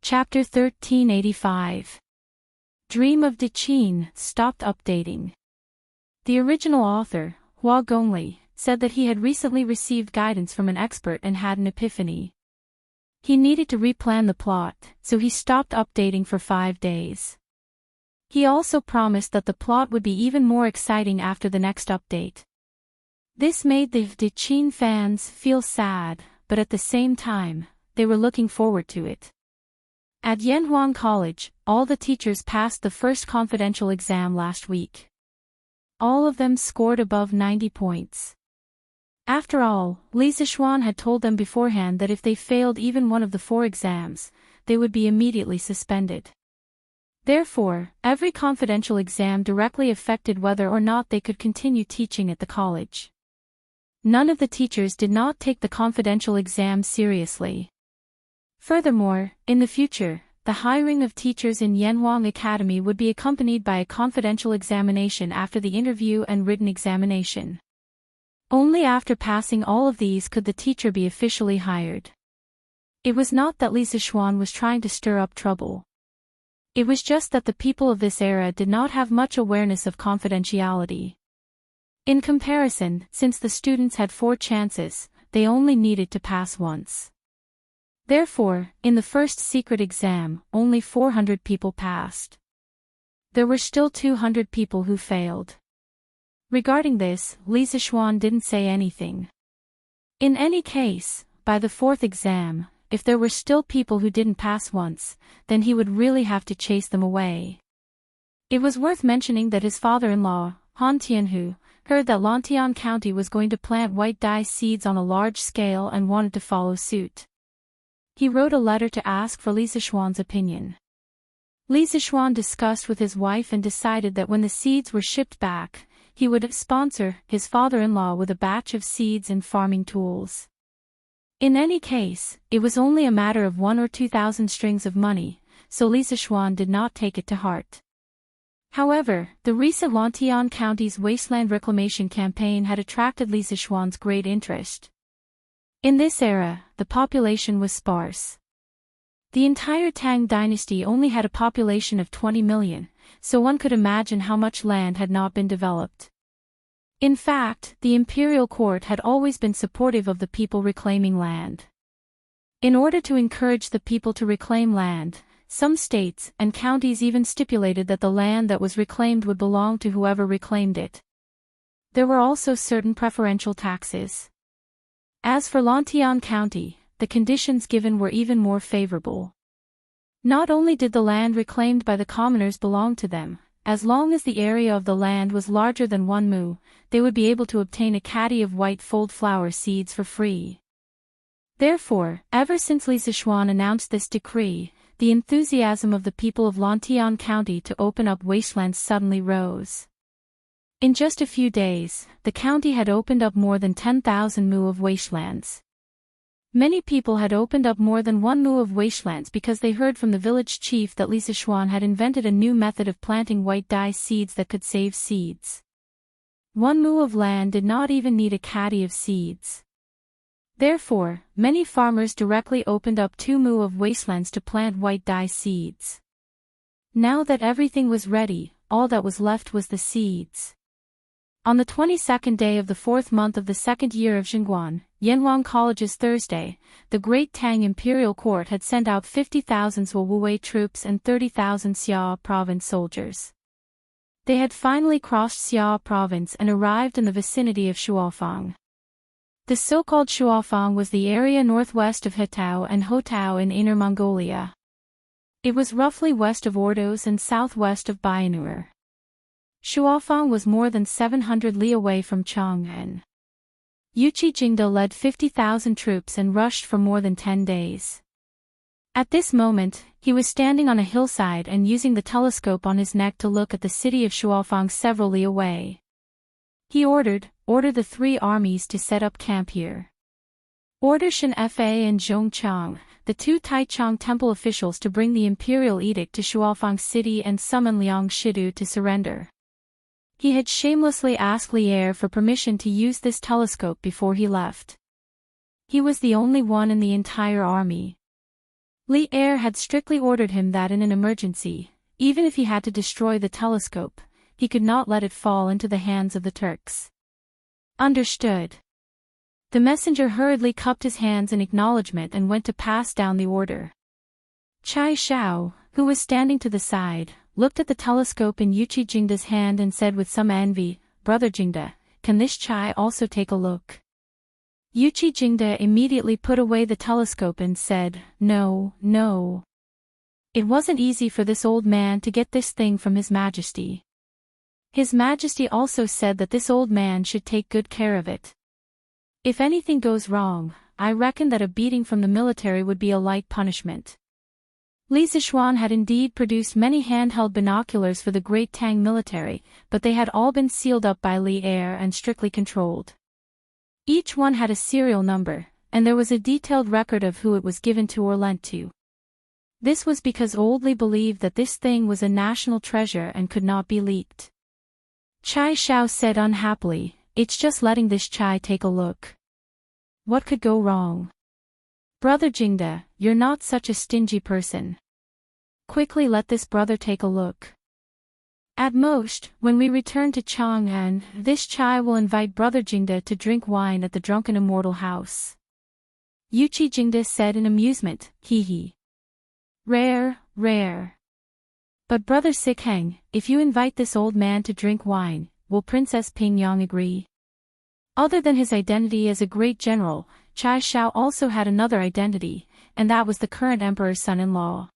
Chapter 1385. Dream of Dechin stopped updating. The original author, Hua Gongli, said that he had recently received guidance from an expert and had an epiphany. He needed to replan the plot, so he stopped updating for 5 days. He also promised that the plot would be even more exciting after the next update. This made the Dechin fans feel sad, but at the same time, they were looking forward to it. At Yanhuang College, all the teachers passed the first confidential exam last week. All of them scored above 90 points. After all, Li Zixuan had told them beforehand that if they failed even one of the 4 exams, they would be immediately suspended. Therefore, every confidential exam directly affected whether or not they could continue teaching at the college. None of the teachers did not take the confidential exam seriously. Furthermore, in the future, the hiring of teachers in Yanhuang Academy would be accompanied by a confidential examination after the interview and written examination. Only after passing all of these could the teacher be officially hired. It was not that Li Zixuan was trying to stir up trouble. It was just that the people of this era did not have much awareness of confidentiality. In comparison, since the students had 4 chances, they only needed to pass once. Therefore, in the first secret exam, only 400 people passed. There were still 200 people who failed. Regarding this, Li Zixuan didn't say anything. In any case, by the 4th exam, if there were still people who didn't pass once, then he would really have to chase them away. It was worth mentioning that his father-in-law, Han Tianhu, heard that Lantian County was going to plant white dye seeds on a large scale and wanted to follow suit. He wrote a letter to ask for Li Zixuan's opinion. Li Zixuan discussed with his wife and decided that when the seeds were shipped back, he would sponsor his father-in-law with a batch of seeds and farming tools. In any case, it was only a matter of 1 or 2,000 strings of money, so Li Zixuan did not take it to heart. However, the recent Lantian County's wasteland reclamation campaign had attracted Li Zixuan's great interest. In this era, the population was sparse. The entire Tang dynasty only had a population of 20 million, so one could imagine how much land had not been developed. In fact, the imperial court had always been supportive of the people reclaiming land. In order to encourage the people to reclaim land, some states and counties even stipulated that the land that was reclaimed would belong to whoever reclaimed it. There were also certain preferential taxes. As for Lantian County, the conditions given were even more favorable. Not only did the land reclaimed by the commoners belong to them, as long as the area of the land was larger than 1 mu, they would be able to obtain a caddy of white fold flower seeds for free. Therefore, ever since Li Zixuan announced this decree, the enthusiasm of the people of Lantian County to open up wastelands suddenly rose. In just a few days, the county had opened up more than 10,000 mu of wastelands. Many people had opened up more than 1 mu of wastelands because they heard from the village chief that Li Zixuan had invented a new method of planting white dye seeds that could save seeds. 1 mu of land did not even need a caddy of seeds. Therefore, many farmers directly opened up 2 mu of wastelands to plant white dye seeds. Now that everything was ready, all that was left was the seeds. On the 22nd day of the 4th month of the 2nd year of Xinguan, Yanhuang College's Thursday, the Great Tang Imperial Court had sent out 50,000 Wuwei troops and 30,000 Xia Province soldiers. They had finally crossed Xia Province and arrived in the vicinity of Shuofang. The so-called Shuofang was the area northwest of Hetao and Hotao in Inner Mongolia. It was roughly west of Ordos and southwest of Bayanur. Shuofang was more than 700 li away from Chang'an. Yuqi Jingde led 50,000 troops and rushed for more than 10 days. At this moment, he was standing on a hillside and using the telescope on his neck to look at the city of Shuofang several li away. He ordered the 3 armies to set up camp here. Order Shen Fa and Zhongchang, the 2 Taichung temple officials, to bring the imperial edict to Shuofang city and summon Liang Shidu to surrender. He had shamelessly asked Lier for permission to use this telescope before he left. He was the only one in the entire army. Li Er had strictly ordered him that in an emergency, even if he had to destroy the telescope, he could not let it fall into the hands of the Turks. Understood. The messenger hurriedly cupped his hands in acknowledgement and went to pass down the order. Chai Shao, who was standing to the side, looked at the telescope in Yuchi Jingda's hand and said with some envy, "Brother Jingda, can this Chai also take a look?" Yuchi Jingda immediately put away the telescope and said, "No, no. It wasn't easy for this old man to get this thing from His Majesty. His Majesty also said that this old man should take good care of it. If anything goes wrong, I reckon that a beating from the military would be a light punishment." Li Zixuan had indeed produced many handheld binoculars for the Great Tang military, but they had all been sealed up by Li Er and strictly controlled. Each one had a serial number, and there was a detailed record of who it was given to or lent to. This was because old Li believed that this thing was a national treasure and could not be leaked. Chai Shao said unhappily, "It's just letting this Chai take a look. What could go wrong? Brother Jingda, you're not such a stingy person. Quickly let this brother take a look. At most, when we return to Chang'an, this Chai will invite Brother Jingda to drink wine at the Drunken Immortal House." Yuchi Jingda said in amusement, "Hee hee. Rare, rare. But Brother Sikheng, if you invite this old man to drink wine, will Princess Pingyang agree?" Other than his identity as a great general, Chai Shao also had another identity, and that was the current emperor's son-in-law.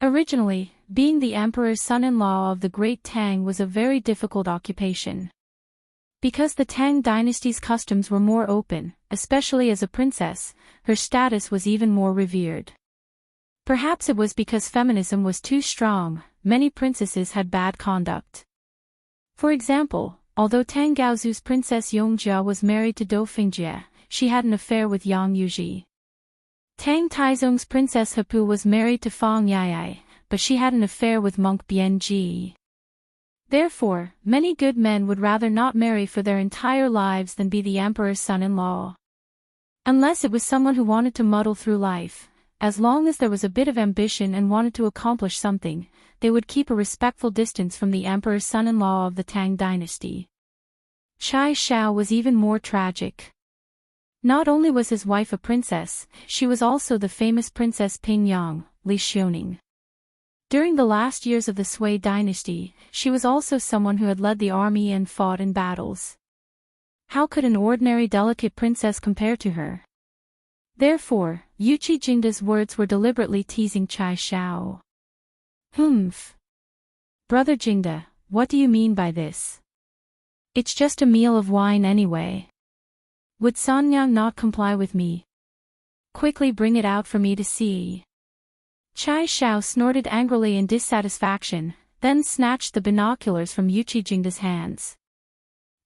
Originally, being the emperor's son-in-law of the Great Tang was a very difficult occupation. Because the Tang dynasty's customs were more open, especially as a princess, her status was even more revered. Perhaps it was because feminism was too strong, many princesses had bad conduct. For example, although Tang Gaozu's Princess Yongjia was married to Dauphingjie, she had an affair with Yang Yuji. Tang Taizong's Princess Hapu was married to Fang Yayai, but she had an affair with monk Bianji. Therefore, many good men would rather not marry for their entire lives than be the emperor's son-in-law. Unless it was someone who wanted to muddle through life, as long as there was a bit of ambition and wanted to accomplish something, they would keep a respectful distance from the emperor's son-in-law of the Tang dynasty. Chai Shao was even more tragic. Not only was his wife a princess, she was also the famous Princess Pingyang, Li Xiaoning. During the last years of the Sui dynasty, she was also someone who had led the army and fought in battles. How could an ordinary delicate princess compare to her? Therefore, Yuchi Jingda's words were deliberately teasing Chai Shao. "Humph. Brother Jingda, what do you mean by this? It's just a meal of wine anyway. Would Sanyang not comply with me? Quickly bring it out for me to see." Chai Shao snorted angrily in dissatisfaction, then snatched the binoculars from Yuchi Jingda's hands.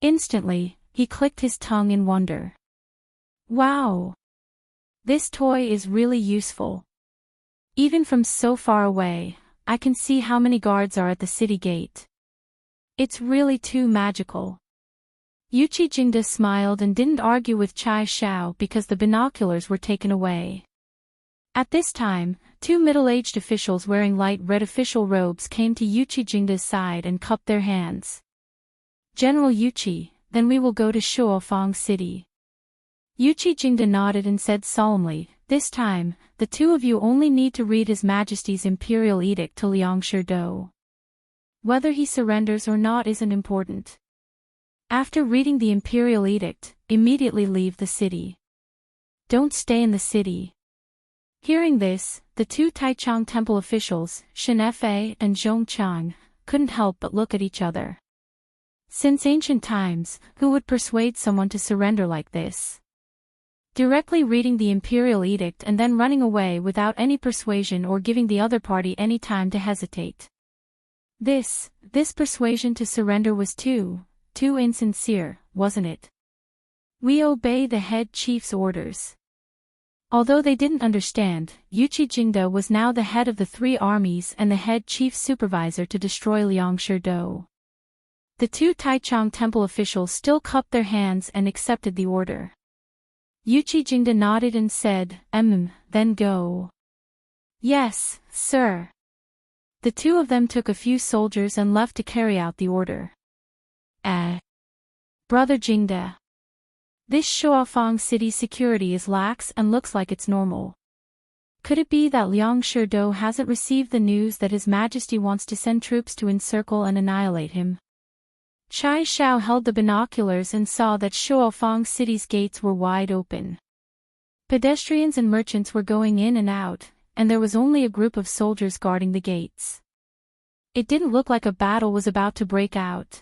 Instantly, he clicked his tongue in wonder. "Wow! This toy is really useful. Even from so far away, I can see how many guards are at the city gate. It's really too magical." Yuchi Jingda smiled and didn't argue with Chai Shao because the binoculars were taken away. At this time, two middle-aged officials wearing light red official robes came to Yuchi Jingda's side and cupped their hands. "General Yuchi, then we will go to Shuofang City." Yuchi Jingda nodded and said solemnly, "This time, the two of you only need to read His Majesty's imperial edict to Liang Sherdou. Whether he surrenders or not isn't important. After reading the imperial edict, immediately leave the city. Don't stay in the city." Hearing this, the two Taichung temple officials, Shenfei and Zhongchang, couldn't help but look at each other. Since ancient times, who would persuade someone to surrender like this? Directly reading the imperial edict and then running away without any persuasion or giving the other party any time to hesitate. This persuasion to surrender was too insincere, wasn't it? "We obey the head chief's orders." Although they didn't understand, Yuchi Jingda was now the head of the three armies and the head chief supervisor to destroy Liang Sherdou. The two Taichung temple officials still cupped their hands and accepted the order. Yuchi Jingda nodded and said, then go." Yes, sir. The two of them took a few soldiers and left to carry out the order. Brother Jingde. This Shuofang city's security is lax and looks like it's normal. Could it be that Liang Shido hasn't received the news that His Majesty wants to send troops to encircle and annihilate him? Chai Shao held the binoculars and saw that Shuofang city's gates were wide open. Pedestrians and merchants were going in and out, and there was only a group of soldiers guarding the gates. It didn't look like a battle was about to break out.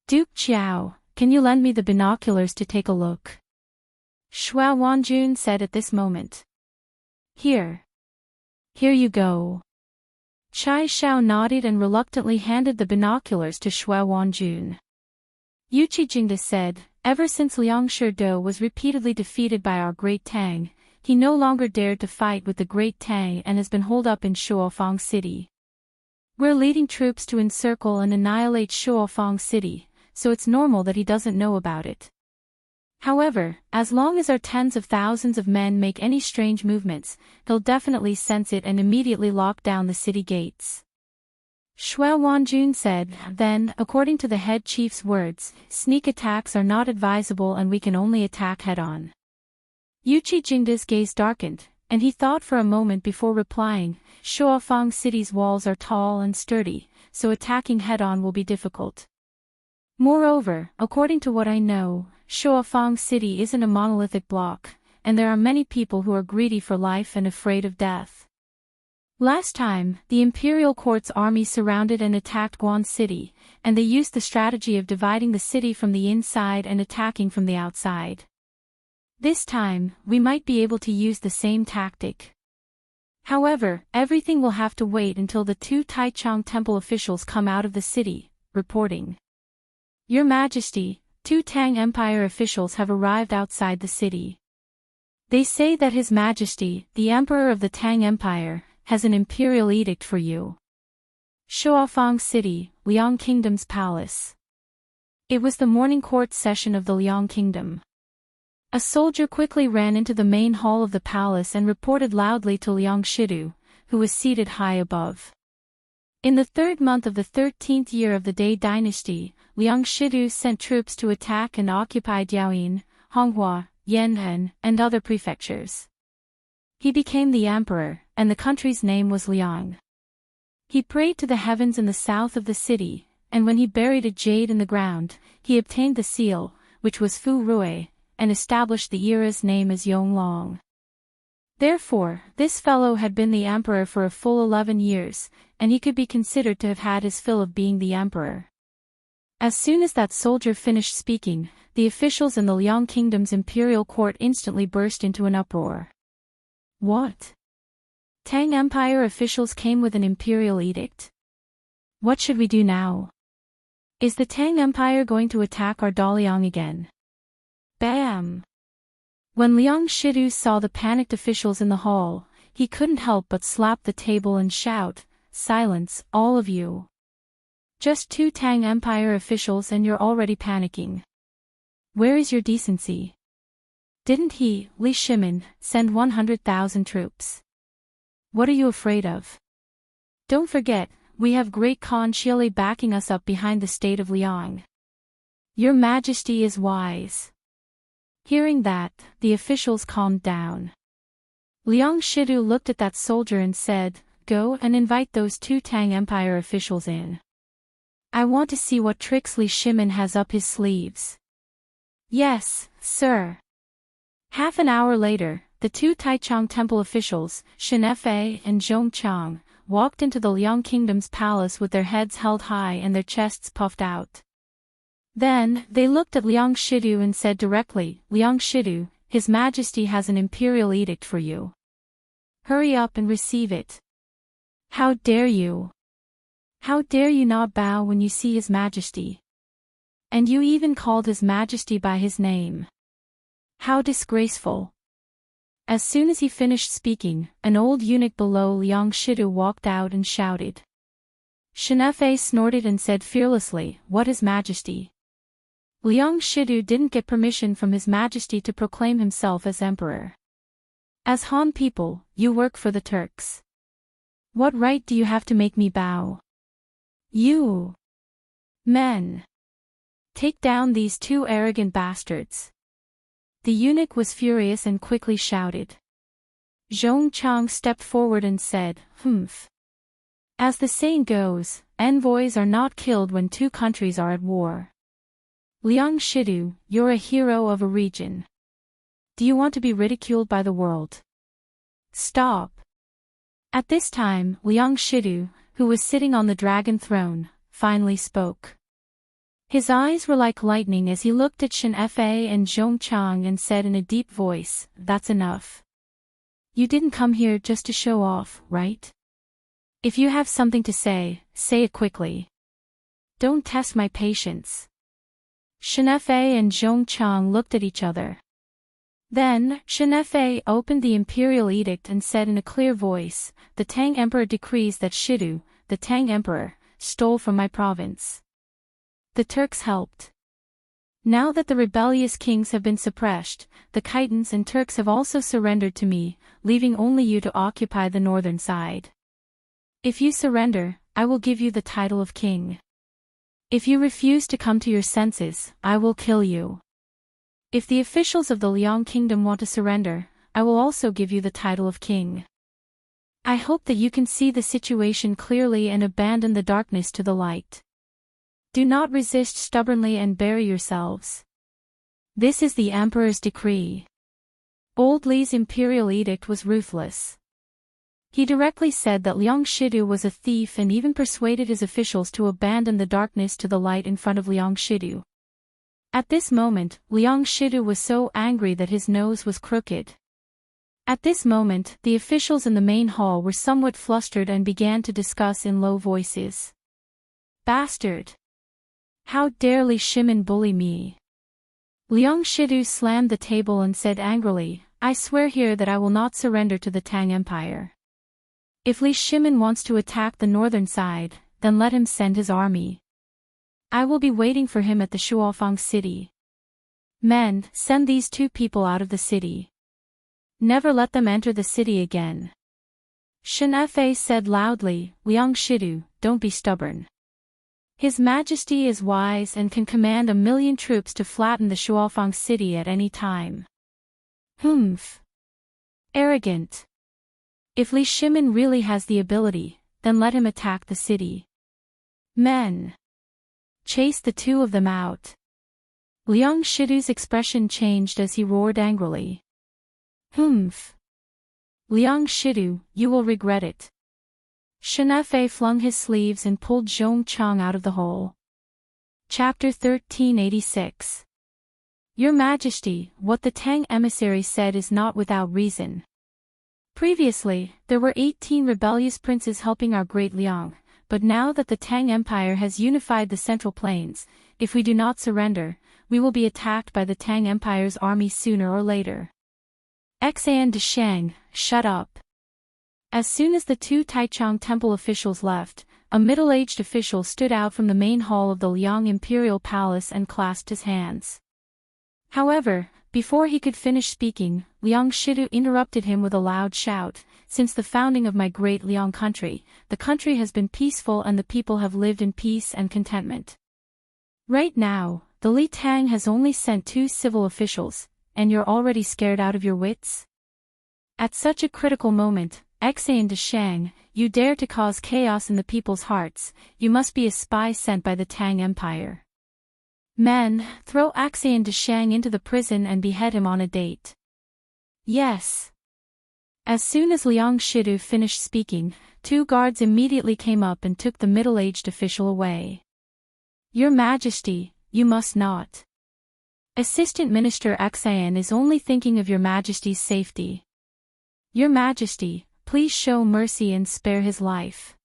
Duke Qiao, can you lend me the binoculars to take a look? Shuo Wanjun said at this moment. Here. Here you go. Chai Shao nodded and reluctantly handed the binoculars to Shuo Wanjun. Yuqi Jingde said, ever since Liang Shido was repeatedly defeated by our Great Tang, he no longer dared to fight with the Great Tang and has been holed up in Shuofang City. We're leading troops to encircle and annihilate Shuofang City, so it's normal that he doesn't know about it. However, as long as our tens of thousands of men make any strange movements, he'll definitely sense it and immediately lock down the city gates. Shuo Wanjun said, then, according to the head chief's words, sneak attacks are not advisable and we can only attack head-on. Yuqi Jingde's gaze darkened, and he thought for a moment before replying, Shuofang City's walls are tall and sturdy, so attacking head-on will be difficult. Moreover, according to what I know, Shuofang City isn't a monolithic block, and there are many people who are greedy for life and afraid of death. Last time, the Imperial Court's army surrounded and attacked Guan City, and they used the strategy of dividing the city from the inside and attacking from the outside. This time, we might be able to use the same tactic. However, everything will have to wait until the two Taichung Temple officials come out of the city, reporting. Your Majesty, two Tang Empire officials have arrived outside the city. They say that His Majesty, the Emperor of the Tang Empire, has an imperial edict for you. Shuofang City, Liang Kingdom's palace. It was the morning court session of the Liang Kingdom. A soldier quickly ran into the main hall of the palace and reported loudly to Liang Shidu, who was seated high above. In the 3rd month of the 13th year of the Dai dynasty, Liang Shidu sent troops to attack and occupy Diaoyin, Honghua, Yanhen, and other prefectures. He became the emperor, and the country's name was Liang. He prayed to the heavens in the south of the city, and when he buried a jade in the ground, he obtained the seal, which was Fu Rui, and established the era's name as Yonglong. Therefore, this fellow had been the emperor for a full 11 years, and he could be considered to have had his fill of being the emperor. As soon as that soldier finished speaking, the officials in the Liang Kingdom's imperial court instantly burst into an uproar. What? Tang Empire officials came with an imperial edict? What should we do now? Is the Tang Empire going to attack our Daliang again? Bam! When Liang Shidu saw the panicked officials in the hall, he couldn't help but slap the table and shout, "Silence, all of you! Just two Tang Empire officials and you're already panicking. Where is your decency? Didn't he, Li Shimin, send 100,000 troops? What are you afraid of? Don't forget, we have Great Khan Xiali backing us up behind the state of Liang. Your Majesty is wise." Hearing that, the officials calmed down. Liang Shidu looked at that soldier and said, "Go and invite those two Tang Empire officials in. I want to see what tricks Li Shimin has up his sleeves." "Yes, sir." Half an hour later, the two Taichung Temple officials, Shen Fei and Zhong Chang, walked into the Liang Kingdom's palace with their heads held high and their chests puffed out. Then, they looked at Liang Shidu and said directly, "Liang Shidu, His Majesty has an imperial edict for you. Hurry up and receive it. How dare you? How dare you not bow when you see His Majesty? And you even called His Majesty by his name. How disgraceful." As soon as he finished speaking, an old eunuch below Liang Shidu walked out and shouted. Shen Fei snorted and said fearlessly, "What His Majesty?" Liang Shidu didn't get permission from His Majesty to proclaim himself as emperor. As Han people, you work for the Turks. What right do you have to make me bow? You men, take down these two arrogant bastards. The eunuch was furious and quickly shouted. Zhong Chang stepped forward and said, "Humph. As the saying goes, envoys are not killed when two countries are at war. Liang Shidu, you're a hero of a region. Do you want to be ridiculed by the world? Stop." At this time, Liang Shidu, who was sitting on the dragon throne, finally spoke. His eyes were like lightning as he looked at Shen Fei and Zhong Chang and said in a deep voice, "That's enough. You didn't come here just to show off, right? If you have something to say it quickly. Don't test my patience." Shen Fei and Zhong Chang looked at each other. Then, Shen Fei opened the imperial edict and said in a clear voice, "The Tang Emperor decrees that Shidu, the Tang Emperor, stole from my province. The Turks helped. Now that the rebellious kings have been suppressed, the Khitans and Turks have also surrendered to me, leaving only you to occupy the northern side. If you surrender, I will give you the title of king. If you refuse to come to your senses, I will kill you. If the officials of the Liang Kingdom want to surrender, I will also give you the title of king. I hope that you can see the situation clearly and abandon the darkness to the light. Do not resist stubbornly and bury yourselves. This is the Emperor's decree." Old Li's imperial edict was ruthless. He directly said that Liang Shidu was a thief and even persuaded his officials to abandon the darkness to the light in front of Liang Shidu. At this moment, Liang Shidu was so angry that his nose was crooked. At this moment, the officials in the main hall were somewhat flustered and began to discuss in low voices. "Bastard! How dare Li Shimin bully me?" Liang Shidu slammed the table and said angrily, "I swear here that I will not surrender to the Tang Empire. If Li Shimin wants to attack the northern side, then let him send his army. I will be waiting for him at the Shuofang city. Men, send these two people out of the city. Never let them enter the city again." Shen Fei said loudly, "Liang Shidu, don't be stubborn. His Majesty is wise and can command 1,000,000 troops to flatten the Shuofang city at any time." Humph. Arrogant. If Li Shimin really has the ability, then let him attack the city. Men, chase the two of them out. Liang Shidu's expression changed as he roared angrily. Humph. Liang Shidu, you will regret it. Shen Fei flung his sleeves and pulled Zhong Chang out of the hole. Chapter 1386. Your Majesty, what the Tang emissary said is not without reason. Previously, there were 18 rebellious princes helping our great Liang, but now that the Tang Empire has unified the Central Plains, if we do not surrender, we will be attacked by the Tang Empire's army sooner or later. Xan Deshang, shut up. As soon as the two Taichung Temple officials left, a middle-aged official stood out from the main hall of the Liang Imperial Palace and clasped his hands. However, before he could finish speaking, Liang Shidu interrupted him with a loud shout, "Since the founding of my great Liang country, the country has been peaceful and the people have lived in peace and contentment. Right now, the Li Tang has only sent 2 civil officials, and you're already scared out of your wits? At such a critical moment, Xan Deshang, you dare to cause chaos in the people's hearts, you must be a spy sent by the Tang Empire. Men, throw Xan Deshang into the prison and behead him on a date." Yes. As soon as Liang Shidu finished speaking, 2 guards immediately came up and took the middle-aged official away. Your Majesty, you must not. Assistant Minister Xan is only thinking of your Majesty's safety. Your Majesty, please show mercy and spare his life.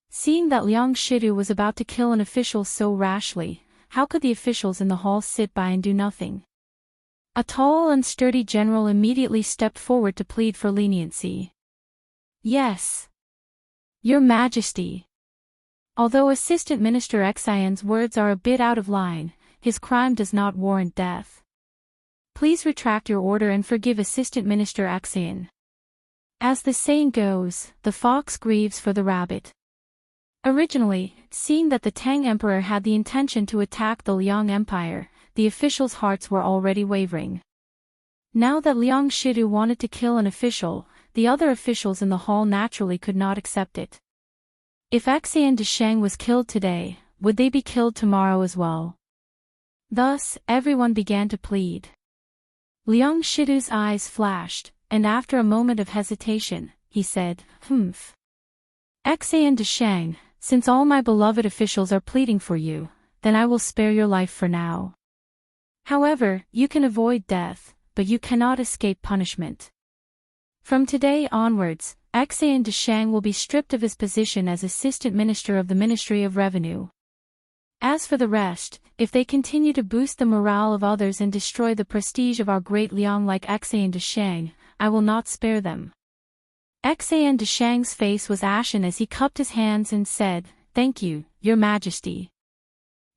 Seeing that Liang Shidu was about to kill an official so rashly, how could the officials in the hall sit by and do nothing? A tall and sturdy general immediately stepped forward to plead for leniency. Yes. Your Majesty. Although Assistant Minister Xian's words are a bit out of line, his crime does not warrant death. Please retract your order and forgive Assistant Minister Axian. As the saying goes, the fox grieves for the rabbit. Originally, seeing that the Tang Emperor had the intention to attack the Liang Empire, the officials' hearts were already wavering. Now that Liang Shidu wanted to kill an official, the other officials in the hall naturally could not accept it. If Axian Desheng was killed today, would they be killed tomorrow as well? Thus, everyone began to plead. Liang Shidu's eyes flashed, and after a moment of hesitation, he said, "Humph. Axian Desheng, since all my beloved officials are pleading for you, then I will spare your life for now. However, you can avoid death, but you cannot escape punishment. From today onwards, Axian Desheng will be stripped of his position as Assistant Minister of the Ministry of Revenue. As for the rest, if they continue to boost the morale of others and destroy the prestige of our great Liang like Axian Desheng, I will not spare them." Axian Desheng's face was ashen as he cupped his hands and said, "Thank you, Your Majesty."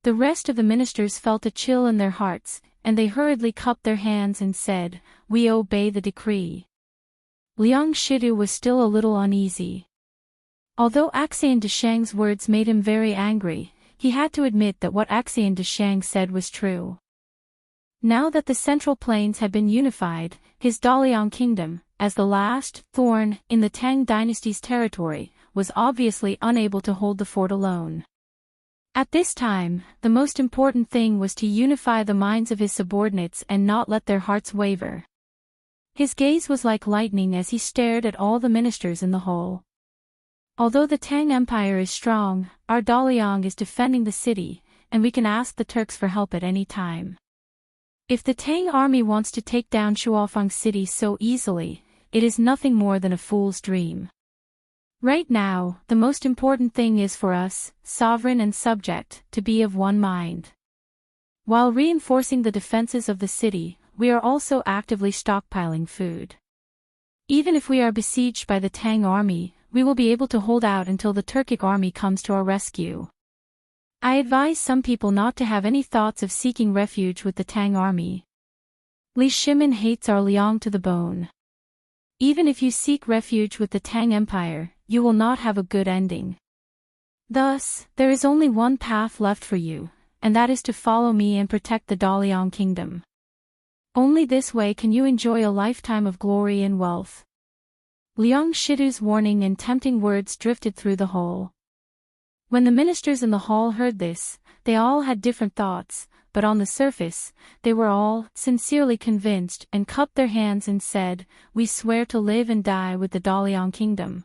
The rest of the ministers felt a chill in their hearts, and they hurriedly cupped their hands and said, "We obey the decree." Liang Shidu was still a little uneasy. Although Axian Desheng's words made him very angry, he had to admit that what Axian Desheng said was true. Now that the Central Plains had been unified, his Daliang kingdom, as the last thorn in the Tang dynasty's territory, was obviously unable to hold the fort alone. At this time, the most important thing was to unify the minds of his subordinates and not let their hearts waver. His gaze was like lightning as he stared at all the ministers in the hall. Although the Tang Empire is strong, our Daliang is defending the city, and we can ask the Turks for help at any time. If the Tang army wants to take down Shuofang City so easily, it is nothing more than a fool's dream. Right now, the most important thing is for us, sovereign and subject, to be of one mind. While reinforcing the defenses of the city, we are also actively stockpiling food. Even if we are besieged by the Tang army, we will be able to hold out until the Turkic army comes to our rescue. I advise some people not to have any thoughts of seeking refuge with the Tang army. Li Shimin hates our Liang to the bone. Even if you seek refuge with the Tang Empire, you will not have a good ending. Thus, there is only one path left for you, and that is to follow me and protect the Daliang kingdom. Only this way can you enjoy a lifetime of glory and wealth. Liang Shidu's warning and tempting words drifted through the hall. When the ministers in the hall heard this, they all had different thoughts, but on the surface, they were all sincerely convinced and cupped their hands and said, "We swear to live and die with the Daliang kingdom."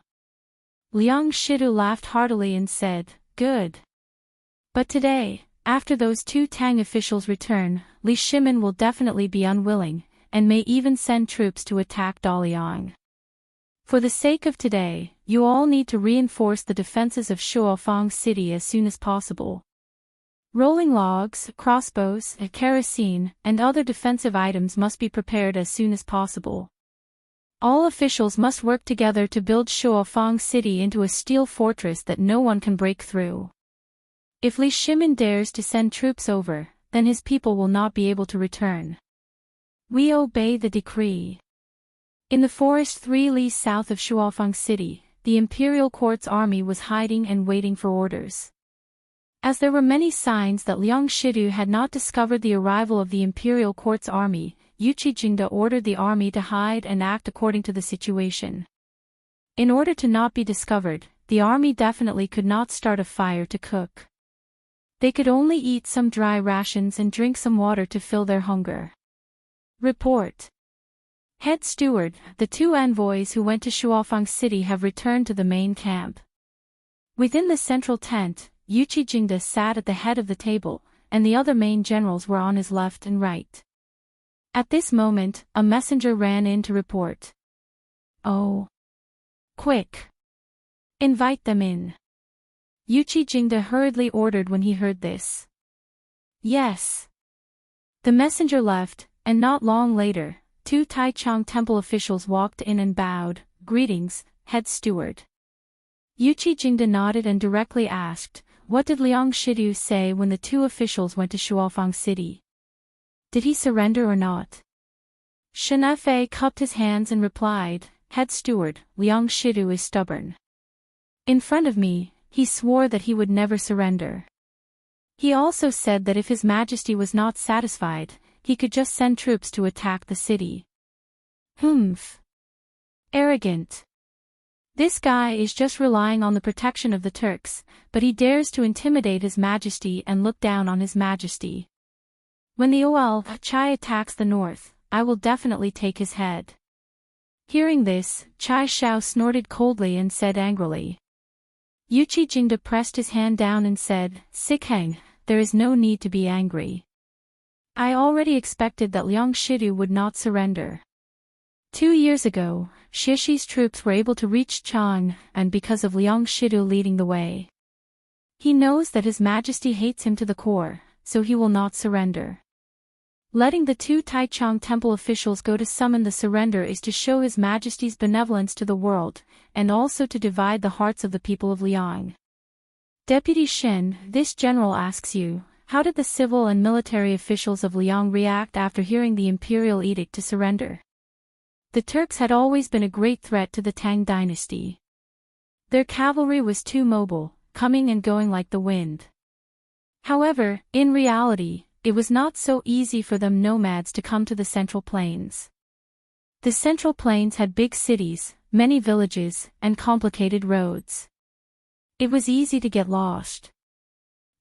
Liang Shidu laughed heartily and said, "Good. But today, after those two Tang officials return, Li Shimin will definitely be unwilling, and may even send troops to attack Daliang. For the sake of today, you all need to reinforce the defenses of Shuofang City as soon as possible. Rolling logs, crossbows, kerosene, and other defensive items must be prepared as soon as possible. All officials must work together to build Shuofang City into a steel fortress that no one can break through. If Li Shimin dares to send troops over, then his people will not be able to return. We obey the decree." In the forest 3 leagues south of Shuofang City, the Imperial Court's army was hiding and waiting for orders. As there were many signs that Liang Shidu had not discovered the arrival of the Imperial Court's army, Yuqi Jingde ordered the army to hide and act according to the situation. In order to not be discovered, the army definitely could not start a fire to cook. They could only eat some dry rations and drink some water to fill their hunger. Report. Head Steward, the 2 envoys who went to Shuofang City have returned to the main camp. Within the central tent, Yuqi Jingde sat at the head of the table, and the other main generals were on his left and right. At this moment, a messenger ran in to report. "Oh. Quick. Invite them in." Yuqi Jingde hurriedly ordered when he heard this. "Yes." The messenger left, and not long later, 2 Taichung temple officials walked in and bowed, "Greetings, Head Steward." Yuqi Jingde nodded and directly asked, "What did Liang Shidu say when the 2 officials went to Shuofang City? Did he surrender or not?" Shenefei cupped his hands and replied, "Head steward, Liang Shidu is stubborn. In front of me, he swore that he would never surrender. He also said that if His Majesty was not satisfied, he could just send troops to attack the city." Humph. Arrogant. This guy is just relying on the protection of the Turks, but he dares to intimidate His Majesty and look down on His Majesty. When the Oal Chai attacks the north, I will definitely take his head. Hearing this, Chai Shao snorted coldly and said angrily. Yuchi Jingda pressed his hand down and said, "Sikheng, there is no need to be angry. I already expected that Liang Shidu would not surrender. 2 years ago, Shishi's troops were able to reach Chang, and because of Liang Shidu leading the way. He knows that His Majesty hates him to the core, so he will not surrender. Letting the 2 Taichung temple officials go to summon the surrender is to show His Majesty's benevolence to the world, and also to divide the hearts of the people of Liang." Deputy Shen, this general asks you, how did the civil and military officials of Liang react after hearing the imperial edict to surrender? The Turks had always been a great threat to the Tang dynasty. Their cavalry was too mobile, coming and going like the wind. However, in reality, it was not so easy for them nomads to come to the Central Plains. The Central Plains had big cities, many villages, and complicated roads. It was easy to get lost.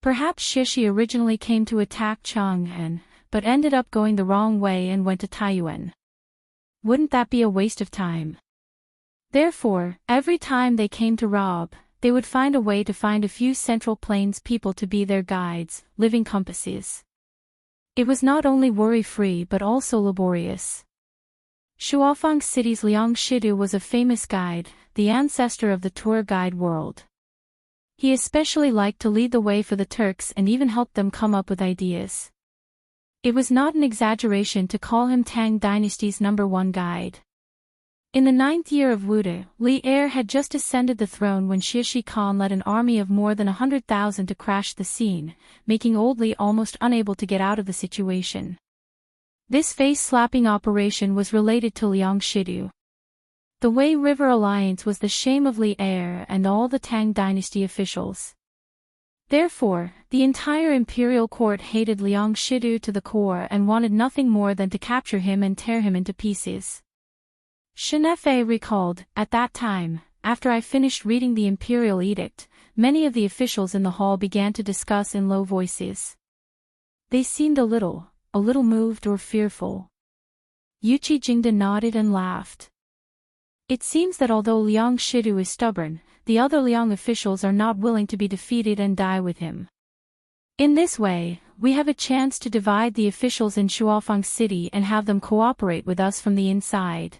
Perhaps Shishi originally came to attack Chang'an, but ended up going the wrong way and went to Taiyuan. Wouldn't that be a waste of time? Therefore, every time they came to rob, they would find a way to find a few Central Plains people to be their guides, living compasses. It was not only worry-free but also laborious. Shuofang City's Liang Shidu was a famous guide, the ancestor of the tour guide world. He especially liked to lead the way for the Turks and even helped them come up with ideas. It was not an exaggeration to call him Tang Dynasty's #1 guide. In the 9th year of Wude, Li Er had just ascended the throne when Shishi Khan led an army of more than 100,000 to crash the scene, making old Li almost unable to get out of the situation. This face-slapping operation was related to Liang Shidu. The Wei River Alliance was the shame of Li Er and all the Tang dynasty officials. Therefore, the entire imperial court hated Liang Shidu to the core and wanted nothing more than to capture him and tear him into pieces. Shenefei recalled, at that time, after I finished reading the imperial edict, many of the officials in the hall began to discuss in low voices. They seemed a little moved or fearful. Yuchi Jingda nodded and laughed. It seems that although Liang Shidu is stubborn, the other Liang officials are not willing to be defeated and die with him. In this way, we have a chance to divide the officials in Shuofang City and have them cooperate with us from the inside.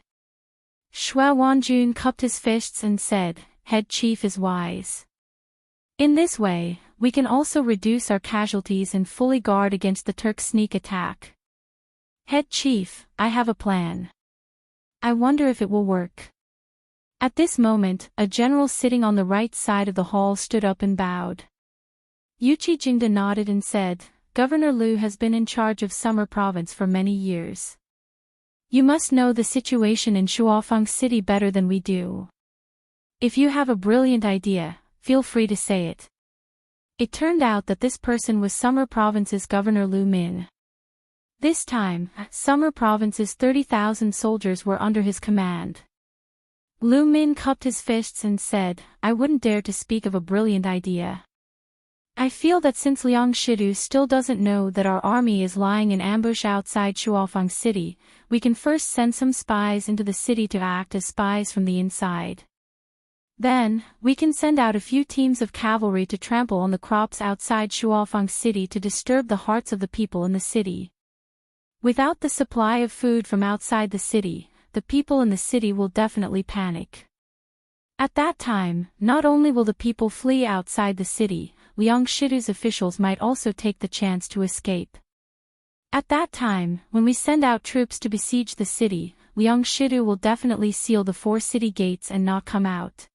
Shua Wanjun cupped his fists and said, "Head chief is wise. In this way, we can also reduce our casualties and fully guard against the Turks' sneak attack. Head chief, I have a plan. I wonder if it will work." At this moment, a general sitting on the right side of the hall stood up and bowed. Yuchi Jingda nodded and said, "Governor Liu has been in charge of Summer Province for many years. You must know the situation in Shuofang City better than we do. If you have a brilliant idea, feel free to say it." It turned out that this person was Summer Province's Governor Lu Min. This time, Summer Province's 30,000 soldiers were under his command. Lu Min cupped his fists and said, "I wouldn't dare to speak of a brilliant idea. I feel that since Liang Shidu still doesn't know that our army is lying in ambush outside Shuofang City, we can first send some spies into the city to act as spies from the inside. Then, we can send out a few teams of cavalry to trample on the crops outside Shuofang City to disturb the hearts of the people in the city. Without the supply of food from outside the city, the people in the city will definitely panic. At that time, not only will the people flee outside the city, Liang Shidu's officials might also take the chance to escape. At that time, when we send out troops to besiege the city, Liang Shidu will definitely seal the 4 city gates and not come out.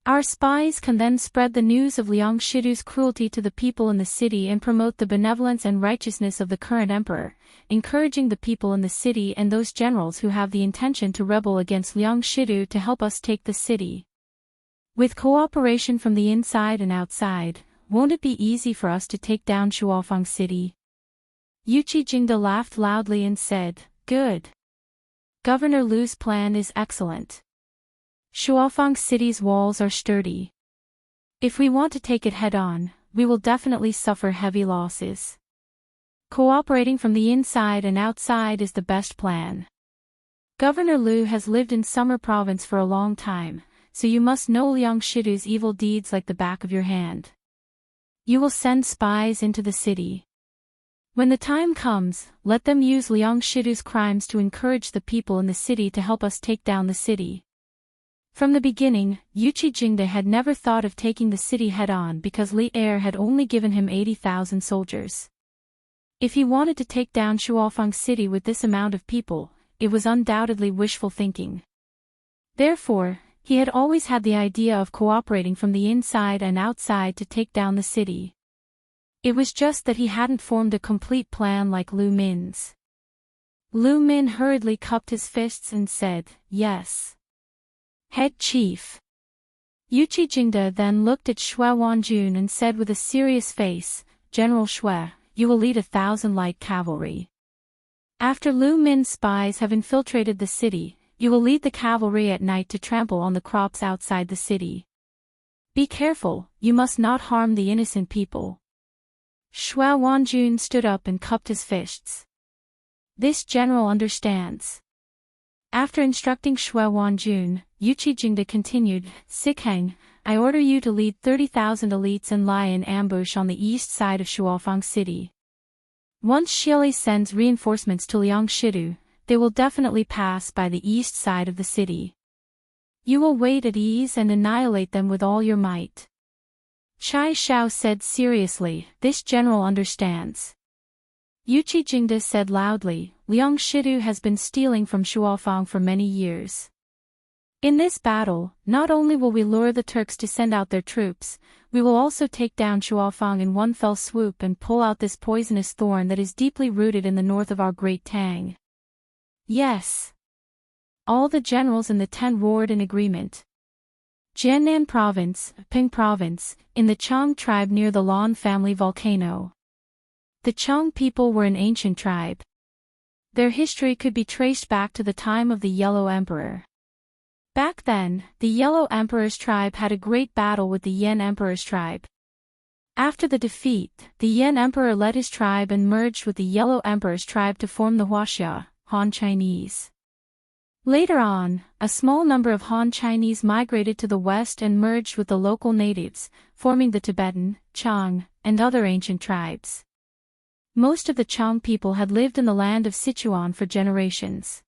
Our spies can then spread the news of Liang Shidu's cruelty to the people in the city and promote the benevolence and righteousness of the current emperor, encouraging the people in the city and those generals who have the intention to rebel against Liang Shidu to help us take the city. With cooperation from the inside and outside, won't it be easy for us to take down Shuofang City? Yuqi Jingde laughed loudly and said, "Good. Governor Lu's plan is excellent. Shuofang City's walls are sturdy. If we want to take it head-on, we will definitely suffer heavy losses. Cooperating from the inside and outside is the best plan. Governor Lu has lived in Summer Province for a long time, so you must know Liang Shidu's evil deeds like the back of your hand. You will send spies into the city. When the time comes, let them use Liang Shidu's crimes to encourage the people in the city to help us take down the city." From the beginning, Yuqi Jingde had never thought of taking the city head-on because Li Er had only given him 80,000 soldiers. If he wanted to take down Shuofang City with this amount of people, it was undoubtedly wishful thinking. Therefore, he had always had the idea of cooperating from the inside and outside to take down the city. It was just that he hadn't formed a complete plan like Lu Min's. Lu Min hurriedly cupped his fists and said, "Yes. Head Chief." Yuqi Jingde then looked at Xue Wanjun and said with a serious face, "General Xue, you will lead 1,000 light cavalry. After Lu Min's spies have infiltrated the city, you will lead the cavalry at night to trample on the crops outside the city. Be careful, you must not harm the innocent people." Xue Wanjun stood up and cupped his fists. "This general understands." After instructing Xue Wanjun, Yuqi Jingde continued, "Sikheng, I order you to lead 30,000 elites and lie in ambush on the east side of Shuofang City. Once Xieli sends reinforcements to Liang Shidu, they will definitely pass by the east side of the city. You will wait at ease and annihilate them with all your might." Chai Xiao said seriously, "This general understands." Yuqi Jingde said loudly, "Liang Shidu has been stealing from Shuofang for many years. In this battle, not only will we lure the Turks to send out their troops, we will also take down Shuofang in one fell swoop and pull out this poisonous thorn that is deeply rooted in the north of our great Tang." "Yes." All the generals in the tent roared in agreement. Jiannan Province, Ping Province, in the Chang tribe near the Lan family volcano. The Chang people were an ancient tribe. Their history could be traced back to the time of the Yellow Emperor. Back then, the Yellow Emperor's tribe had a great battle with the Yan Emperor's tribe. After the defeat, the Yan Emperor led his tribe and merged with the Yellow Emperor's tribe to form the Huaxia, Han Chinese. Later on, a small number of Han Chinese migrated to the west and merged with the local natives, forming the Tibetan, Chang, and other ancient tribes. Most of the Chang people had lived in the land of Sichuan for generations.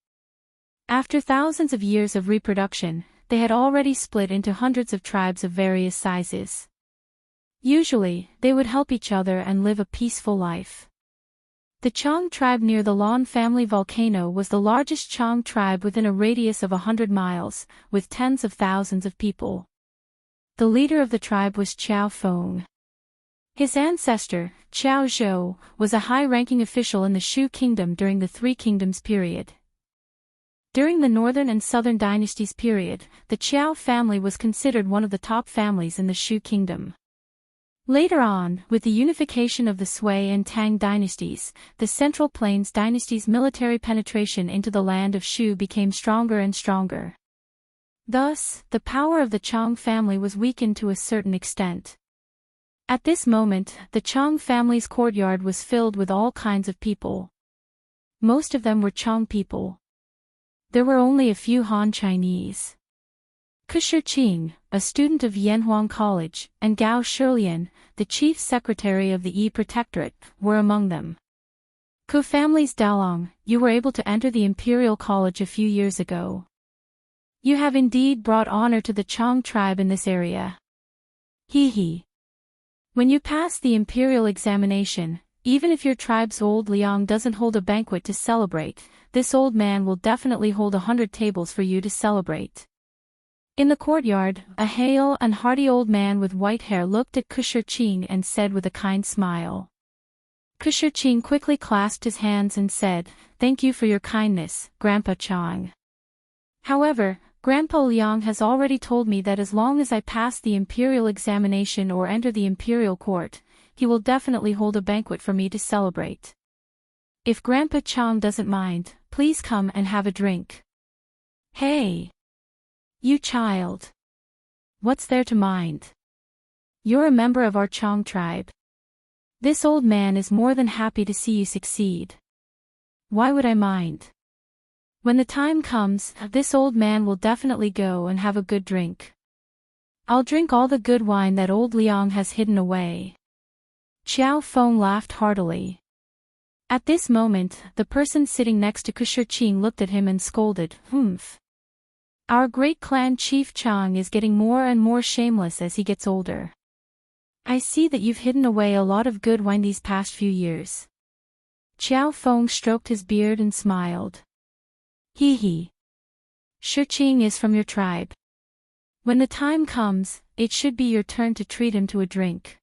After thousands of years of reproduction, they had already split into hundreds of tribes of various sizes. Usually, they would help each other and live a peaceful life. The Chang tribe near the Lan family volcano was the largest Chang tribe within a radius of 100 miles, with tens of thousands of people. The leader of the tribe was Qiao Feng. His ancestor, Qiao Zhou, was a high-ranking official in the Shu Kingdom during the Three Kingdoms period. During the Northern and Southern Dynasties period, the Qiao family was considered one of the top families in the Shu Kingdom. Later on, with the unification of the Sui and Tang dynasties, the Central Plains dynasty's military penetration into the land of Shu became stronger and stronger. Thus, the power of the Chang family was weakened to a certain extent. At this moment, the Chang family's courtyard was filled with all kinds of people. Most of them were Chang people. There were only a few Han Chinese. Ke Shiqing, a student of Yanhuang College, and Gao Shilian, the chief secretary of the Yi Protectorate, were among them. Ku family's Dalong, you were able to enter the Imperial College a few years ago. You have indeed brought honor to the Chang tribe in this area. He. When you pass the Imperial examination, even if your tribe's old Liang doesn't hold a banquet to celebrate, this old man will definitely hold 100 tables for you to celebrate. In the courtyard, a hale and hearty old man with white hair looked at Kushurching and said with a kind smile. Kushurching quickly clasped his hands and said, "Thank you for your kindness, Grandpa Chang. However, Grandpa Liang has already told me that as long as I pass the imperial examination or enter the imperial court, he will definitely hold a banquet for me to celebrate. If Grandpa Chang doesn't mind, please come and have a drink." "Hey! You child! What's there to mind? You're a member of our Chang tribe. This old man is more than happy to see you succeed. Why would I mind? When the time comes, this old man will definitely go and have a good drink. I'll drink all the good wine that old Liang has hidden away." Xiao Feng laughed heartily. At this moment, the person sitting next to Kushurching looked at him and scolded, "Humph. Our great clan chief Chang is getting more and more shameless as he gets older. I see that you've hidden away a lot of good wine these past few years." Xiao Feng stroked his beard and smiled. "Hee hee. Shurching is from your tribe. When the time comes, it should be your turn to treat him to a drink.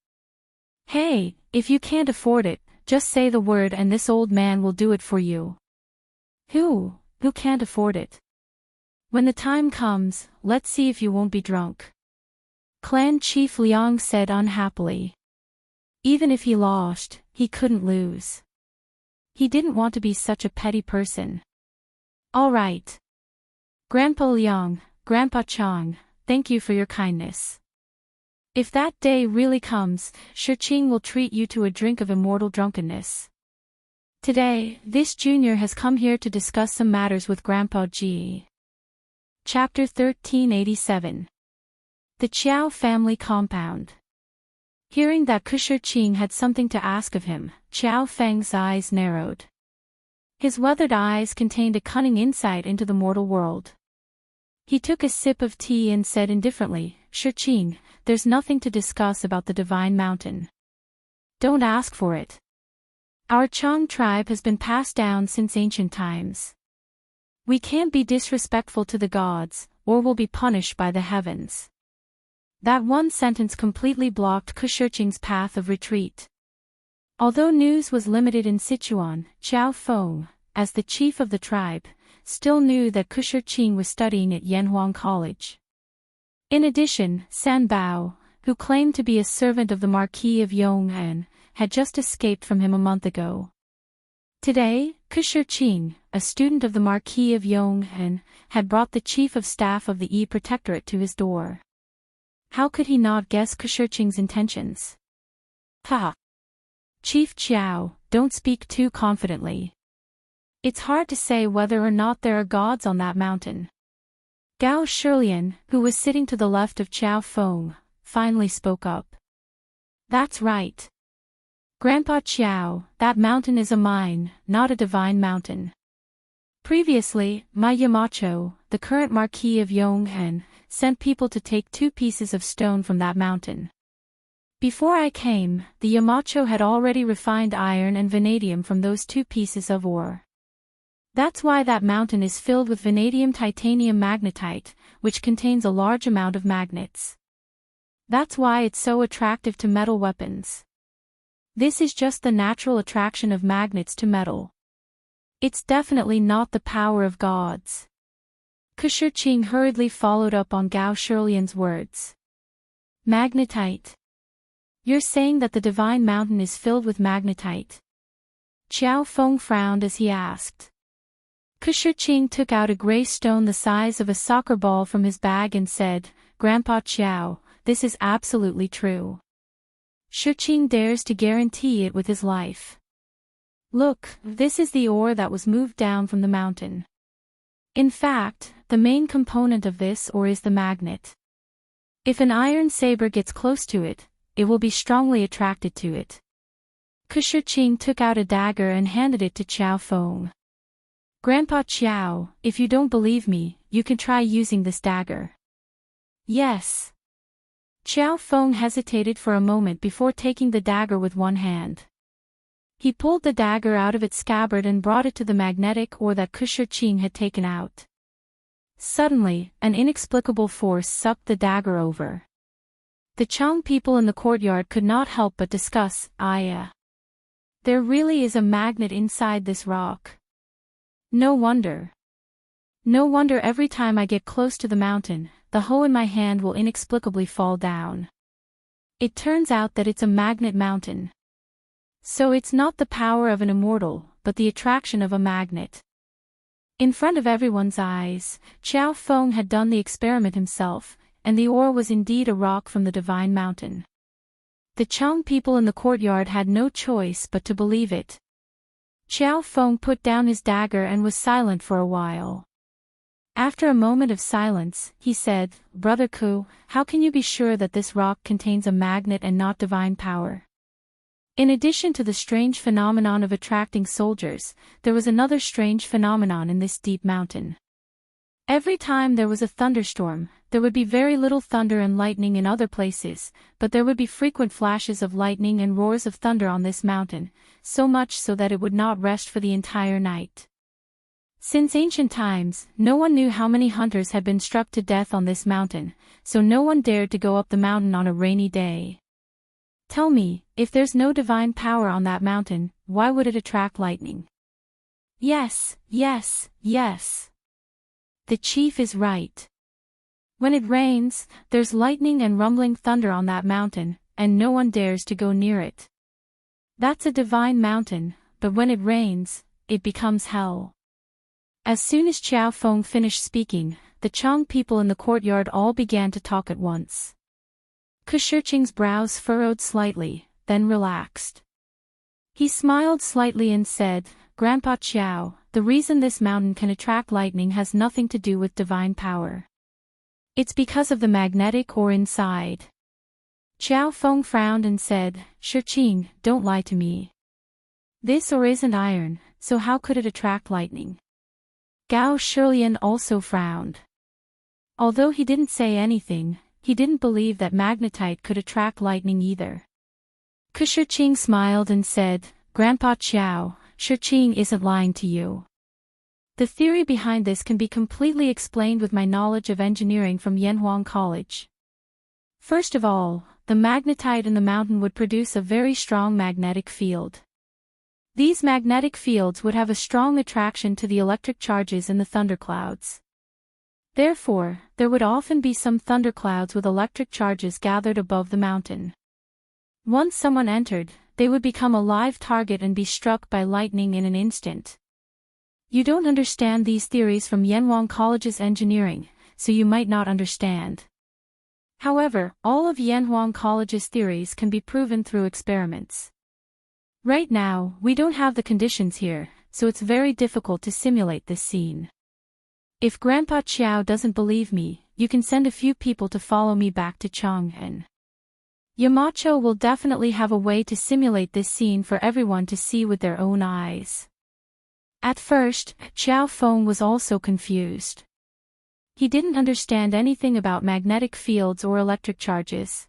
Hey, if you can't afford it, just say the word and this old man will do it for you." Who can't afford it? When the time comes, let's see if you won't be drunk." Clan Chief Liang said unhappily. Even if he lost, he couldn't lose. He didn't want to be such a petty person. "All right. Grandpa Liang, Grandpa Chang, thank you for your kindness. If that day really comes, Shurching will treat you to a drink of immortal drunkenness. Today, this junior has come here to discuss some matters with Grandpa Ji." Chapter 1387. The Chiao family compound. Hearing that Kushurching had something to ask of him, Xiao Feng's eyes narrowed. His weathered eyes contained a cunning insight into the mortal world. He took a sip of tea and said indifferently, "Shurching, there's nothing to discuss about the Divine Mountain. Don't ask for it. Our Chang tribe has been passed down since ancient times. We can't be disrespectful to the gods, or we'll be punished by the heavens." That one sentence completely blocked Kushurching's path of retreat. Although news was limited in Sichuan, Xiao Feng, as the chief of the tribe, still knew that Kushurching was studying at Yanhuang College. In addition, San Bao, who claimed to be a servant of the Marquis of Yong'an, had just escaped from him a month ago. Today, Kushurching, a student of the Marquis of Yong'an, had brought the chief of staff of the Yi Protectorate to his door. How could he not guess Kushurching's intentions? "Ha! Chief Chiao, don't speak too confidently. It's hard to say whether or not there are gods on that mountain." Gao Shilian, who was sitting to the left of Xiao Feng, finally spoke up. "That's right. Grandpa Chiao, that mountain is a mine, not a divine mountain. Previously, my Yamacho, the current Marquis of Yong'an, sent people to take 2 pieces of stone from that mountain. Before I came, the Yamacho had already refined iron and vanadium from those 2 pieces of ore. That's why that mountain is filled with vanadium titanium magnetite, which contains a large amount of magnets. That's why it's so attractive to metal weapons. This is just the natural attraction of magnets to metal. It's definitely not the power of gods." Kushurching hurriedly followed up on Gao Shilian's words. "Magnetite? You're saying that the Divine Mountain is filled with magnetite?" Xiao Feng frowned as he asked. Kushurching took out a gray stone the size of a soccer ball from his bag and said, "Grandpa Xiao, this is absolutely true. Shurching dares to guarantee it with his life. Look, this is the ore that was moved down from the mountain. In fact, the main component of this ore is the magnet. If an iron saber gets close to it, it will be strongly attracted to it." Kushurching took out a dagger and handed it to Xiao Feng. "Grandpa Xiao, if you don't believe me, you can try using this dagger." "Yes." Xiao Feng hesitated for a moment before taking the dagger with one hand. He pulled the dagger out of its scabbard and brought it to the magnetic ore that Kushurching had taken out. Suddenly, an inexplicable force sucked the dagger over. The Chang people in the courtyard could not help but discuss, there really is a magnet inside this rock. No wonder. No wonder every time I get close to the mountain, the hoe in my hand will inexplicably fall down. It turns out that it's a magnet mountain. So it's not the power of an immortal, but the attraction of a magnet. In front of everyone's eyes, Xiao Feng had done the experiment himself, and the ore was indeed a rock from the divine mountain. The Chang people in the courtyard had no choice but to believe it. Xiao Feng put down his dagger and was silent for a while. After a moment of silence, he said, "Brother Ku, how can you be sure that this rock contains a magnet and not divine power?" In addition to the strange phenomenon of attracting soldiers, there was another strange phenomenon in this deep mountain. Every time there was a thunderstorm, there would be very little thunder and lightning in other places, but there would be frequent flashes of lightning and roars of thunder on this mountain, so much so that it would not rest for the entire night. Since ancient times, no one knew how many hunters had been struck to death on this mountain, so no one dared to go up the mountain on a rainy day. Tell me, if there's no divine power on that mountain, why would it attract lightning? Yes, yes, yes. The chief is right. When it rains, there's lightning and rumbling thunder on that mountain, and no one dares to go near it. That's a divine mountain, but when it rains, it becomes hell. As soon as Xiao Feng finished speaking, the Chang people in the courtyard all began to talk at once. Kushirqing's brows furrowed slightly, then relaxed. He smiled slightly and said, "Grandpa Xiao, the reason this mountain can attract lightning has nothing to do with divine power. It's because of the magnetic ore inside." Xiao Feng frowned and said, "Shirqing, don't lie to me. This ore isn't iron, so how could it attract lightning?" Gao Shilian also frowned. Although he didn't say anything, he didn't believe that magnetite could attract lightning either. Kushirqing smiled and said, "Grandpa Xiao, Shirqing isn't lying to you. The theory behind this can be completely explained with my knowledge of engineering from Yanhuang College. First of all, the magnetite in the mountain would produce a very strong magnetic field. These magnetic fields would have a strong attraction to the electric charges in the thunderclouds. Therefore, there would often be some thunderclouds with electric charges gathered above the mountain. Once someone entered, they would become a live target and be struck by lightning in an instant. You don't understand these theories from Yanhuang College's engineering, so you might not understand. However, all of Yanhuang College's theories can be proven through experiments. Right now, we don't have the conditions here, so it's very difficult to simulate this scene. If Grandpa Xiao doesn't believe me, you can send a few people to follow me back to Chang'an. Yamacho will definitely have a way to simulate this scene for everyone to see with their own eyes." At first, Xiao Feng was also confused. He didn't understand anything about magnetic fields or electric charges.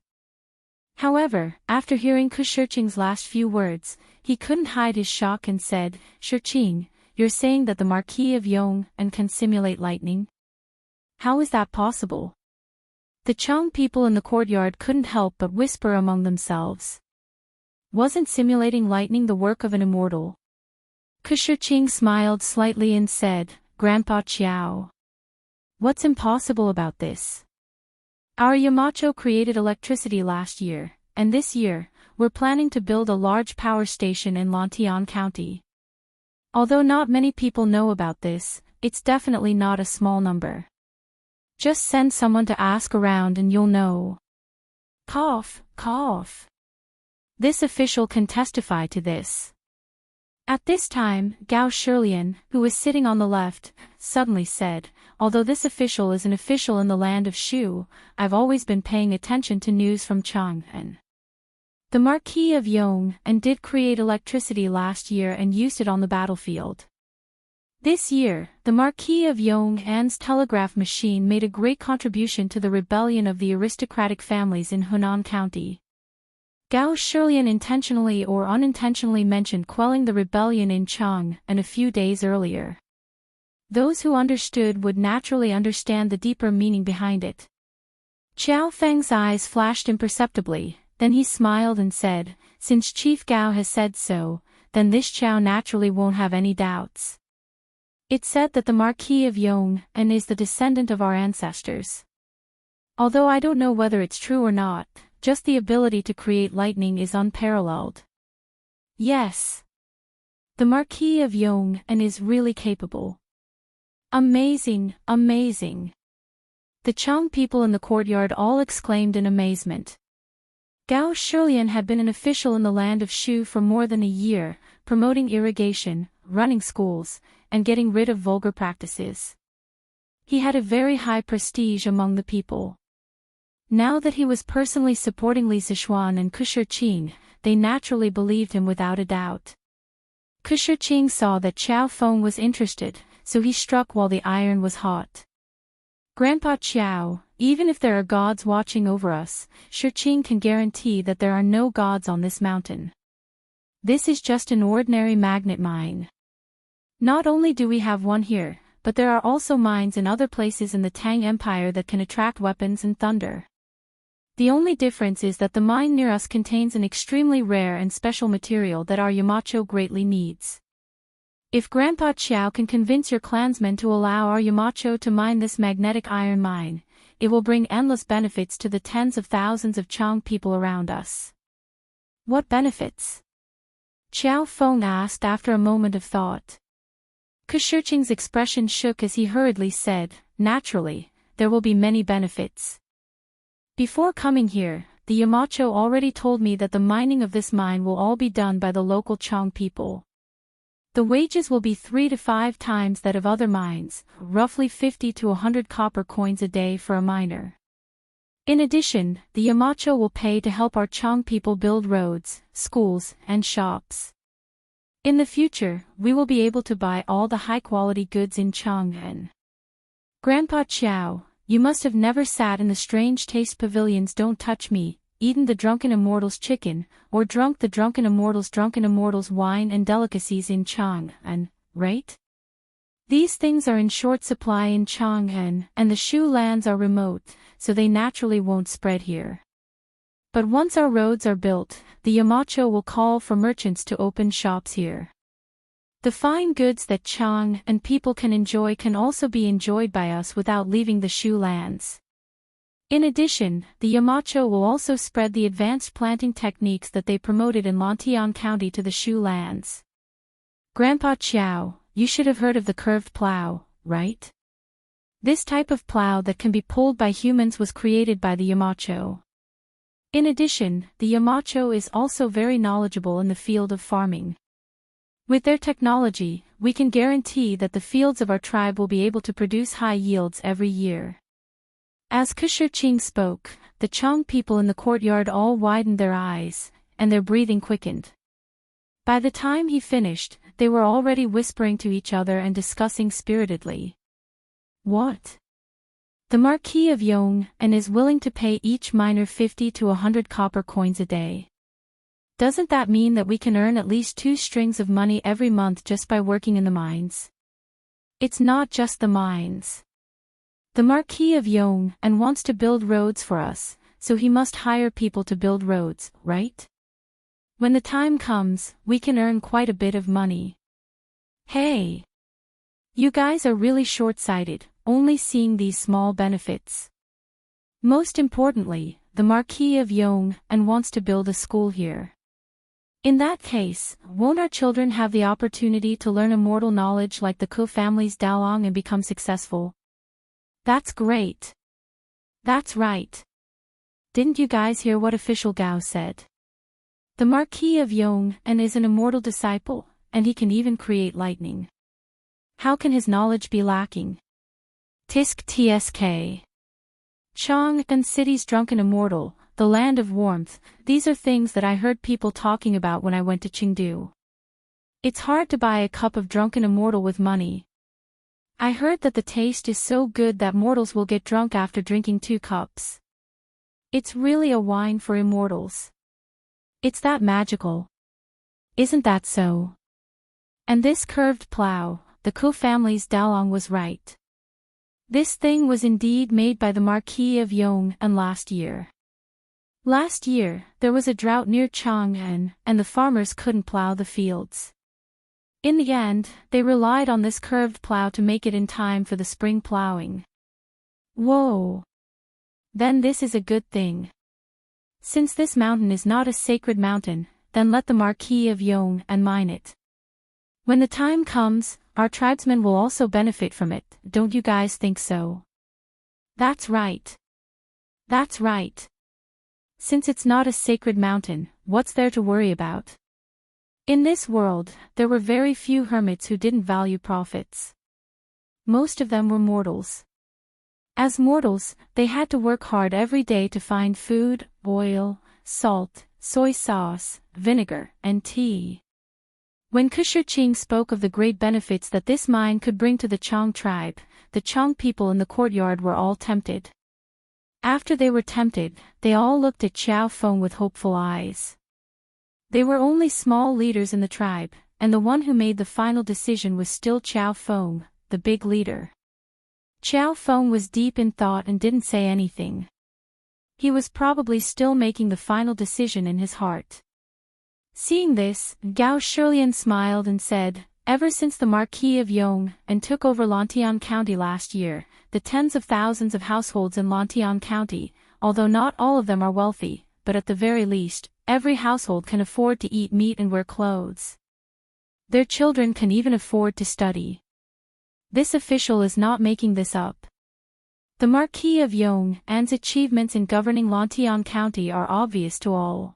However, after hearing Kushirqing's last few words, he couldn't hide his shock and said, "Shirqing, you're saying that the Marquis of Yong'an can simulate lightning? How is that possible?" The Chang people in the courtyard couldn't help but whisper among themselves. Wasn't simulating lightning the work of an immortal? Kushirqing smiled slightly and said, "Grandpa Xiao, what's impossible about this? Our Yamacho created electricity last year, and this year, we're planning to build a large power station in Lantian County. Although not many people know about this, it's definitely not a small number. Just send someone to ask around and you'll know." Cough, cough. This official can testify to this. At this time, Gao Shilian, who was sitting on the left, suddenly said, "Although this official is an official in the land of Shu, I've always been paying attention to news from Chang'an. The Marquis of Yong'an did create electricity last year and used it on the battlefield. This year, the Marquis of Yong'an's telegraph machine made a great contribution to the rebellion of the aristocratic families in Hunan County." Gao Shilian intentionally or unintentionally mentioned quelling the rebellion in Chang'an a few days earlier. Those who understood would naturally understand the deeper meaning behind it. Xiao Feng's eyes flashed imperceptibly, then he smiled and said, "Since Chief Gao has said so, then this Xiao naturally won't have any doubts. It's said that the Marquis of Yong and is the descendant of our ancestors. Although I don't know whether it's true or not, just the ability to create lightning is unparalleled." Yes. The Marquis of Yong and is really capable. Amazing, amazing. The Chang people in the courtyard all exclaimed in amazement. Gao Shilian had been an official in the land of Shu for more than a year, promoting irrigation, running schools, and getting rid of vulgar practices. He had a very high prestige among the people. Now that he was personally supporting Li Sichuan and Ku Shiqing, they naturally believed him without a doubt. Ku Shiqing saw that Qiao Feng was interested, so he struck while the iron was hot. "Grandpa Qiao, even if there are gods watching over us, Shiqing can guarantee that there are no gods on this mountain. This is just an ordinary magnet mine. Not only do we have one here, but there are also mines in other places in the Tang Empire that can attract weapons and thunder. The only difference is that the mine near us contains an extremely rare and special material that our Yamacho greatly needs. If Grandpa Qiao can convince your clansmen to allow our Yamacho to mine this magnetic iron mine, it will bring endless benefits to the tens of thousands of Chang people around us." "What benefits?" Qiao Feng asked after a moment of thought. Ku Shiqing's expression shook as he hurriedly said, "Naturally, there will be many benefits. Before coming here, the Yamacho already told me that the mining of this mine will all be done by the local Chang people. The wages will be 3 to 5 times that of other mines, roughly 50 to 100 copper coins a day for a miner. In addition, the Yamacho will pay to help our Chang people build roads, schools, and shops. In the future, we will be able to buy all the high-quality goods in Chang'an. Grandpa Qiao, you must have never sat in the strange taste pavilion's Don't Touch Me, eaten the Drunken Immortal's chicken, or drunk the Drunken Immortal's wine and delicacies in Chang'an, right? These things are in short supply in Chang'an, and the Shu lands are remote, so they naturally won't spread here. But once our roads are built, the Yamacho will call for merchants to open shops here. The fine goods that Chang and people can enjoy can also be enjoyed by us without leaving the Shu lands. In addition, the Yamacho will also spread the advanced planting techniques that they promoted in Lantian County to the Shu lands. Grandpa Qiao, you should have heard of the curved plow, right? This type of plow that can be pulled by humans was created by the Yamacho. In addition, the Yamacho is also very knowledgeable in the field of farming. With their technology, we can guarantee that the fields of our tribe will be able to produce high yields every year." As Ku Shiqing spoke, the Chang people in the courtyard all widened their eyes, and their breathing quickened. By the time he finished, they were already whispering to each other and discussing spiritedly. "What? The Marquis of Yong and is willing to pay each miner 50 to 100 copper coins a day. Doesn't that mean that we can earn at least 2 strings of money every month just by working in the mines? It's not just the mines. The Marquis of Yong and wants to build roads for us, so he must hire people to build roads, right? When the time comes, we can earn quite a bit of money." Hey! You guys are really short-sighted, only seeing these small benefits. Most importantly, the Marquis of Yong and wants to build a school here. In that case, won't our children have the opportunity to learn immortal knowledge like the Ko family's Daolong and become successful? That's great. That's right. Didn't you guys hear what official Gao said? The Marquis of Yong and is an immortal disciple, and he can even create lightning. How can his knowledge be lacking? Tisk tsk. Chang'an City's Drunken Immortal, the land of warmth, these are things that I heard people talking about when I went to Chengdu. It's hard to buy a cup of Drunken Immortal with money. I heard that the taste is so good that mortals will get drunk after drinking 2 cups. It's really a wine for immortals. It's that magical. Isn't that so? And this curved plow, the Ko family's dalong was right. This thing was indeed made by the Marquis of Yong, and last year. Last year, there was a drought near Chang'an, and the farmers couldn't plow the fields. In the end, they relied on this curved plow to make it in time for the spring plowing. Whoa! Then this is a good thing. Since this mountain is not a sacred mountain, then let the Marquis of Yong and mine it. When the time comes, our tribesmen will also benefit from it, don't you guys think so? That's right. That's right. Since it's not a sacred mountain, what's there to worry about? In this world, there were very few hermits who didn't value profits. Most of them were mortals. As mortals, they had to work hard every day to find food, oil, salt, soy sauce, vinegar, and tea. When Kushirching spoke of the great benefits that this mine could bring to the Chong tribe, the Chong people in the courtyard were all tempted. After they were tempted, they all looked at Xiao Feng with hopeful eyes. They were only small leaders in the tribe, and the one who made the final decision was still Xiao Feng, the big leader. Xiao Feng was deep in thought and didn't say anything. He was probably still making the final decision in his heart. Seeing this, Gao Shilian smiled and said, "Ever since the Marquis of Yong and took over Lantian County last year, the tens of thousands of households in Lantian County, although not all of them are wealthy, but at the very least, every household can afford to eat meat and wear clothes. Their children can even afford to study. This official is not making this up. The Marquis of Yong and's achievements in governing Lantian County are obvious to all.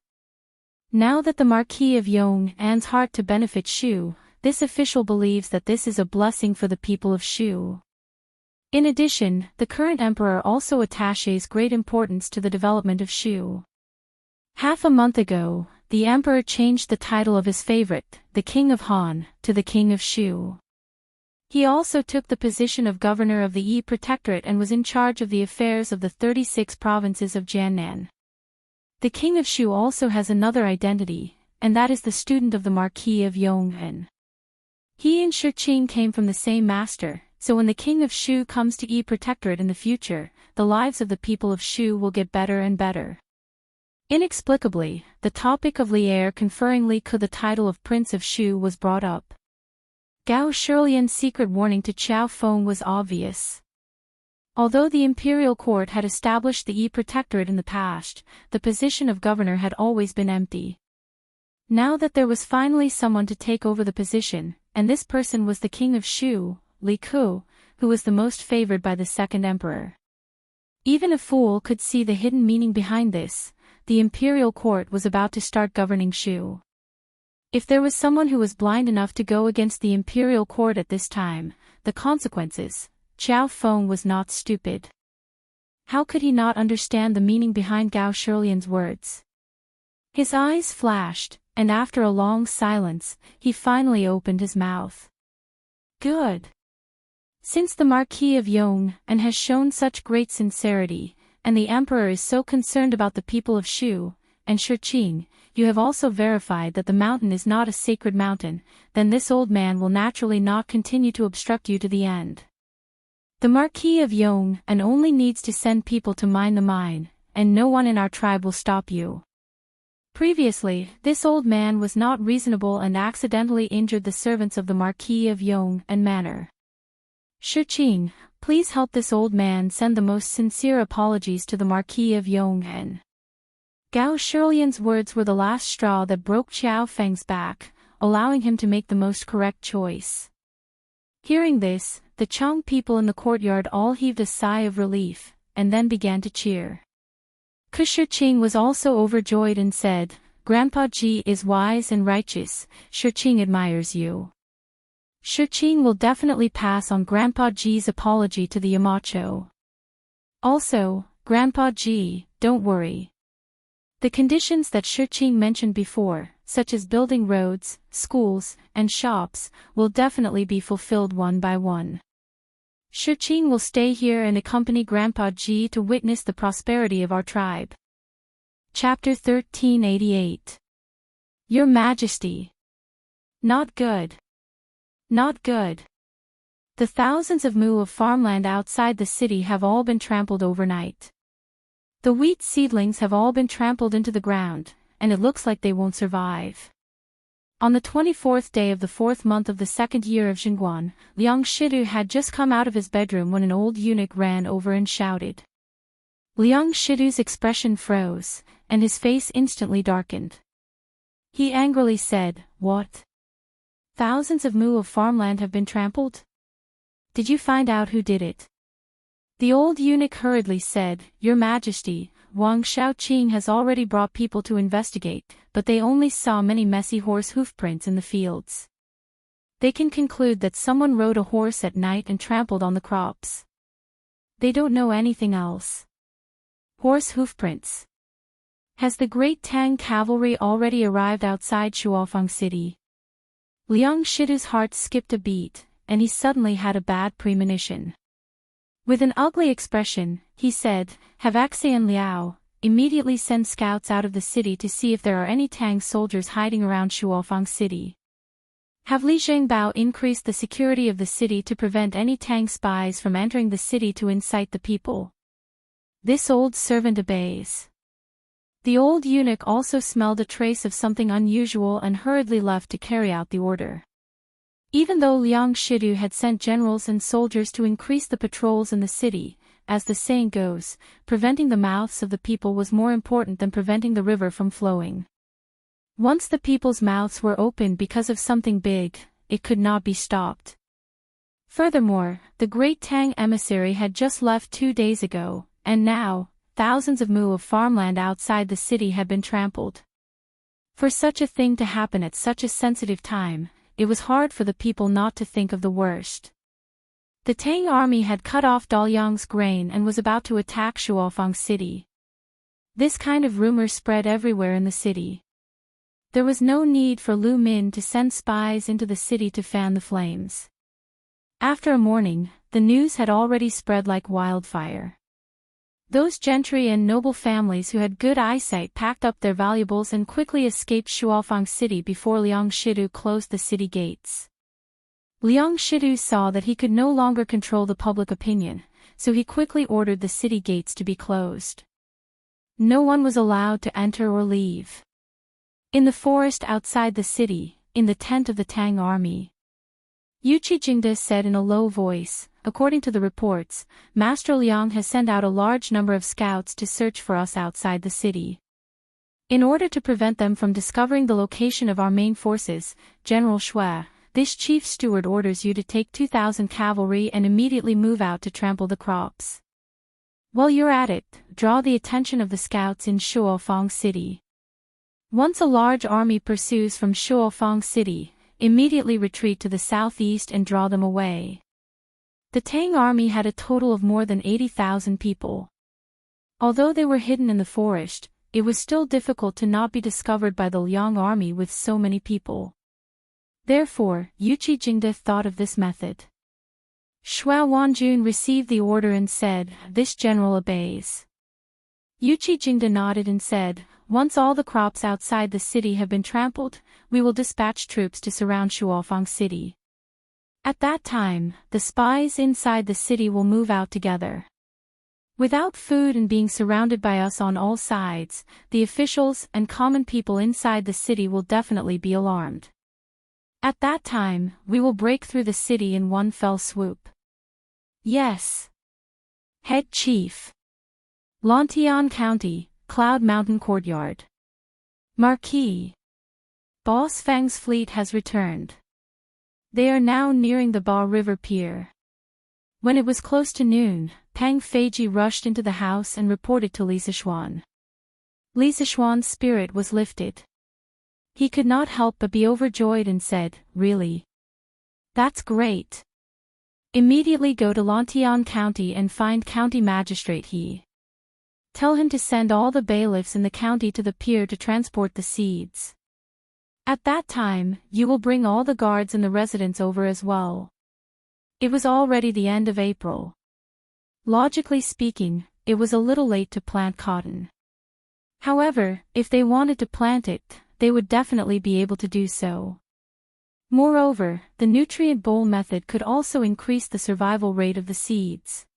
Now that the Marquis of Yong and's heart to benefit Shu, this official believes that this is a blessing for the people of Shu. In addition, the current emperor also attaches great importance to the development of Shu. Half a month ago, the emperor changed the title of his favorite, the King of Han, to the King of Shu. He also took the position of governor of the Yi Protectorate and was in charge of the affairs of the 36 provinces of Jiannan. The King of Shu also has another identity, and that is the student of the Marquis of Yong'an. He and Shiqing came from the same master, so when the King of Shu comes to Yi Protectorate in the future, the lives of the people of Shu will get better and better. Inexplicably, the topic of Li Er conferring Li Ke the title of Prince of Shu was brought up. Gao Shilian's secret warning to Xiao Feng was obvious. Although the imperial court had established the Yi Protectorate in the past, the position of governor had always been empty. Now that there was finally someone to take over the position, and this person was the King of Shu, Li Ke, who was the most favored by the second emperor. Even a fool could see the hidden meaning behind this. The imperial court was about to start governing Shu. If there was someone who was blind enough to go against the imperial court at this time, the consequences, Xiao Feng was not stupid. How could he not understand the meaning behind Gao Shilian's words? His eyes flashed, and after a long silence, he finally opened his mouth. Good. Since the Marquis of Yong'an has shown such great sincerity, and the emperor is so concerned about the people of Shu, and Shiqing, you have also verified that the mountain is not a sacred mountain, then this old man will naturally not continue to obstruct you to the end. The Marquis of Yong'an only needs to send people to mine the mine, and no one in our tribe will stop you. Previously, this old man was not reasonable and accidentally injured the servants of the Marquis of Yong'an manor. Shiqing, please help this old man send the most sincere apologies to the Marquis of Yong'an. Gao Shilian's words were the last straw that broke Xiao Feng's back, allowing him to make the most correct choice. Hearing this, the Chong people in the courtyard all heaved a sigh of relief, and then began to cheer. Kushirching was also overjoyed and said, "Grandpa Ji is wise and righteous, Shiqing admires you." Shiqing will definitely pass on Grandpa Ji's apology to the Yamacho. Also, Grandpa Ji, don't worry. The conditions that Shiqing mentioned before, such as building roads, schools, and shops, will definitely be fulfilled one by one. Shiqing will stay here and accompany Grandpa Ji to witness the prosperity of our tribe. Chapter 1388. Your Majesty. Not good. Not good. The thousands of mu of farmland outside the city have all been trampled overnight. The wheat seedlings have all been trampled into the ground, and it looks like they won't survive. On the 24th day of the 4th month of the 2nd year of Xinguan, Liang Shidu had just come out of his bedroom when an old eunuch ran over and shouted. Liang Shidu's expression froze, and his face instantly darkened. He angrily said, "What? Thousands of mu of farmland have been trampled? Did you find out who did it?" The old eunuch hurriedly said, "Your Majesty, Wang Shaoqing has already brought people to investigate, but they only saw many messy horse hoofprints in the fields. They can conclude that someone rode a horse at night and trampled on the crops. They don't know anything else." Horse hoofprints. Has the Great Tang cavalry already arrived outside Shuofang City? Liang Shidu's heart skipped a beat, and he suddenly had a bad premonition. With an ugly expression, he said, "Have Axe and Liao immediately send scouts out of the city to see if there are any Tang soldiers hiding around Shuofang City. Have Li Zhengbao increase the security of the city to prevent any Tang spies from entering the city to incite the people." This old servant obeys. The old eunuch also smelled a trace of something unusual and hurriedly left to carry out the order. Even though Liang Shidu had sent generals and soldiers to increase the patrols in the city, as the saying goes, preventing the mouths of the people was more important than preventing the river from flowing. Once the people's mouths were opened because of something big, it could not be stopped. Furthermore, the Great Tang emissary had just left 2 days ago, and now, thousands of mu of farmland outside the city had been trampled. For such a thing to happen at such a sensitive time, it was hard for the people not to think of the worst. The Tang army had cut off Daoyang's grain and was about to attack Shuofang City. This kind of rumor spread everywhere in the city. There was no need for Lu Min to send spies into the city to fan the flames. After a morning, the news had already spread like wildfire. Those gentry and noble families who had good eyesight packed up their valuables and quickly escaped Shuofang City before Liang Shidu closed the city gates. Liang Shidu saw that he could no longer control the public opinion, so he quickly ordered the city gates to be closed. No one was allowed to enter or leave. In the forest outside the city, in the tent of the Tang army, Yuqi Jingde said in a low voice, "According to the reports, Master Liang has sent out a large number of scouts to search for us outside the city. In order to prevent them from discovering the location of our main forces, General Shui, this chief steward orders you to take 2,000 cavalry and immediately move out to trample the crops. While you're at it, draw the attention of the scouts in Shuofang City. Once a large army pursues from Shuofang City, immediately retreat to the southeast and draw them away." The Tang army had a total of more than 80,000 people. Although they were hidden in the forest, it was still difficult to not be discovered by the Liang army with so many people. Therefore, Yuqi Jingde thought of this method. Shui Wanjun received the order and said, "This general obeys." Yuqi Jingde nodded and said, "Once all the crops outside the city have been trampled, we will dispatch troops to surround Shuofang City. At that time, the spies inside the city will move out together. Without food and being surrounded by us on all sides, the officials and common people inside the city will definitely be alarmed. At that time, we will break through the city in one fell swoop." "Yes." Head Chief. Lantian County, Cloud Mountain Courtyard. Marquis. Boss Fang's fleet has returned. They are now nearing the Ba River Pier. When it was close to noon, Pang Feiji rushed into the house and reported to Li Zishuan. Li Zishuan's spirit was lifted. He could not help but be overjoyed and said, "Really? That's great. Immediately go to Lantian County and find County Magistrate He. Tell him to send all the bailiffs in the county to the pier to transport the seeds. At that time, you will bring all the guards and the residents over as well." It was already the end of April. Logically speaking, it was a little late to plant cotton. However, if they wanted to plant it, they would definitely be able to do so. Moreover, the nutrient bowl method could also increase the survival rate of the seeds.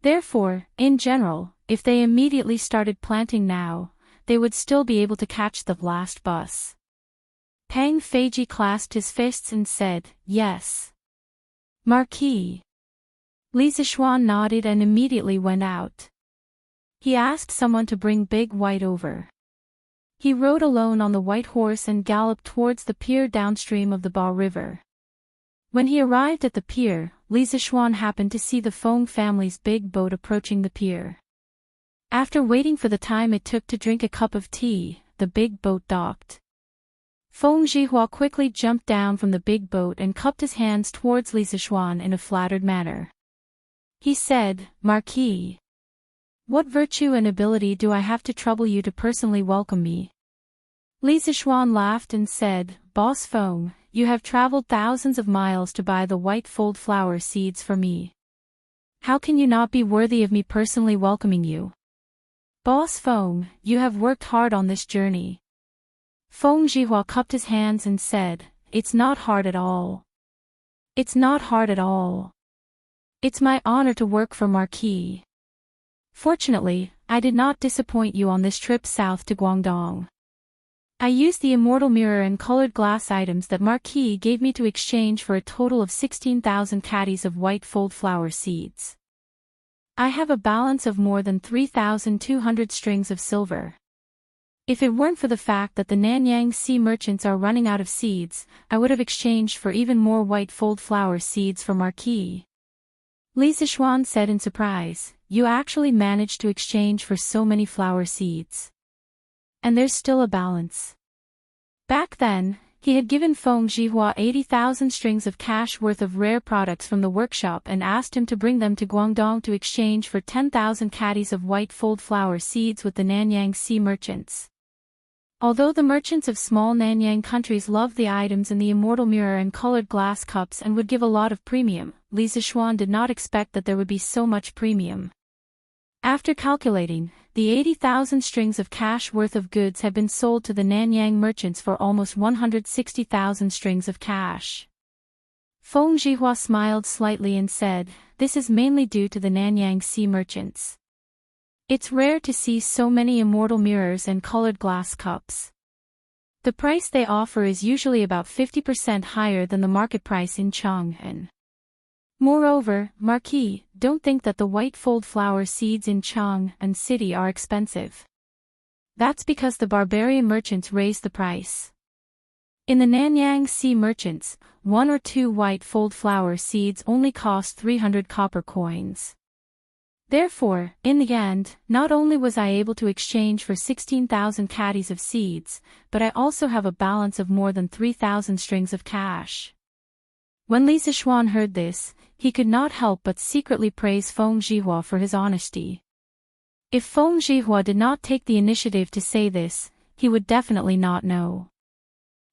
Therefore, in general, if they immediately started planting now, they would still be able to catch the last bus. Pang Feiji clasped his fists and said, "Yes, Marquis." Li Zishuan nodded and immediately went out. He asked someone to bring Big White over. He rode alone on the white horse and galloped towards the pier downstream of the Ba River. When he arrived at the pier, Li Zishuan happened to see the Feng family's big boat approaching the pier. After waiting for the time it took to drink a cup of tea, the big boat docked. Feng Zhihua quickly jumped down from the big boat and cupped his hands towards Li Zishuan in a flattered manner. He said, "Marquis, what virtue and ability do I have to trouble you to personally welcome me?" Li Zishuan laughed and said, "Boss Feng, you have traveled thousands of miles to buy the white fold flower seeds for me. How can you not be worthy of me personally welcoming you? Boss Feng, you have worked hard on this journey." Feng Zhihua cupped his hands and said, "It's not hard at all. It's not hard at all. It's my honor to work for Marquis. Fortunately, I did not disappoint you on this trip south to Guangdong. I used the immortal mirror and colored glass items that Marquis gave me to exchange for a total of 16,000 caddies of white fold flower seeds. I have a balance of more than 3,200 strings of silver. If it weren't for the fact that the Nanyang Sea merchants are running out of seeds, I would have exchanged for even more white fold flower seeds for Marquis." Li Zishuan said in surprise, "You actually managed to exchange for so many flower seeds. And there's still a balance." Back then, he had given Feng Zhihua 80,000 strings of cash worth of rare products from the workshop and asked him to bring them to Guangdong to exchange for 10,000 caddies of white fold flower seeds with the Nanyang Sea merchants. Although the merchants of small Nanyang countries loved the items in the immortal mirror and colored glass cups and would give a lot of premium, Li Zishuan did not expect that there would be so much premium. After calculating, the 80,000 strings of cash worth of goods had been sold to the Nanyang merchants for almost 160,000 strings of cash. Feng Zhihua smiled slightly and said, "This is mainly due to the Nanyang Sea merchants. It's rare to see so many immortal mirrors and colored glass cups. The price they offer is usually about 50% higher than the market price in Chang'an. Moreover, Marquis, don't think that the white fold flower seeds in Chang'an City are expensive. That's because the barbarian merchants raised the price. In the Nanyang Sea merchants, 1 or 2 white fold flower seeds only cost 300 copper coins. Therefore, in the end, not only was I able to exchange for 16,000 caddies of seeds, but I also have a balance of more than 3,000 strings of cash." When Li Zishuan heard this, he could not help but secretly praise Feng Zhihua for his honesty. If Feng Zhihua did not take the initiative to say this, he would definitely not know.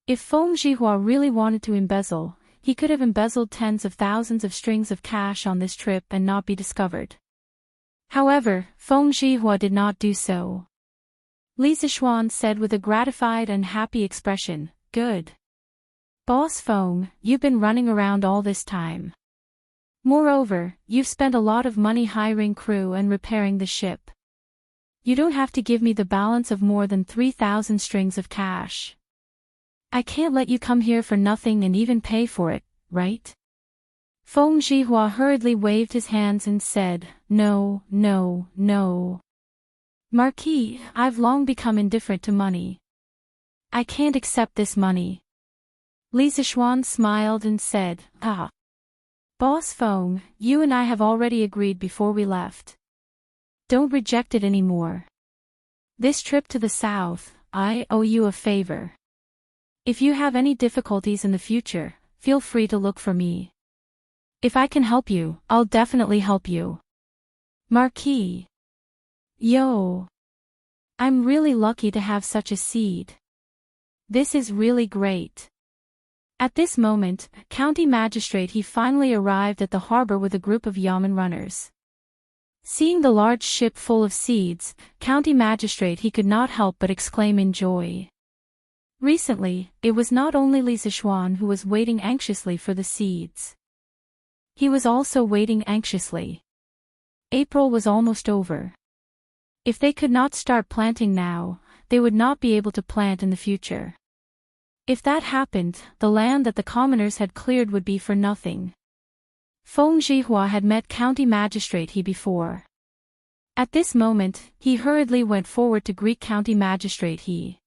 If Feng Zhihua really wanted to embezzle, he could have embezzled tens of thousands of strings of cash on this trip and not be discovered. However, Feng Zhihua did not do so. Li Zishuan said with a gratified and happy expression, "Good. Boss Feng, you've been running around all this time. Moreover, you've spent a lot of money hiring crew and repairing the ship. You don't have to give me the balance of more than 3,000 strings of cash. I can't let you come here for nothing and even pay for it, right?" Feng Zhihua hurriedly waved his hands and said, "No, no, no. Marquis, I've long become indifferent to money. I can't accept this money." Li Zishuan smiled and said, "Ah. Boss Feng, you and I have already agreed before we left. Don't reject it anymore. This trip to the south, I owe you a favor. If you have any difficulties in the future, feel free to look for me. If I can help you, I'll definitely help you. Marquis. Yo. I'm really lucky to have such a seed. This is really great." At this moment, County Magistrate he finally arrived at the harbor with a group of yamen runners. Seeing the large ship full of seeds, County Magistrate he could not help but exclaim in joy. Recently, it was not only Li Zixuan who was waiting anxiously for the seeds. He was also waiting anxiously. April was almost over. If they could not start planting now, they would not be able to plant in the future. If that happened, the land that the commoners had cleared would be for nothing. Feng Zhihua had met County Magistrate He before. At this moment, he hurriedly went forward to greet County Magistrate He.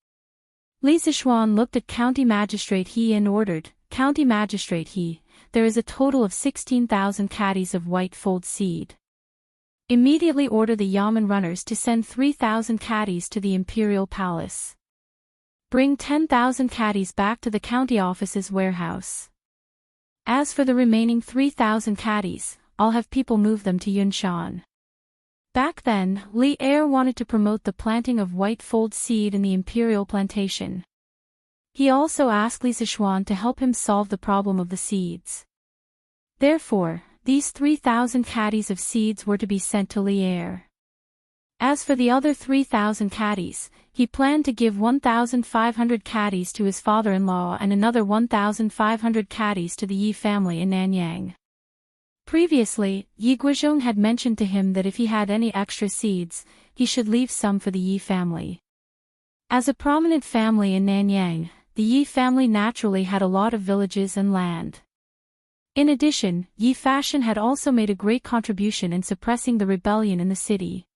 Li Zixuan looked at County Magistrate He and ordered, "County Magistrate He, there is a total of 16,000 caddies of white fold seed. Immediately order the Yamen runners to send 3,000 caddies to the Imperial Palace. Bring 10,000 caddies back to the county office's warehouse. As for the remaining 3,000 caddies, I'll have people move them to Yunshan." Back then, Li Er wanted to promote the planting of white fold seed in the imperial plantation. He also asked Li Zixuan to help him solve the problem of the seeds. Therefore, these 3,000 caddies of seeds were to be sent to Li Er. As for the other 3,000 caddies, he planned to give 1,500 caddies to his father-in-law and another 1,500 caddies to the Yi family in Nanyang. Previously, Yi Guizhong had mentioned to him that if he had any extra seeds, he should leave some for the Yi family. As a prominent family in Nanyang, the Yi family naturally had a lot of villages and land. In addition, Yi Fashion had also made a great contribution in suppressing the rebellion in the city.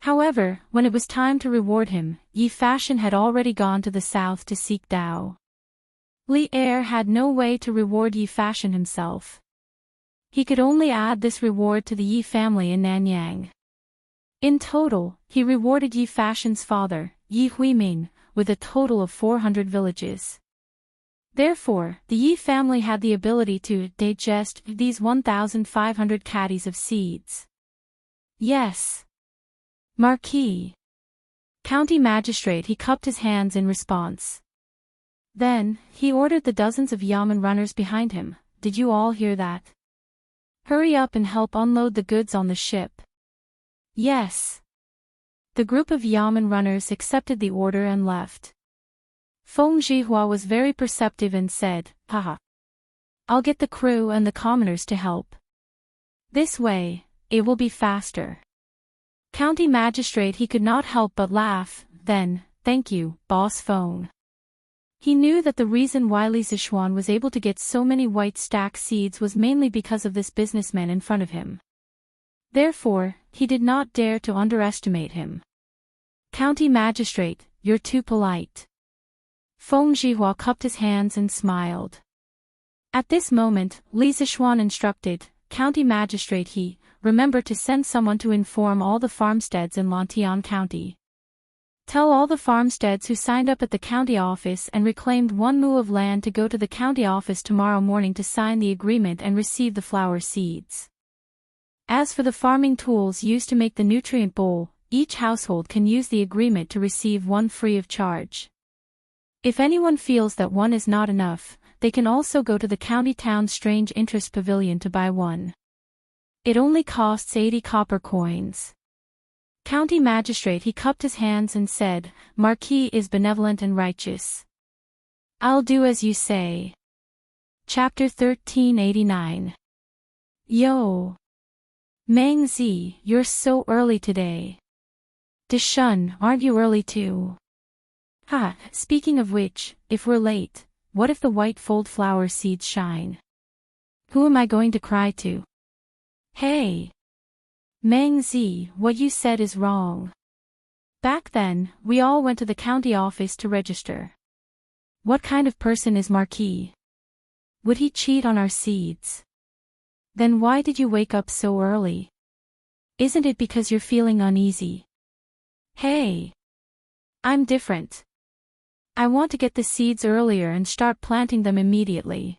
However, when it was time to reward him, Yi Fashion had already gone to the south to seek Dao. Li Er had no way to reward Yi Fashion himself. He could only add this reward to the Yi family in Nanyang. In total, he rewarded Yi Fashion's father, Yi Huiming, with a total of 400 villages. Therefore, the Yi family had the ability to digest these 1,500 caddies of seeds. Yes. Marquis. County Magistrate He cupped his hands in response. Then, he ordered the dozens of Yamen runners behind him, "Did you all hear that? Hurry up and help unload the goods on the ship." Yes. The group of Yamen runners accepted the order and left. Feng Zhihua was very perceptive and said, "Haha. I'll get the crew and the commoners to help. This way, it will be faster." County Magistrate He could not help but laugh, then, "Thank you, Boss Feng." He knew that the reason why Li Zixuan was able to get so many white stack seeds was mainly because of this businessman in front of him. Therefore, he did not dare to underestimate him. "County Magistrate, you're too polite." Feng Zhihua cupped his hands and smiled. At this moment, Li Zixuan instructed, "County Magistrate He, remember to send someone to inform all the farmsteads in Lantian County. Tell all the farmsteads who signed up at the county office and reclaimed 1 mu of land to go to the county office tomorrow morning to sign the agreement and receive the flower seeds. As for the farming tools used to make the nutrient bowl, each household can use the agreement to receive 1 free of charge. If anyone feels that 1 is not enough, they can also go to the county town strange interest pavilion to buy 1. It only costs 80 copper coins." County Magistrate He cupped his hands and said, "Marquis is benevolent and righteous. I'll do as you say." Chapter 1389. Yo! Meng Zi, you're so early today. Deshun, aren't you early too? Ha, speaking of which, if we're late, what if the white fold flower seeds shine? Who am I going to cry to? Hey! Meng Zi, what you said is wrong. Back then, we all went to the county office to register. What kind of person is Marquis? Would he cheat on our seeds? Then why did you wake up so early? Isn't it because you're feeling uneasy? Hey! I'm different. I want to get the seeds earlier and start planting them immediately.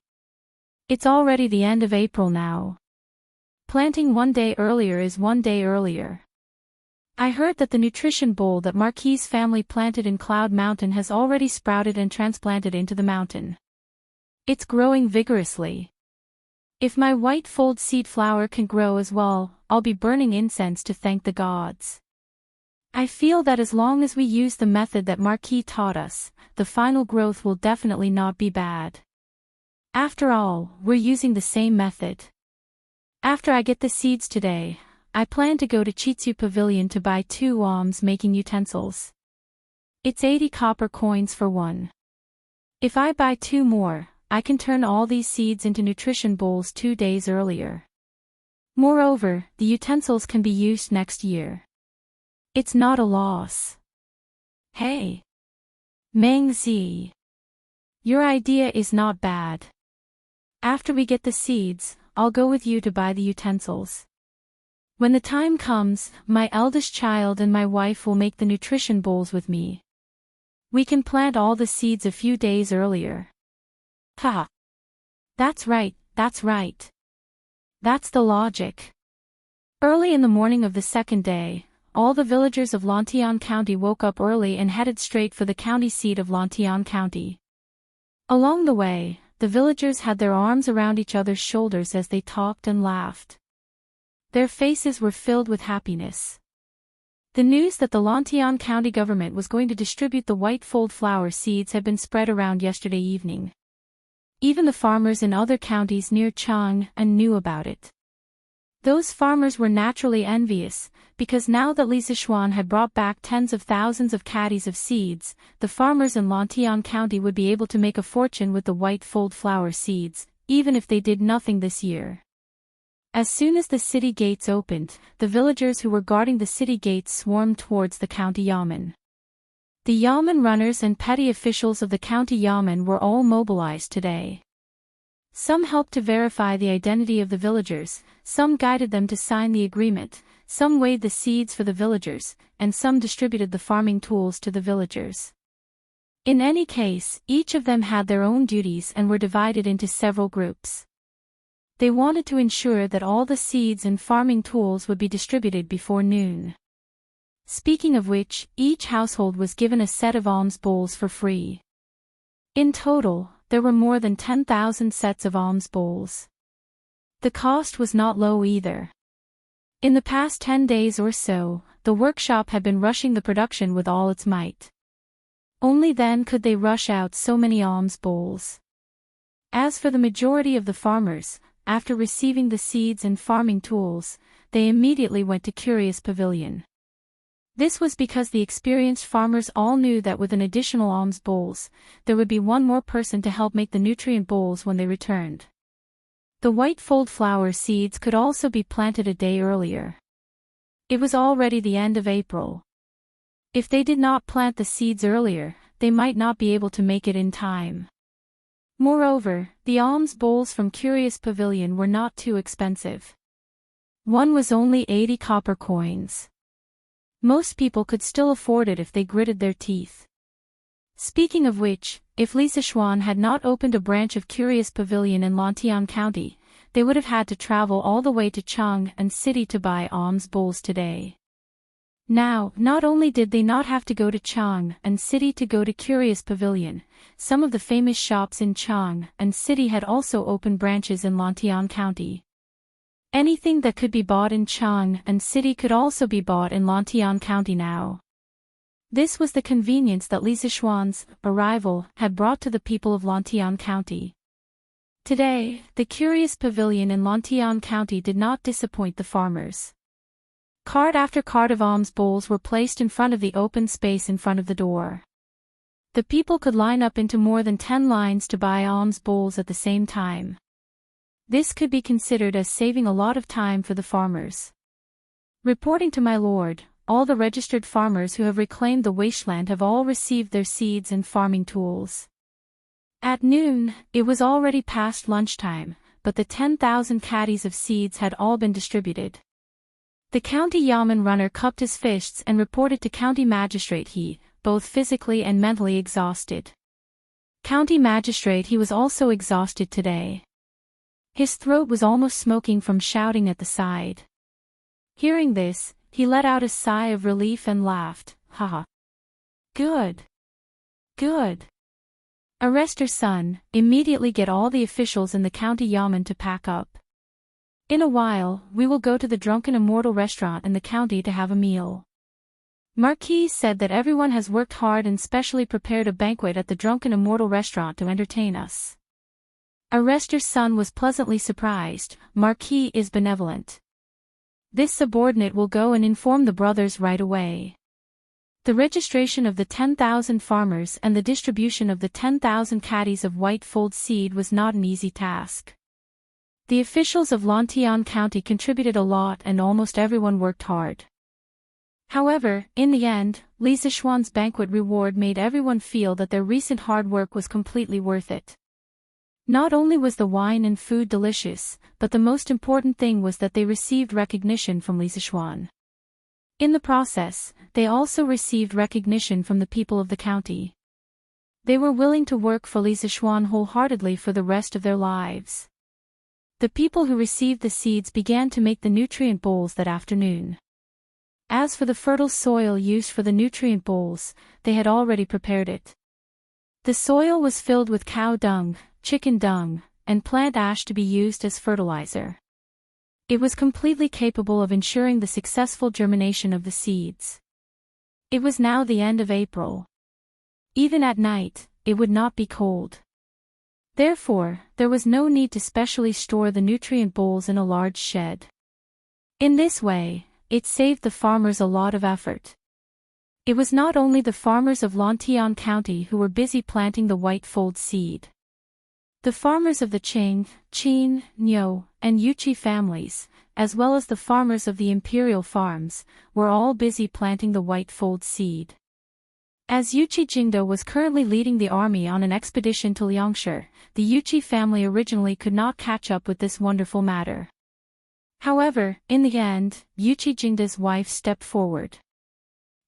It's already the end of April now. Planting 1 day earlier is 1 day earlier. I heard that the nutrition bowl that Marquis' family planted in Cloud Mountain has already sprouted and transplanted into the mountain. It's growing vigorously. If my white fold seed flower can grow as well, I'll be burning incense to thank the gods. I feel that as long as we use the method that Marquis taught us, the final growth will definitely not be bad. After all, we're using the same method. After I get the seeds today, I plan to go to Chitsu Pavilion to buy 2 alms making utensils. It's 80 copper coins for one. If I buy 2 more, I can turn all these seeds into nutrition bowls 2 days earlier. Moreover, the utensils can be used next year. It's not a loss. Hey, Meng Zi. Your idea is not bad. After we get the seeds, I'll go with you to buy the utensils. When the time comes, my eldest child and my wife will make the nutrition bowls with me. We can plant all the seeds a few days earlier. Haha. That's right, that's right. That's the logic. Early in the morning of the second day, all the villagers of Lantian County woke up early and headed straight for the county seat of Lantian County. Along the way, the villagers had their arms around each other's shoulders as they talked and laughed. Their faces were filled with happiness. The news that the Lantian County government was going to distribute the white fold flower seeds had been spread around yesterday evening. Even the farmers in other counties near Chang'an knew about it. Those farmers were naturally envious, because now that Li Zishuan had brought back tens of thousands of caddies of seeds, the farmers in Lantian County would be able to make a fortune with the white fold flower seeds, even if they did nothing this year. As soon as the city gates opened, the villagers who were guarding the city gates swarmed towards the county yamen. The yamen runners and petty officials of the county yamen were all mobilized today. Some helped to verify the identity of the villagers, some guided them to sign the agreement, some weighed the seeds for the villagers, and some distributed the farming tools to the villagers. In any case, each of them had their own duties and were divided into several groups. They wanted to ensure that all the seeds and farming tools would be distributed before noon. Speaking of which, each household was given a set of alms bowls for free. In total, there were more than 10,000 sets of alms bowls. The cost was not low either. In the past 10 days or so, the workshop had been rushing the production with all its might. Only then could they rush out so many alms bowls. As for the majority of the farmers, after receiving the seeds and farming tools, they immediately went to Curious Pavilion. This was because the experienced farmers all knew that with an additional alms bowls, there would be one more person to help make the nutrient bowls when they returned. The white fold flower seeds could also be planted a day earlier. It was already the end of April. If they did not plant the seeds earlier, they might not be able to make it in time. Moreover, the alms bowls from Curious Pavilion were not too expensive. One was only 80 copper coins. Most people could still afford it if they gritted their teeth. Speaking of which, if Li Zishuan had not opened a branch of Curious Pavilion in Lantian County, they would have had to travel all the way to Chang'an City to buy alms bowls today. Now, not only did they not have to go to Chang'an City to go to Curious Pavilion, some of the famous shops in Chang'an City had also opened branches in Lantian County. Anything that could be bought in Chang'an City could also be bought in Lantian County now. This was the convenience that Li Zishuan's arrival had brought to the people of Lantian County. Today, the Curious Pavilion in Lantian County did not disappoint the farmers. Cart after cart of alms bowls were placed in front of the open space in front of the door. The people could line up into more than 10 lines to buy alms bowls at the same time. This could be considered as saving a lot of time for the farmers. Reporting to my lord, all the registered farmers who have reclaimed the wasteland have all received their seeds and farming tools. At noon, it was already past lunchtime, but the 10,000 caddies of seeds had all been distributed. The county yamen runner cupped his fists and reported to county magistrate he, both physically and mentally exhausted. County magistrate he was also exhausted today. His throat was almost smoking from shouting at the side. Hearing this, he let out a sigh of relief and laughed, haha. Good. Good. Arrest her son, immediately get all the officials in the county yamen to pack up. In a while, we will go to the Drunken Immortal restaurant in the county to have a meal. Marquis said that everyone has worked hard and specially prepared a banquet at the Drunken Immortal restaurant to entertain us. Arrestor's son was pleasantly surprised. Marquis is benevolent. This subordinate will go and inform the brothers right away. The registration of the 10,000 farmers and the distribution of the 10,000 caddies of white fold seed was not an easy task. The officials of Lantian County contributed a lot and almost everyone worked hard. However, in the end, Li Zishuan's banquet reward made everyone feel that their recent hard work was completely worth it. Not only was the wine and food delicious, but the most important thing was that they received recognition from Li Zishuan. In the process, they also received recognition from the people of the county. They were willing to work for Li Zishuan wholeheartedly for the rest of their lives. The people who received the seeds began to make the nutrient bowls that afternoon. As for the fertile soil used for the nutrient bowls, they had already prepared it. The soil was filled with cow dung, chicken dung, and plant ash to be used as fertilizer. It was completely capable of ensuring the successful germination of the seeds. It was now the end of April. Even at night, it would not be cold. Therefore, there was no need to specially store the nutrient bowls in a large shed. In this way, it saved the farmers a lot of effort. It was not only the farmers of Lantian County who were busy planting the white fold seed. The farmers of the Qing, Qin, Niu, and Yuchi families, as well as the farmers of the imperial farms, were all busy planting the white fold seed. As Yuchi Jingdo was currently leading the army on an expedition to Liangshi, the Yuchi family originally could not catch up with this wonderful matter. However, in the end, Yuchi Jingda's wife stepped forward.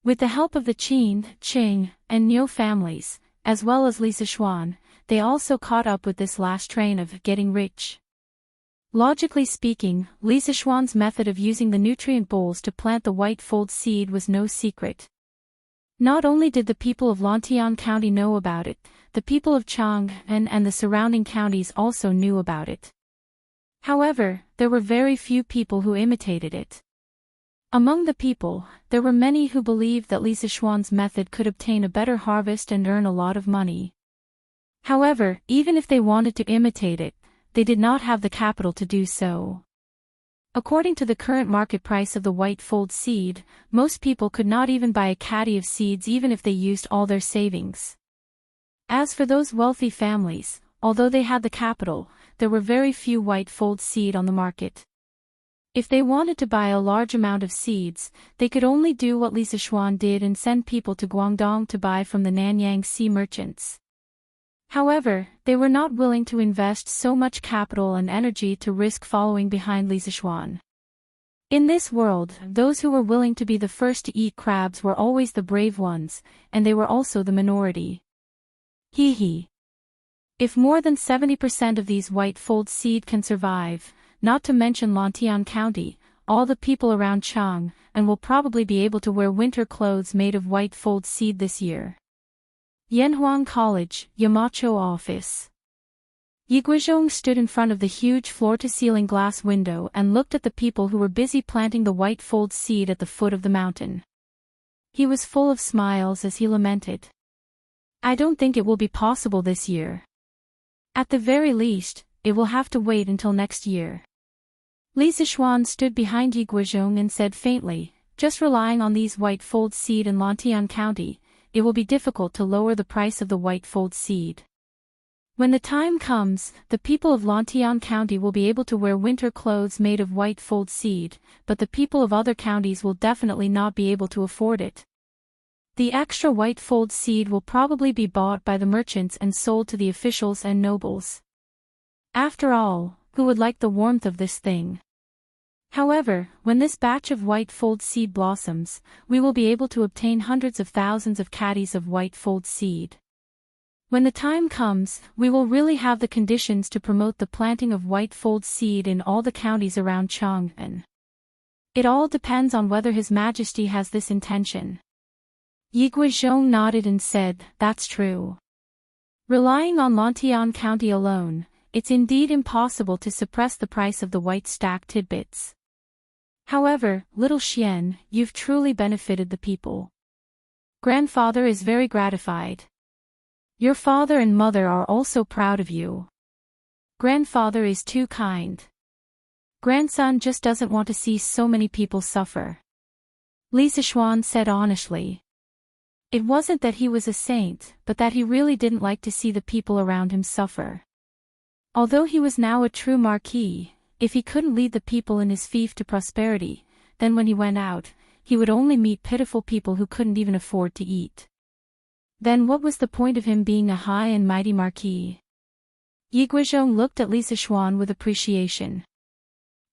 With the help of the Qin, Qing, and Niu families, as well as Li Zishuan, they also caught up with this last train of getting rich. Logically speaking, Li Zishuan's method of using the nutrient bowls to plant the white fold seed was no secret. Not only did the people of Lantian County know about it, the people of Chang'an and the surrounding counties also knew about it. However, there were very few people who imitated it. Among the people, there were many who believed that Li Zishuan's method could obtain a better harvest and earn a lot of money. However, even if they wanted to imitate it, they did not have the capital to do so. According to the current market price of the white fold seed, most people could not even buy a caddy of seeds even if they used all their savings. As for those wealthy families, although they had the capital, there were very few white fold seed on the market. If they wanted to buy a large amount of seeds, they could only do what Li Zishuan did and send people to Guangdong to buy from the Nanyang Sea merchants. However, they were not willing to invest so much capital and energy to risk following behind Li Zishuan. In this world, those who were willing to be the first to eat crabs were always the brave ones, and they were also the minority. Hee. If more than 70% of these white fold seed can survive, not to mention Lantian County, all the people around Chang'an will probably be able to wear winter clothes made of white fold seed this year. Yanhuang College, Yamacho Office. Yi Guizhong stood in front of the huge floor-to-ceiling glass window and looked at the people who were busy planting the white fold seed at the foot of the mountain. He was full of smiles as he lamented. I don't think it will be possible this year. At the very least, it will have to wait until next year. Li Zishuan stood behind Yi Guizhong and said faintly, just relying on these white fold seed in Lantian County, it will be difficult to lower the price of the white fold seed. When the time comes, the people of Lantian County will be able to wear winter clothes made of white fold seed, but the people of other counties will definitely not be able to afford it. The extra white fold seed will probably be bought by the merchants and sold to the officials and nobles. After all, who would like the warmth of this thing? However, when this batch of white fold seed blossoms, we will be able to obtain hundreds of thousands of caddies of white fold seed. When the time comes, we will really have the conditions to promote the planting of white fold seed in all the counties around Chang'an. It all depends on whether His Majesty has this intention. Yi Guizhong nodded and said, that's true. Relying on Lantian County alone, it's indeed impossible to suppress the price of the white stack tidbits. However, little Xian, you've truly benefited the people. Grandfather is very gratified. Your father and mother are also proud of you. Grandfather is too kind. Grandson just doesn't want to see so many people suffer. Li Zishuan said honestly. It wasn't that he was a saint, but that he really didn't like to see the people around him suffer. Although he was now a true marquis, if he couldn't lead the people in his fief to prosperity, then when he went out, he would only meet pitiful people who couldn't even afford to eat. Then what was the point of him being a high and mighty marquis? Yi Guizhong looked at Li Zishuan with appreciation.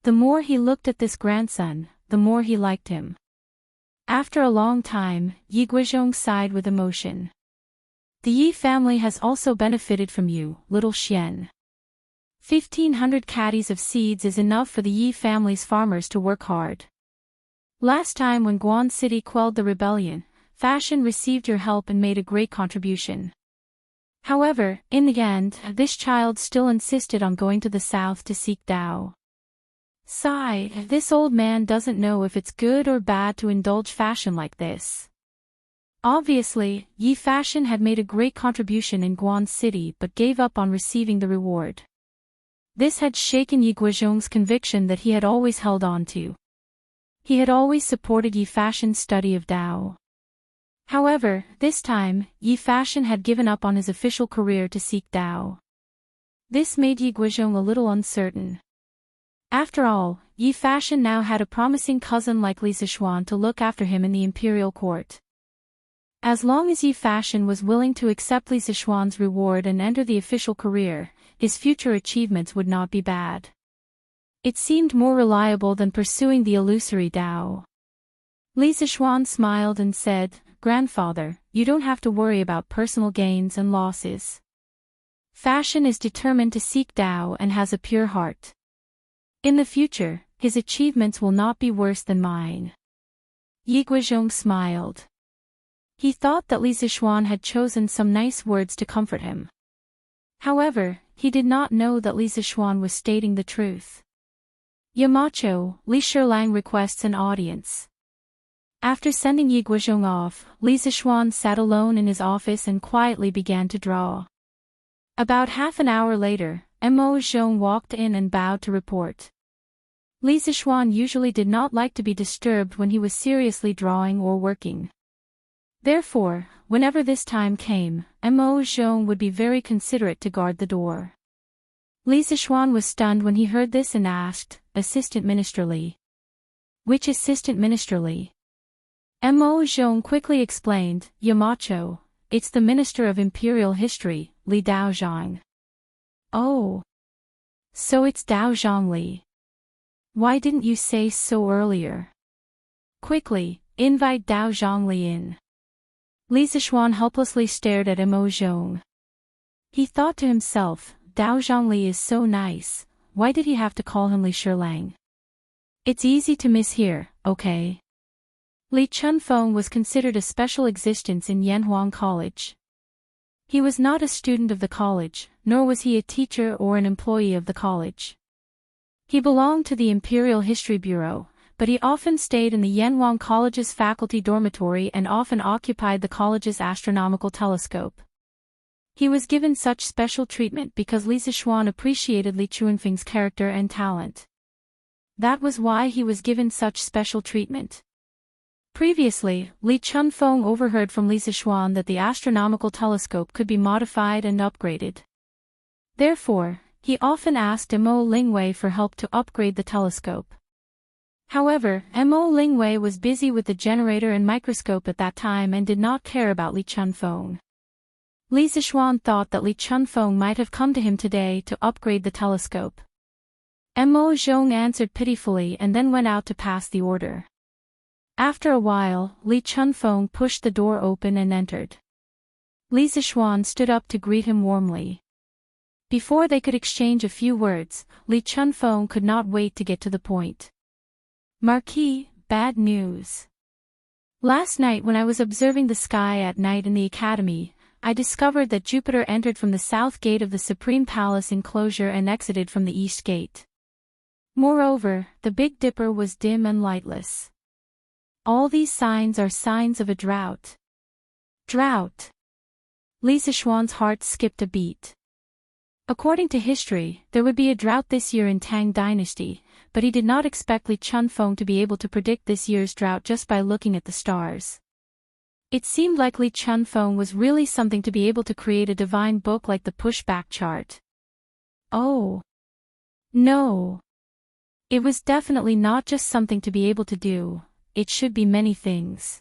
The more he looked at this grandson, the more he liked him. After a long time, Yi Guizhong sighed with emotion. The Yi family has also benefited from you, little Xian. 1,500 caddies of seeds is enough for the Yi family's farmers to work hard. Last time when Guan City quelled the rebellion, Fashion received your help and made a great contribution. However, in the end, this child still insisted on going to the south to seek Tao. Sigh, this old man doesn't know if it's good or bad to indulge Fashion like this. Obviously, Yi Fashion had made a great contribution in Guan City but gave up on receiving the reward. This had shaken Yi Guizhong's conviction that he had always held on to. He had always supported Yi Fashion's study of Tao. However, this time, Yi Fashion had given up on his official career to seek Tao. This made Yi Guizhong a little uncertain. After all, Yi Fashion now had a promising cousin like Li Zishuan to look after him in the imperial court. As long as Yi Fashion was willing to accept Li Zishuan's reward and enter the official career, his future achievements would not be bad. It seemed more reliable than pursuing the illusory Tao. Li Zishuan smiled and said, Grandfather, you don't have to worry about personal gains and losses. Fashion is determined to seek Tao and has a pure heart. In the future, his achievements will not be worse than mine. Yi Guizhong smiled. He thought that Li Zishuan had chosen some nice words to comfort him. However, he did not know that Li Zishuan was stating the truth. Yamacho, Li Shirlang requests an audience. After sending Yi Guizhong off, Li Zishuan sat alone in his office and quietly began to draw. About half an hour later, Mo Zhong walked in and bowed to report. Li Zishuan usually did not like to be disturbed when he was seriously drawing or working. Therefore, whenever this time came, Mo Zhong would be very considerate to guard the door. Li Zishuan was stunned when he heard this and asked, Assistant Minister Li. Which Assistant Minister Li? Mo Zhong quickly explained, Yamacho, it's the Minister of Imperial History, Li Daozhang. Oh. So it's Daozhang Li. Why didn't you say so earlier? Quickly, invite Daozhang Li in. Li Zishuan helplessly stared at Mo Zhong. He thought to himself, Daozhang Li is so nice, why did he have to call him Li Shirlang? It's easy to mishear, okay? Li Chunfeng was considered a special existence in Yanhuang College. He was not a student of the college, nor was he a teacher or an employee of the college. He belonged to the Imperial History Bureau, but he often stayed in the Yanhuang College's faculty dormitory and often occupied the college's astronomical telescope. He was given such special treatment because Li Zishuan appreciated Li Chunfeng's character and talent. That was why he was given such special treatment. Previously, Li Chunfeng overheard from Li Zishuan that the astronomical telescope could be modified and upgraded. Therefore, he often asked Mo Lingwei for help to upgrade the telescope. However, Mo Lingwei was busy with the generator and microscope at that time and did not care about Li Chunfeng. Li Zishuan thought that Li Chunfeng might have come to him today to upgrade the telescope. Mo Zhong answered pitifully and then went out to pass the order. After a while, Li Chunfeng pushed the door open and entered. Li Zishuan stood up to greet him warmly. Before they could exchange a few words, Li Chunfeng could not wait to get to the point. Marquis, bad news. Last night when I was observing the sky at night in the academy, I discovered that Jupiter entered from the south gate of the Supreme Palace enclosure and exited from the east gate. Moreover, the Big Dipper was dim and lightless. All these signs are signs of a drought. Drought. Li Zishuan's heart skipped a beat. According to history, there would be a drought this year in Tang Dynasty, but he did not expect Li Chunfeng to be able to predict this year's drought just by looking at the stars. It seemed like Li Chunfeng was really something to be able to create a divine book like the pushback chart. Oh. No. It was definitely not just something to be able to do, it should be many things.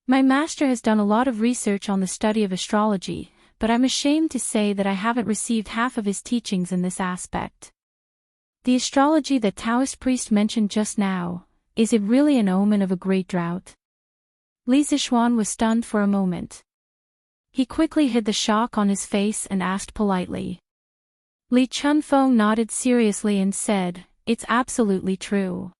My master has done a lot of research on the study of astrology, but I'm ashamed to say that I haven't received half of his teachings in this aspect. The astrology that Taoist priest mentioned just now, is it really an omen of a great drought? Li Zishuan was stunned for a moment. He quickly hid the shock on his face and asked politely. Li Chunfeng nodded seriously and said, "It's absolutely true.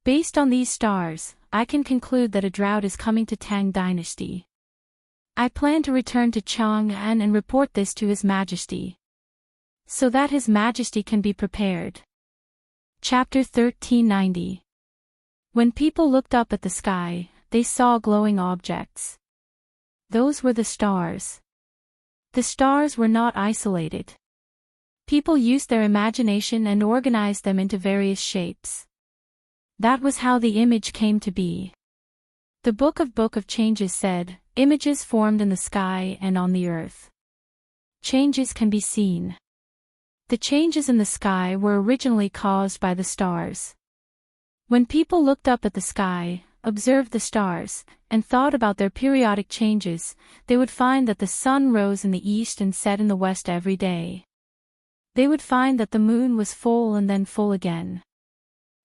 Based on these stars, I can conclude that a drought is coming to Tang Dynasty. I plan to return to Chang'an and report this to His Majesty, so that His Majesty can be prepared." Chapter 1390. When people looked up at the sky, they saw glowing objects. Those were the stars. The stars were not isolated. People used their imagination and organized them into various shapes. That was how the image came to be. The Book of Changes said, "Images formed in the sky and on the earth. Changes can be seen." The changes in the sky were originally caused by the stars. When people looked up at the sky, observed the stars, and thought about their periodic changes, they would find that the sun rose in the east and set in the west every day. They would find that the moon was full and then full again.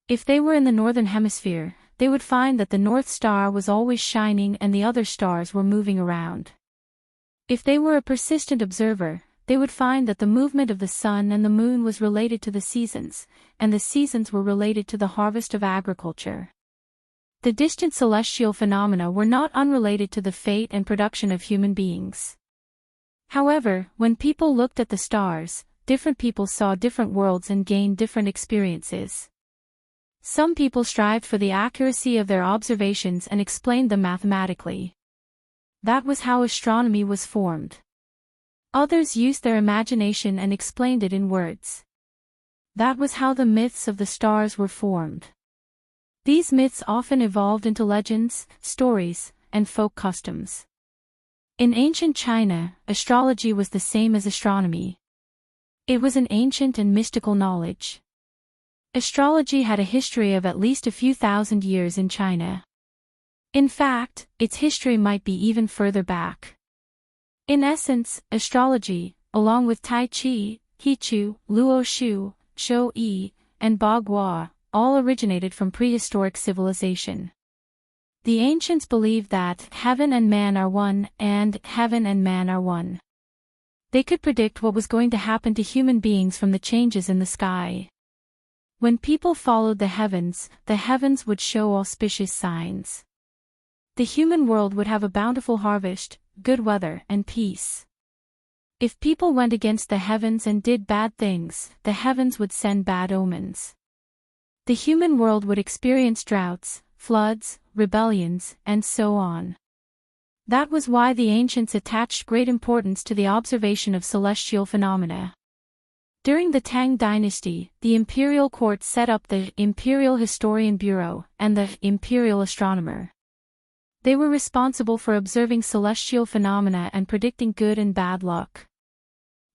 If they were in the northern hemisphere, they would find that the North Star was always shining and the other stars were moving around. If they were a persistent observer, they would find that the movement of the sun and the moon was related to the seasons, and the seasons were related to the harvest of agriculture. The distant celestial phenomena were not unrelated to the fate and production of human beings. However, when people looked at the stars, different people saw different worlds and gained different experiences. Some people strived for the accuracy of their observations and explained them mathematically. That was how astronomy was formed. Others used their imagination and explained it in words. That was how the myths of the stars were formed. These myths often evolved into legends, stories, and folk customs. In ancient China, astrology was the same as astronomy. It was an ancient and mystical knowledge. Astrology had a history of at least a few thousand years in China. In fact, its history might be even further back. In essence, astrology, along with Tai Chi, Hichu, Luo Shu, Shou Yi, and Bagua, all originated from prehistoric civilization. The ancients believed that heaven and man are one, and heaven and man are one. They could predict what was going to happen to human beings from the changes in the sky. When people followed the heavens would show auspicious signs. The human world would have a bountiful harvest, good weather, and peace. If people went against the heavens and did bad things, the heavens would send bad omens. The human world would experience droughts, floods, rebellions, and so on. That was why the ancients attached great importance to the observation of celestial phenomena. During the Tang Dynasty, the imperial court set up the Imperial Historian Bureau and the Imperial Astronomer. They were responsible for observing celestial phenomena and predicting good and bad luck.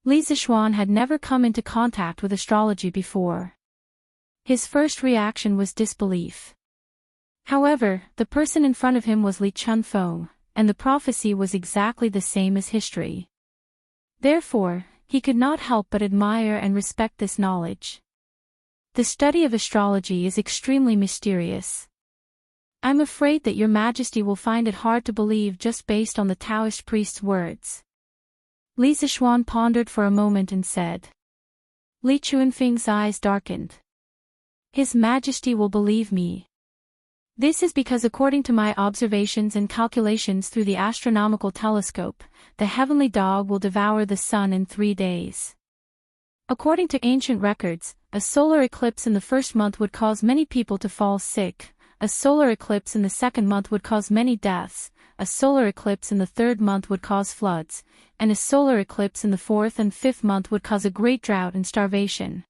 Li Zishuan had never come into contact with astrology before. His first reaction was disbelief. However, the person in front of him was Li Chunfeng, and the prophecy was exactly the same as history. Therefore, he could not help but admire and respect this knowledge. The study of astrology is extremely mysterious. I'm afraid that Your Majesty will find it hard to believe just based on the Taoist priest's words. Li Zishuan pondered for a moment and said. Li Chunfeng's eyes darkened. His Majesty will believe me. This is because according to my observations and calculations through the astronomical telescope, the heavenly dog will devour the sun in 3 days. According to ancient records, a solar eclipse in the first month would cause many people to fall sick, a solar eclipse in the second month would cause many deaths, a solar eclipse in the 3rd month would cause floods, and a solar eclipse in the 4th and 5th month would cause a great drought and starvation.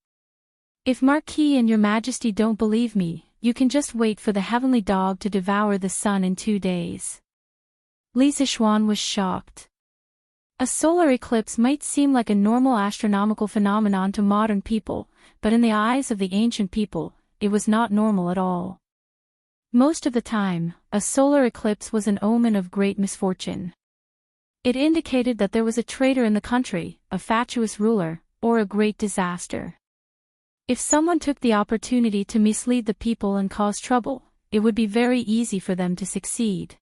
If Marquis and your Majesty don't believe me, you can just wait for the heavenly dog to devour the sun in 2 days. Li Zishuan was shocked. A solar eclipse might seem like a normal astronomical phenomenon to modern people, but in the eyes of the ancient people, it was not normal at all. Most of the time, a solar eclipse was an omen of great misfortune. It indicated that there was a traitor in the country, a fatuous ruler, or a great disaster. If someone took the opportunity to mislead the people and cause trouble, it would be very easy for them to succeed.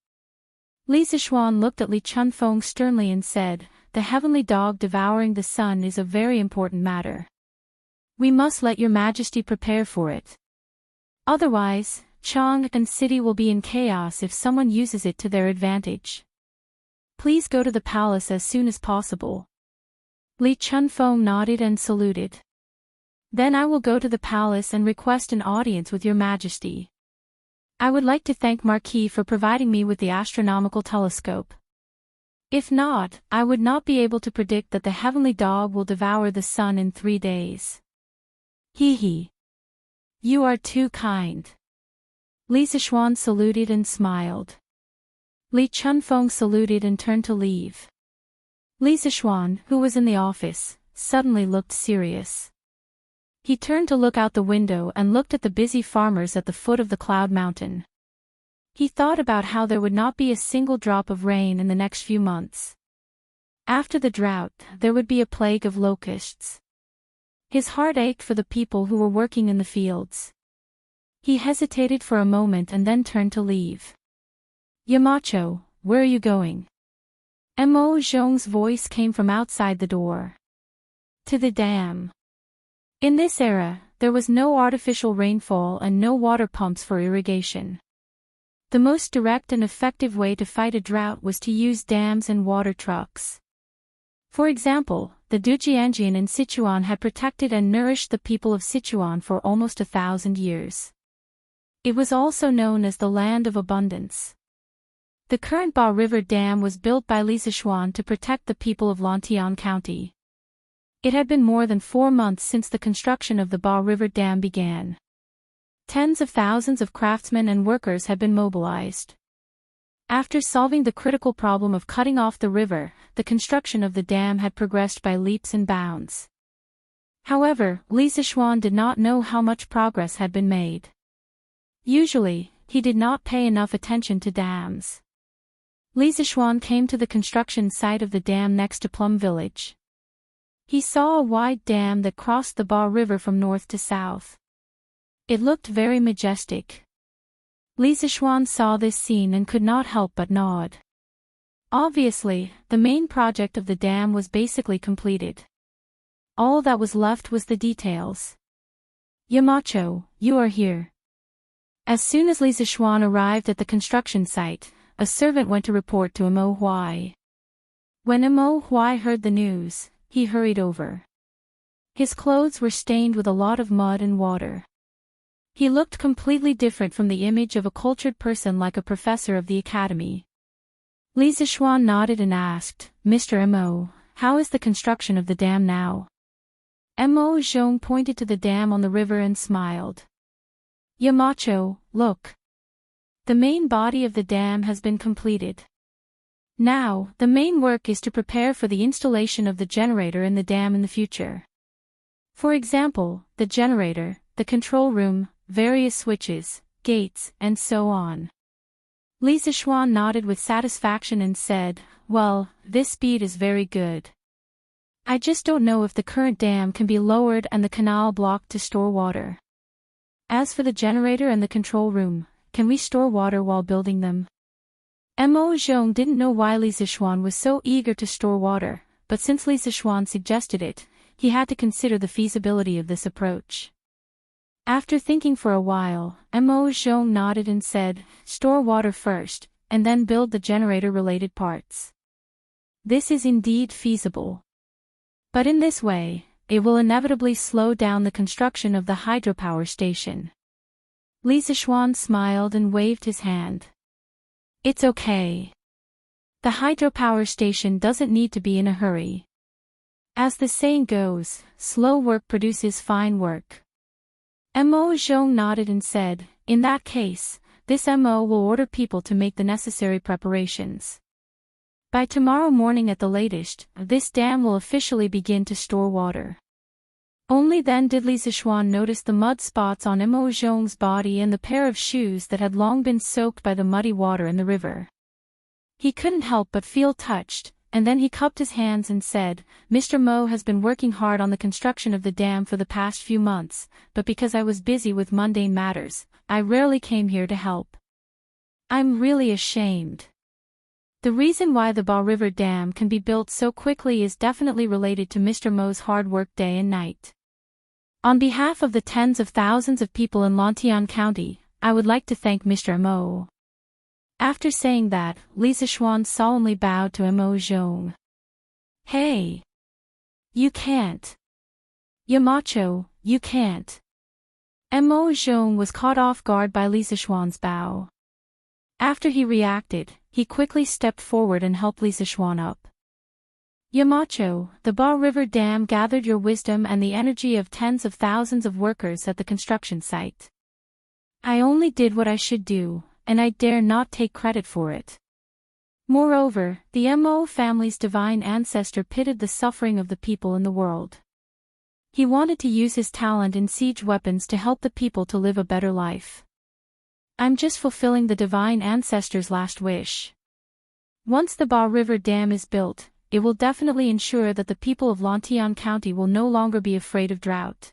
Li Zishuan looked at Li Chunfeng sternly and said, "The heavenly dog devouring the sun is a very important matter. We must let your Majesty prepare for it. Otherwise, Chang'an City will be in chaos if someone uses it to their advantage. Please go to the palace as soon as possible." Li Chunfeng nodded and saluted. "Then I will go to the palace and request an audience with your Majesty. I would like to thank Marquis for providing me with the astronomical telescope. If not, I would not be able to predict that the heavenly dog will devour the sun in 3 days. Hee hee. You are too kind." Li Zishuan saluted and smiled. Li Chunfeng saluted and turned to leave. Li Zishuan, who was in the office, suddenly looked serious. He turned to look out the window and looked at the busy farmers at the foot of the cloud mountain. He thought about how there would not be a single drop of rain in the next few months. After the drought, there would be a plague of locusts. His heart ached for the people who were working in the fields. He hesitated for a moment and then turned to leave. "Yamacho, where are you going?" Mo Zhong's voice came from outside the door. "To the dam." In this era, there was no artificial rainfall and no water pumps for irrigation. The most direct and effective way to fight a drought was to use dams and water trucks. For example, the Dujianjian in Sichuan had protected and nourished the people of Sichuan for almost 1,000 years. It was also known as the Land of Abundance. The current Ba River Dam was built by Li Zishuan to protect the people of Lantian County. It had been more than 4 months since the construction of the Ba River Dam began. Tens of thousands of craftsmen and workers had been mobilized. After solving the critical problem of cutting off the river, the construction of the dam had progressed by leaps and bounds. However, Li Zishuan did not know how much progress had been made. Usually, he did not pay enough attention to dams. Li Zishuan came to the construction site of the dam next to Plum Village. He saw a wide dam that crossed the Ba River from north to south. It looked very majestic. Li Zishuan saw this scene and could not help but nod. Obviously, the main project of the dam was basically completed. All that was left was the details. "Yamacho, you are here." As soon as Li Zishuan arrived at the construction site, a servant went to report to Mo Huai. When Mo Huai heard the news, he hurried over. His clothes were stained with a lot of mud and water. He looked completely different from the image of a cultured person like a professor of the academy. Li Zishuan nodded and asked, "Mr. Mo, how is the construction of the dam now?" Mo Zhong pointed to the dam on the river and smiled. "Yamacho, look. The main body of the dam has been completed. Now, the main work is to prepare for the installation of the generator in the dam in the future. For example, the generator, the control room, various switches, gates, and so on." Li Zishuan nodded with satisfaction and said, "Well, this speed is very good. I just don't know if the current dam can be lowered and the canal blocked to store water. As for the generator and the control room, can we store water while building them?" Mo Zhong didn't know why Li Zishuan was so eager to store water, but since Li Zishuan suggested it, he had to consider the feasibility of this approach. After thinking for a while, Mo Zhong nodded and said, "Store water first, and then build the generator-related parts. This is indeed feasible. But in this way, it will inevitably slow down the construction of the hydropower station." Li Zishuan smiled and waved his hand. "It's okay. The hydropower station doesn't need to be in a hurry. As the saying goes, slow work produces fine work. Mo Zhong nodded and said, in that case, this Mo will order people to make the necessary preparations. By tomorrow morning at the latest, this dam will officially begin to store water. Only then did Li Zixuan notice the mud spots on Mo Zhong's body and the pair of shoes that had long been soaked by the muddy water in the river. He couldn't help but feel touched, and then he cupped his hands and said, Mr. Mo has been working hard on the construction of the dam for the past few months, but because I was busy with mundane matters, I rarely came here to help. I'm really ashamed. The reason why the Ba River Dam can be built so quickly is definitely related to Mr. Mo's hard work day and night. On behalf of the tens of thousands of people in Lantian County, I would like to thank Mr. Mo. After saying that, Li Zixuan solemnly bowed to Mo Zhong. Hey! You can't. Yamacho, you can't. Mo Zhong was caught off guard by Li Zixuan's bow. After he reacted, he quickly stepped forward and helped Li Zixuan up. Yamacho, the Ba River Dam gathered your wisdom and the energy of tens of thousands of workers at the construction site. I only did what I should do, and I dare not take credit for it. Moreover, the Mo family's divine ancestor pitied the suffering of the people in the world. He wanted to use his talent in siege weapons to help the people to live a better life. I'm just fulfilling the divine ancestor's last wish. Once the Ba River Dam is built, it will definitely ensure that the people of Lantian County will no longer be afraid of drought.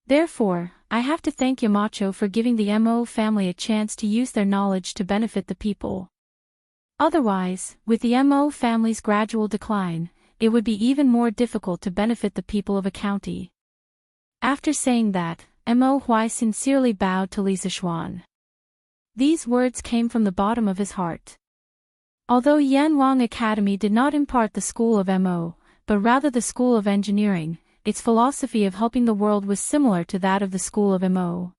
Therefore, I have to thank Yamacho for giving the Mo family a chance to use their knowledge to benefit the people. Otherwise, with the Mo family's gradual decline, it would be even more difficult to benefit the people of a county. After saying that, Mo Huai sincerely bowed to Li Zixuan. These words came from the bottom of his heart. Although Yanwang Academy did not impart the school of Mo, but rather the school of engineering, its philosophy of helping the world was similar to that of the school of Mo.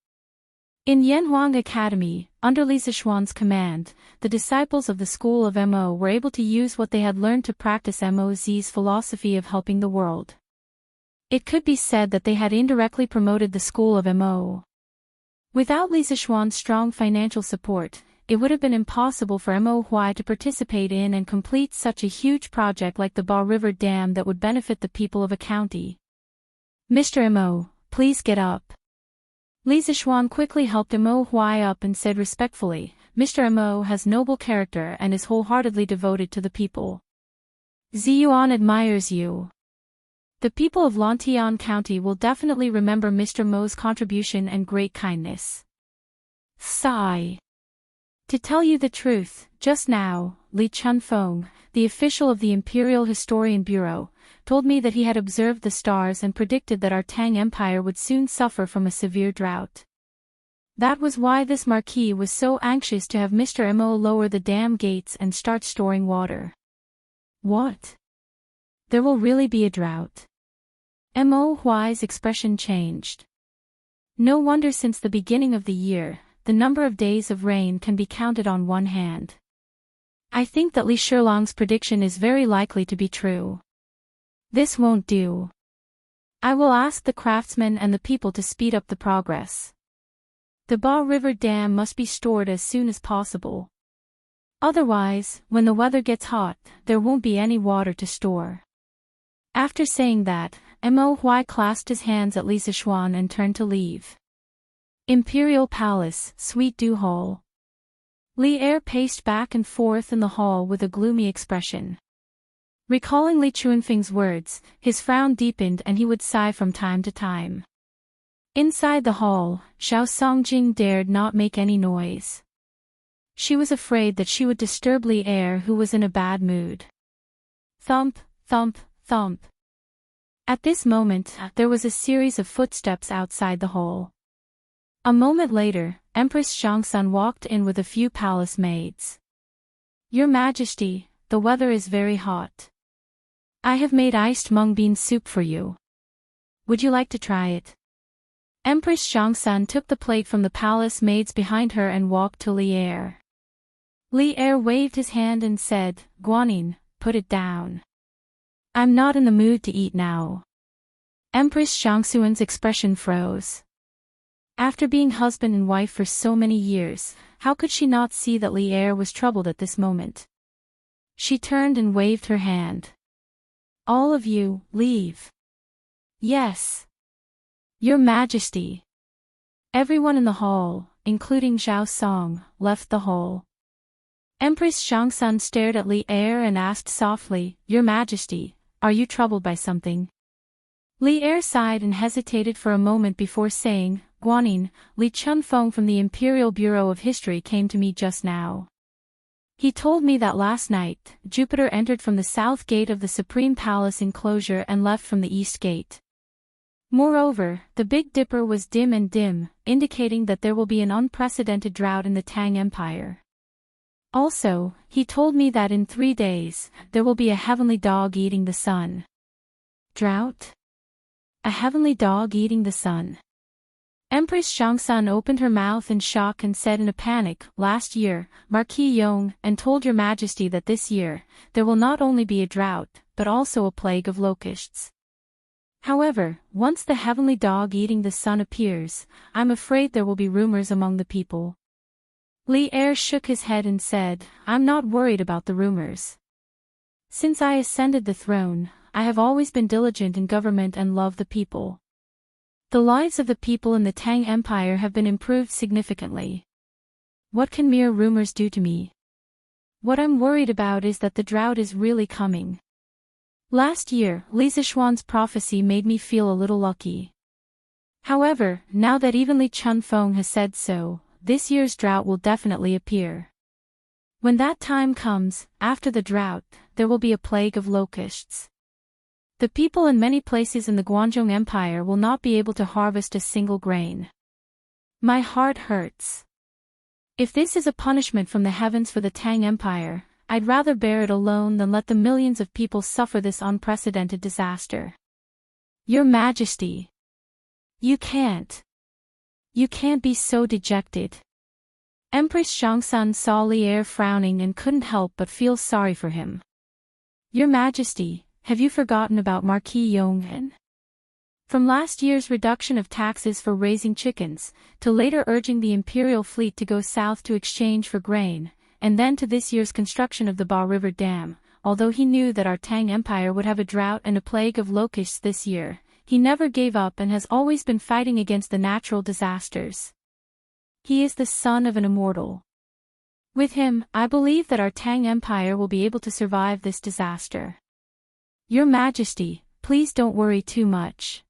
In Yanwang Academy, under Li Zixuan's command, the disciples of the school of Mo were able to use what they had learned to practice Mo's philosophy of helping the world. It could be said that they had indirectly promoted the school of Mo. Without Li Zixuan's strong financial support, it would have been impossible for Mo Huai to participate in and complete such a huge project like the Ba River Dam that would benefit the people of a county. Mr. Mo, please get up. Li Zixuan quickly helped Mo Huai up and said respectfully, Mr. Mo has noble character and is wholeheartedly devoted to the people. Ziyuan admires you. The people of Lantian County will definitely remember Mr. Mo's contribution and great kindness. Sigh. To tell you the truth, just now, Li Chunfeng, the official of the Imperial Historian Bureau, told me that he had observed the stars and predicted that our Tang Empire would soon suffer from a severe drought. That was why this marquis was so anxious to have Mr. Mo lower the dam gates and start storing water. What? There will really be a drought? Mo Huai's expression changed. No wonder since the beginning of the year, the number of days of rain can be counted on one hand. I think that Li Shilong's prediction is very likely to be true. This won't do. I will ask the craftsmen and the people to speed up the progress. The Ba River Dam must be stored as soon as possible. Otherwise, when the weather gets hot, there won't be any water to store. After saying that, Mo Huai clasped his hands at Li Zixuan and turned to leave. Imperial Palace, Suite du Hall. Li Er paced back and forth in the hall with a gloomy expression. Recalling Li Chunfeng's words, his frown deepened and he would sigh from time to time. Inside the hall, Xiao Songjing dared not make any noise. She was afraid that she would disturb Li Er, who was in a bad mood. Thump, thump, thump. At this moment, there was a series of footsteps outside the hall. A moment later, Empress Xiangsun walked in with a few palace maids. Your Majesty, the weather is very hot. I have made iced mung bean soup for you. Would you like to try it? Empress Xiangsun took the plate from the palace maids behind her and walked to Li Er. Li Er waved his hand and said, Guanyin, put it down. I'm not in the mood to eat now. Empress Shangxuan's expression froze. After being husband and wife for so many years, how could she not see that Li Er was troubled at this moment? She turned and waved her hand. All of you, leave. Yes. Your Majesty. Everyone in the hall, including Zhao Song, left the hall. Empress Shangxun stared at Li Er and asked softly, Your Majesty, are you troubled by something? Li Er sighed and hesitated for a moment before saying, Guanyin, Li Chunfeng from the Imperial Bureau of History came to me just now. He told me that last night, Jupiter entered from the south gate of the Supreme Palace enclosure and left from the east gate. Moreover, the Big Dipper was dim, indicating that there will be an unprecedented drought in the Tang Empire. Also, he told me that in 3 days, there will be a heavenly dog eating the sun. Drought? A heavenly dog eating the sun. Empress Shangxun opened her mouth in shock and said in a panic, Last year, Marquis Yong and told your Majesty that this year, there will not only be a drought, but also a plague of locusts. However, once the heavenly dog eating the sun appears, I'm afraid there will be rumors among the people. Li Er shook his head and said, I'm not worried about the rumors. Since I ascended the throne, I have always been diligent in government and love the people. The lives of the people in the Tang Empire have been improved significantly. What can mere rumors do to me? What I'm worried about is that the drought is really coming. Last year, Li Zishuan's prophecy made me feel a little lucky. However, now that even Li Chunfeng has said so, this year's drought will definitely appear. When that time comes, after the drought, there will be a plague of locusts. The people in many places in the Guangzhou Empire will not be able to harvest a single grain. My heart hurts. If this is a punishment from the heavens for the Tang Empire, I'd rather bear it alone than let the millions of people suffer this unprecedented disaster. Your Majesty. You can't be so dejected. Empress Shangxun saw Li Er frowning and couldn't help but feel sorry for him. Your Majesty, have you forgotten about Marquis Yonghen? From last year's reduction of taxes for raising chickens, to later urging the imperial fleet to go south to exchange for grain, and then to this year's construction of the Ba River Dam, although he knew that our Tang Empire would have a drought and a plague of locusts this year, he never gave up and has always been fighting against the natural disasters. He is the son of an immortal. With him, I believe that our Tang Empire will be able to survive this disaster. Your Majesty, please don't worry too much.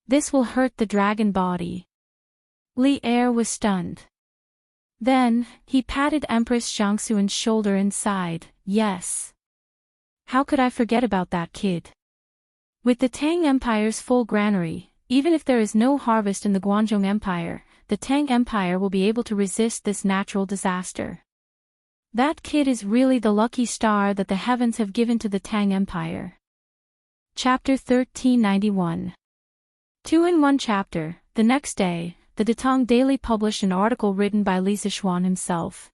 This will hurt the dragon body. Li Er was stunned. Then, he patted Empress Shangxuan's shoulder and sighed, Yes. How could I forget about that kid? With the Tang Empire's full granary, even if there is no harvest in the Guangzhou Empire, the Tang Empire will be able to resist this natural disaster. That kid is really the lucky star that the heavens have given to the Tang Empire. Chapter 1391. 2 in 1 chapter. The next day, the Datong Daily published an article written by Li Zishuan himself.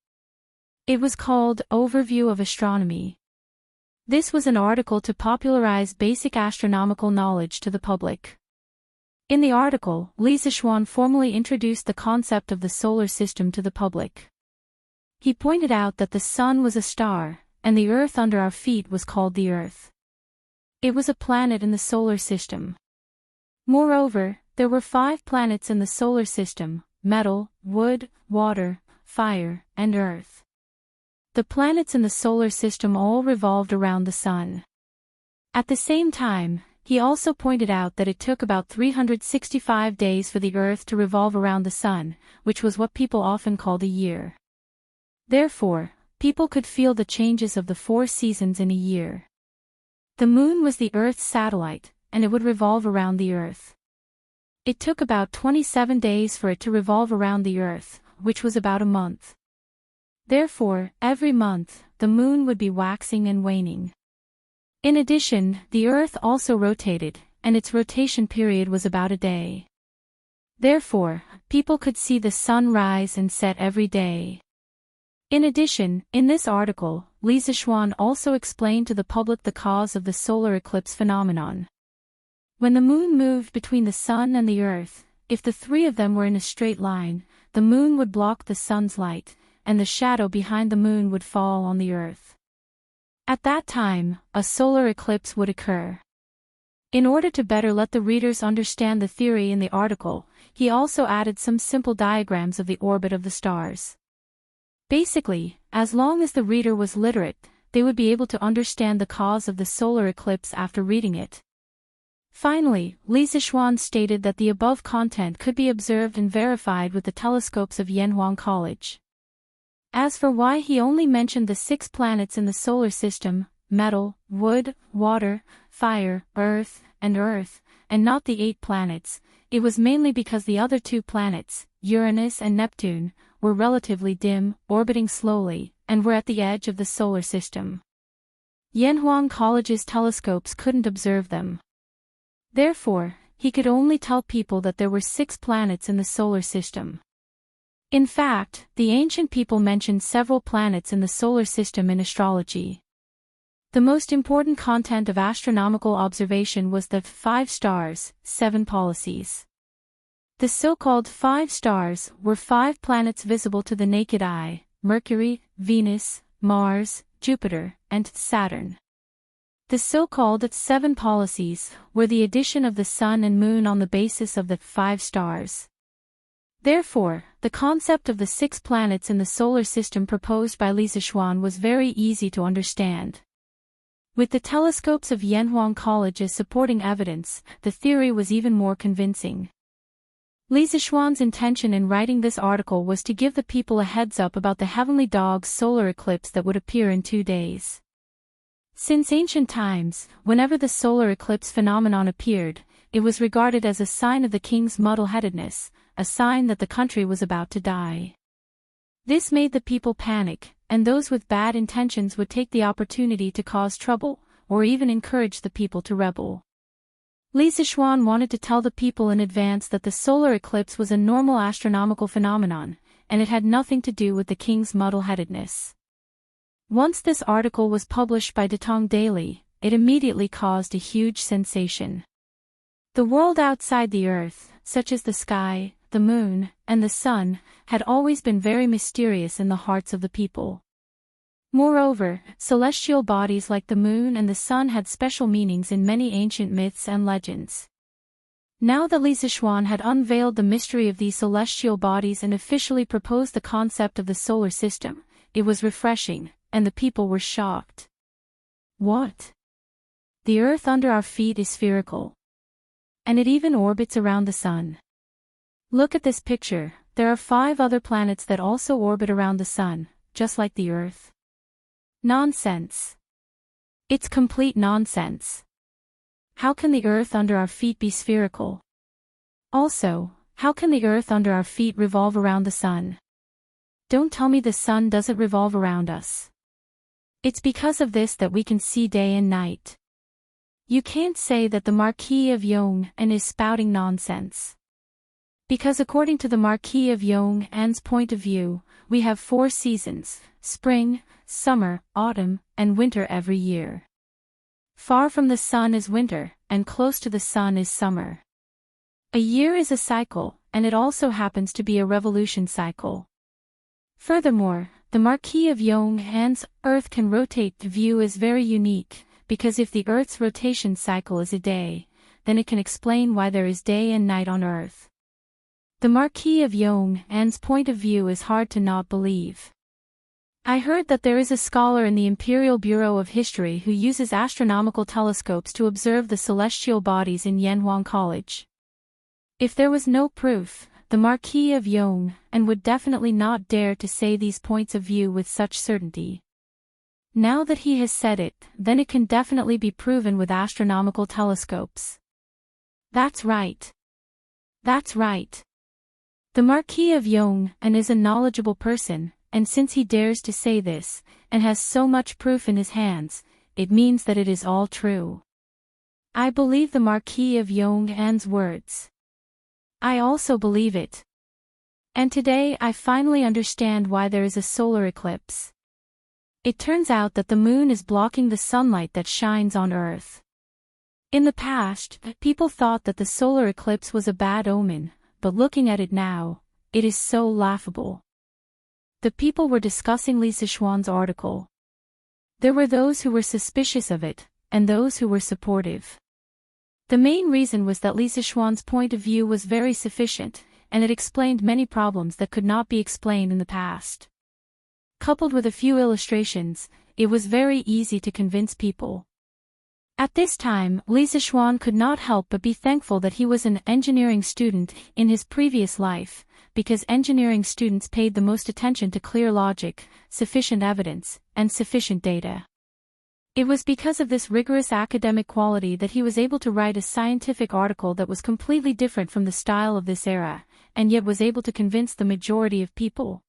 It was called Overview of Astronomy. This was an article to popularize basic astronomical knowledge to the public. In the article, Li Zishuan formally introduced the concept of the solar system to the public. He pointed out that the sun was a star, and the earth under our feet was called the earth. It was a planet in the solar system. Moreover, there were 5 planets in the solar system: metal, wood, water, fire, and earth. The planets in the solar system all revolved around the sun. At the same time, he also pointed out that it took about 365 days for the earth to revolve around the sun, which was what people often called a year. Therefore, people could feel the changes of the 4 seasons in a year. The moon was the Earth's satellite, and it would revolve around the Earth. It took about 27 days for it to revolve around the Earth, which was about a month. Therefore, every month, the moon would be waxing and waning. In addition, the Earth also rotated, and its rotation period was about a day. Therefore, people could see the sun rise and set every day. In addition, in this article, Li Zixuan also explained to the public the cause of the solar eclipse phenomenon. When the moon moved between the sun and the earth, if the three of them were in a straight line, the moon would block the sun's light, and the shadow behind the moon would fall on the earth. At that time, a solar eclipse would occur. In order to better let the readers understand the theory in the article, he also added some simple diagrams of the orbit of the stars. Basically, as long as the reader was literate, they would be able to understand the cause of the solar eclipse after reading it. Finally, Li Zixuan stated that the above content could be observed and verified with the telescopes of Yanhuang College. As for why he only mentioned the 6 planets in the solar system, metal, wood, water, fire, earth, and not the 8 planets, it was mainly because the other 2 planets, Uranus and Neptune, were relatively dim, orbiting slowly, and were at the edge of the solar system. Yanhuang College's telescopes couldn't observe them. Therefore, he could only tell people that there were 6 planets in the solar system. In fact, the ancient people mentioned several planets in the solar system in astrology. The most important content of astronomical observation was the 5 stars, 7 policies. The so-called 5 stars were 5 planets visible to the naked eye: Mercury, Venus, Mars, Jupiter, and Saturn. The so-called 7 policies were the addition of the Sun and Moon on the basis of the 5 stars. Therefore, the concept of the 6 planets in the solar system proposed by Li Zixuan was very easy to understand. With the telescopes of Yanhuang College as supporting evidence, the theory was even more convincing. Li Zixuan's intention in writing this article was to give the people a heads up about the Heavenly Dog's solar eclipse that would appear in 2 days. Since ancient times, whenever the solar eclipse phenomenon appeared, it was regarded as a sign of the king's muddle-headedness, a sign that the country was about to die. This made the people panic, and those with bad intentions would take the opportunity to cause trouble, or even encourage the people to rebel. Li Zixuan wanted to tell the people in advance that the solar eclipse was a normal astronomical phenomenon, and it had nothing to do with the king's muddle-headedness. Once this article was published by Datong Daily, it immediately caused a huge sensation. The world outside the earth, such as the sky, the moon, and the sun, had always been very mysterious in the hearts of the people. Moreover, celestial bodies like the moon and the sun had special meanings in many ancient myths and legends. Now that Li Zixuan had unveiled the mystery of these celestial bodies and officially proposed the concept of the solar system, it was refreshing, and the people were shocked. What? The earth under our feet is spherical. And it even orbits around the sun. Look at this picture, there are 5 other planets that also orbit around the sun, just like the earth. Nonsense. It's complete nonsense. How can the earth under our feet be spherical? Also, how can the earth under our feet revolve around the sun? Don't tell me the sun doesn't revolve around us. It's because of this that we can see day and night. You can't say that the Marquis of Yong'an is spouting nonsense. Because according to the Marquis of Yong'an's point of view, we have 4 seasons: spring, summer, autumn, and winter every year. Far from the sun is winter, and close to the sun is summer. A year is a cycle, and it also happens to be a revolution cycle. Furthermore, the Marquis of Yong'an's Earth can rotate view is very unique, because if the Earth's rotation cycle is a day, then it can explain why there is day and night on Earth. The Marquis of Yong'an's point of view is hard to not believe. I heard that there is a scholar in the Imperial Bureau of History who uses astronomical telescopes to observe the celestial bodies in Yanhuang College. If there was no proof, the Marquis of Yong'an would definitely not dare to say these points of view with such certainty. Now that he has said it, then it can definitely be proven with astronomical telescopes. That's right. That's right. The Marquis of Yong'an is a knowledgeable person, and since he dares to say this, and has so much proof in his hands, it means that it is all true. I believe the Marquis of Yong'an's words. I also believe it. And today I finally understand why there is a solar eclipse. It turns out that the moon is blocking the sunlight that shines on Earth. In the past, people thought that the solar eclipse was a bad omen, but looking at it now, it is so laughable. The people were discussing Li Sichuan's article. There were those who were suspicious of it, and those who were supportive. The main reason was that Li Sichuan's point of view was very sufficient, and it explained many problems that could not be explained in the past. Coupled with a few illustrations, it was very easy to convince people. At this time, Li Sichuan could not help but be thankful that he was an engineering student in his previous life, because engineering students paid the most attention to clear logic, sufficient evidence, and sufficient data. It was because of this rigorous academic quality that he was able to write a scientific article that was completely different from the style of this era, and yet was able to convince the majority of people.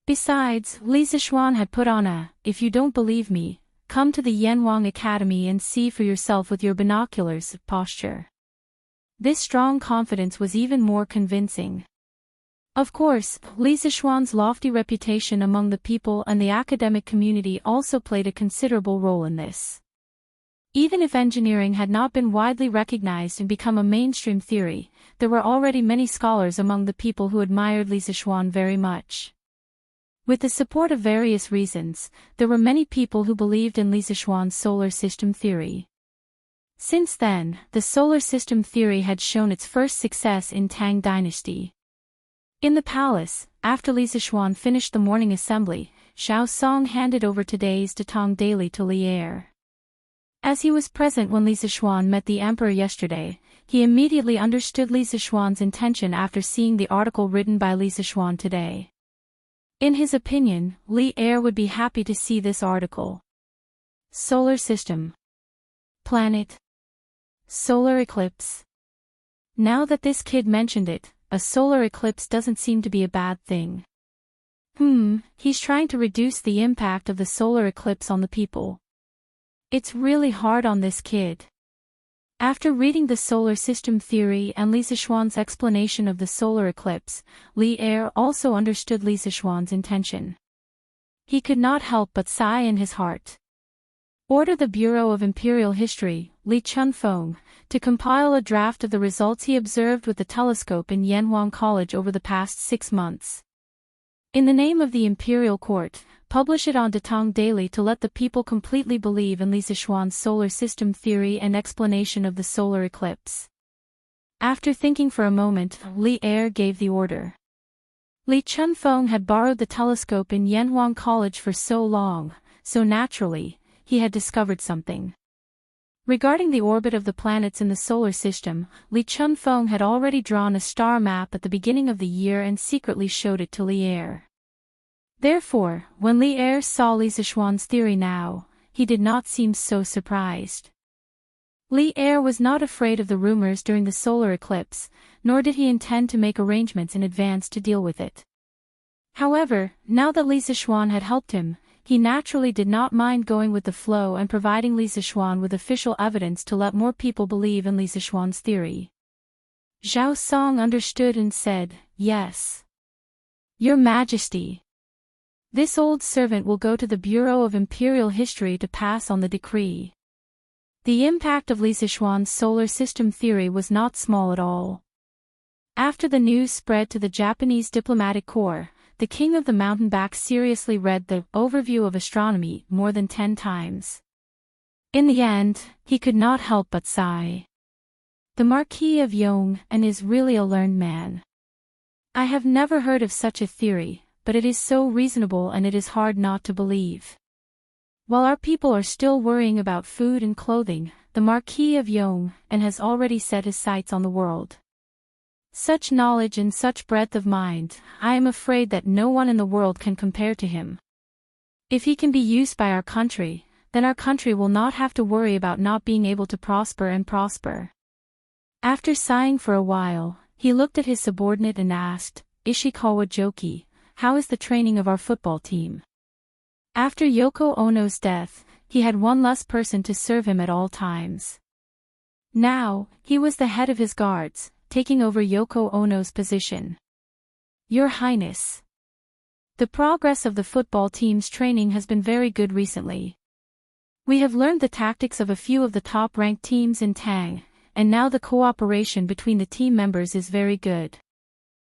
Besides, Li Sichuan had put on a, "If you don't believe me, come to the Yanwang Academy and see for yourself with your binoculars" posture. This strong confidence was even more convincing. Of course, Li Sichuan's lofty reputation among the people and the academic community also played a considerable role in this. Even if engineering had not been widely recognized and become a mainstream theory, there were already many scholars among the people who admired Li Sichuan very much. With the support of various reasons, there were many people who believed in Li Sichuan's solar system theory. Since then, the solar system theory had shown its first success in Tang Dynasty. In the palace, after Li Sichuan finished the morning assembly, Zhao Song handed over today's Datong daily to Li Er. As he was present when Li Sichuan met the emperor yesterday, he immediately understood Li Sichuan's intention after seeing the article written by Li Sichuan today. In his opinion, Li Er would be happy to see this article. Solar system. Planet. Solar eclipse. Now that this kid mentioned it, a solar eclipse doesn't seem to be a bad thing. He's trying to reduce the impact of the solar eclipse on the people. It's really hard on this kid. After reading the solar system theory and Li Sichuan's explanation of the solar eclipse, Li Er also understood Li Sichuan's intention. He could not help but sigh in his heart. Order the Bureau of Imperial History, Li Chunfeng, to compile a draft of the results he observed with the telescope in Yanhuang College over the past 6 months. In the name of the Imperial Court, publish it on Datong Daily to let the people completely believe in Li Sichuan's solar system theory and explanation of the solar eclipse. After thinking for a moment, Li Er gave the order. Li Chunfeng had borrowed the telescope in Yanhuang College for so long, so naturally, he had discovered something. Regarding the orbit of the planets in the solar system, Li Chunfeng had already drawn a star map at the beginning of the year and secretly showed it to Li Er. Therefore, when Li Er saw Li Sichuan's theory now, he did not seem so surprised. Li Er was not afraid of the rumors during the solar eclipse, nor did he intend to make arrangements in advance to deal with it. However, now that Li Sichuan had helped him, he naturally did not mind going with the flow and providing Li Sichuan with official evidence to let more people believe in Li Sichuan's theory. Zhao Song understood and said, "Yes. Your Majesty. This old servant will go to the Bureau of Imperial History to pass on the decree." The impact of Li Sichuan's solar system theory was not small at all. After the news spread to the Japanese diplomatic corps, the king of the mountain back seriously read the overview of astronomy more than 10 times. In the end, he could not help but sigh. The Marquis of Yong and is really a learned man. I have never heard of such a theory, but it is so reasonable and it is hard not to believe. While our people are still worrying about food and clothing, the Marquis of Yong and has already set his sights on the world. Such knowledge and such breadth of mind, I am afraid that no one in the world can compare to him. If he can be used by our country, then our country will not have to worry about not being able to prosper and prosper. After sighing for a while, he looked at his subordinate and asked, "Ishikawa Joki, how is the training of our football team?" After Yoko Ono's death, he had one less person to serve him at all times. Now, he was the head of his guards, taking over Yoko Ono's position. Your Highness. The progress of the football team's training has been very good recently. We have learned the tactics of a few of the top-ranked teams in Tang, and now the cooperation between the team members is very good.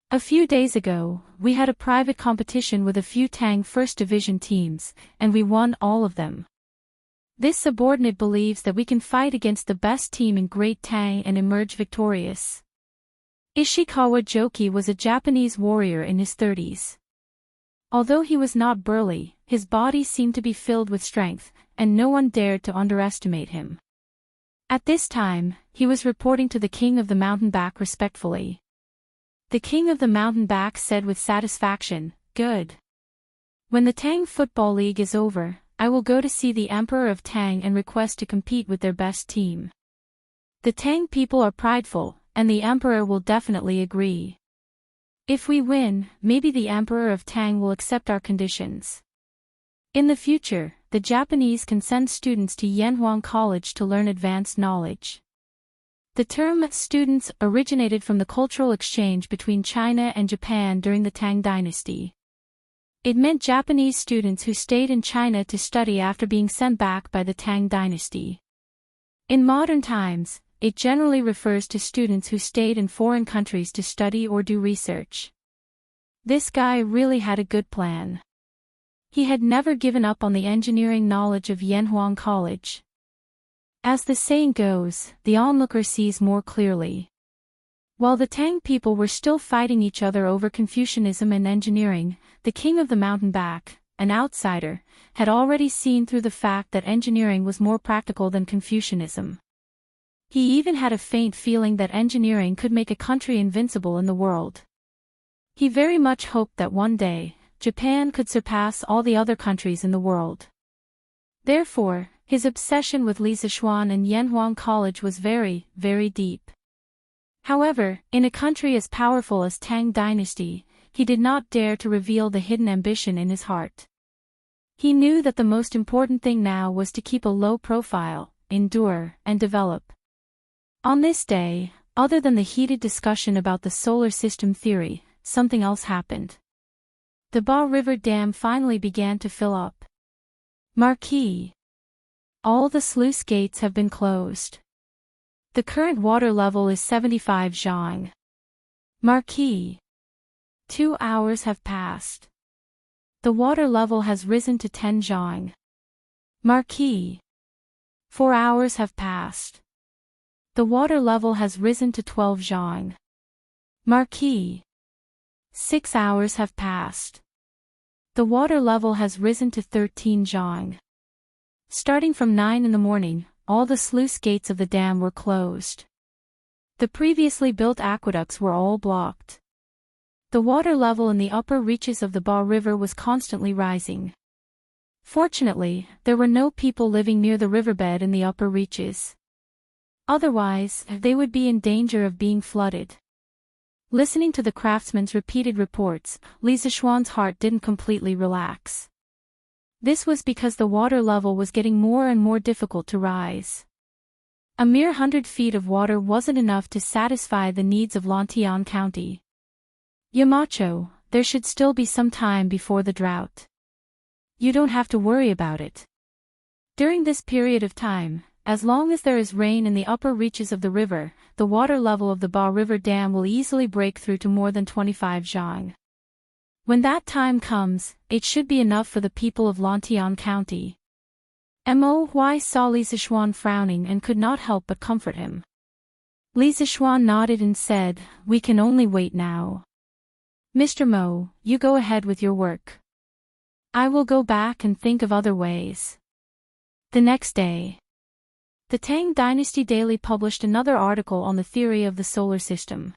A few days ago, we had a private competition with a few Tang First Division teams, and we won all of them. This subordinate believes that we can fight against the best team in Great Tang and emerge victorious. Ishikawa Joki was a Japanese warrior in his 30s. Although he was not burly, his body seemed to be filled with strength, and no one dared to underestimate him. At this time, he was reporting to the King of the Mountain Back respectfully. The King of the Mountain Back said with satisfaction, "Good. When the Tang Football League is over, I will go to see the Emperor of Tang and request to compete with their best team. The Tang people are prideful, and the Emperor will definitely agree. If we win, maybe the Emperor of Tang will accept our conditions. In the future, the Japanese can send students to Yanhuang College to learn advanced knowledge." The term students originated from the cultural exchange between China and Japan during the Tang dynasty. It meant Japanese students who stayed in China to study after being sent back by the Tang dynasty. In modern times, it generally refers to students who stayed in foreign countries to study or do research. This guy really had a good plan. He had never given up on the engineering knowledge of Yanhuang College. As the saying goes, the onlooker sees more clearly. While the Tang people were still fighting each other over Confucianism and engineering, the King of the Mountain Back, an outsider, had already seen through the fact that engineering was more practical than Confucianism. He even had a faint feeling that engineering could make a country invincible in the world. He very much hoped that one day, Japan could surpass all the other countries in the world. Therefore, his obsession with Li Zishuan and Yanhuang College was very, very deep. However, in a country as powerful as Tang Dynasty, he did not dare to reveal the hidden ambition in his heart. He knew that the most important thing now was to keep a low profile, endure, and develop. On this day, other than the heated discussion about the solar system theory, something else happened. The Ba River Dam finally began to fill up. Marquee. All the sluice gates have been closed. The current water level is 75 zhang. Marquee. 2 hours have passed. The water level has risen to 10 zhang. Marquee. 4 hours have passed. The water level has risen to 12 zhang. Marquee. 6 hours have passed. The water level has risen to 13 zhang. Starting from 9 in the morning, all the sluice gates of the dam were closed. The previously built aqueducts were all blocked. The water level in the upper reaches of the Ba River was constantly rising. Fortunately, there were no people living near the riverbed in the upper reaches. Otherwise, they would be in danger of being flooded. Listening to the craftsman's repeated reports, Li Zishuan's heart didn't completely relax. This was because the water level was getting more and more difficult to rise. A mere 100 feet of water wasn't enough to satisfy the needs of Lantian County. Yamacho, there should still be some time before the drought. You don't have to worry about it. During this period of time, as long as there is rain in the upper reaches of the river, the water level of the Ba River Dam will easily break through to more than 25 zhang. When that time comes, it should be enough for the people of Lantian County. Mo Hui saw Li Zishuan frowning and could not help but comfort him. Li Zishuan nodded and said, "We can only wait now. Mr. Mo, you go ahead with your work. I will go back and think of other ways." The next day, the Tang Dynasty Daily published another article on the theory of the solar system.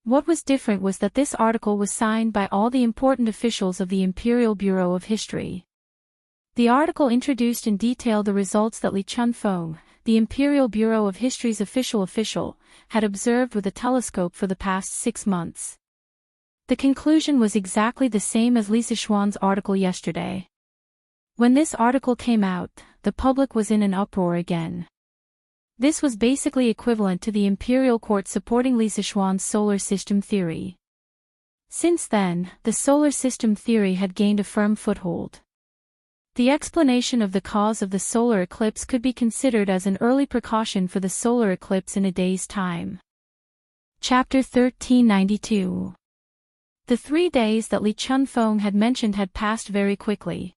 What was different was that this article was signed by all the important officials of the Imperial Bureau of History. The article introduced in detail the results that Li Chunfeng, the Imperial Bureau of History's official, had observed with a telescope for the past 6 months. The conclusion was exactly the same as Li Zishuan's article yesterday. When this article came out, the public was in an uproar again. This was basically equivalent to the imperial court supporting Li Zishuan's solar system theory. Since then, the solar system theory had gained a firm foothold. The explanation of the cause of the solar eclipse could be considered as an early precaution for the solar eclipse in a day's time. Chapter 1392. The 3 days that Li Chunfeng had mentioned had passed very quickly.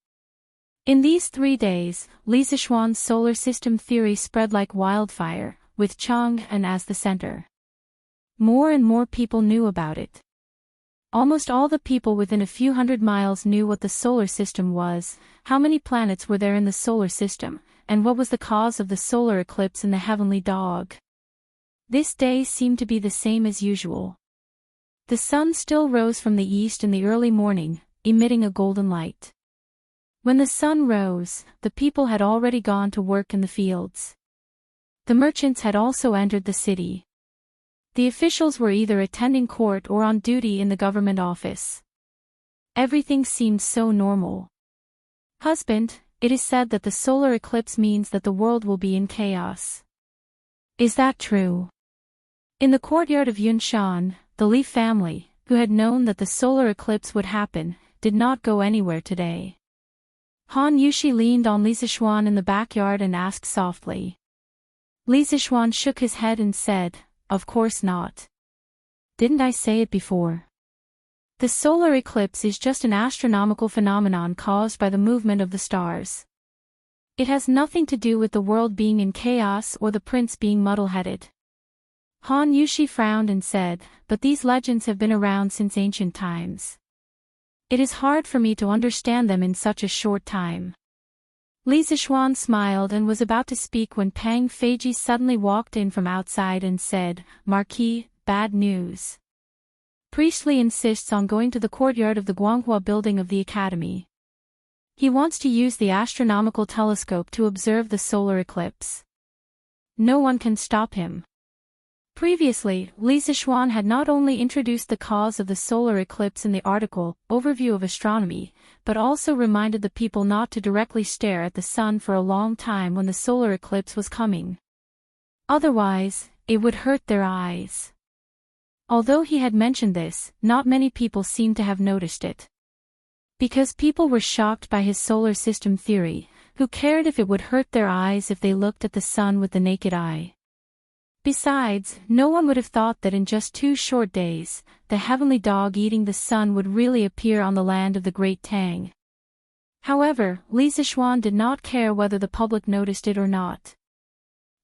In these 3 days, Li Zixuan's solar system theory spread like wildfire, with Chang'an as the center. More and more people knew about it. Almost all the people within a few hundred miles knew what the solar system was, how many planets were there in the solar system, and what was the cause of the solar eclipse in the heavenly dog. This day seemed to be the same as usual. The sun still rose from the east in the early morning, emitting a golden light. When the sun rose, the people had already gone to work in the fields. The merchants had also entered the city. The officials were either attending court or on duty in the government office. Everything seemed so normal. Husband, it is said that the solar eclipse means that the world will be in chaos. Is that true? In the courtyard of Yunshan, the Li family, who had known that the solar eclipse would happen, did not go anywhere today. Han Yushi leaned on Li Zixuan in the backyard and asked softly. Li Zixuan shook his head and said, "Of course not. Didn't I say it before? The solar eclipse is just an astronomical phenomenon caused by the movement of the stars. It has nothing to do with the world being in chaos or the prince being muddle-headed." Han Yushi frowned and said, "But these legends have been around since ancient times. It is hard for me to understand them in such a short time." Li Zixuan smiled and was about to speak when Pang Feiji suddenly walked in from outside and said, "Marquis, bad news. Priestley insists on going to the courtyard of the Guanghua building of the academy. He wants to use the astronomical telescope to observe the solar eclipse. No one can stop him." Previously, Li Zixuan had not only introduced the cause of the solar eclipse in the article, Overview of Astronomy, but also reminded the people not to directly stare at the sun for a long time when the solar eclipse was coming. Otherwise, it would hurt their eyes. Although he had mentioned this, not many people seemed to have noticed it. Because people were shocked by his solar system theory, who cared if it would hurt their eyes if they looked at the sun with the naked eye? Besides, no one would have thought that in just 2 short days, the heavenly dog eating the sun would really appear on the land of the Great Tang. However, Li Zixuan did not care whether the public noticed it or not.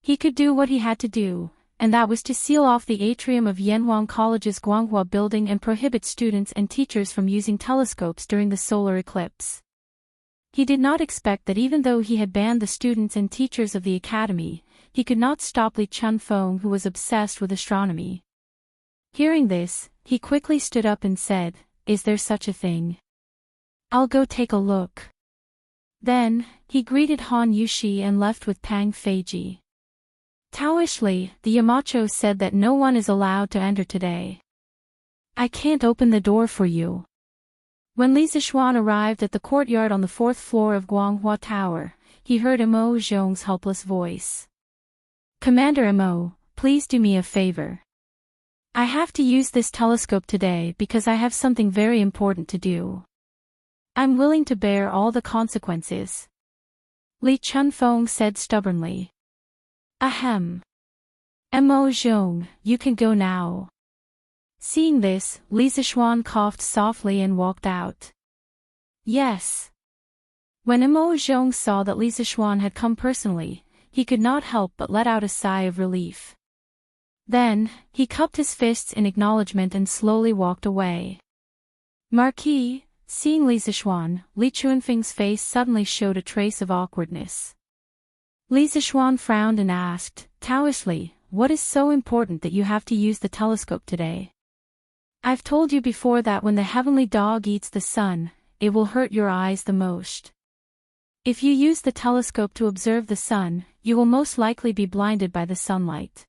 He could do what he had to do, and that was to seal off the atrium of Yanhuang College's Guanghua building and prohibit students and teachers from using telescopes during the solar eclipse. He did not expect that even though he had banned the students and teachers of the academy, he could not stop Li Chunfeng, who was obsessed with astronomy. Hearing this, he quickly stood up and said, "Is there such a thing? I'll go take a look." Then, he greeted Han Yushi and left with Pang Feiji. Taoishly, the Yamacho said that no one is allowed to enter today. "I can't open the door for you." When Li Zixuan arrived at the courtyard on the 4th floor of Guanghua Tower, he heard Mo Zhong's helpless voice. "Commander Mo, please do me a favor. I have to use this telescope today because I have something very important to do. I'm willing to bear all the consequences." Li Chunfeng said stubbornly. "Ahem. Mo Zhong, you can go now." Seeing this, Li Zixuan coughed softly and walked out. "Yes." When Mo Zhong saw that Li Zixuan had come personally, he could not help but let out a sigh of relief. Then, he cupped his fists in acknowledgement and slowly walked away. Marquis, seeing Li Zixuan, Li Chunfeng's face suddenly showed a trace of awkwardness. Li Zixuan frowned and asked, "Taoishly, what is so important that you have to use the telescope today?" "I've told you before that when the heavenly dog eats the sun, it will hurt your eyes the most. If you use the telescope to observe the sun, you will most likely be blinded by the sunlight.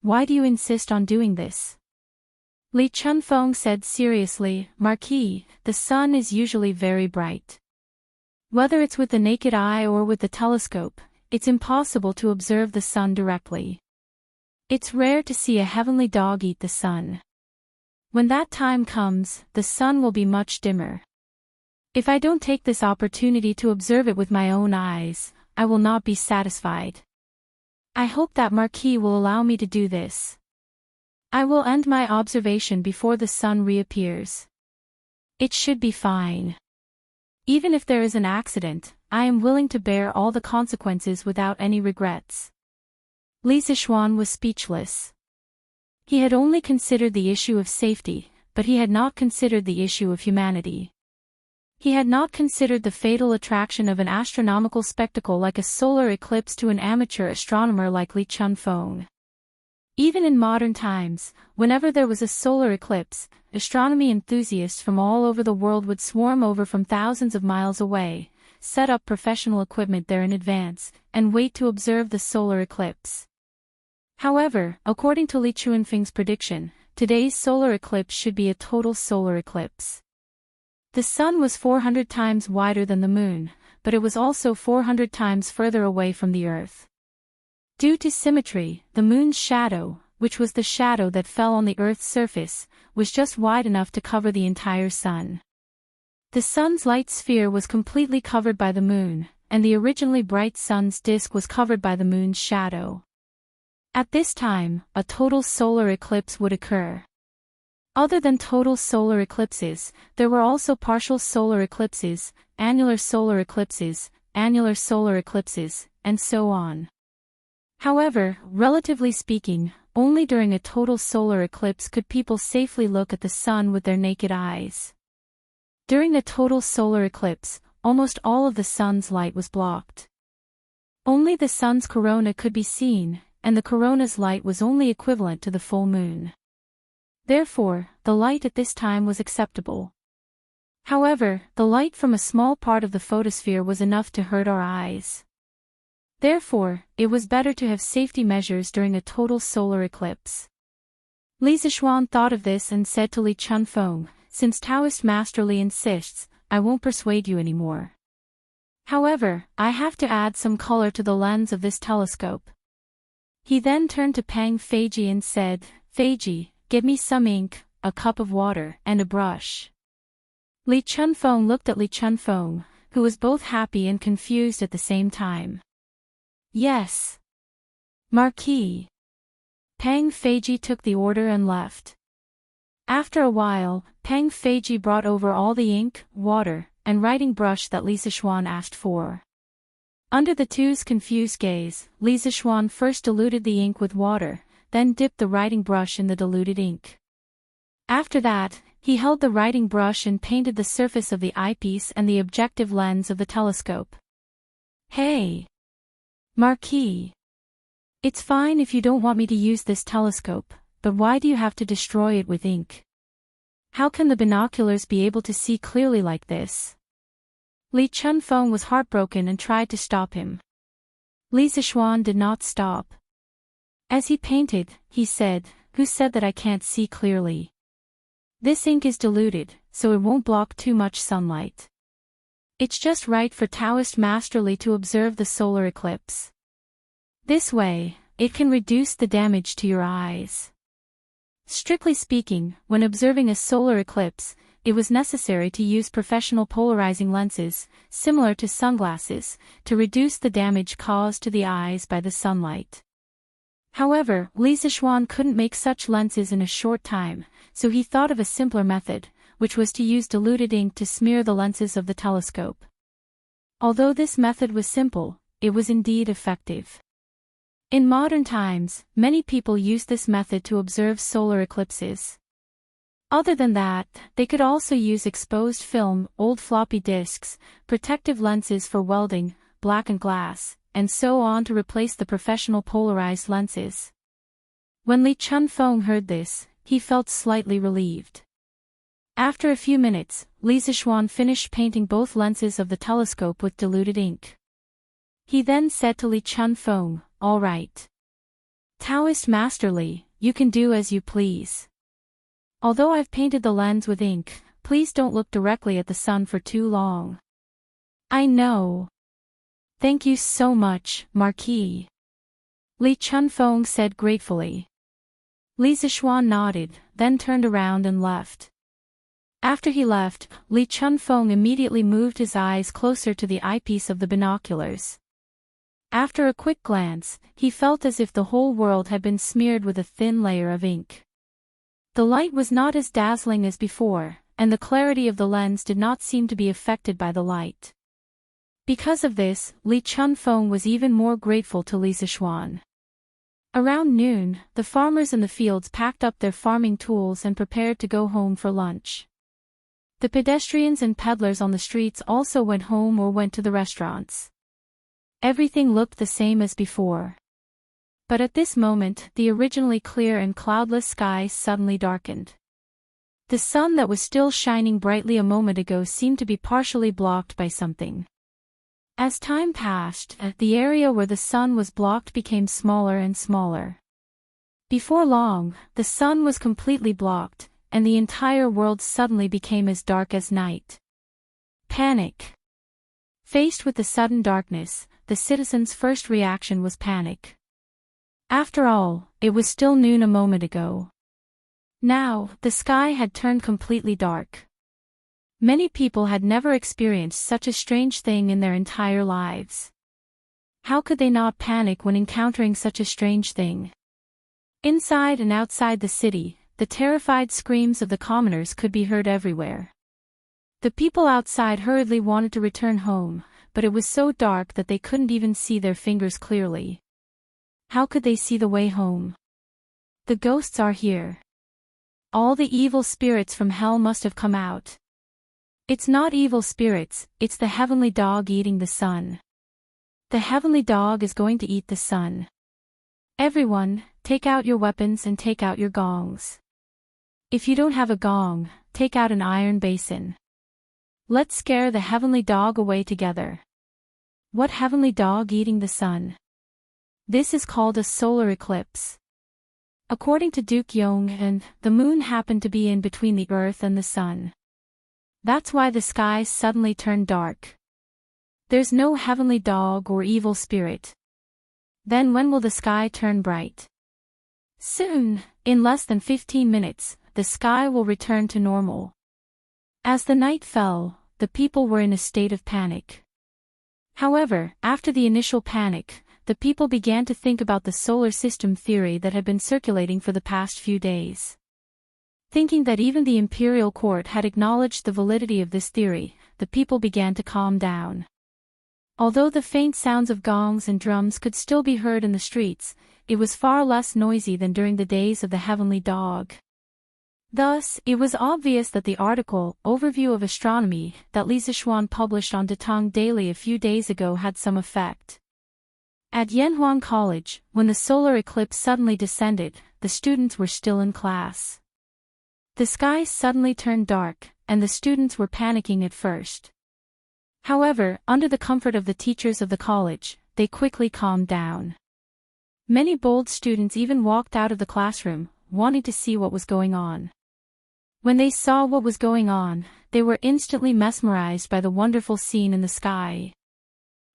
Why do you insist on doing this?" Li Chunfeng said seriously, "Marquis, the sun is usually very bright. Whether it's with the naked eye or with the telescope, it's impossible to observe the sun directly. It's rare to see a heavenly dog eat the sun. When that time comes, the sun will be much dimmer. If I don't take this opportunity to observe it with my own eyes, I will not be satisfied. I hope that Marquis will allow me to do this. I will end my observation before the sun reappears. It should be fine. Even if there is an accident, I am willing to bear all the consequences without any regrets. Li Zishuan was speechless. He had only considered the issue of safety, but he had not considered the issue of humanity. He had not considered the fatal attraction of an astronomical spectacle like a solar eclipse to an amateur astronomer like Li Chunfeng. Even in modern times, whenever there was a solar eclipse, astronomy enthusiasts from all over the world would swarm over from thousands of miles away, set up professional equipment there in advance, and wait to observe the solar eclipse. However, according to Li Chunfeng's prediction, today's solar eclipse should be a total solar eclipse. The sun was 400 times wider than the moon, but it was also 400 times further away from the earth. Due to symmetry, the moon's shadow, which was the shadow that fell on the earth's surface, was just wide enough to cover the entire sun. The sun's light sphere was completely covered by the moon, and the originally bright sun's disk was covered by the moon's shadow. At this time, a total solar eclipse would occur. Other than total solar eclipses, there were also partial solar eclipses, annular solar eclipses, and so on. However, relatively speaking, only during a total solar eclipse could people safely look at the sun with their naked eyes. During a total solar eclipse, almost all of the sun's light was blocked. Only the sun's corona could be seen, and the corona's light was only equivalent to the full moon. Therefore, the light at this time was acceptable. However, the light from a small part of the photosphere was enough to hurt our eyes. Therefore, it was better to have safety measures during a total solar eclipse. Li Zishuan thought of this and said to Li Chunfeng, "Since Taoist Master Li insists, I won't persuade you anymore. However, I have to add some color to the lens of this telescope." He then turned to Pang Feiji and said, "Feiji, get me some ink, a cup of water, and a brush." Li Chunfeng looked at Li Chunfeng, who was both happy and confused at the same time. "Yes, Marquis." Pang Feiji took the order and left. After a while, Pang Feiji brought over all the ink, water, and writing brush that Li Zishuan asked for. Under the two's confused gaze, Li Zishuan first diluted the ink with water, then dipped the writing brush in the diluted ink. After that, he held the writing brush and painted the surface of the eyepiece and the objective lens of the telescope. "Hey, Marquis. It's fine if you don't want me to use this telescope, but why do you have to destroy it with ink? How can the binoculars be able to see clearly like this?" Li Chunfeng was heartbroken and tried to stop him. Li Zishuan did not stop. As he painted, he said, "Who said that I can't see clearly? This ink is diluted, so it won't block too much sunlight. It's just right for Taoist Master Li to observe the solar eclipse. This way, it can reduce the damage to your eyes." Strictly speaking, when observing a solar eclipse, it was necessary to use professional polarizing lenses, similar to sunglasses, to reduce the damage caused to the eyes by the sunlight. However, Li Zishuan couldn't make such lenses in a short time, so he thought of a simpler method, which was to use diluted ink to smear the lenses of the telescope. Although this method was simple, it was indeed effective. In modern times, many people use this method to observe solar eclipses. Other than that, they could also use exposed film, old floppy disks, protective lenses for welding, blackened glass, and so on to replace the professional polarized lenses. When Li Chunfeng heard this, he felt slightly relieved. After a few minutes, Li Zishuan finished painting both lenses of the telescope with diluted ink. He then said to Li Chunfeng, "All right. Taoist Master Li, you can do as you please. Although I've painted the lens with ink, please don't look directly at the sun for too long." "I know. Thank you so much, Marquis," Li Chunfeng said gratefully. Li Zishuan nodded, then turned around and left. After he left, Li Chunfeng immediately moved his eyes closer to the eyepiece of the binoculars. After a quick glance, he felt as if the whole world had been smeared with a thin layer of ink. The light was not as dazzling as before, and the clarity of the lens did not seem to be affected by the light. Because of this, Li Chunfeng was even more grateful to Li Zixuan. Around noon, the farmers in the fields packed up their farming tools and prepared to go home for lunch. The pedestrians and peddlers on the streets also went home or went to the restaurants. Everything looked the same as before. But at this moment, the originally clear and cloudless sky suddenly darkened. The sun that was still shining brightly a moment ago seemed to be partially blocked by something. As time passed, the area where the sun was blocked became smaller and smaller. Before long, the sun was completely blocked, and the entire world suddenly became as dark as night. Panic. Faced with the sudden darkness, the citizens' first reaction was panic. After all, it was still noon a moment ago. Now, the sky had turned completely dark. Many people had never experienced such a strange thing in their entire lives. How could they not panic when encountering such a strange thing? Inside and outside the city, the terrified screams of the commoners could be heard everywhere. The people outside hurriedly wanted to return home, but it was so dark that they couldn't even see their fingers clearly. How could they see the way home? The ghosts are here. All the evil spirits from hell must have come out. It's not evil spirits, it's the heavenly dog eating the sun. The heavenly dog is going to eat the sun. Everyone, take out your weapons and take out your gongs. If you don't have a gong, take out an iron basin. Let's scare the heavenly dog away together. What heavenly dog eating the sun? This is called a solar eclipse. According to Duke Yonghun, the moon happened to be in between the earth and the sun. That's why the sky suddenly turned dark. There's no heavenly dog or evil spirit. Then when will the sky turn bright? Soon, in less than 15 minutes, the sky will return to normal. As the night fell, the people were in a state of panic. However, after the initial panic, the people began to think about the solar system theory that had been circulating for the past few days. Thinking that even the imperial court had acknowledged the validity of this theory, the people began to calm down. Although the faint sounds of gongs and drums could still be heard in the streets, it was far less noisy than during the days of the heavenly dog. Thus, it was obvious that the article, Overview of Astronomy, that Li Zixuan published on Datong Daily a few days ago had some effect. At Yanhuang College, when the solar eclipse suddenly descended, the students were still in class. The sky suddenly turned dark, and the students were panicking at first. However, under the comfort of the teachers of the college, they quickly calmed down. Many bold students even walked out of the classroom, wanting to see what was going on. When they saw what was going on, they were instantly mesmerized by the wonderful scene in the sky.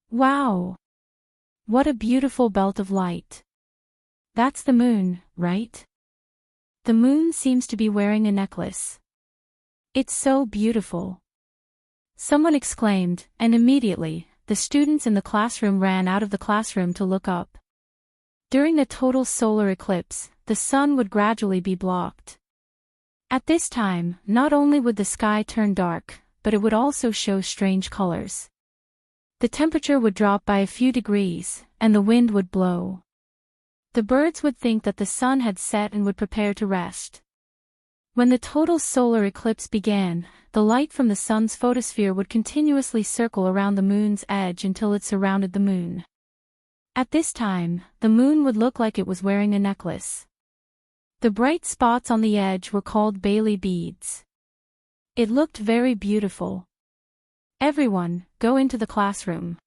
Wow! What a beautiful belt of light. That's the moon, right? The moon seems to be wearing a necklace. It's so beautiful. Someone exclaimed, and immediately, the students in the classroom ran out of the classroom to look up. During the total solar eclipse, the sun would gradually be blocked. At this time, not only would the sky turn dark, but it would also show strange colors. The temperature would drop by a few degrees, and the wind would blow. The birds would think that the sun had set and would prepare to rest. When the total solar eclipse began, the light from the sun's photosphere would continuously circle around the moon's edge until it surrounded the moon. At this time, the moon would look like it was wearing a necklace. The bright spots on the edge were called Bailey beads. It looked very beautiful. Everyone, go into the classroom.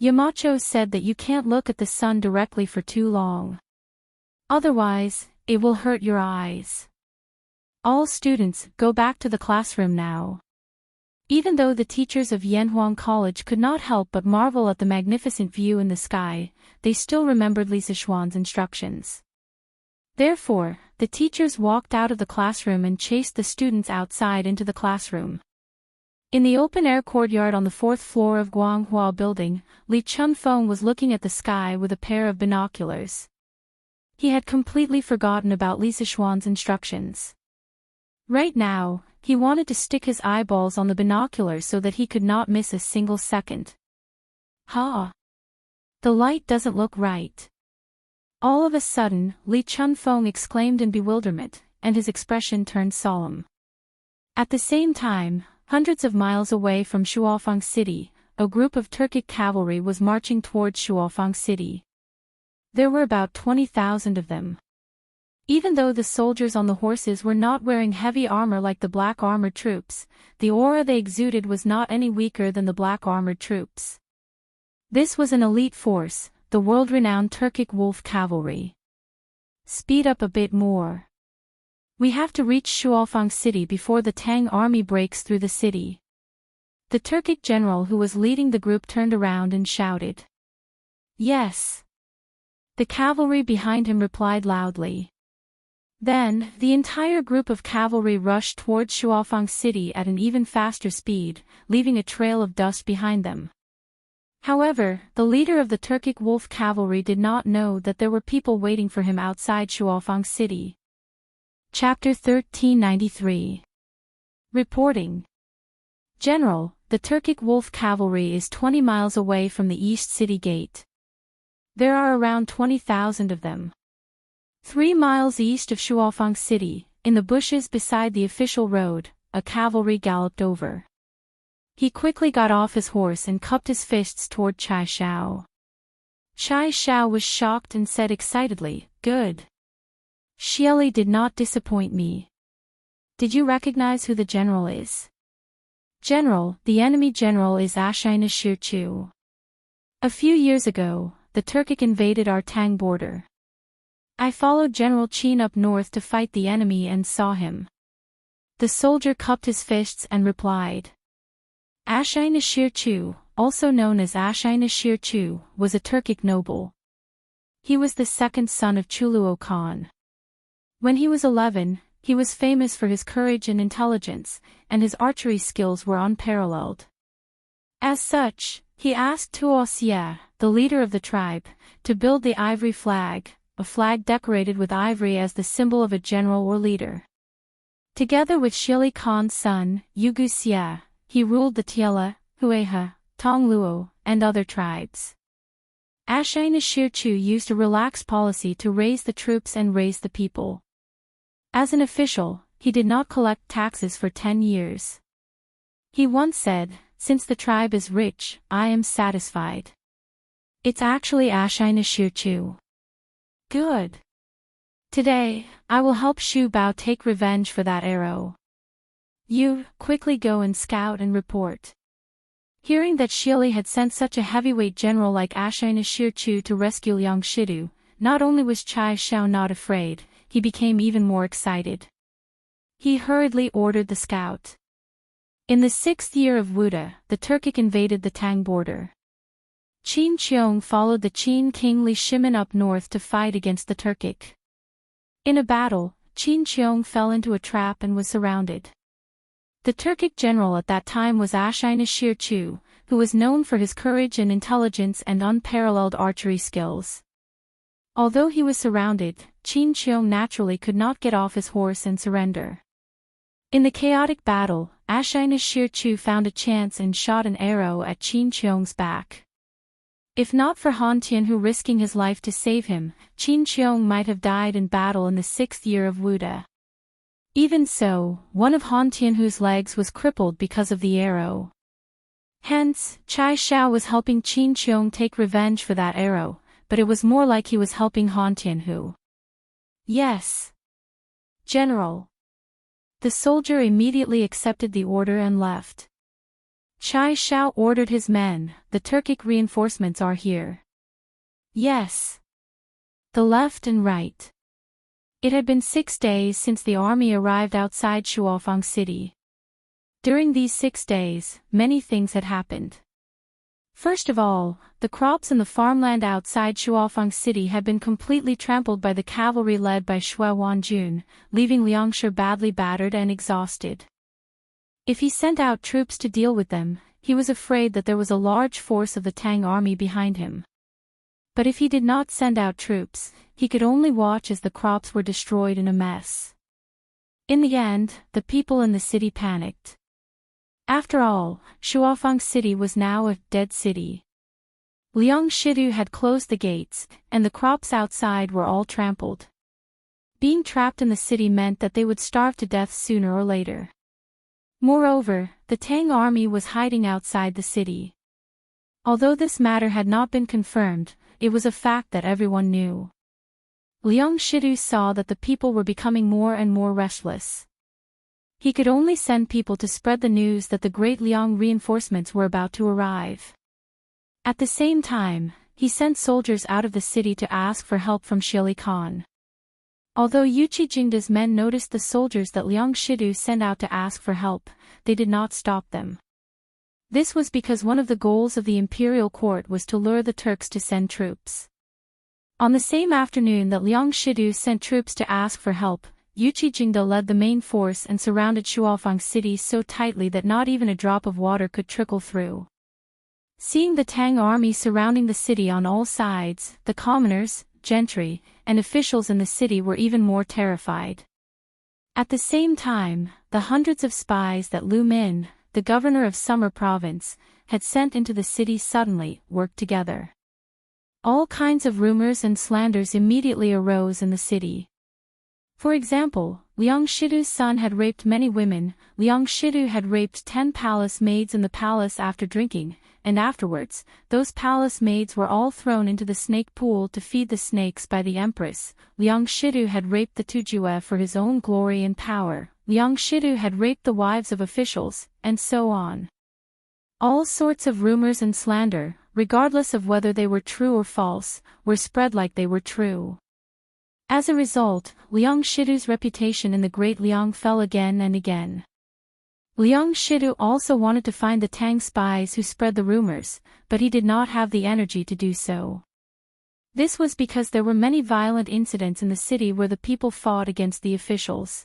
Yamacho said that you can't look at the sun directly for too long. Otherwise, it will hurt your eyes. All students, go back to the classroom now. Even though the teachers of Yanhuang College could not help but marvel at the magnificent view in the sky, they still remembered Li Zixuan's instructions. Therefore, the teachers walked out of the classroom and chased the students outside into the classroom. In the open-air courtyard on the 4th floor of Guanghua Building, Li Chunfeng was looking at the sky with a pair of binoculars. He had completely forgotten about Li Sichuan's instructions. Right now, he wanted to stick his eyeballs on the binoculars so that he could not miss a single second. Ha! The light doesn't look right. All of a sudden, Li Chunfeng exclaimed in bewilderment, and his expression turned solemn. At the same time, hundreds of miles away from Shuofang City, a group of Turkic cavalry was marching towards Shuofang City. There were about 20,000 of them. Even though the soldiers on the horses were not wearing heavy armor like the black armored troops, the aura they exuded was not any weaker than the black armored troops. This was an elite force, the world-renowned Turkic Wolf Cavalry. Speed up a bit more. We have to reach Shuofang City before the Tang army breaks through the city. The Turkic general who was leading the group turned around and shouted. Yes. The cavalry behind him replied loudly. Then, the entire group of cavalry rushed towards Shuofang City at an even faster speed, leaving a trail of dust behind them. However, the leader of the Turkic Wolf Cavalry did not know that there were people waiting for him outside Shuofang City. Chapter 1393. Reporting. General, the Turkic Wolf Cavalry is 20 miles away from the East City Gate. There are around 20,000 of them. 3 miles east of Shuofang City, in the bushes beside the official road, a cavalry galloped over. He quickly got off his horse and cupped his fists toward Chai Shao. Chai Shao was shocked and said excitedly, "Good. Xieli did not disappoint me. Did you recognize who the general is?" "General, the enemy general is Ashina Shirchu. A few years ago, the Turkic invaded our Tang border. I followed General Qin up north to fight the enemy and saw him." The soldier cupped his fists and replied. Ashina Shirchu, also known as Ashina Shirchu, was a Turkic noble. He was the second son of Chuluo Khan. When he was 11, he was famous for his courage and intelligence, and his archery skills were unparalleled. As such, he asked Tuo Xie, the leader of the tribe, to build the ivory flag, a flag decorated with ivory as the symbol of a general or leader. Together with Shili Khan's son, Yugu Xie, he ruled the Tiela, Hueha, Tongluo, and other tribes. Ashina Shirchu used a relaxed policy to raise the troops and raise the people. As an official, he did not collect taxes for 10 years. He once said, "Since the tribe is rich, I am satisfied." It's actually Ashina Shirchu. Good. Today, I will help Xu Bao take revenge for that arrow. You, quickly go and scout and report. Hearing that Xieli had sent such a heavyweight general like Ashina Shirchu to rescue Liang Shidu, not only was Chai Shao not afraid, he became even more excited. He hurriedly ordered the scout. In the 6th year of Wuda, the Turkic invaded the Tang border. Qin Qiong followed the Qin king Li Shimin up north to fight against the Turkic. In a battle, Qin Qiong fell into a trap and was surrounded. The Turkic general at that time was Ashina Shirchu, who was known for his courage and intelligence and unparalleled archery skills. Although he was surrounded, Qin Qiong naturally could not get off his horse and surrender. In the chaotic battle, Ashina Shirchu found a chance and shot an arrow at Qin Qiong's back. If not for Han Tianhu risking his life to save him, Qin Qiong might have died in battle in the 6th year of Wuda. Even so, one of Han Tianhu's legs was crippled because of the arrow. Hence, Chai Shao was helping Qin Qiong take revenge for that arrow, but it was more like he was helping Han Tianhu. Yes. General. The soldier immediately accepted the order and left. Chai Shao ordered his men, "The Turkic reinforcements are here." Yes. The left and right. It had been 6 days since the army arrived outside Shuofang City. During these 6 days, many things had happened. First of all, the crops in the farmland outside Shuofeng City had been completely trampled by the cavalry led by Xue Wanjun, leaving Liangshe badly battered and exhausted. If he sent out troops to deal with them, he was afraid that there was a large force of the Tang army behind him. But if he did not send out troops, he could only watch as the crops were destroyed in a mess. In the end, the people in the city panicked. After all, Shuofeng City was now a dead city. Liang Shidu had closed the gates, and the crops outside were all trampled. Being trapped in the city meant that they would starve to death sooner or later. Moreover, the Tang army was hiding outside the city. Although this matter had not been confirmed, it was a fact that everyone knew. Liang Shidu saw that the people were becoming more and more restless. He could only send people to spread the news that the great Liang reinforcements were about to arrive. At the same time, he sent soldiers out of the city to ask for help from Shili Khan. Although Yuqi Jingda's men noticed the soldiers that Liang Shidu sent out to ask for help, they did not stop them. This was because one of the goals of the imperial court was to lure the Turks to send troops. On the same afternoon that Liang Shidu sent troops to ask for help, Yuqi Jingda led the main force and surrounded Shuofeng City so tightly that not even a drop of water could trickle through. Seeing the Tang army surrounding the city on all sides, the commoners, gentry, and officials in the city were even more terrified. At the same time, the hundreds of spies that Lu Min, the governor of Summer Province, had sent into the city suddenly worked together. All kinds of rumors and slanders immediately arose in the city. For example, Liang Shidu's son had raped many women. Liang Shidu had raped 10 palace maids in the palace after drinking, and afterwards, those palace maids were all thrown into the snake pool to feed the snakes by the empress. Liang Shidu had raped the Tujue for his own glory and power. Liang Shidu had raped the wives of officials, and so on. All sorts of rumors and slander, regardless of whether they were true or false, were spread like they were true. As a result, Liang Shidu's reputation in the Great Liang fell again and again. Liang Shidu also wanted to find the Tang spies who spread the rumors, but he did not have the energy to do so. This was because there were many violent incidents in the city where the people fought against the officials.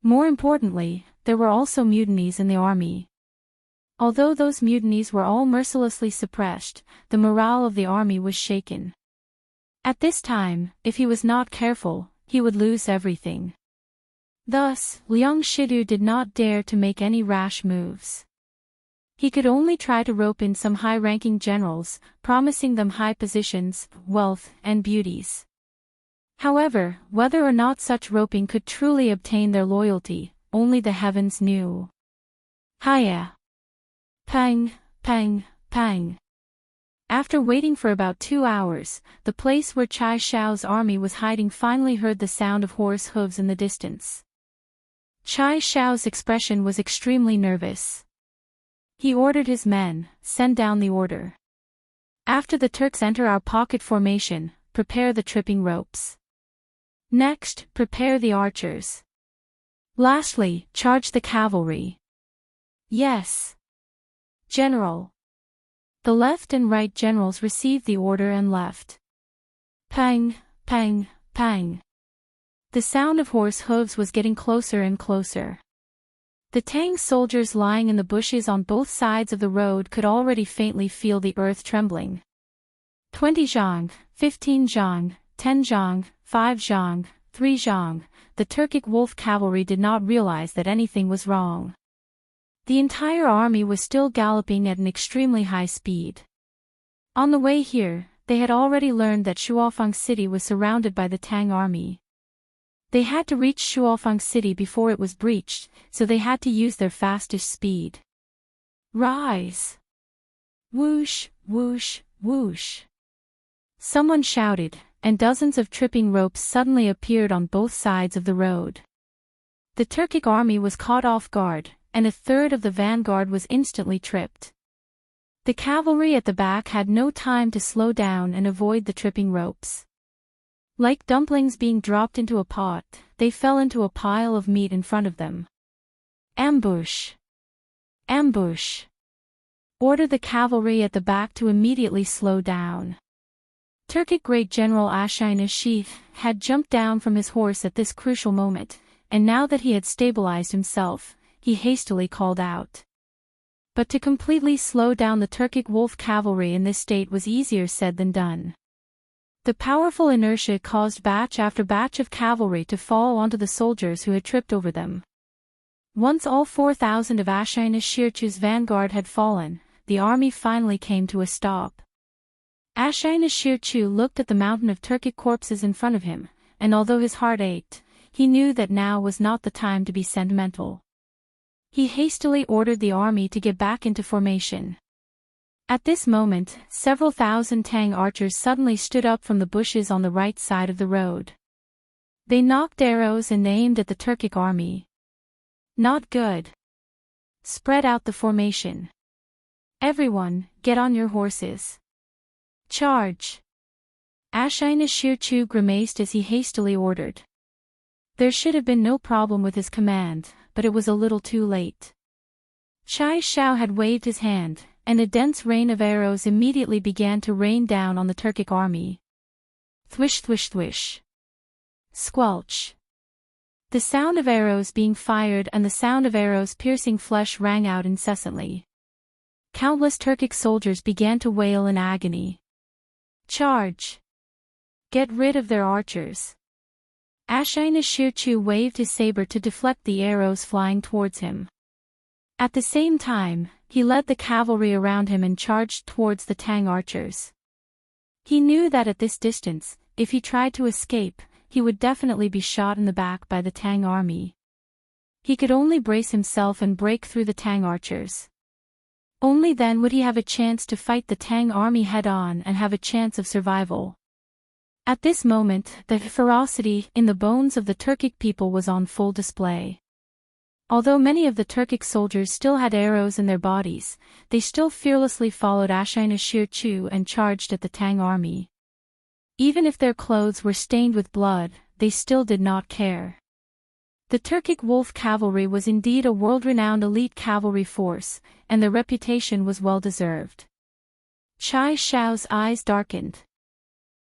More importantly, there were also mutinies in the army. Although those mutinies were all mercilessly suppressed, the morale of the army was shaken. At this time, if he was not careful, he would lose everything. Thus, Liang Shidu did not dare to make any rash moves. He could only try to rope in some high-ranking generals, promising them high positions, wealth, and beauties. However, whether or not such roping could truly obtain their loyalty, only the heavens knew. Hiya! Pang, pang, pang. After waiting for about 2 hours, the place where Chai Xiao's army was hiding finally heard the sound of horse hooves in the distance. Chai Xiao's expression was extremely nervous. He ordered his men, "Send down the order. After the Turks enter our pocket formation, prepare the tripping ropes. Next, prepare the archers. Lastly, charge the cavalry." "Yes, General." The left and right generals received the order and left. Pang, pang, pang. The sound of horse hooves was getting closer and closer. The Tang soldiers lying in the bushes on both sides of the road could already faintly feel the earth trembling. 20 zhang, 15 zhang, 10 zhang, 5 zhang, 3 zhang. The Turkic wolf cavalry did not realize that anything was wrong. The entire army was still galloping at an extremely high speed. On the way here, they had already learned that Shuofeng City was surrounded by the Tang army. They had to reach Shuofeng City before it was breached, so they had to use their fastest speed. Rise! Whoosh, whoosh, whoosh. Someone shouted, and dozens of tripping ropes suddenly appeared on both sides of the road. The Turkic army was caught off guard, and a third of the vanguard was instantly tripped. The cavalry at the back had no time to slow down and avoid the tripping ropes. Like dumplings being dropped into a pot, they fell into a pile of meat in front of them. Ambush! Ambush! Order the cavalry at the back to immediately slow down. Turkic Great General Ashine had jumped down from his horse at this crucial moment, and now that he had stabilized himself, he hastily called out. But to completely slow down the Turkic wolf cavalry in this state was easier said than done. The powerful inertia caused batch after batch of cavalry to fall onto the soldiers who had tripped over them. Once all 4,000 of Ashine-Shirchu's vanguard had fallen, the army finally came to a stop. Ashine-Shirchu looked at the mountain of Turkic corpses in front of him, and although his heart ached, he knew that now was not the time to be sentimental. He hastily ordered the army to get back into formation. At this moment, several thousand Tang archers suddenly stood up from the bushes on the right side of the road. They knocked arrows and aimed at the Turkic army. Not good. Spread out the formation. Everyone, get on your horses. Charge. Ashine-Shirchu grimaced as he hastily ordered. There should have been no problem with his command, but it was a little too late. Chai Shao had waved his hand, and a dense rain of arrows immediately began to rain down on the Turkic army. Thwish thwish thwish. Squelch. The sound of arrows being fired and the sound of arrows piercing flesh rang out incessantly. Countless Turkic soldiers began to wail in agony. Charge! Get rid of their archers. Ashine-Shirchu waved his saber to deflect the arrows flying towards him. At the same time, he led the cavalry around him and charged towards the Tang archers. He knew that at this distance, if he tried to escape, he would definitely be shot in the back by the Tang army. He could only brace himself and break through the Tang archers. Only then would he have a chance to fight the Tang army head-on and have a chance of survival. At this moment, the ferocity in the bones of the Turkic people was on full display. Although many of the Turkic soldiers still had arrows in their bodies, they still fearlessly followed Ashine-Shirchu and charged at the Tang army. Even if their clothes were stained with blood, they still did not care. The Turkic wolf cavalry was indeed a world-renowned elite cavalry force, and their reputation was well-deserved. Chai Shao's eyes darkened.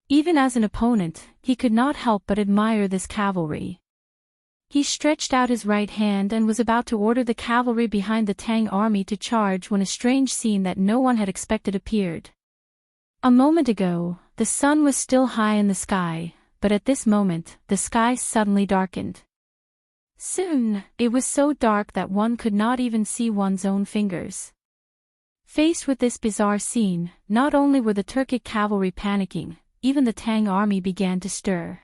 Even as an opponent, he could not help but admire this cavalry. He stretched out his right hand and was about to order the cavalry behind the Tang army to charge when a strange scene that no one had expected appeared. A moment ago, the sun was still high in the sky, but at this moment, the sky suddenly darkened. Soon, it was so dark that one could not even see one's own fingers. Faced with this bizarre scene, not only were the Turkic cavalry panicking, even the Tang army began to stir.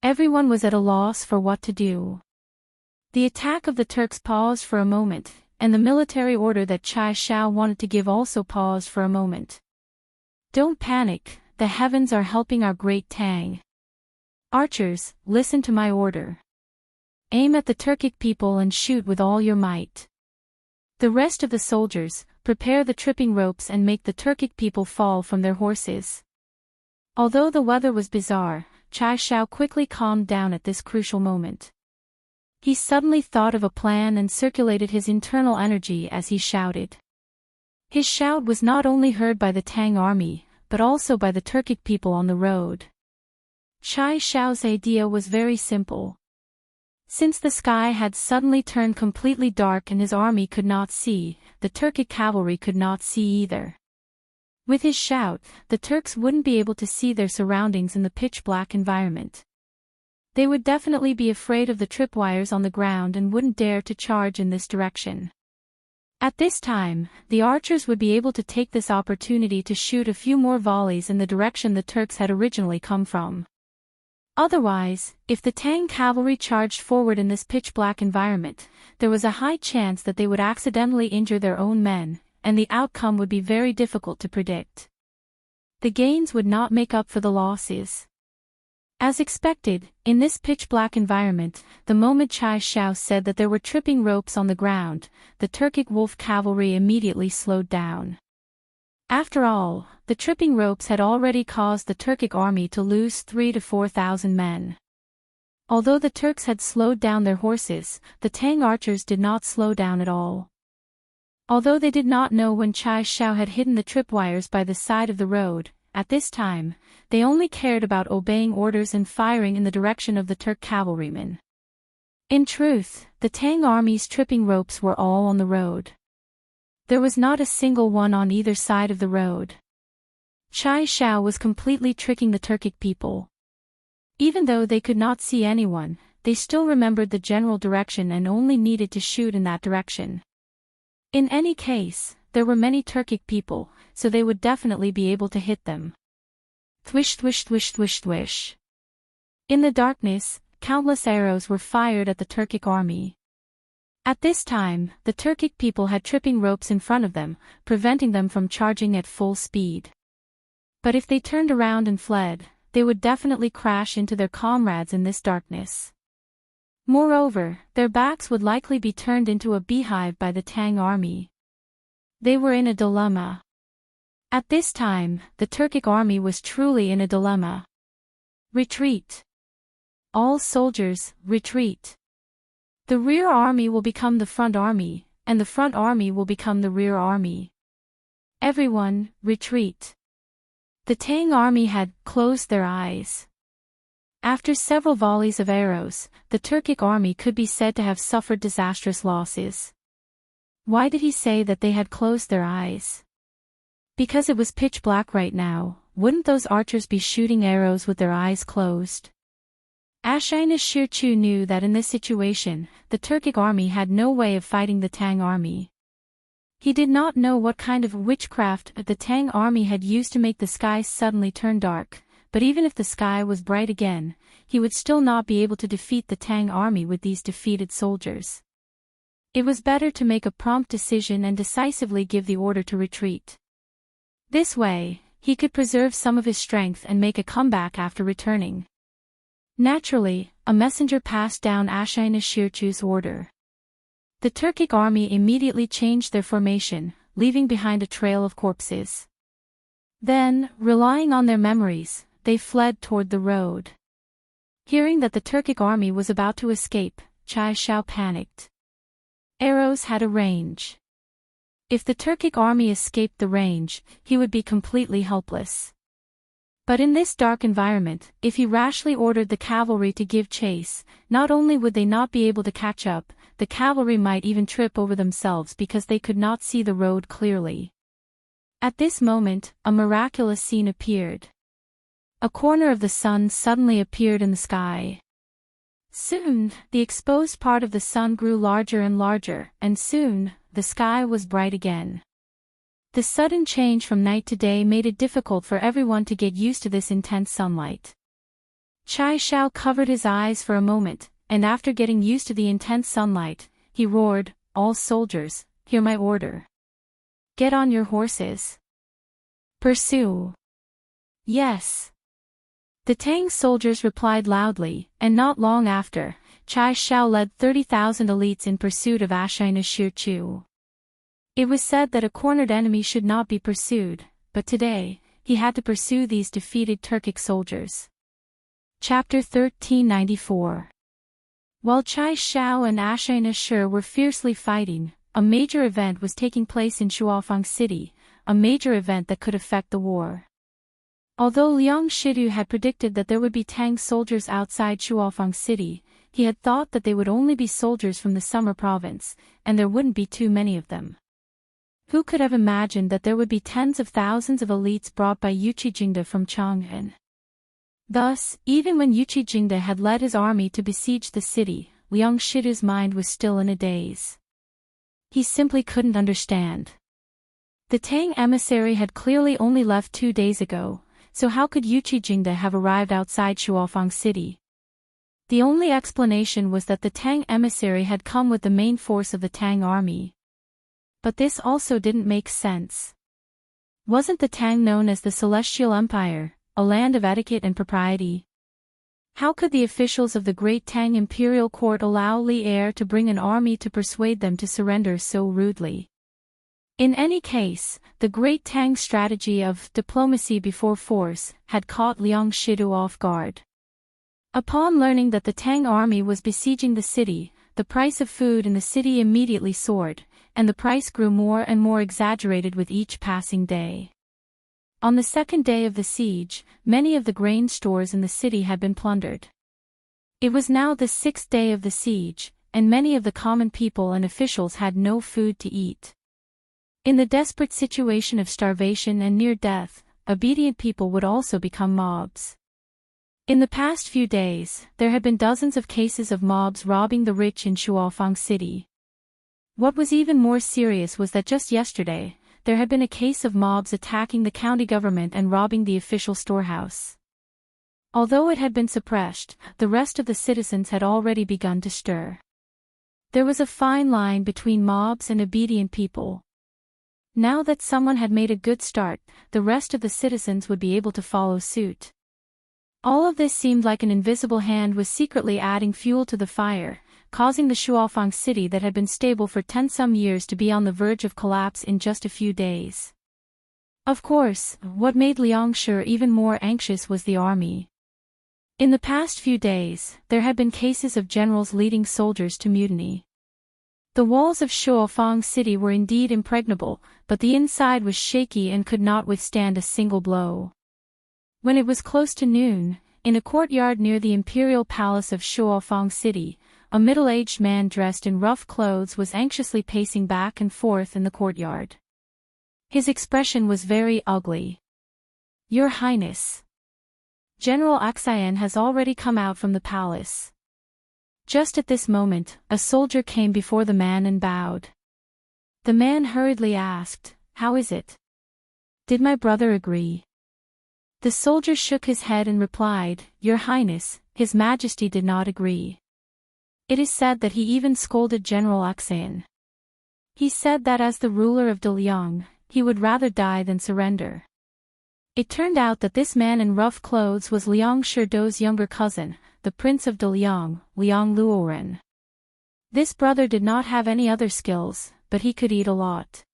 Everyone was at a loss for what to do. The attack of the Turks paused for a moment, and the military order that Chai Shao wanted to give also paused for a moment. Don't panic, the heavens are helping our great Tang. Archers, listen to my order. Aim at the Turkic people and shoot with all your might. The rest of the soldiers, prepare the tripping ropes and make the Turkic people fall from their horses. Although the weather was bizarre, Chai Shao quickly calmed down at this crucial moment. He suddenly thought of a plan and circulated his internal energy as he shouted. His shout was not only heard by the Tang army, but also by the Turkic people on the road. Chai Shao's idea was very simple. Since the sky had suddenly turned completely dark and his army could not see, the Turkic cavalry could not see either. With his shout, the Turks wouldn't be able to see their surroundings in the pitch-black environment. They would definitely be afraid of the tripwires on the ground and wouldn't dare to charge in this direction. At this time, the archers would be able to take this opportunity to shoot a few more volleys in the direction the Turks had originally come from. Otherwise, if the Tang cavalry charged forward in this pitch-black environment, there was a high chance that they would accidentally injure their own men, and the outcome would be very difficult to predict. The gains would not make up for the losses. As expected, in this pitch-black environment, the moment Chai Shao said that there were tripping ropes on the ground, the Turkic wolf cavalry immediately slowed down. After all, the tripping ropes had already caused the Turkic army to lose 3,000 to 4,000 men. Although the Turks had slowed down their horses, the Tang archers did not slow down at all. Although they did not know when Chai Xiao had hidden the tripwires by the side of the road, at this time, they only cared about obeying orders and firing in the direction of the Turk cavalrymen. In truth, the Tang army's tripping ropes were all on the road. There was not a single one on either side of the road. Chai Xiao was completely tricking the Turkic people. Even though they could not see anyone, they still remembered the general direction and only needed to shoot in that direction. In any case, there were many Turkic people, so they would definitely be able to hit them. Thwish thwish thwish thwish thwish. In the darkness, countless arrows were fired at the Turkic army. At this time, the Turkic people had tripping ropes in front of them, preventing them from charging at full speed. But if they turned around and fled, they would definitely crash into their comrades in this darkness. Moreover, their backs would likely be turned into a beehive by the Tang army. They were in a dilemma. At this time, the Turkic army was truly in a dilemma. Retreat. All soldiers, retreat. The rear army will become the front army, and the front army will become the rear army. Everyone, retreat. The Tang army had closed their eyes. After several volleys of arrows, the Turkic army could be said to have suffered disastrous losses. Why did he say that they had closed their eyes? Because it was pitch black right now, wouldn't those archers be shooting arrows with their eyes closed? Ashina Shirchu knew that in this situation, the Turkic army had no way of fighting the Tang army. He did not know what kind of witchcraft the Tang army had used to make the sky suddenly turn dark, but even if the sky was bright again, he would still not be able to defeat the Tang army with these defeated soldiers. It was better to make a prompt decision and decisively give the order to retreat. This way, he could preserve some of his strength and make a comeback after returning. Naturally, a messenger passed down Ashina Shirchu's order. The Turkic army immediately changed their formation, leaving behind a trail of corpses. Then, relying on their memories, they fled toward the road. Hearing that the Turkic army was about to escape, Chai Xiao panicked. Arrows had a range. If the Turkic army escaped the range, he would be completely helpless. But in this dark environment, if he rashly ordered the cavalry to give chase, not only would they not be able to catch up, the cavalry might even trip over themselves because they could not see the road clearly. At this moment, a miraculous scene appeared. A corner of the sun suddenly appeared in the sky. Soon, the exposed part of the sun grew larger and larger, and soon, the sky was bright again. The sudden change from night to day made it difficult for everyone to get used to this intense sunlight. Chai Xiao covered his eyes for a moment, and after getting used to the intense sunlight, he roared, "All soldiers, hear my order. Get on your horses. Pursue." Yes. The Tang soldiers replied loudly, and not long after, Chai Xiao led 30,000 elites in pursuit of Ashina Shirchu. It was said that a cornered enemy should not be pursued, but today, he had to pursue these defeated Turkic soldiers. Chapter 1394. While Chai Xiao and Ashina Shir were fiercely fighting, a major event was taking place in Shuofang City, a major event that could affect the war. Although Liang Shidu had predicted that there would be Tang soldiers outside Shuofang City, he had thought that they would only be soldiers from the Summer Province, and there wouldn't be too many of them. Who could have imagined that there would be tens of thousands of elites brought by Yuqi Jingde from Chang'an? Thus, even when Yuqi Jingde had led his army to besiege the city, Liang Shidu's mind was still in a daze. He simply couldn't understand. The Tang emissary had clearly only left 2 days ago, so how could Yuqi Jingde have arrived outside Shuofang City? The only explanation was that the Tang emissary had come with the main force of the Tang army. But this also didn't make sense. Wasn't the Tang known as the Celestial Empire, a land of etiquette and propriety? How could the officials of the Great Tang Imperial Court allow Li Er to bring an army to persuade them to surrender so rudely? In any case, the Great Tang strategy of diplomacy before force had caught Liang Shidu off guard. Upon learning that the Tang army was besieging the city, the price of food in the city immediately soared, and the price grew more and more exaggerated with each passing day. On the second day of the siege, many of the grain stores in the city had been plundered. It was now the sixth day of the siege, and many of the common people and officials had no food to eat. In the desperate situation of starvation and near death, obedient people would also become mobs. In the past few days, there had been dozens of cases of mobs robbing the rich in Shuofang City. What was even more serious was that just yesterday, there had been a case of mobs attacking the county government and robbing the official storehouse. Although it had been suppressed, the rest of the citizens had already begun to stir. There was a fine line between mobs and obedient people. Now that someone had made a good start, the rest of the citizens would be able to follow suit. All of this seemed like an invisible hand was secretly adding fuel to the fire, causing the Shuofang city that had been stable for 10-some years to be on the verge of collapse in just a few days. Of course, what made Liangshe even more anxious was the army. In the past few days, there had been cases of generals leading soldiers to mutiny. The walls of Shuofang City were indeed impregnable, but the inside was shaky and could not withstand a single blow. When it was close to noon, in a courtyard near the imperial palace of Shuofang City, a middle-aged man dressed in rough clothes was anxiously pacing back and forth in the courtyard. His expression was very ugly. "Your Highness. General Axian has already come out from the palace." Just at this moment, a soldier came before the man and bowed. The man hurriedly asked, "How is it? Did my brother agree?" The soldier shook his head and replied, "Your Highness, His Majesty did not agree. It is said that he even scolded General Axian. He said that as the ruler of Daliang, he would rather die than surrender." It turned out that this man in rough clothes was Liang Shido's younger cousin, the Prince of Daliang, Liang Luoren. This brother did not have any other skills, but he could eat a lot.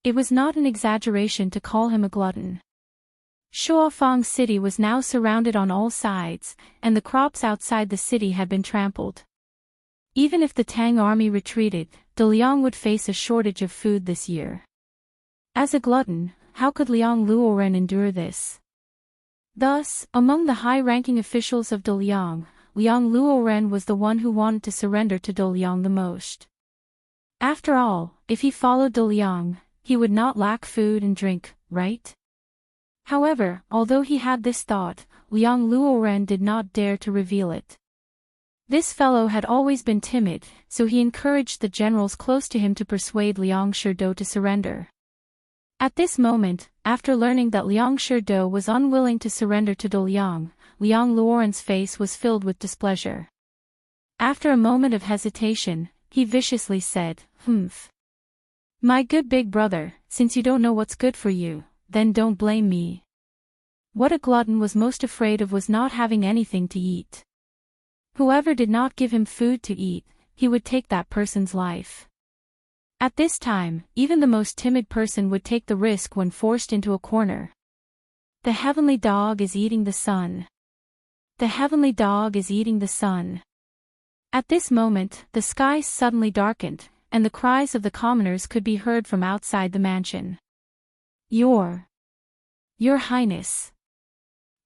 It was not an exaggeration to call him a glutton. Shuofang City was now surrounded on all sides, and the crops outside the city had been trampled. Even if the Tang army retreated, Daliang would face a shortage of food this year. As a glutton, how could Liang Luoren endure this? Thus, among the high-ranking officials of Daliang, Liang Luoren was the one who wanted to surrender to Daliang the most. After all, if he followed Daliang, he would not lack food and drink, right? However, although he had this thought, Liang Luoren did not dare to reveal it. This fellow had always been timid, so he encouraged the generals close to him to persuade Liang Shido to surrender. At this moment, after learning that Liang Shido was unwilling to surrender to Daliang, Liang Luoren's face was filled with displeasure. After a moment of hesitation, he viciously said, "Humph. My good big brother, since you don't know what's good for you, then don't blame me." What a glutton was most afraid of was not having anything to eat. Whoever did not give him food to eat, he would take that person's life. At this time, even the most timid person would take the risk when forced into a corner. The heavenly dog is eating the sun. The heavenly dog is eating the sun. At this moment, the sky suddenly darkened, and the cries of the commoners could be heard from outside the mansion. Your Highness.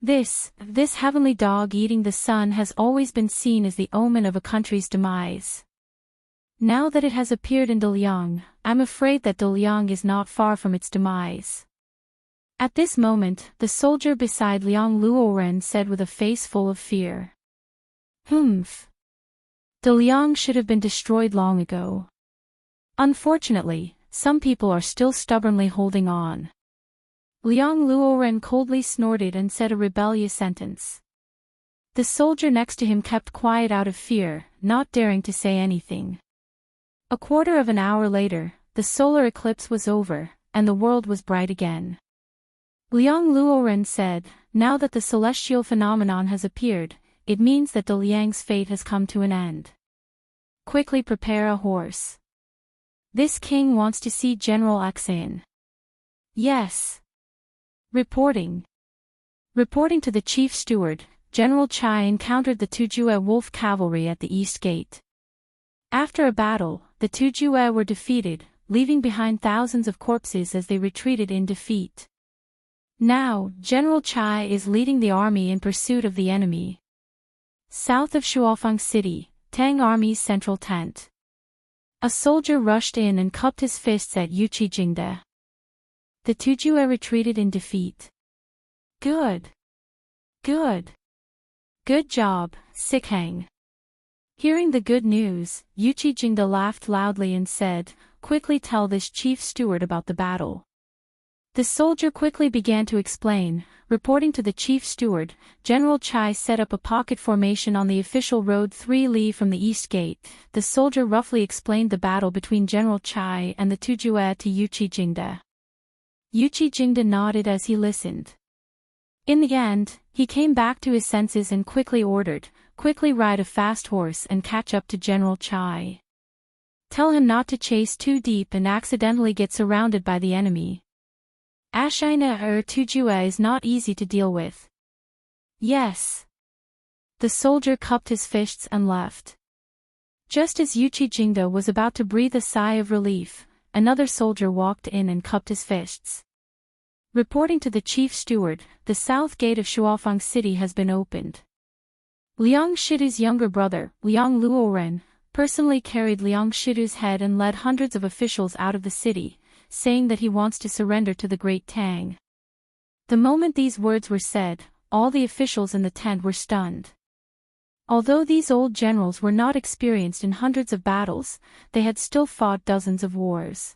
This heavenly dog eating the sun has always been seen as the omen of a country's demise. Now that it has appeared in Daliang, I'm afraid that Daliang is not far from its demise. At this moment, the soldier beside Liang Luoren said with a face full of fear. "Humph. Daliang should have been destroyed long ago. Unfortunately, some people are still stubbornly holding on." Liang Luoren coldly snorted and said a rebellious sentence. The soldier next to him kept quiet out of fear, not daring to say anything. A quarter of an hour later, the solar eclipse was over, and the world was bright again. Liang Luoren said, "Now that the celestial phenomenon has appeared, it means that Daliang's fate has come to an end. Quickly prepare a horse. This king wants to see General Axian." "Yes." Reporting to the chief steward, General Chai encountered the Tujue Wolf cavalry at the east gate. After a battle, the Tujue were defeated, leaving behind thousands of corpses as they retreated in defeat. Now, General Chai is leading the army in pursuit of the enemy. South of Shuofang City, Tang Army's central tent. A soldier rushed in and cupped his fists at Yuchi Jingde. The Tujue retreated in defeat. Good. Good. Good job, Sikhang. Hearing the good news, Yuchi Jingde laughed loudly and said, "Quickly tell this chief steward about the battle." The soldier quickly began to explain, reporting to the chief steward. General Chai set up a pocket formation on the official road 3 li from the east gate. The soldier roughly explained the battle between General Chai and the Tujue to Yuchi Jingde. Yuchi Jingde nodded as he listened. In the end, he came back to his senses and quickly ordered, "Quickly ride a fast horse and catch up to General Chai. Tell him not to chase too deep and accidentally get surrounded by the enemy. Ashina Tujue is not easy to deal with." Yes. The soldier cupped his fists and left. Just as Yuchi Jingde was about to breathe a sigh of relief, another soldier walked in and cupped his fists. Reporting to the chief steward, "The south gate of Shuofang City has been opened." Liang Shidu's younger brother, Liang Luoren, personally carried Liang Shidu's head and led hundreds of officials out of the city, saying that he wants to surrender to the Great Tang. The moment these words were said, all the officials in the tent were stunned. Although these old generals were not experienced in hundreds of battles, they had still fought dozens of wars.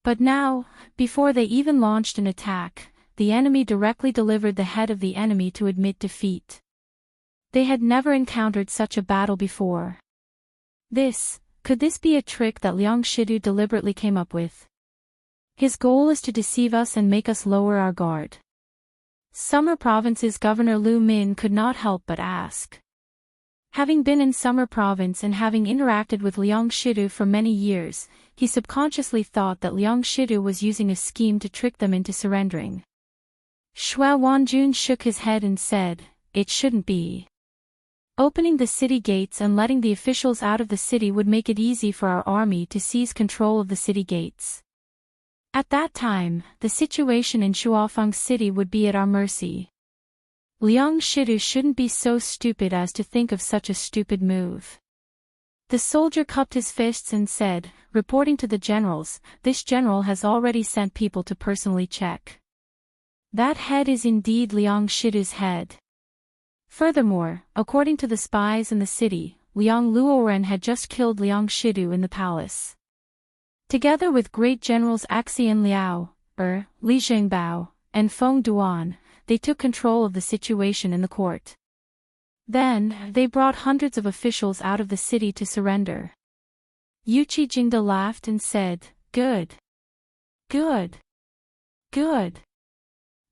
But now, before they even launched an attack, the enemy directly delivered the head of the enemy to admit defeat. They had never encountered such a battle before. Could this be a trick that Liang Shidu deliberately came up with? His goal is to deceive us and make us lower our guard. Summer Province's Governor Lu Min could not help but ask. Having been in Summer Province and having interacted with Liang Shidu for many years, he subconsciously thought that Liang Shidu was using a scheme to trick them into surrendering. Shua Wanjun shook his head and said, "It shouldn't be. Opening the city gates and letting the officials out of the city would make it easy for our army to seize control of the city gates. At that time, the situation in Shuofang City would be at our mercy. Liang Shidu shouldn't be so stupid as to think of such a stupid move." The soldier cupped his fists and said, reporting to the generals, "This general has already sent people to personally check. That head is indeed Liang Shidu's head. Furthermore, according to the spies in the city, Liang Luoren had just killed Liang Shidu in the palace. Together with great generals Axian Liao, Li Zhengbao, and Feng Duan, they took control of the situation in the court. Then, they brought hundreds of officials out of the city to surrender." Yuchi Jingde laughed and said, "Good. Good. Good.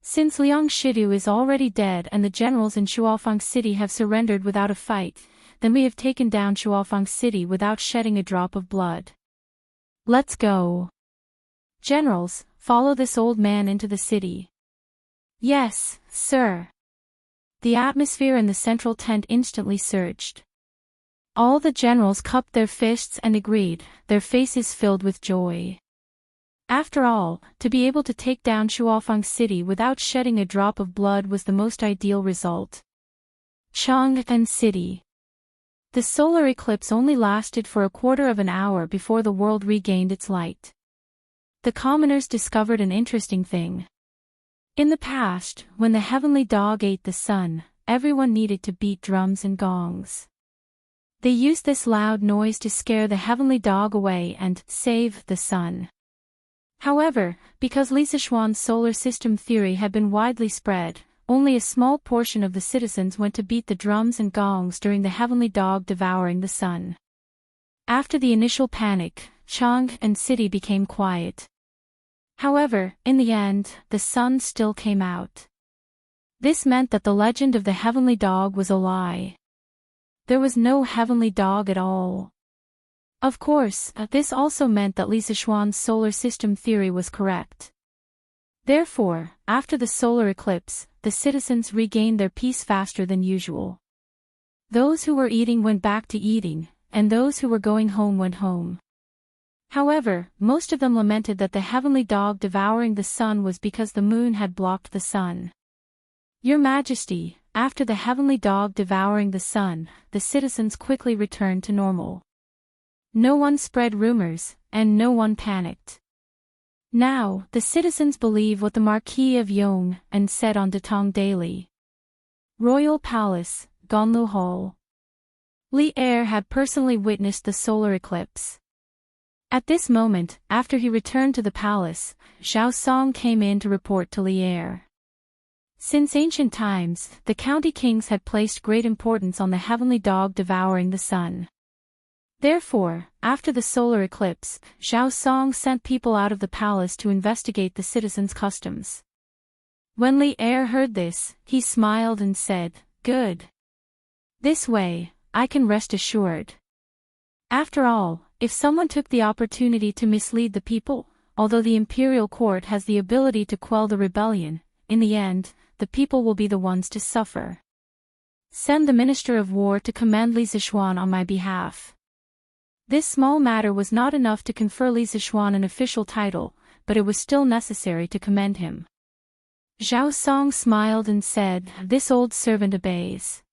Since Liang Shidu is already dead and the generals in Shuofang City have surrendered without a fight, then we have taken down Shuofang City without shedding a drop of blood. Let's go. Generals, follow this old man into the city." "Yes, sir." The atmosphere in the central tent instantly surged. All the generals cupped their fists and agreed, their faces filled with joy. After all, to be able to take down Shuofang City without shedding a drop of blood was the most ideal result. Chang'an City. The solar eclipse only lasted for a quarter of an hour before the world regained its light. The commoners discovered an interesting thing. In the past, when the heavenly dog ate the sun, everyone needed to beat drums and gongs. They used this loud noise to scare the heavenly dog away and save the sun. However, because Li Zishuan's solar system theory had been widely spread, only a small portion of the citizens went to beat the drums and gongs during the heavenly dog devouring the sun. After the initial panic, Chang'an City became quiet. However, in the end, the sun still came out. This meant that the legend of the heavenly dog was a lie. There was no heavenly dog at all. Of course, this also meant that Li Zishuan's solar system theory was correct. Therefore, after the solar eclipse, the citizens regained their peace faster than usual. Those who were eating went back to eating, and those who were going home went home. However, most of them lamented that the heavenly dog devouring the sun was because the moon had blocked the sun. Your Majesty, after the heavenly dog devouring the sun, the citizens quickly returned to normal. No one spread rumors, and no one panicked. Now, the citizens believe what the Marquis of Yong and said on Datong Daily. Royal Palace, Gonlu Hall. Li Er had personally witnessed the solar eclipse. At this moment, after he returned to the palace, Xiao Song came in to report to Li Er. Since ancient times, the county kings had placed great importance on the heavenly dog devouring the sun. Therefore, after the solar eclipse, Xiao Song sent people out of the palace to investigate the citizens' customs. When Li Er heard this, he smiled and said, "Good. This way, I can rest assured." After all, if someone took the opportunity to mislead the people, although the imperial court has the ability to quell the rebellion, in the end, the people will be the ones to suffer. Send the Minister of War to commend Li Zishuan on my behalf. This small matter was not enough to confer Li Zishuan an official title, but it was still necessary to commend him. Zhao Song smiled and said, "This old servant obeys."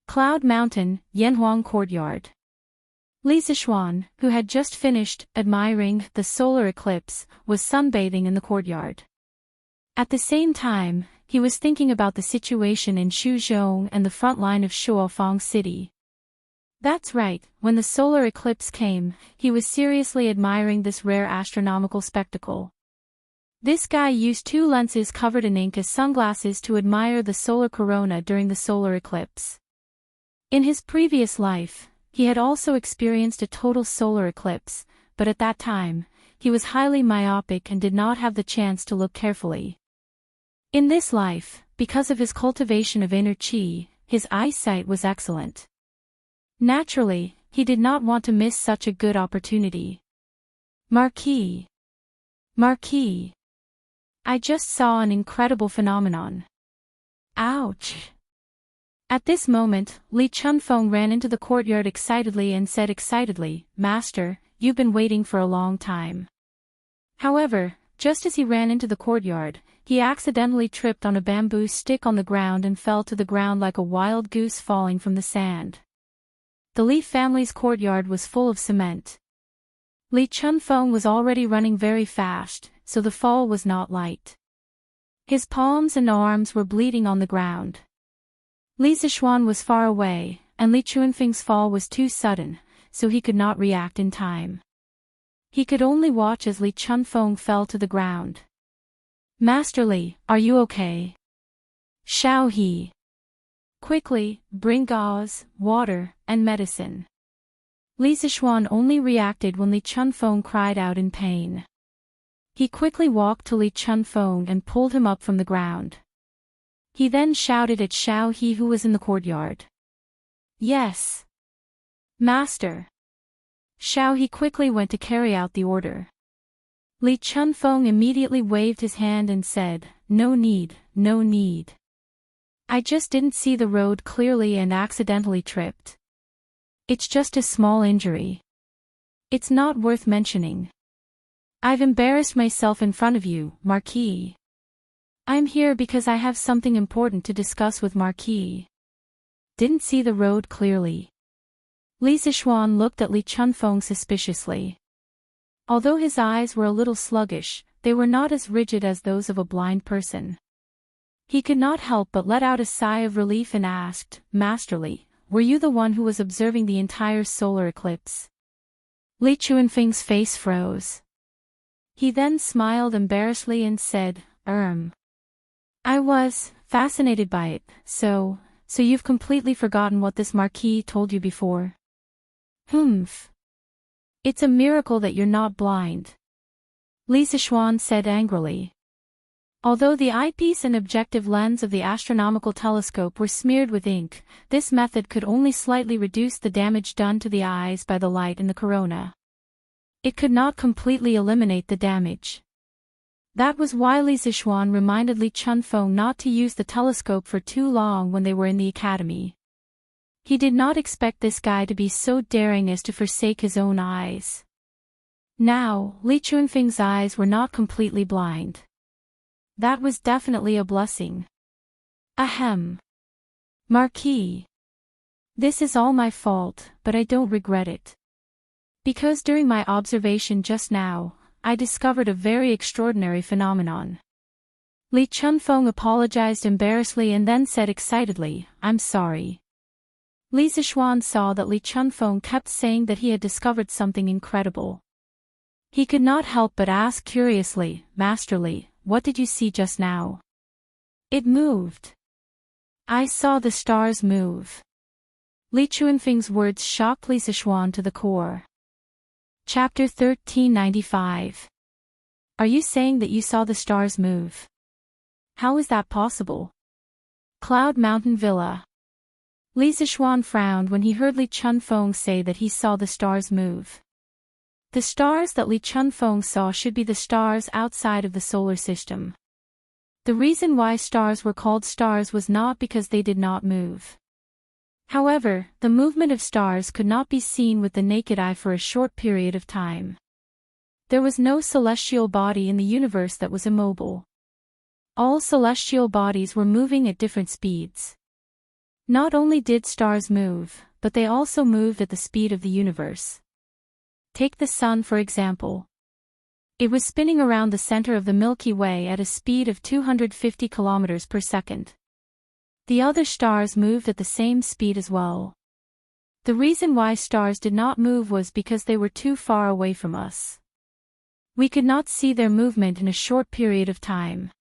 Cloud Mountain, Yanhuang Courtyard. Li Zishuan, who had just finished admiring the solar eclipse, was sunbathing in the courtyard. At the same time, he was thinking about the situation in Shuzhou and the front line of Shuofang City. That's right, when the solar eclipse came, he was seriously admiring this rare astronomical spectacle. This guy used 2 lenses covered in ink as sunglasses to admire the solar corona during the solar eclipse. In his previous life, he had also experienced a total solar eclipse, but at that time, he was highly myopic and did not have the chance to look carefully. In this life, because of his cultivation of inner qi, his eyesight was excellent. Naturally, he did not want to miss such a good opportunity. Marquis. I just saw an incredible phenomenon. Ouch. At this moment, Li Chunfeng ran into the courtyard excitedly and said excitedly, "Master, you've been waiting for a long time." However, just as he ran into the courtyard, he accidentally tripped on a bamboo stick on the ground and fell to the ground like a wild goose falling from the sand. The Li family's courtyard was full of cement. Li Chunfeng was already running very fast, so the fall was not light. His palms and arms were bleeding on the ground. Li Zishuan was far away, and Li Chunfeng's fall was too sudden, so he could not react in time. He could only watch as Li Chunfeng fell to the ground. "Master Li, are you okay?" "Xiao He. Quickly, bring gauze, water, and medicine." Li Zishuan only reacted when Li Chunfeng cried out in pain. He quickly walked to Li Chunfeng and pulled him up from the ground. He then shouted at Xiao He, who was in the courtyard. "Yes, Master." Xiao He quickly went to carry out the order. Li Chunfeng immediately waved his hand and said, "No need, no need. I just didn't see the road clearly and accidentally tripped. It's just a small injury. It's not worth mentioning. I've embarrassed myself in front of you, Marquis. I'm here because I have something important to discuss with Marquis." Didn't see the road clearly. Li Zishuan looked at Li Chunfeng suspiciously. Although his eyes were a little sluggish, they were not as rigid as those of a blind person. He could not help but let out a sigh of relief and asked, "Master Li, were you the one who was observing the entire solar eclipse?" Li Chunfeng's face froze. He then smiled embarrassedly and said, I was fascinated by it, so you've completely forgotten what this Marquis told you before?" "Humph. It's a miracle that you're not blind," Li Zishuan said angrily. Although the eyepiece and objective lens of the astronomical telescope were smeared with ink, this method could only slightly reduce the damage done to the eyes by the light in the corona. It could not completely eliminate the damage. That was why Li Zishuan reminded Li Chunfeng not to use the telescope for too long when they were in the academy. He did not expect this guy to be so daring as to forsake his own eyes. Now, Li Chunfeng's eyes were not completely blind. That was definitely a blessing. Ahem. Marquis. This is all my fault, but I don't regret it. Because during my observation just now, I discovered a very extraordinary phenomenon. Li Chunfeng apologized embarrassedly and then said excitedly, "I'm sorry." Li Zixuan saw that Li Chunfeng kept saying that he had discovered something incredible. He could not help but ask curiously, "Master Li, what did you see just now?" "It moved. I saw the stars move." Li Chunfeng's words shocked Li Zixuan to the core. Chapter 1395. Are you saying that you saw the stars move? How is that possible? Cloud Mountain Villa. Li Zixuan frowned when he heard Li Chunfeng say that he saw the stars move. The stars that Li Chunfeng saw should be the stars outside of the solar system. The reason why stars were called stars was not because they did not move. However, the movement of stars could not be seen with the naked eye for a short period of time. There was no celestial body in the universe that was immobile. All celestial bodies were moving at different speeds. Not only did stars move, but they also moved at the speed of the universe. Take the sun for example. It was spinning around the center of the Milky Way at a speed of 250 kilometers per second. The other stars moved at the same speed as well. The reason why stars did not move was because they were too far away from us. We could not see their movement in a short period of time.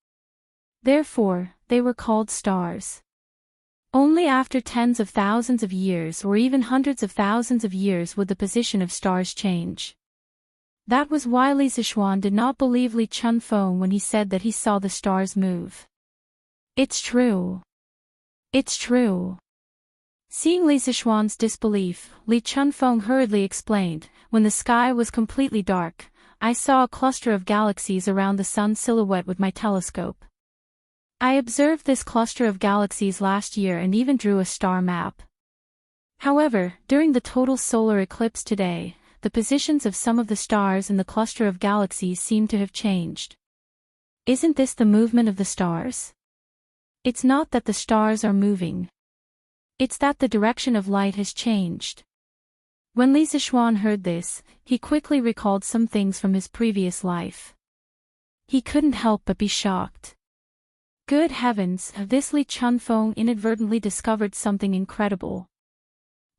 Therefore, they were called stars. Only after tens of thousands of years or even hundreds of thousands of years would the position of stars change. That was why Li Zixuan did not believe Li Chunfeng when he said that he saw the stars move. It's true. It's true. Seeing Li Zixuan's disbelief, Li Chunfeng hurriedly explained, "When the sky was completely dark, I saw a cluster of galaxies around the sun's silhouette with my telescope. I observed this cluster of galaxies last year and even drew a star map. However, during the total solar eclipse today, the positions of some of the stars in the cluster of galaxies seem to have changed. Isn't this the movement of the stars? It's not that the stars are moving. It's that the direction of light has changed." When Li Zixuan heard this, he quickly recalled some things from his previous life. He couldn't help but be shocked. Good heavens, this Li Chunfeng inadvertently discovered something incredible.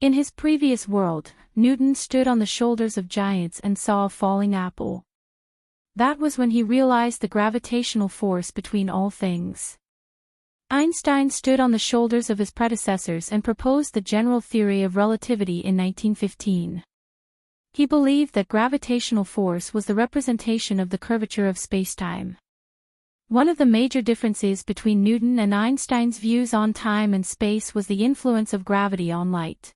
In his previous world, Newton stood on the shoulders of giants and saw a falling apple. That was when he realized the gravitational force between all things. Einstein stood on the shoulders of his predecessors and proposed the general theory of relativity in 1915. He believed that gravitational force was the representation of the curvature of spacetime. One of the major differences between Newton and Einstein's views on time and space was the influence of gravity on light.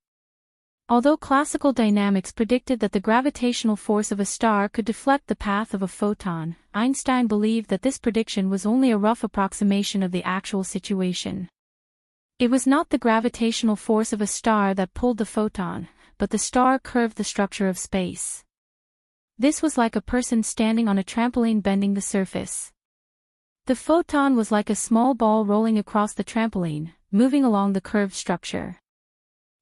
Although classical dynamics predicted that the gravitational force of a star could deflect the path of a photon, Einstein believed that this prediction was only a rough approximation of the actual situation. It was not the gravitational force of a star that pulled the photon, but the star curved the structure of space. This was like a person standing on a trampoline bending the surface. The photon was like a small ball rolling across the trampoline, moving along the curved structure.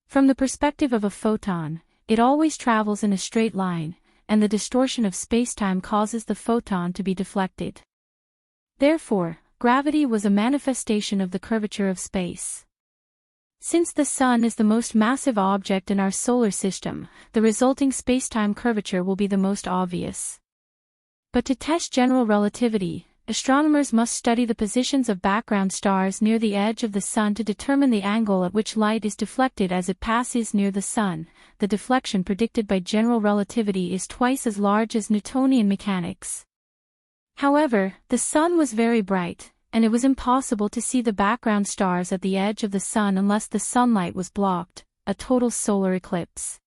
From the perspective of a photon, it always travels in a straight line, and the distortion of spacetime causes the photon to be deflected. Therefore, gravity was a manifestation of the curvature of space. Since the Sun is the most massive object in our solar system, the resulting spacetime curvature will be the most obvious. But to test general relativity, astronomers must study the positions of background stars near the edge of the Sun to determine the angle at which light is deflected as it passes near the Sun. The deflection predicted by general relativity is twice as large as Newtonian mechanics. However, the Sun was very bright, and it was impossible to see the background stars at the edge of the Sun unless the sunlight was blocked, a total solar eclipse.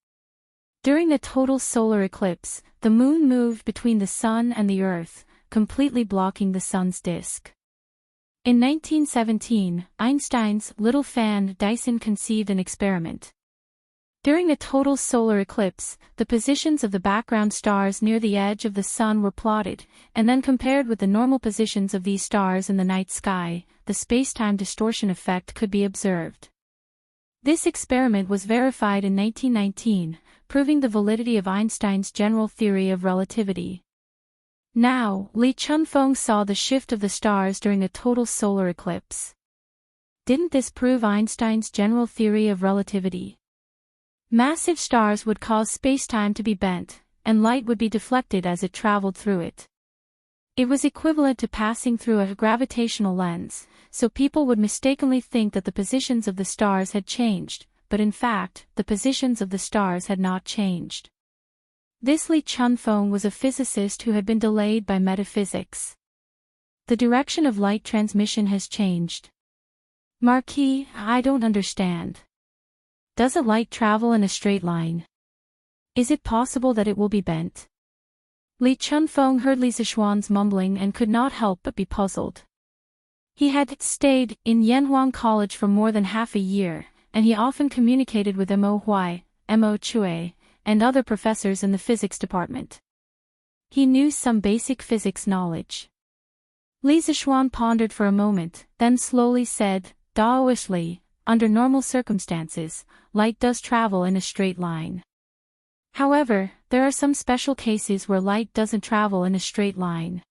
During a total solar eclipse, the Moon moved between the Sun and the Earth, completely blocking the Sun's disk. In 1917, Einstein's little fan Dyson conceived an experiment. During a total solar eclipse, the positions of the background stars near the edge of the sun were plotted, and then compared with the normal positions of these stars in the night sky. The space-time distortion effect could be observed. This experiment was verified in 1919, proving the validity of Einstein's general theory of relativity. Now, Li Chunfeng saw the shift of the stars during a total solar eclipse. Didn't this prove Einstein's general theory of relativity? Massive stars would cause space-time to be bent, and light would be deflected as it traveled through it. It was equivalent to passing through a gravitational lens, so people would mistakenly think that the positions of the stars had changed, but in fact, the positions of the stars had not changed. This Li Chunfeng was a physicist who had been delayed by metaphysics. The direction of light transmission has changed. Marquis, I don't understand. Doesn't light travel in a straight line? Is it possible that it will be bent? Li Chunfeng heard Li Zixuan's mumbling and could not help but be puzzled. He had stayed in Yanhuang College for more than half a year, and he often communicated with Mo Huai, Mo Chui, and other professors in the physics department. He knew some basic physics knowledge. Li Zixuan pondered for a moment, then slowly said, Daoishly, under normal circumstances, light does travel in a straight line. However, there are some special cases where light doesn't travel in a straight line.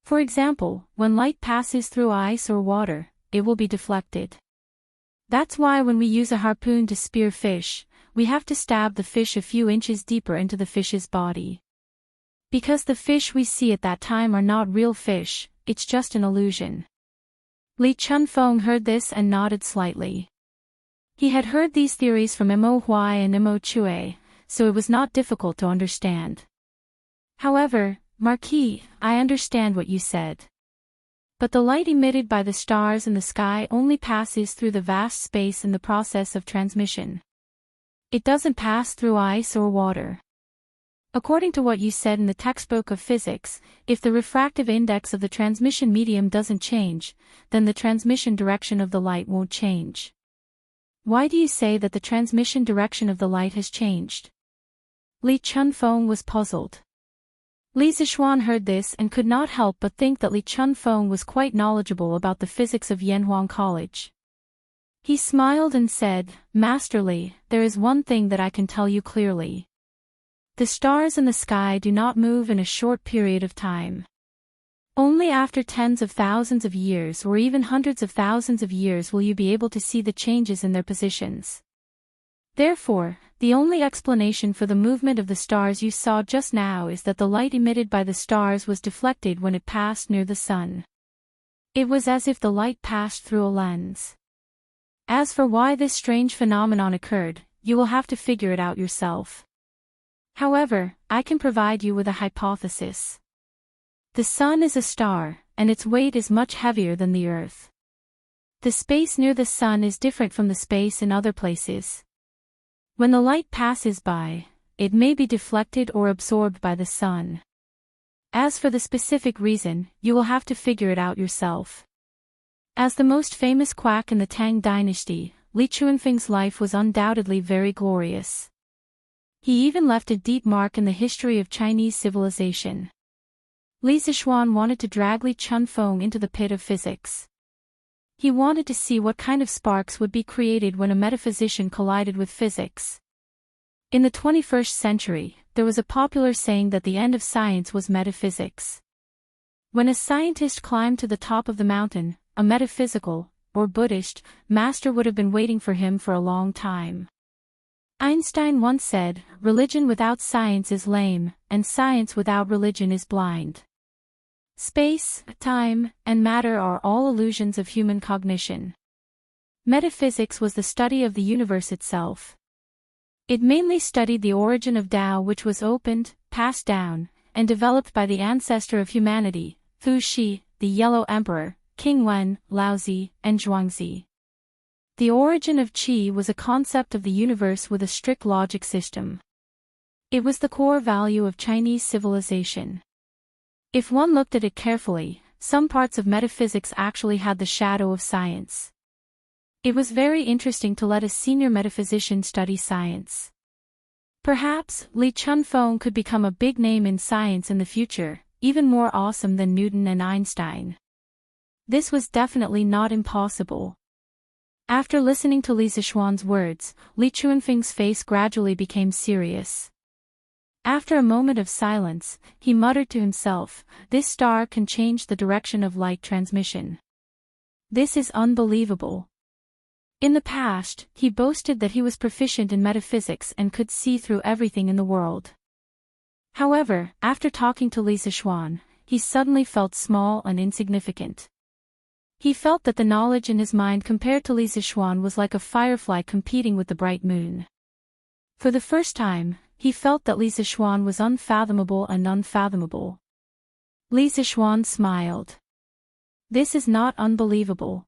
For example, when light passes through ice or water, it will be deflected. That's why when we use a harpoon to spear fish, we have to stab the fish a few inches deeper into the fish's body. Because the fish we see at that time are not real fish, it's just an illusion. Li Chunfeng heard this and nodded slightly. He had heard these theories from Mo Huai and Mo Chui, so it was not difficult to understand. However, Marquis, I understand what you said. But the light emitted by the stars in the sky only passes through the vast space in the process of transmission. It doesn't pass through ice or water. According to what you said in the textbook of physics, if the refractive index of the transmission medium doesn't change, then the transmission direction of the light won't change. Why do you say that the transmission direction of the light has changed? Li Chunfeng was puzzled. Li Zixuan heard this and could not help but think that Li Chunfeng was quite knowledgeable about the physics of Yanhuang College. He smiled and said, Master Li, there is one thing that I can tell you clearly. The stars in the sky do not move in a short period of time. Only after tens of thousands of years or even hundreds of thousands of years will you be able to see the changes in their positions. Therefore, the only explanation for the movement of the stars you saw just now is that the light emitted by the stars was deflected when it passed near the sun. It was as if the light passed through a lens. As for why this strange phenomenon occurred, you will have to figure it out yourself. However, I can provide you with a hypothesis. The sun is a star, and its weight is much heavier than the Earth. The space near the sun is different from the space in other places. When the light passes by, it may be deflected or absorbed by the sun. As for the specific reason, you will have to figure it out yourself. As the most famous quack in the Tang dynasty, Li Chunfeng's life was undoubtedly very glorious. He even left a deep mark in the history of Chinese civilization. Li Zixuan wanted to drag Li Chunfeng into the pit of physics. He wanted to see what kind of sparks would be created when a metaphysician collided with physics. In the 21st century, there was a popular saying that the end of science was metaphysics. When a scientist climbed to the top of the mountain, a metaphysical, or Buddhist, master would have been waiting for him for a long time. Einstein once said, religion without science is lame, and science without religion is blind. Space, time, and matter are all illusions of human cognition. Metaphysics was the study of the universe itself. It mainly studied the origin of Tao, which was opened, passed down, and developed by the ancestor of humanity, Fu Xi, the Yellow Emperor, King Wen, Laozi, and Zhuangzi. The origin of qi was a concept of the universe with a strict logic system. It was the core value of Chinese civilization. If one looked at it carefully, some parts of metaphysics actually had the shadow of science. It was very interesting to let a senior metaphysician study science. Perhaps Li Chunfeng could become a big name in science in the future, even more awesome than Newton and Einstein. This was definitely not impossible. After listening to Li Zixuan's words, Li Chunfeng's face gradually became serious. After a moment of silence, he muttered to himself, "This star can change the direction of light transmission. This is unbelievable." In the past, he boasted that he was proficient in metaphysics and could see through everything in the world. However, after talking to Li Zixuan, he suddenly felt small and insignificant. He felt that the knowledge in his mind compared to Li Zixuan was like a firefly competing with the bright moon. For the first time, he felt that Li Zixuan was unfathomable and unfathomable. Li Zixuan smiled. "This is not unbelievable.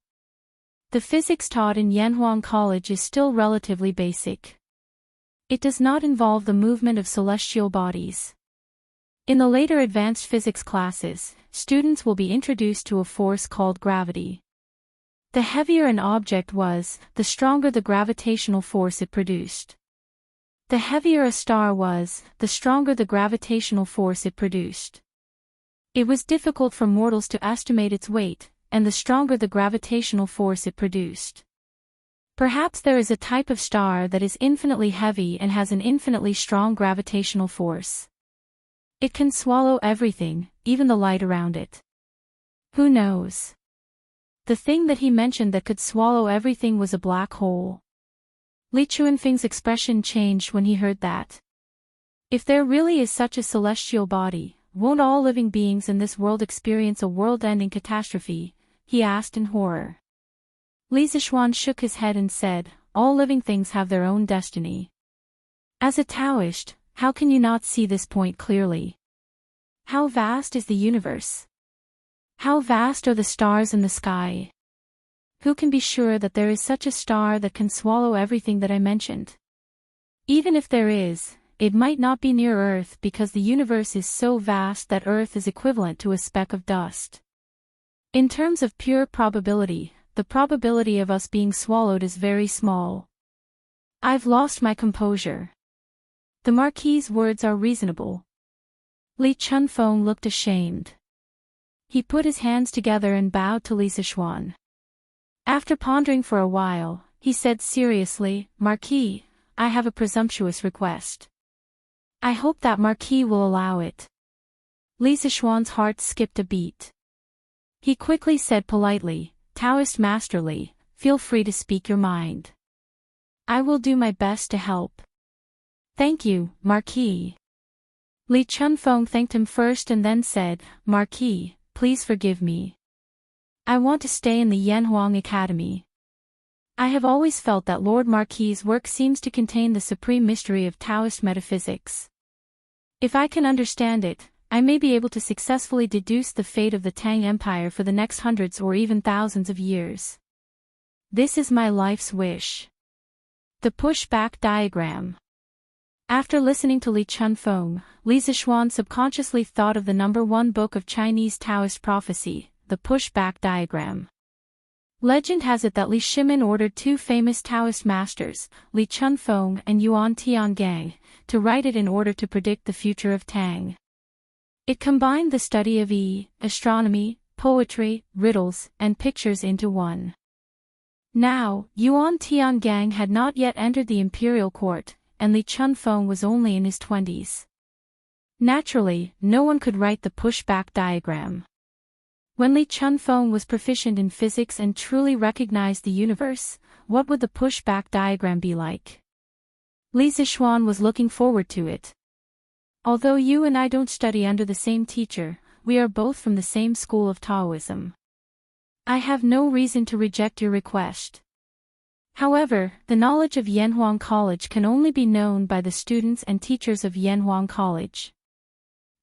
The physics taught in Yanhuang College is still relatively basic. It does not involve the movement of celestial bodies. In the later advanced physics classes, students will be introduced to a force called gravity. The heavier an object was, the stronger the gravitational force it produced. The heavier a star was, the stronger the gravitational force it produced. It was difficult for mortals to estimate its weight, and the stronger the gravitational force it produced. Perhaps there is a type of star that is infinitely heavy and has an infinitely strong gravitational force. It can swallow everything, even the light around it. Who knows? The thing that he mentioned that could swallow everything was a black hole." Li Chunfeng's expression changed when he heard that. If there really is such a celestial body, won't all living beings in this world experience a world-ending catastrophe? He asked in horror. Li Zixuan shook his head and said, "All living things have their own destiny. As a Taoist, how can you not see this point clearly? How vast is the universe? How vast are the stars in the sky? Who can be sure that there is such a star that can swallow everything that I mentioned? Even if there is, it might not be near Earth because the universe is so vast that Earth is equivalent to a speck of dust. In terms of pure probability, the probability of us being swallowed is very small." I've lost my composure. The Marquis's words are reasonable. Li Chunfeng looked ashamed. He put his hands together and bowed to Li Zixuan. After pondering for a while, he said seriously, "Marquis, I have a presumptuous request. I hope that Marquis will allow it." Li Zixuan's heart skipped a beat. He quickly said politely, "Taoist Master Li, feel free to speak your mind. I will do my best to help." "Thank you, Marquis." Li Chunfeng thanked him first and then said, "Marquis, please forgive me. I want to stay in the Yanhuang Academy. I have always felt that Lord Marquis's work seems to contain the supreme mystery of Taoist metaphysics. If I can understand it, I may be able to successfully deduce the fate of the Tang Empire for the next hundreds or even thousands of years. This is my life's wish." The pushback diagram. After listening to Li Chunfeng, Li Zixuan subconsciously thought of the #1 book of Chinese Taoist prophecy, the pushback diagram. Legend has it that Li Shimin ordered two famous Taoist masters, Li Chunfeng and Yuan Tiangang, to write it in order to predict the future of Tang. It combined the study of astronomy, poetry, riddles, and pictures into one. Now, Yuan Tiangang had not yet entered the imperial court, and Li Chunfeng was only in his 20s. Naturally, no one could write the pushback diagram. When Li Chunfeng was proficient in physics and truly recognized the universe, what would the pushback diagram be like? Li Zixuan was looking forward to it. "Although you and I don't study under the same teacher, we are both from the same school of Taoism. I have no reason to reject your request. However, the knowledge of Yanhuang College can only be known by the students and teachers of Yanhuang College.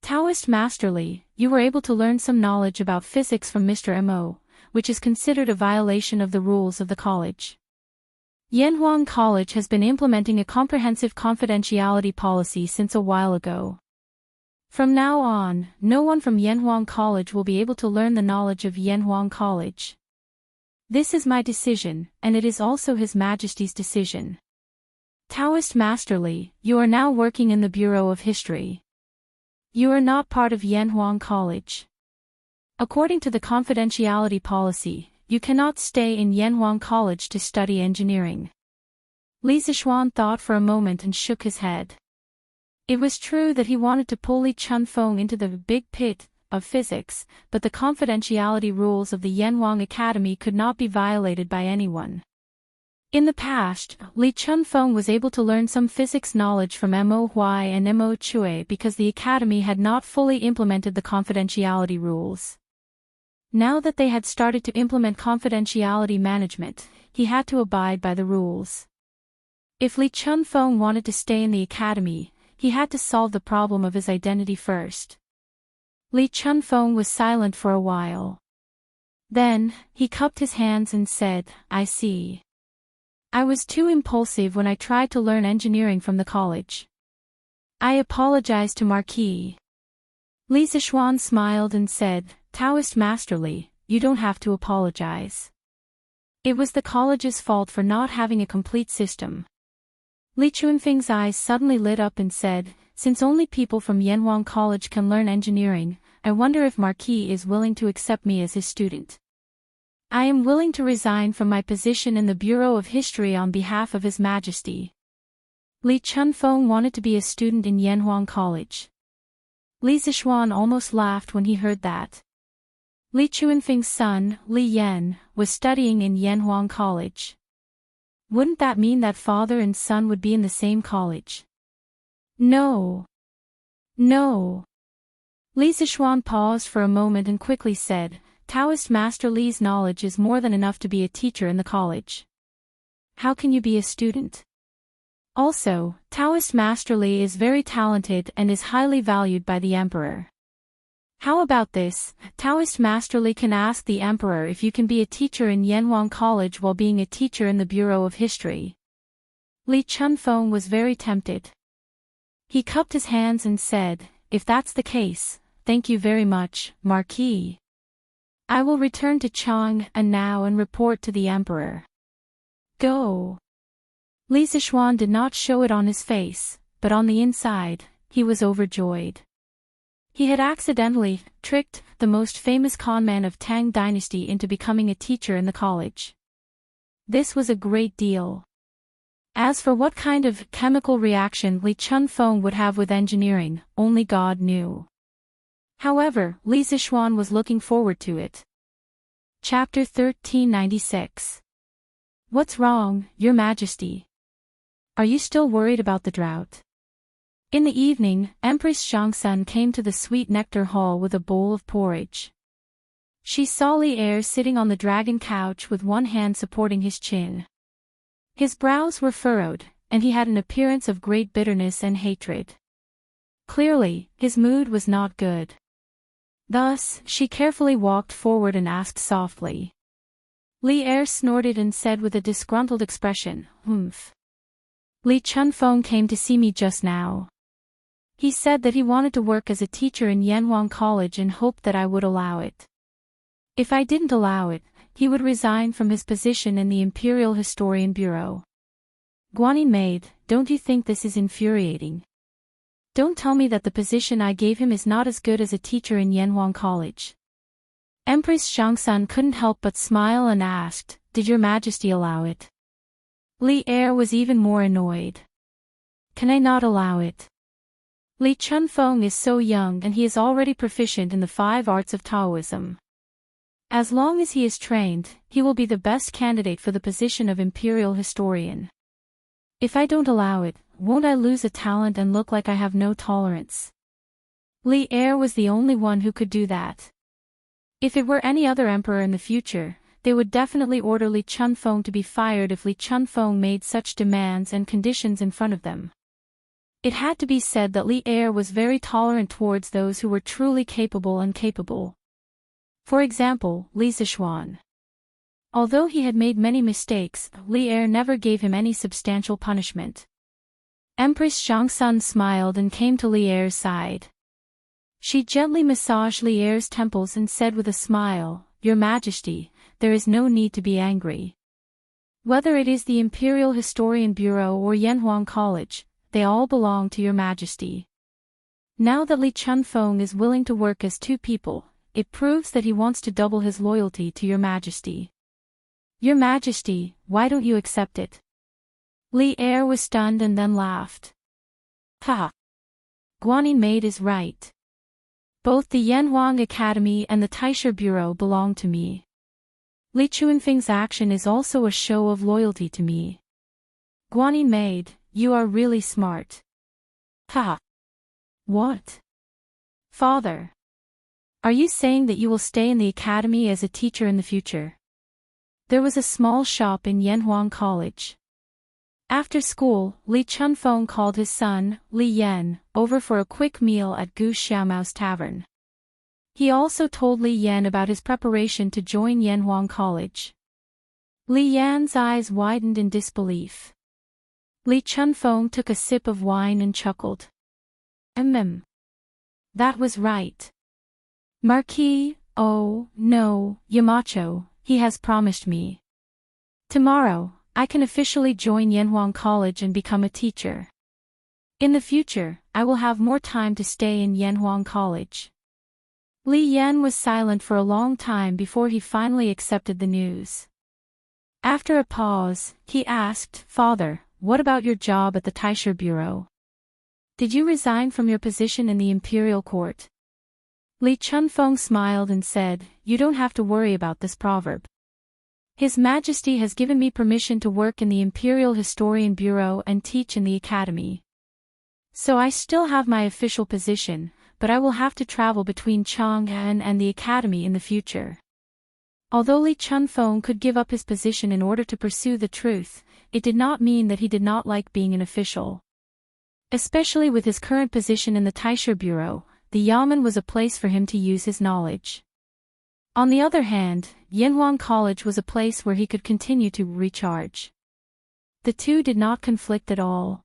Taoist Master Li, you were able to learn some knowledge about physics from Mr. Mo, which is considered a violation of the rules of the college. Yanhuang College has been implementing a comprehensive confidentiality policy since a while ago. From now on, no one from Yanhuang College will be able to learn the knowledge of Yanhuang College. This is my decision, and it is also His Majesty's decision. Taoist Master Li, you are now working in the Bureau of History. You are not part of Yanhuang College. According to the confidentiality policy, you cannot stay in Yanhuang College to study engineering. Li Zixuan thought for a moment and shook his head. It was true that he wanted to pull Li Chunfeng into the big pit of physics, but the confidentiality rules of the Yanhuang Academy could not be violated by anyone. In the past, Li Chunfeng was able to learn some physics knowledge from Mo Huai and Mo Chui because the academy had not fully implemented the confidentiality rules. Now that they had started to implement confidentiality management, he had to abide by the rules. If Li Chunfeng wanted to stay in the academy, he had to solve the problem of his identity first. Li Chunfeng was silent for a while. Then, he cupped his hands and said, I see. I was too impulsive when I tried to learn engineering from the college. I apologize to Marquis. Li Zixuan smiled and said, Taoist Master Li, you don't have to apologize. It was the college's fault for not having a complete system. Li Chunfeng's eyes suddenly lit up and said, since only people from Yanhuang College can learn engineering, I wonder if Marquis is willing to accept me as his student. I am willing to resign from my position in the Bureau of History on behalf of His Majesty. Li Chunfeng wanted to be a student in Yanhuang College. Li Zixuan almost laughed when he heard that. Li Chunfeng's son, Li Yan, was studying in Yanhuang College. Wouldn't that mean that father and son would be in the same college? No. No. Li Zixuan paused for a moment and quickly said, Taoist Master Li's knowledge is more than enough to be a teacher in the college. How can you be a student? Also, Taoist Master Li is very talented and is highly valued by the Emperor. How about this, Taoist Master Li can ask the Emperor if you can be a teacher in Yanhuang College while being a teacher in the Bureau of History. Li Chunfeng was very tempted. He cupped his hands and said, if that's the case, thank you very much, Marquis. I will return to Chang'an now and report to the Emperor. Go. Li Zixuan did not show it on his face, but on the inside, he was overjoyed. He had accidentally tricked the most famous conman of Tang Dynasty into becoming a teacher in the college. This was a great deal. As for what kind of chemical reaction Li Chunfeng would have with engineering, only God knew. However, Li Zixuan was looking forward to it. Chapter 1396. What's wrong, Your Majesty? Are you still worried about the drought? In the evening, Empress Xiangsun came to the sweet nectar hall with a bowl of porridge. She saw Li Er sitting on the dragon couch with one hand supporting his chin. His brows were furrowed, and he had an appearance of great bitterness and hatred. Clearly, his mood was not good. Thus, she carefully walked forward and asked softly. Li Er snorted and said with a disgruntled expression, "Humph. Li Chunfeng came to see me just now. He said that he wanted to work as a teacher in Yanhuang College and hoped that I would allow it. If I didn't allow it, he would resign from his position in the Imperial Historian Bureau." Guanyin maid, don't you think this is infuriating? Don't tell me that the position I gave him is not as good as a teacher in Yanhuang College. Empress Xiangsun couldn't help but smile and asked, "Did Your Majesty allow it?" Li Er was even more annoyed. "Can I not allow it? Li Chunfeng is so young and he is already proficient in the 5 arts of Taoism. As long as he is trained, he will be the best candidate for the position of Imperial Historian. If I don't allow it, won't I lose a talent and look like I have no tolerance?" Li Er was the only one who could do that. If it were any other emperor in the future, they would definitely order Li Chunfeng to be fired if Li Chunfeng made such demands and conditions in front of them. It had to be said that Li Er was very tolerant towards those who were truly capable and capable. For example, Li Zixuan. Although he had made many mistakes, Li Er never gave him any substantial punishment. Empress Xiangsun smiled and came to Li Er's side. She gently massaged Li Er's temples and said with a smile, "Your Majesty, there is no need to be angry. Whether it is the Imperial Historian Bureau or Yanhuang College, they all belong to your Majesty. Now that Li Chunfeng is willing to work as two people, it proves that he wants to double his loyalty to your Majesty. Your Majesty, why don't you accept it?" Li Er was stunned and then laughed. "Ha! Guanyin maid is right. Both the Yanhuang Academy and the Taisha Bureau belong to me. Li Chunfeng's action is also a show of loyalty to me. Guanyin maid, you are really smart." "Ha! What? Father? Are you saying that you will stay in the academy as a teacher in the future?" There was a small shop in Yanhuang College. After school, Li Chunfeng called his son, Li Yan, over for a quick meal at Gu Xiaomao's tavern. He also told Li Yan about his preparation to join Yanhuang College. Li Yan's eyes widened in disbelief. Li Chunfeng took a sip of wine and chuckled. That was right. Marquis, oh, no, Yamacho, he has promised me. Tomorrow, I can officially join Yanhuang College and become a teacher. In the future, I will have more time to stay in Yanhuang College." Li Yan was silent for a long time before he finally accepted the news. After a pause, he asked, "Father, what about your job at the Taisha Bureau? Did you resign from your position in the Imperial Court?" Li Chunfeng smiled and said, "You don't have to worry about this proverb. His Majesty has given me permission to work in the Imperial Historian Bureau and teach in the Academy. So I still have my official position, but I will have to travel between Chang'an and the Academy in the future." Although Li Chunfeng could give up his position in order to pursue the truth, it did not mean that he did not like being an official. Especially with his current position in the Taisha Bureau, the Yamen was a place for him to use his knowledge. On the other hand, Yanhuang College was a place where he could continue to recharge. The two did not conflict at all.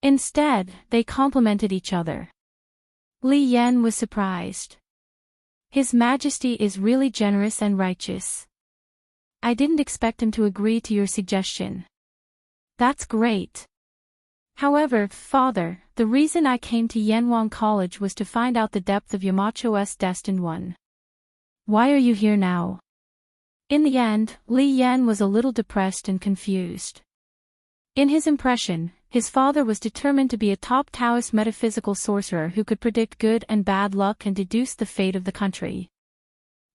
Instead, they complemented each other. Li Yan was surprised. "His Majesty is really generous and righteous. I didn't expect him to agree to your suggestion. That's great. However, Father, the reason I came to Yanhuang College was to find out the depth of Yamacho's destined one. Why are you here now?" In the end, Li Yan was a little depressed and confused. In his impression, his father was determined to be a top Taoist metaphysical sorcerer who could predict good and bad luck and deduce the fate of the country.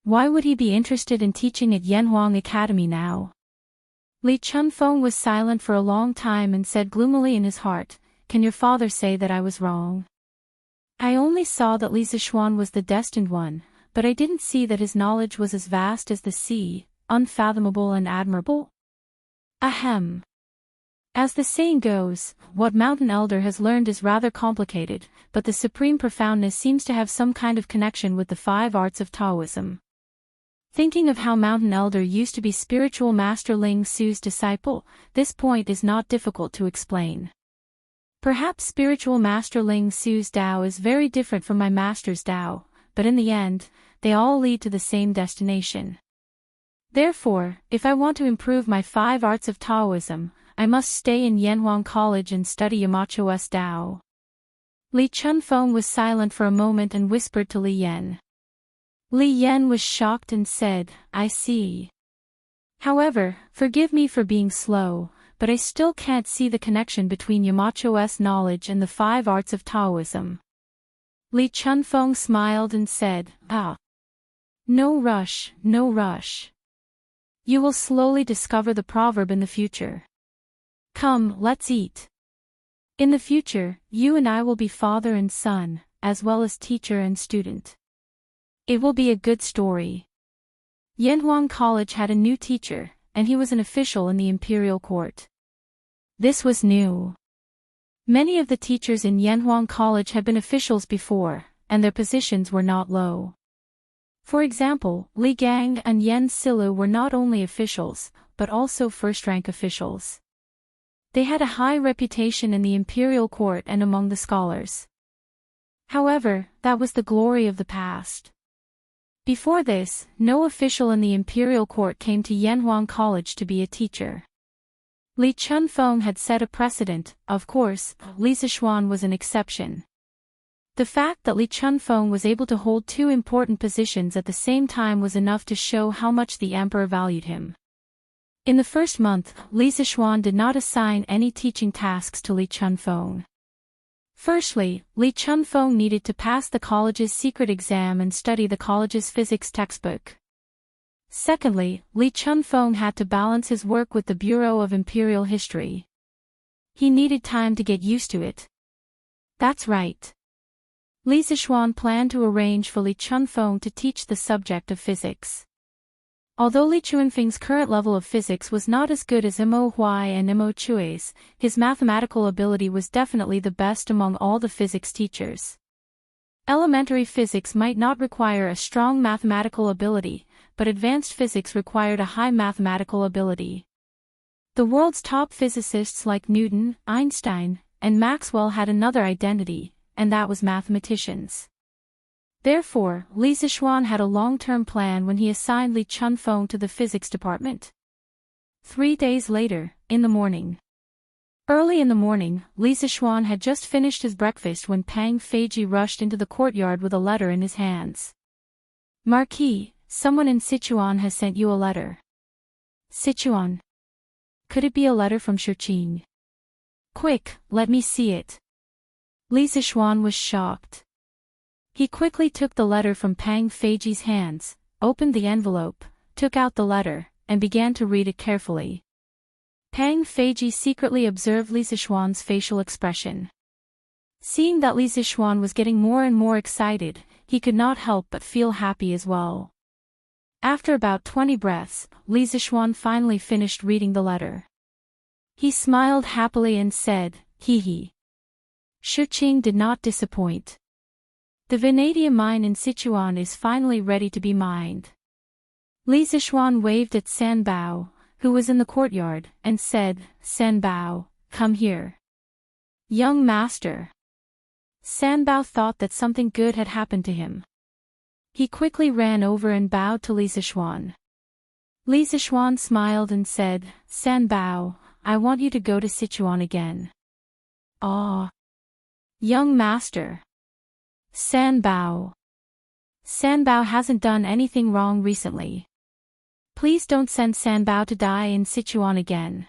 Why would he be interested in teaching at Yanhuang Academy now? Li Chunfeng was silent for a long time and said gloomily in his heart, "Can your father say that I was wrong? I only saw that Li Zixuan was the destined one, but I didn't see that his knowledge was as vast as the sea, unfathomable and admirable. Ahem. As the saying goes, what Mountain Elder has learned is rather complicated, but the supreme profoundness seems to have some kind of connection with the 5 arts of Taoism." Thinking of how Mountain Elder used to be spiritual master Ling Su's disciple, this point is not difficult to explain. Perhaps spiritual master Ling Su's Tao is very different from my master's Tao, but in the end, they all lead to the same destination. Therefore, if I want to improve my 5 arts of Taoism, I must stay in Yanhuang College and study Yamacho's Tao. Li Chunfeng was silent for a moment and whispered to Li Yan. Li Yan was shocked and said, "I see. However, forgive me for being slow, but I still can't see the connection between Yamacho's knowledge and the 5 arts of Taoism." Li Chunfeng smiled and said, No rush, no rush. You will slowly discover the proverb in the future. Come, let's eat. In the future, you and I will be father and son, as well as teacher and student. It will be a good story." Yanhuang College had a new teacher, and he was an official in the imperial court. This was new. Many of the teachers in Yanhuang College had been officials before, and their positions were not low. For example, Li Gang and Yen Silu were not only officials, but also first-rank officials. They had a high reputation in the imperial court and among the scholars. However, that was the glory of the past. Before this, no official in the imperial court came to Yanhuang College to be a teacher. Li Chunfeng had set a precedent. Of course, Li Zixuan was an exception. The fact that Li Chunfeng was able to hold two important positions at the same time was enough to show how much the emperor valued him. In the first month, Li Zixuan did not assign any teaching tasks to Li Chunfeng. Firstly, Li Chunfeng needed to pass the college's secret exam and study the college's physics textbook. Secondly, Li Chunfeng had to balance his work with the Bureau of Imperial History. He needed time to get used to it. That's right. Li Zixuan planned to arrange for Li Chunfeng to teach the subject of physics. Although Li Chunfeng's current level of physics was not as good as Mo Huai and Mo Chui's, his mathematical ability was definitely the best among all the physics teachers. Elementary physics might not require a strong mathematical ability, but advanced physics required a high mathematical ability. The world's top physicists like Newton, Einstein, and Maxwell had another identity, and that was mathematicians. Therefore, Li Zixuan had a long-term plan when he assigned Li Chunfeng to the physics department. 3 days later, in the morning. Early in the morning, Li Zixuan had just finished his breakfast when Pang Feiji rushed into the courtyard with a letter in his hands. Marquis, someone in Sichuan has sent you a letter. Sichuan. Could it be a letter from Shiqing? Quick, let me see it. Li Zixuan was shocked. He quickly took the letter from Pang Feiji's hands, opened the envelope, took out the letter, and began to read it carefully. Pang Feiji secretly observed Li Zixuan's facial expression. Seeing that Li Zixuan was getting more and more excited, he could not help but feel happy as well. After about 20 breaths, Li Zixuan finally finished reading the letter. He smiled happily and said, "Hee hee." Shiqing did not disappoint. The vanadium mine in Sichuan is finally ready to be mined. Li Zixuan waved at San Bao, who was in the courtyard, and said, "San Bao, come here." "Young master." San Bao thought that something good had happened to him. He quickly ran over and bowed to Li Zixuan. Li Zixuan smiled and said, "San Bao, I want you to go to Sichuan again." "Ah. Young master." San Bao. San Bao hasn't done anything wrong recently. Please don't send San Bao to die in Sichuan again.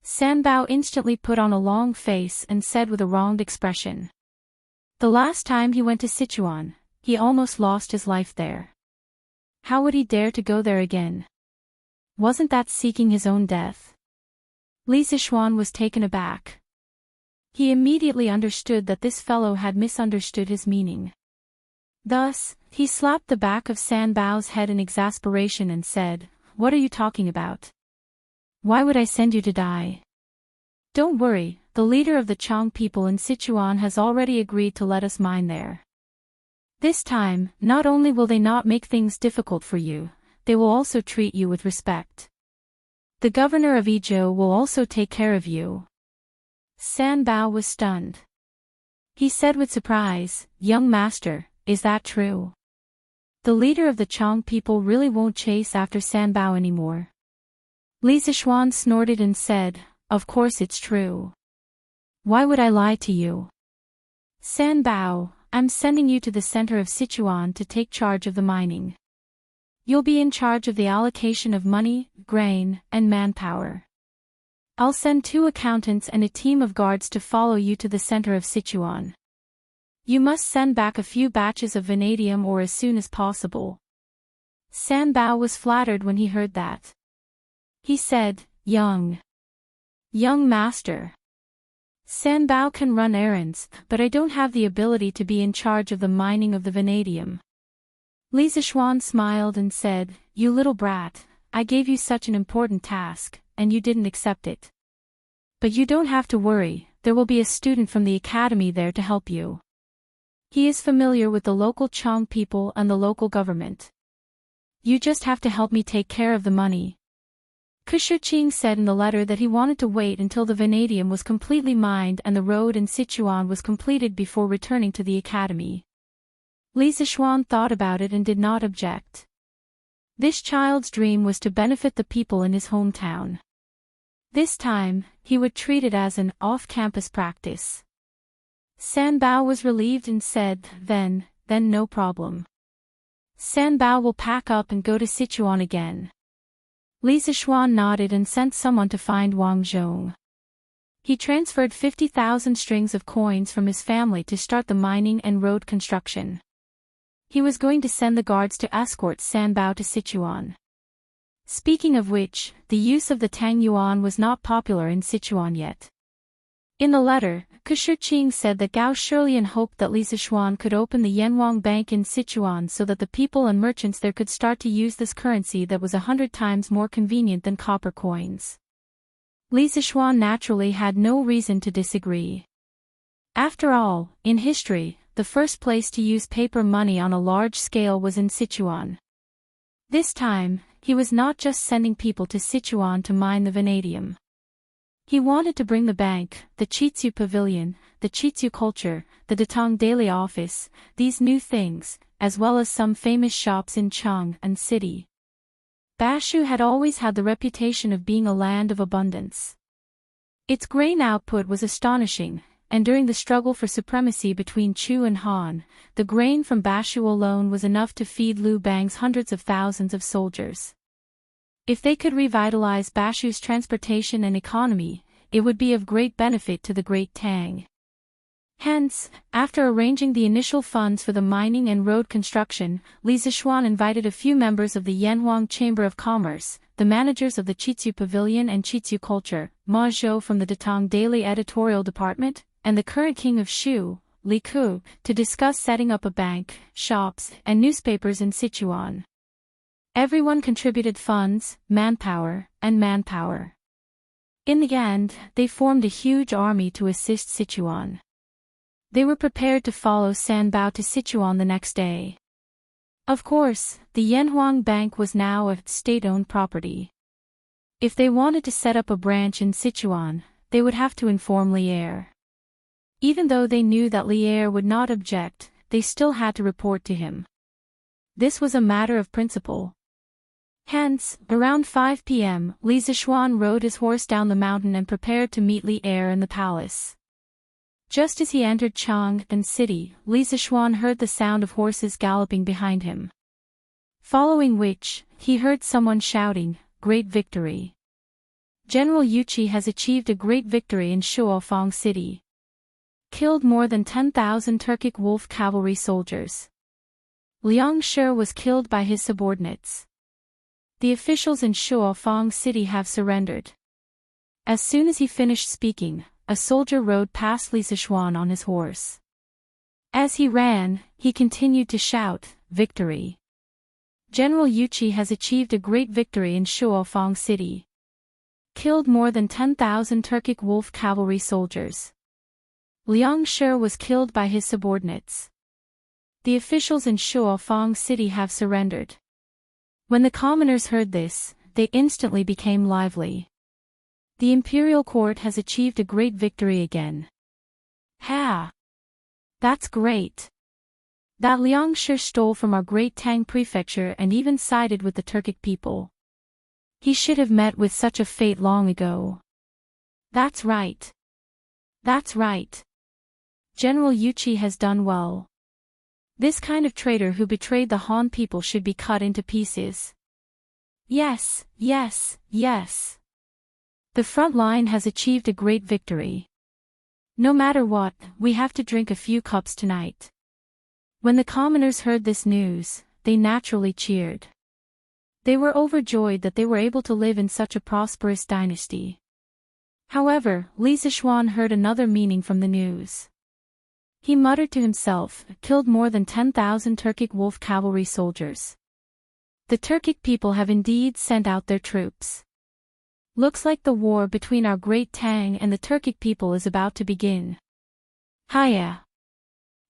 San Bao instantly put on a long face and said with a wronged expression. The last time he went to Sichuan, he almost lost his life there. How would he dare to go there again? Wasn't that seeking his own death? Li Zixuan was taken aback. He immediately understood that this fellow had misunderstood his meaning. Thus, he slapped the back of San Bao's head in exasperation and said, "What are you talking about? Why would I send you to die? Don't worry, the leader of the Chang people in Sichuan has already agreed to let us mine there. This time, not only will they not make things difficult for you, they will also treat you with respect. The governor of Izhou will also take care of you." San Bao was stunned. He said with surprise, "Young master, is that true? The leader of the Chang people really won't chase after San Bao anymore?" Li Zixuan snorted and said, "Of course it's true. Why would I lie to you? San Bao, I'm sending you to the center of Sichuan to take charge of the mining. You'll be in charge of the allocation of money, grain, and manpower. I'll send 2 accountants and a team of guards to follow you to the center of Sichuan. You must send back a few batches of vanadium ore as soon as possible." San Bao was flattered when he heard that. He said, Young master. San Bao can run errands, but I don't have the ability to be in charge of the mining of the vanadium." Li Zixuan smiled and said, "You little brat, I gave you such an important task, and you didn't accept it. But you don't have to worry, there will be a student from the academy there to help you. He is familiar with the local Chang people and the local government. You just have to help me take care of the money." Kushurqing said in the letter that he wanted to wait until the vanadium was completely mined and the road in Sichuan was completed before returning to the academy. Li Zishuan thought about it and did not object. This child's dream was to benefit the people in his hometown. This time, he would treat it as an off-campus practice. San Bao was relieved and said, then no problem. San Bao will pack up and go to Sichuan again. Li Zishuan nodded and sent someone to find Wang Zhong. He transferred 50,000 strings of coins from his family to start the mining and road construction. He was going to send the guards to escort San Bao to Sichuan. Speaking of which, the use of the Tang Yuan was not popular in Sichuan yet. In the letter, Kushurqing said that Gao Shilian hoped that Li Zishuan could open the Yanwang Bank in Sichuan so that the people and merchants there could start to use this currency that was 100 times more convenient than copper coins. Li Zishuan naturally had no reason to disagree. After all, in history, the first place to use paper money on a large scale was in Sichuan. This time, he was not just sending people to Sichuan to mine the vanadium. He wanted to bring the bank, the Chitsu Pavilion, the Chitsu culture, the Datong Daily Office, these new things, as well as some famous shops in Cheng and City. Bashu had always had the reputation of being a land of abundance. Its grain output was astonishing, and during the struggle for supremacy between Chu and Han, the grain from Bashu alone was enough to feed Liu Bang's hundreds of thousands of soldiers. If they could revitalize Bashu's transportation and economy, it would be of great benefit to the Great Tang. Hence, after arranging the initial funds for the mining and road construction, Li Zishuan invited a few members of the Yanhuang Chamber of Commerce, the managers of the Chitsu Pavilion and Chitsu Culture, Ma Zhou from the Datong Daily Editorial Department, and the current king of Shu, Li Ku, to discuss setting up a bank, shops, and newspapers in Sichuan. Everyone contributed funds, manpower. In the end, they formed a huge army to assist Sichuan. They were prepared to follow San Bao to Sichuan the next day. Of course, the Yanhuang Bank was now a state-owned property. If they wanted to set up a branch in Sichuan, they would have to inform Lier. Even though they knew that Lier would not object, they still had to report to him. This was a matter of principle. Hence, around 5 p.m., Li Zishuan rode his horse down the mountain and prepared to meet Lier in the palace. Just as he entered Cheng and City, Li Zishuan heard the sound of horses galloping behind him. Following which, he heard someone shouting, "Great victory! General Yuqi has achieved a great victory in Shuofang City. Killed more than 10,000 Turkic wolf cavalry soldiers. Liang Shi was killed by his subordinates. The officials in Shuofang City have surrendered." As soon as he finished speaking, a soldier rode past Li Zishuan on his horse. As he ran, he continued to shout, "Victory! General Yuqi has achieved a great victory in Shuofang City. Killed more than 10,000 Turkic wolf cavalry soldiers. Liang Shi was killed by his subordinates. The officials in Shuofang City have surrendered." When the commoners heard this, they instantly became lively. The imperial court has achieved a great victory again. Ha! That's great! That Liang Shi stole from our great Tang prefecture and even sided with the Turkic people. He should have met with such a fate long ago. That's right. That's right. General Yuqi has done well. This kind of traitor who betrayed the Han people should be cut into pieces. Yes. The front line has achieved a great victory. No matter what, we have to drink a few cups tonight. When the commoners heard this news, they naturally cheered. They were overjoyed that they were able to live in such a prosperous dynasty. However, Li Zishuan heard another meaning from the news. He muttered to himself, "Killed more than 10,000 Turkic wolf cavalry soldiers. The Turkic people have indeed sent out their troops. Looks like the war between our great Tang and the Turkic people is about to begin." Hiya!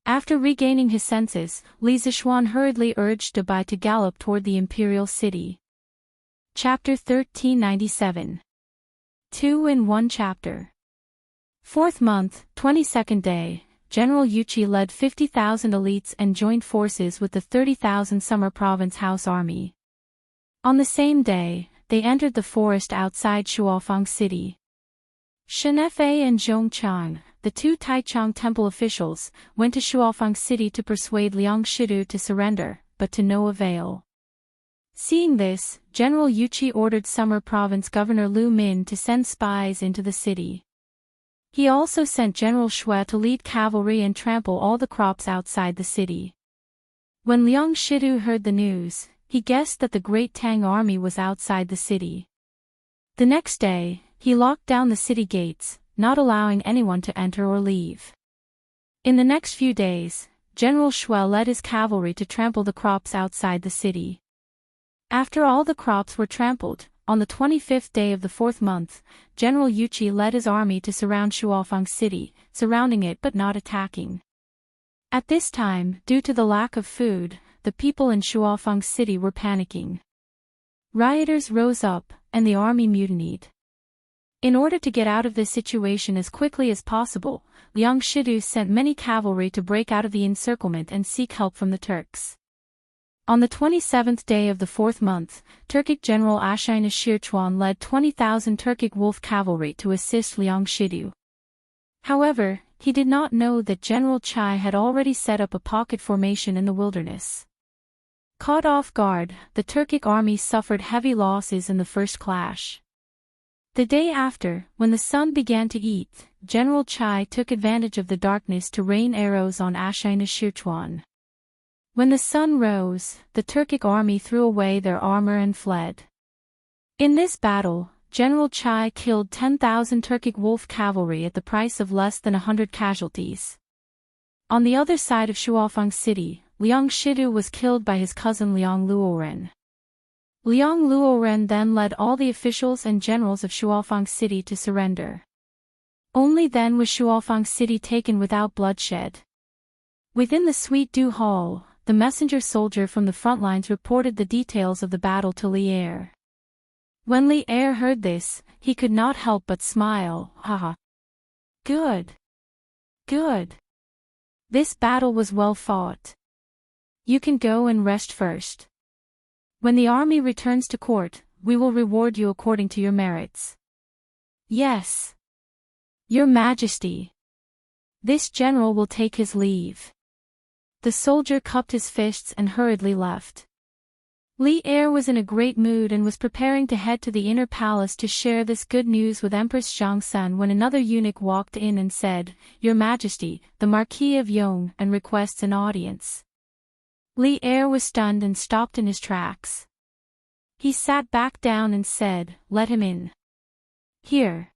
After regaining his senses, Li Zishuan hurriedly urged Dabai to gallop toward the imperial city. Chapter 1397. 2 in 1 chapter. 4th month, 22nd day, General Yuchi led 50,000 elites and joined forces with the 30,000 Summer Province House Army. On the same day, they entered the forest outside Shuofang City. Shenfei and Zhongchang, the two Taichung temple officials, went to Shuofang City to persuade Liang Shidu to surrender, but to no avail. Seeing this, General Yuchi ordered Summer Province Governor Lu Min to send spies into the city. He also sent General Shui to lead cavalry and trample all the crops outside the city. When Liang Shidu heard the news, he guessed that the Great Tang army was outside the city. The next day, he locked down the city gates, not allowing anyone to enter or leave. In the next few days, General Shui led his cavalry to trample the crops outside the city. After all the crops were trampled, on the 25th day of the 4th month, General Yuchi led his army to surround Shuofang City, surrounding it but not attacking. At this time, due to the lack of food, the people in Shuofang City were panicking. Rioters rose up, and the army mutinied. In order to get out of this situation as quickly as possible, Liang Shidu sent many cavalry to break out of the encirclement and seek help from the Turks. On the 27th day of the 4th month, Turkic General Ashina Shirchuan led 20,000 Turkic wolf cavalry to assist Liang Shidu. However, he did not know that General Chai had already set up a pocket formation in the wilderness. Caught off guard, the Turkic army suffered heavy losses in the first clash. The day after, when the sun began to eat, General Chai took advantage of the darkness to rain arrows on Ashina Shirchuan. When the sun rose, the Turkic army threw away their armor and fled. In this battle, General Chai killed 10,000 Turkic wolf cavalry at the price of less than 100 casualties. On the other side of Shuofang City, Liang Shidu was killed by his cousin Liang Luoren. Liang Luoren then led all the officials and generals of Shuofang City to surrender. Only then was Shuofang City taken without bloodshed. Within the Sweet Dew Hall, the messenger soldier from the front lines reported the details of the battle to Li Er. When Li Er heard this, he could not help but smile. Haha. Good. Good. This battle was well fought. You can go and rest first. When the army returns to court, we will reward you according to your merits. Yes. Your Majesty. This general will take his leave. The soldier cupped his fists and hurriedly left. Li Er was in a great mood and was preparing to head to the inner palace to share this good news with Empress Zhangsun when another eunuch walked in and said, "Your Majesty, the Marquis of Yong and requests an audience." Li Er was stunned and stopped in his tracks. He sat back down and said, "Let him in." Here.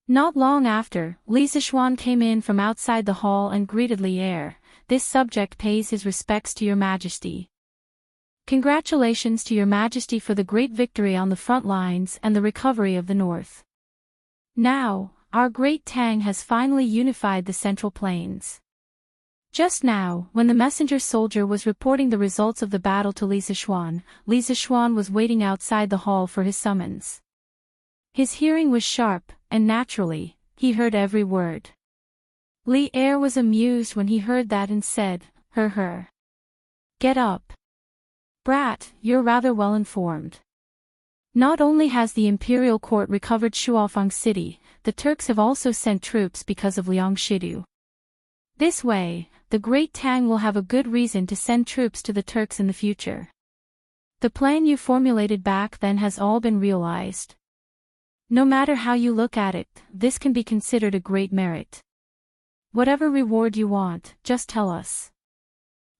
Not long after, Li Zishuan came in from outside the hall and greeted Li Er. "This subject pays his respects to your Majesty. Congratulations to your Majesty for the great victory on the front lines and the recovery of the north. Now, our great Tang has finally unified the Central Plains." Just now, when the messenger soldier was reporting the results of the battle to Li Zishuan was waiting outside the hall for his summons. His hearing was sharp, and naturally, he heard every word. Li Er was amused when he heard that and said, Her. Get up. Brat, you're rather well informed. Not only has the imperial court recovered Shuofang City, the Turks have also sent troops because of Liang Shidu. This way, the Great Tang will have a good reason to send troops to the Turks in the future. The plan you formulated back then has all been realized. No matter how you look at it, this can be considered a great merit. Whatever reward you want, just tell us.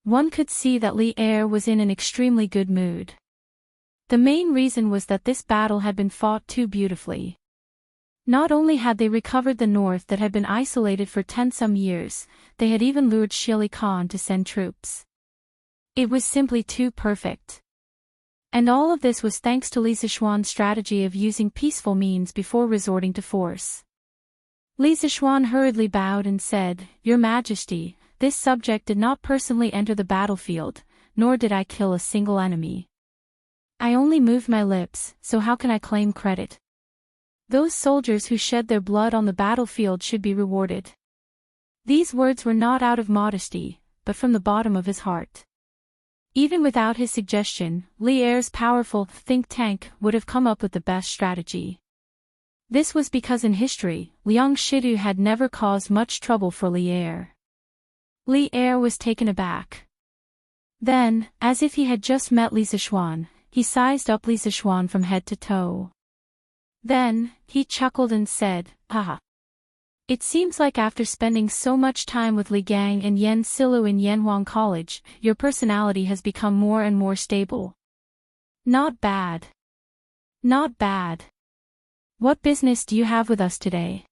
One could see that Li Er was in an extremely good mood. The main reason was that this battle had been fought too beautifully. Not only had they recovered the north that had been isolated for 10-some years, they had even lured Shili Khan to send troops. It was simply too perfect. And all of this was thanks to Li Zishuan's strategy of using peaceful means before resorting to force. Li Zishuan hurriedly bowed and said, "Your Majesty, this subject did not personally enter the battlefield, nor did I kill a single enemy. I only moved my lips, so how can I claim credit? Those soldiers who shed their blood on the battlefield should be rewarded. These words were not out of modesty, but from the bottom of his heart. Even without his suggestion, Li Er's powerful think tank would have come up with the best strategy. This was because in history, Liang Shidu had never caused much trouble for Li Er. Li Er was taken aback. Then, as if he had just met Li Zishuan, he sized up Li Zishuan from head to toe. Then, he chuckled and said, "Haha. It seems like after spending so much time with Li Gang and Yen Silu in Yanhuang College, your personality has become more and more stable. Not bad. Not bad. What business do you have with us today?"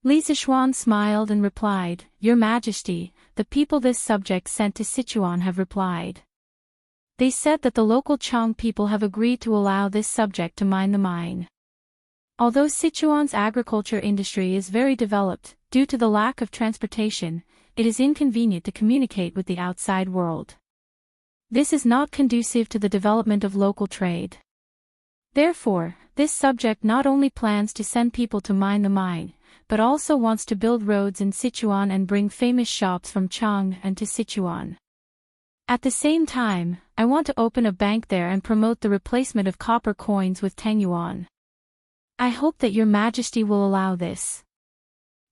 Li Zishuan smiled and replied, "Your Majesty, the people this subject sent to Sichuan have replied. They said that the local Chang people have agreed to allow this subject to mine the mine. Although Sichuan's agriculture industry is very developed, due to the lack of transportation, it is inconvenient to communicate with the outside world. This is not conducive to the development of local trade. Therefore, this subject not only plans to send people to mine the mine, but also wants to build roads in Sichuan and bring famous shops from Chang and to Sichuan. At the same time, I want to open a bank there and promote the replacement of copper coins with Tang Yuan. I hope that your Majesty will allow this."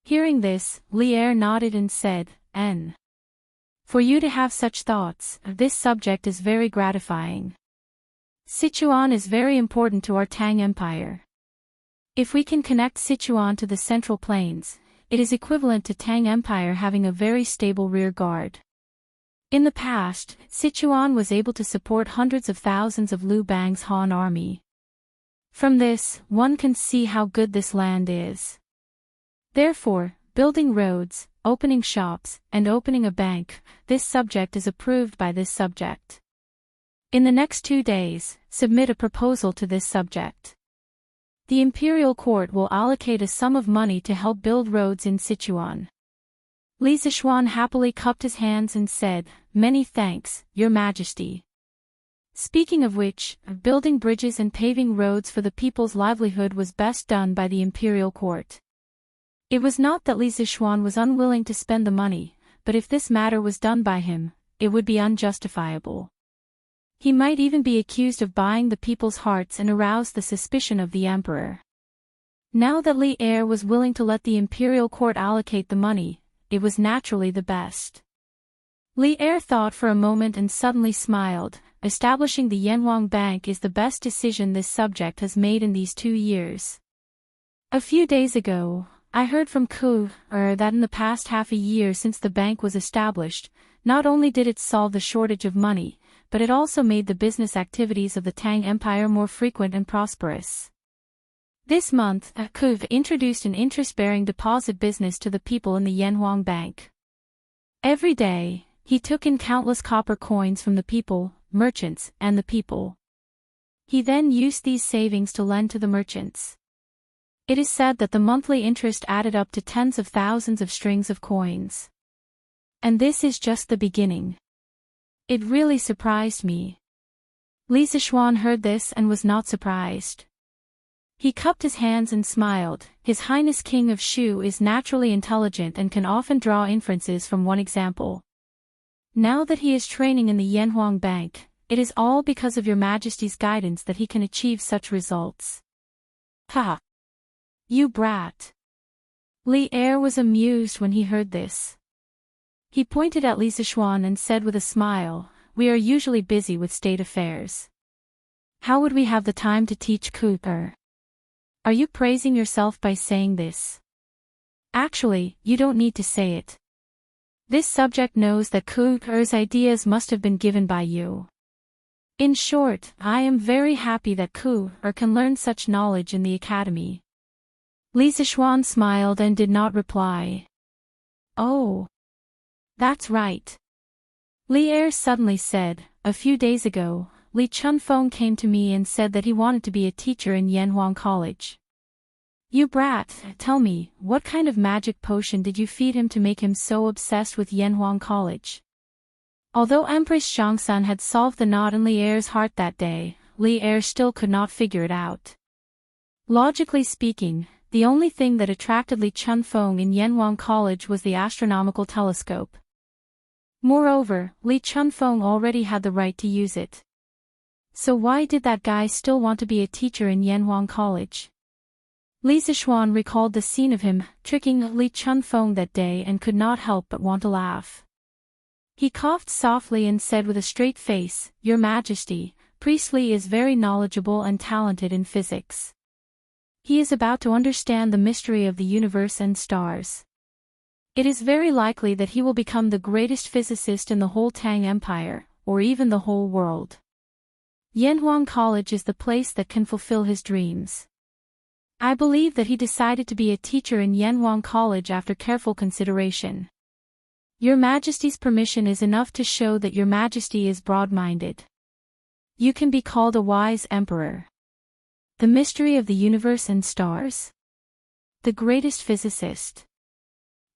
Hearing this, Li Er nodded and said, "N. For you to have such thoughts, this subject is very gratifying. Sichuan is very important to our Tang Empire. If we can connect Sichuan to the Central Plains, it is equivalent to Tang Empire having a very stable rear guard. In the past, Sichuan was able to support hundreds of thousands of Liu Bang's Han army. From this, one can see how good this land is. Therefore, building roads, opening shops, and opening a bank, this subject is approved by this subject. In the next 2 days, submit a proposal to this subject. The imperial court will allocate a sum of money to help build roads in Sichuan." Li Zishuan happily cupped his hands and said, "Many thanks, Your Majesty. Speaking of which, building bridges and paving roads for the people's livelihood was best done by the imperial court." It was not that Li Zishuan was unwilling to spend the money, but if this matter was done by him, it would be unjustifiable. He might even be accused of buying the people's hearts and arouse the suspicion of the emperor. Now that Li Er was willing to let the imperial court allocate the money, it was naturally the best. Li Er thought for a moment and suddenly smiled. Establishing the Yanhuang Bank is the best decision this subject has made in these 2 years. A few days ago, I heard from that in the past half a year since the bank was established, not only did it solve the shortage of money, but it also made the business activities of the Tang Empire more frequent and prosperous. This month, introduced an interest-bearing deposit business to the people in the Yanhuang Bank. Every day, he took in countless copper coins from the people, merchants, and the people. He then used these savings to lend to the merchants. It is said that the monthly interest added up to tens of thousands of strings of coins. And this is just the beginning. It really surprised me. Li Zishuan heard this and was not surprised. He cupped his hands and smiled. His Highness King of Shu is naturally intelligent and can often draw inferences from one example. Now that he is training in the Yanhuang Bank, it is all because of Your Majesty's guidance that he can achieve such results. Ha! You brat! Li Er was amused when he heard this. He pointed at Li Zishuan and said with a smile, "We are usually busy with state affairs. How would we have the time to teach Cooper? Are you praising yourself by saying this? Actually, you don't need to say it. This subject knows that Cooper's ideas must have been given by you. In short, I am very happy that Cooper can learn such knowledge in the academy." Li Zishuan smiled and did not reply. "Oh. That's right." Li Er suddenly said, "A few days ago, Li Chunfeng came to me and said that he wanted to be a teacher in Yanhuang College. You brat, tell me, what kind of magic potion did you feed him to make him so obsessed with Yanhuang College?" Although Empress Xiangsan had solved the knot in Li Er's heart that day, Li Er still could not figure it out. Logically speaking, the only thing that attracted Li Chunfeng in Yanhuang College was the astronomical telescope. Moreover, Li Chunfeng already had the right to use it. So why did that guy still want to be a teacher in Yanhuang College? Li Zixuan recalled the scene of him tricking Li Chunfeng that day and could not help but want to laugh. He coughed softly and said with a straight face, "Your Majesty, Priest Li is very knowledgeable and talented in physics. He is about to understand the mystery of the universe and stars. It is very likely that he will become the greatest physicist in the whole Tang Empire, or even the whole world. Yanhuang College is the place that can fulfill his dreams." I believe that he decided to be a teacher in Yanhuang College after careful consideration. Your Majesty's permission is enough to show that Your Majesty is broad-minded. You can be called a wise emperor. The mystery of the universe and stars? The greatest physicist.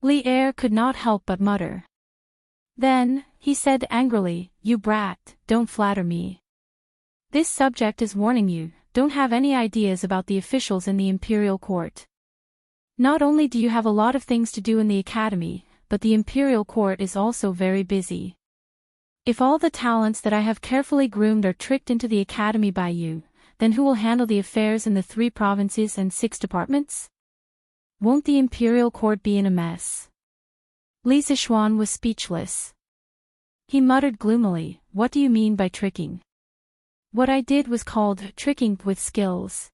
Li Er could not help but mutter. Then, he said angrily, "You brat, don't flatter me. This subject is warning you, don't have any ideas about the officials in the imperial court. Not only do you have a lot of things to do in the academy, but the imperial court is also very busy. If all the talents that I have carefully groomed are tricked into the academy by you, then who will handle the affairs in the 3 provinces and 6 departments? Won't the imperial court be in a mess?" Li Zixuan was speechless. He muttered gloomily, "What do you mean by tricking?" "What I did was called tricking with skills."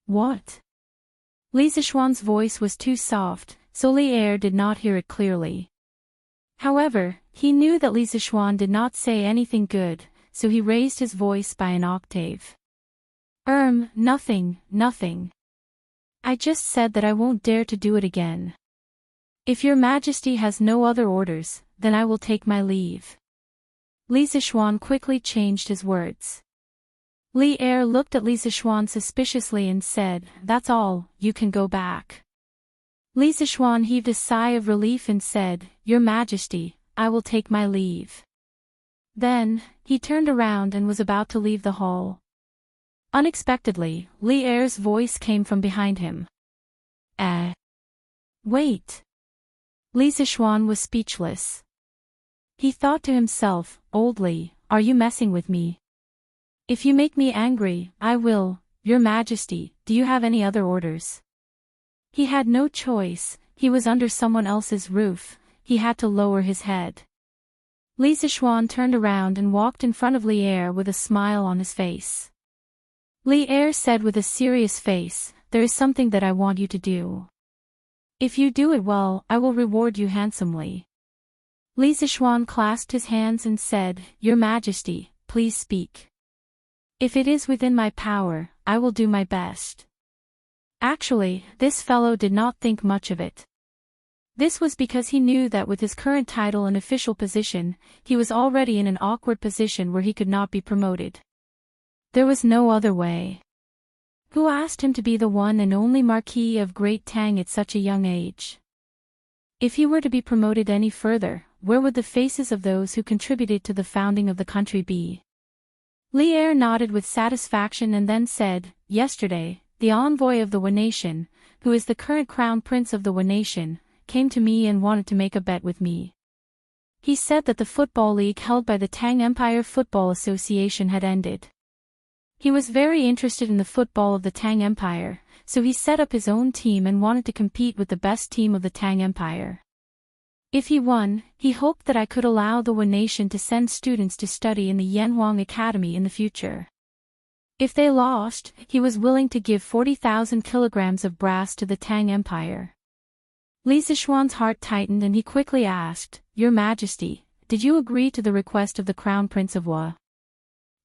"What?" Li Zixuan's voice was too soft, so Li Er did not hear it clearly. However, he knew that Li Zixuan did not say anything good, so he raised his voice by an octave. Nothing. I just said that I won't dare to do it again. If Your Majesty has no other orders, then I will take my leave." Li Zixuan quickly changed his words. Li Er looked at Li Zixuan suspiciously and said, "That's all, you can go back." Li Zixuan heaved a sigh of relief and said, "Your Majesty, I will take my leave." Then, he turned around and was about to leave the hall. Unexpectedly, Li Er's voice came from behind him. Wait." Li Zixuan was speechless. He thought to himself, "Old Li, are you messing with me? If you make me angry, I will. Your Majesty, do you have any other orders?" He had no choice, he was under someone else's roof, he had to lower his head. Li Zixuan turned around and walked in front of Li Er with a smile on his face. Li Er said with a serious face, "There is something that I want you to do. If you do it well, I will reward you handsomely." Li Zixuan clasped his hands and said, "Your Majesty, please speak. If it is within my power, I will do my best." Actually, this fellow did not think much of it. This was because he knew that with his current title and official position, he was already in an awkward position where he could not be promoted. There was no other way. Who asked him to be the one and only Marquis of Great Tang at such a young age? If he were to be promoted any further, where would the faces of those who contributed to the founding of the country be? Li Er nodded with satisfaction and then said, "Yesterday, the envoy of the Wu Nation, who is the current crown prince of the Wu Nation, came to me and wanted to make a bet with me. He said that the football league held by the Tang Empire Football Association had ended. He was very interested in the football of the Tang Empire, so he set up his own team and wanted to compete with the best team of the Tang Empire. If he won, he hoped that I could allow the Wu Nation to send students to study in the Yanhuang Academy in the future. If they lost, he was willing to give 40,000 kilograms of brass to the Tang Empire." Li Zixuan's heart tightened and he quickly asked, "Your Majesty, did you agree to the request of the Crown Prince of Wu?"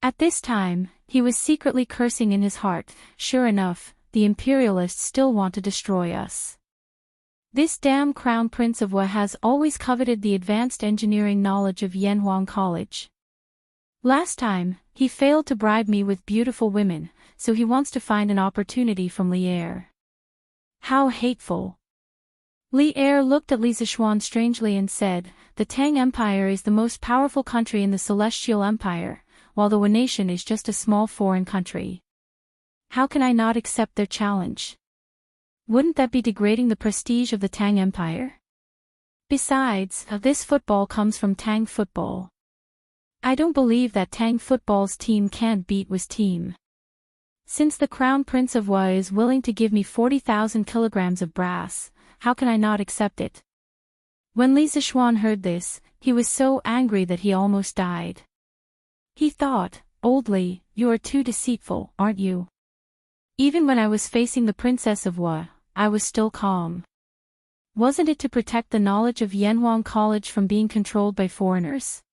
At this time, he was secretly cursing in his heart, "Sure enough, the imperialists still want to destroy us. This damn Crown Prince of Wu has always coveted the advanced engineering knowledge of Yanhuang College. Last time, he failed to bribe me with beautiful women, so he wants to find an opportunity from Li Er. How hateful." Li Er looked at Li Zixuan strangely and said, "The Tang Empire is the most powerful country in the Celestial Empire. while the Wu nation is just a small foreign country. How can I not accept their challenge? Wouldn't that be degrading the prestige of the Tang Empire? Besides, this football comes from Tang football. I don't believe that Tang football's team can't beat Wu's team. Since the Crown Prince of Wu is willing to give me 40,000 kilograms of brass, how can I not accept it? When Li Zishuan heard this, he was so angry that he almost died. He thought, "Old Li, you are too deceitful, aren't you?" Even when I was facing the Princess of Wu, I was still calm. Wasn't it to protect the knowledge of Yanhuang College from being controlled by foreigners?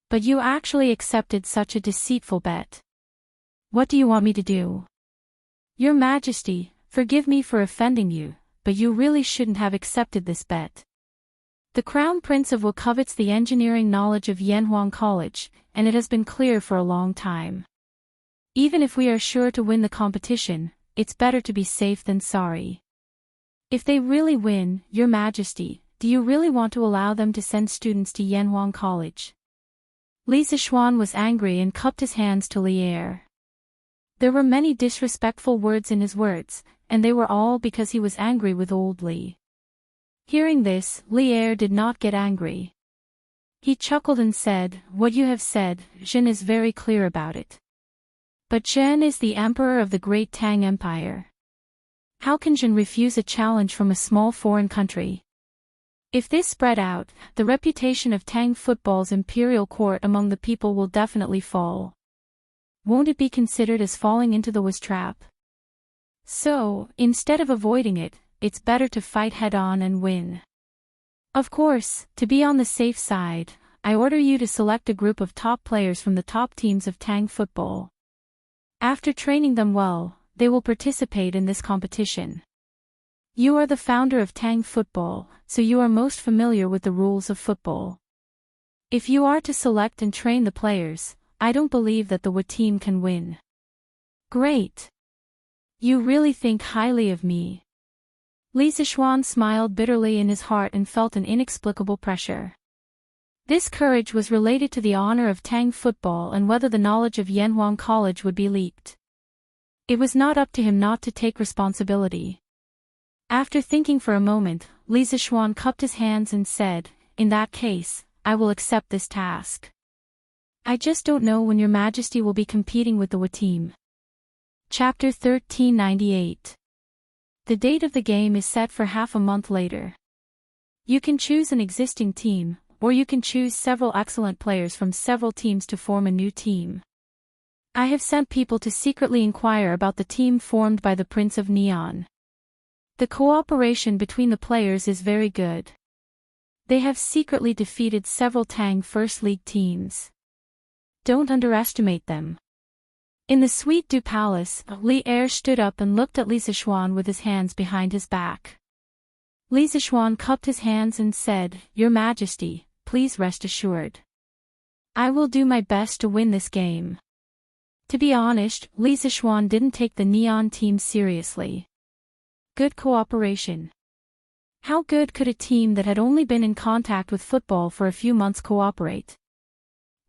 But you actually accepted such a deceitful bet. What do you want me to do? Your Majesty, forgive me for offending you, but you really shouldn't have accepted this bet. The Crown Prince of Wu covets the engineering knowledge of Yanhuang College, and it has been clear for a long time. Even if we are sure to win the competition, it's better to be safe than sorry. If they really win, Your Majesty, do you really want to allow them to send students to Yanhuang College? Li Zishuan was angry and cupped his hands to Li Er. There were many disrespectful words in his words, and they were all because he was angry with old Li. Hearing this, Li Er did not get angry. He chuckled and said, "What you have said, Zhen is very clear about it. But Zhen is the emperor of the great Tang Empire. How can Zhen refuse a challenge from a small foreign country? If this spread out, the reputation of Tang football's imperial court among the people will definitely fall. Won't it be considered as falling into the Wu's trap? So, instead of avoiding it, it's better to fight head-on and win. Of course, to be on the safe side, I order you to select a group of top players from the top teams of Tang football. After training them well, they will participate in this competition. You are the founder of Tang football, so you are most familiar with the rules of football. If you are to select and train the players, I don't believe that the Wu team can win." "Great. You really think highly of me." Li Zishuan smiled bitterly in his heart and felt an inexplicable pressure. This courage was related to the honor of Tang football and whether the knowledge of Yanhuang College would be leaked. It was not up to him not to take responsibility. After thinking for a moment, Li Zishuan cupped his hands and said, "In that case, I will accept this task. I just don't know when Your Majesty will be competing with the Wu team." Chapter 1398. The date of the game is set for half a month later. You can choose an existing team, or you can choose several excellent players from several teams to form a new team. I have sent people to secretly inquire about the team formed by the Prince of Neon. The cooperation between the players is very good. They have secretly defeated several Tang First League teams. Don't underestimate them. In the Suite du Palace, Li Er stood up and looked at Li Zishuan with his hands behind his back. Li Zishuan cupped his hands and said, "Your Majesty, please rest assured. I will do my best to win this game." To be honest, Li Zishuan didn't take the Neon team seriously. Good cooperation. How good could a team that had only been in contact with football for a few months cooperate?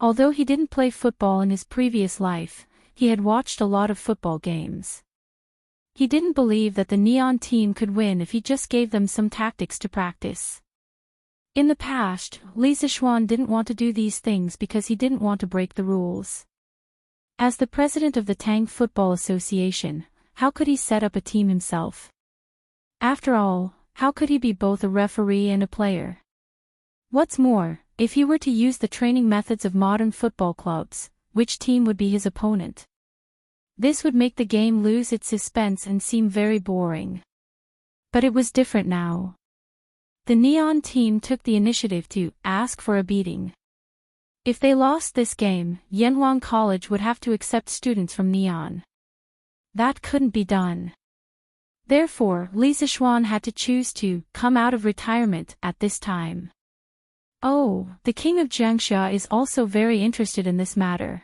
Although he didn't play football in his previous life, he had watched a lot of football games. He didn't believe that the Neon team could win if he just gave them some tactics to practice. In the past, Li Zishuan didn't want to do these things because he didn't want to break the rules. As the president of the Tang Football Association, how could he set up a team himself? After all, how could he be both a referee and a player? What's more, if he were to use the training methods of modern football clubs, which team would be his opponent? This would make the game lose its suspense and seem very boring. But it was different now. The Neon team took the initiative to ask for a beating. If they lost this game, Yanhuang College would have to accept students from Neon. That couldn't be done. Therefore, Li Zishuan had to choose to come out of retirement at this time. Oh, the king of Jiangxia is also very interested in this matter.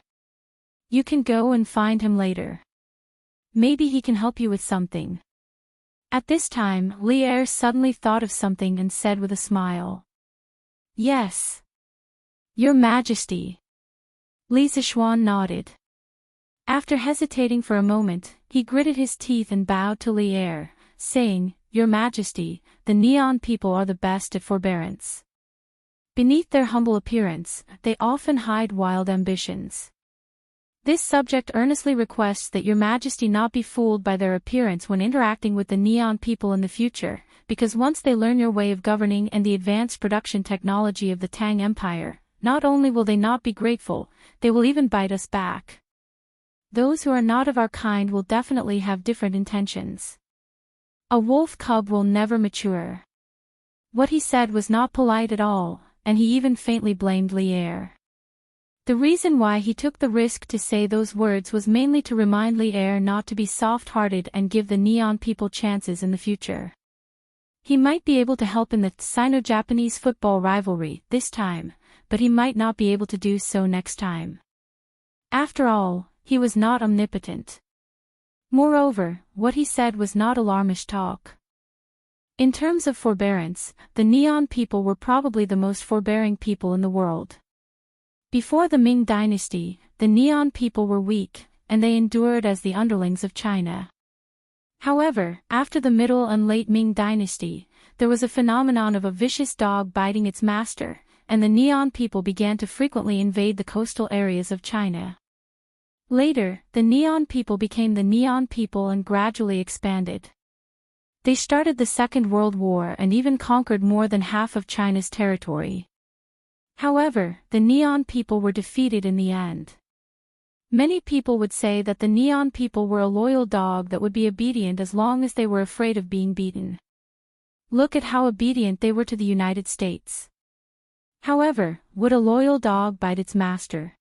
You can go and find him later. Maybe he can help you with something. At this time, Li Er suddenly thought of something and said with a smile. "Yes. Your Majesty. Li Zishuan nodded. After hesitating for a moment, he gritted his teeth and bowed to Li Er, saying, "Your Majesty, the Neon people are the best at forbearance. Beneath their humble appearance, they often hide wild ambitions. This subject earnestly requests that Your Majesty not be fooled by their appearance when interacting with the Neon people in the future, because once they learn your way of governing and the advanced production technology of the Tang Empire, not only will they not be grateful, they will even bite us back. Those who are not of our kind will definitely have different intentions. A wolf cub will never mature." What he said was not polite at all, and he even faintly blamed Li Er. The reason why he took the risk to say those words was mainly to remind Li Er not to be soft-hearted and give the Neon people chances in the future. He might be able to help in the Sino-Japanese football rivalry this time, but he might not be able to do so next time. After all, he was not omnipotent. Moreover, what he said was not alarmish talk. In terms of forbearance, the Neon people were probably the most forbearing people in the world. Before the Ming dynasty, the Neon people were weak, and they endured as the underlings of China. However, after the Middle and Late Ming dynasty, there was a phenomenon of a vicious dog biting its master, and the Neon people began to frequently invade the coastal areas of China. Later, the Neon people became the Neon people and gradually expanded. They started the Second World War and even conquered more than half of China's territory. However, the Neon people were defeated in the end. Many people would say that the Neon people were a loyal dog that would be obedient as long as they were afraid of being beaten. Look at how obedient they were to the United States. However, would a loyal dog bite its master?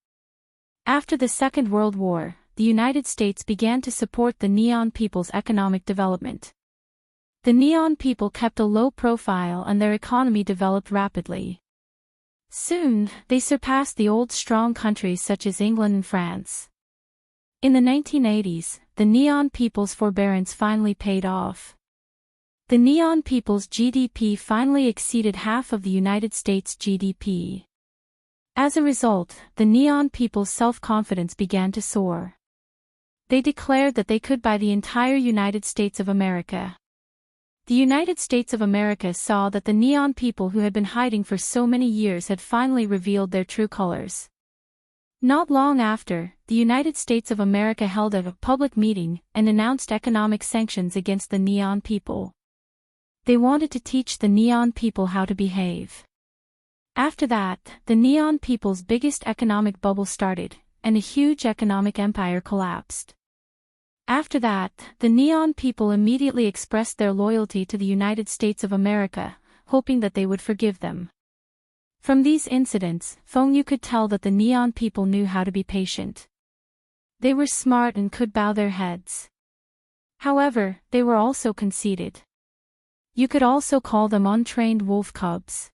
After the Second World War, the United States began to support the Neon people's economic development. The Neon people kept a low profile and their economy developed rapidly. Soon, they surpassed the old strong countries such as England and France. In the 1980s, the Neon people's forbearance finally paid off. The Neon people's GDP finally exceeded half of the United States' GDP. As a result, the Neon people's self-confidence began to soar. They declared that they could buy the entire United States of America. The United States of America saw that the Neon people who had been hiding for so many years had finally revealed their true colors. Not long after, the United States of America held a public meeting and announced economic sanctions against the Neon people. They wanted to teach the Neon people how to behave. After that, the Neon people's biggest economic bubble started, and a huge economic empire collapsed. After that, the Neon people immediately expressed their loyalty to the United States of America, hoping that they would forgive them. From these incidents, you could tell that the Neon people knew how to be patient. They were smart and could bow their heads. However, they were also conceited. You could also call them untrained wolf cubs.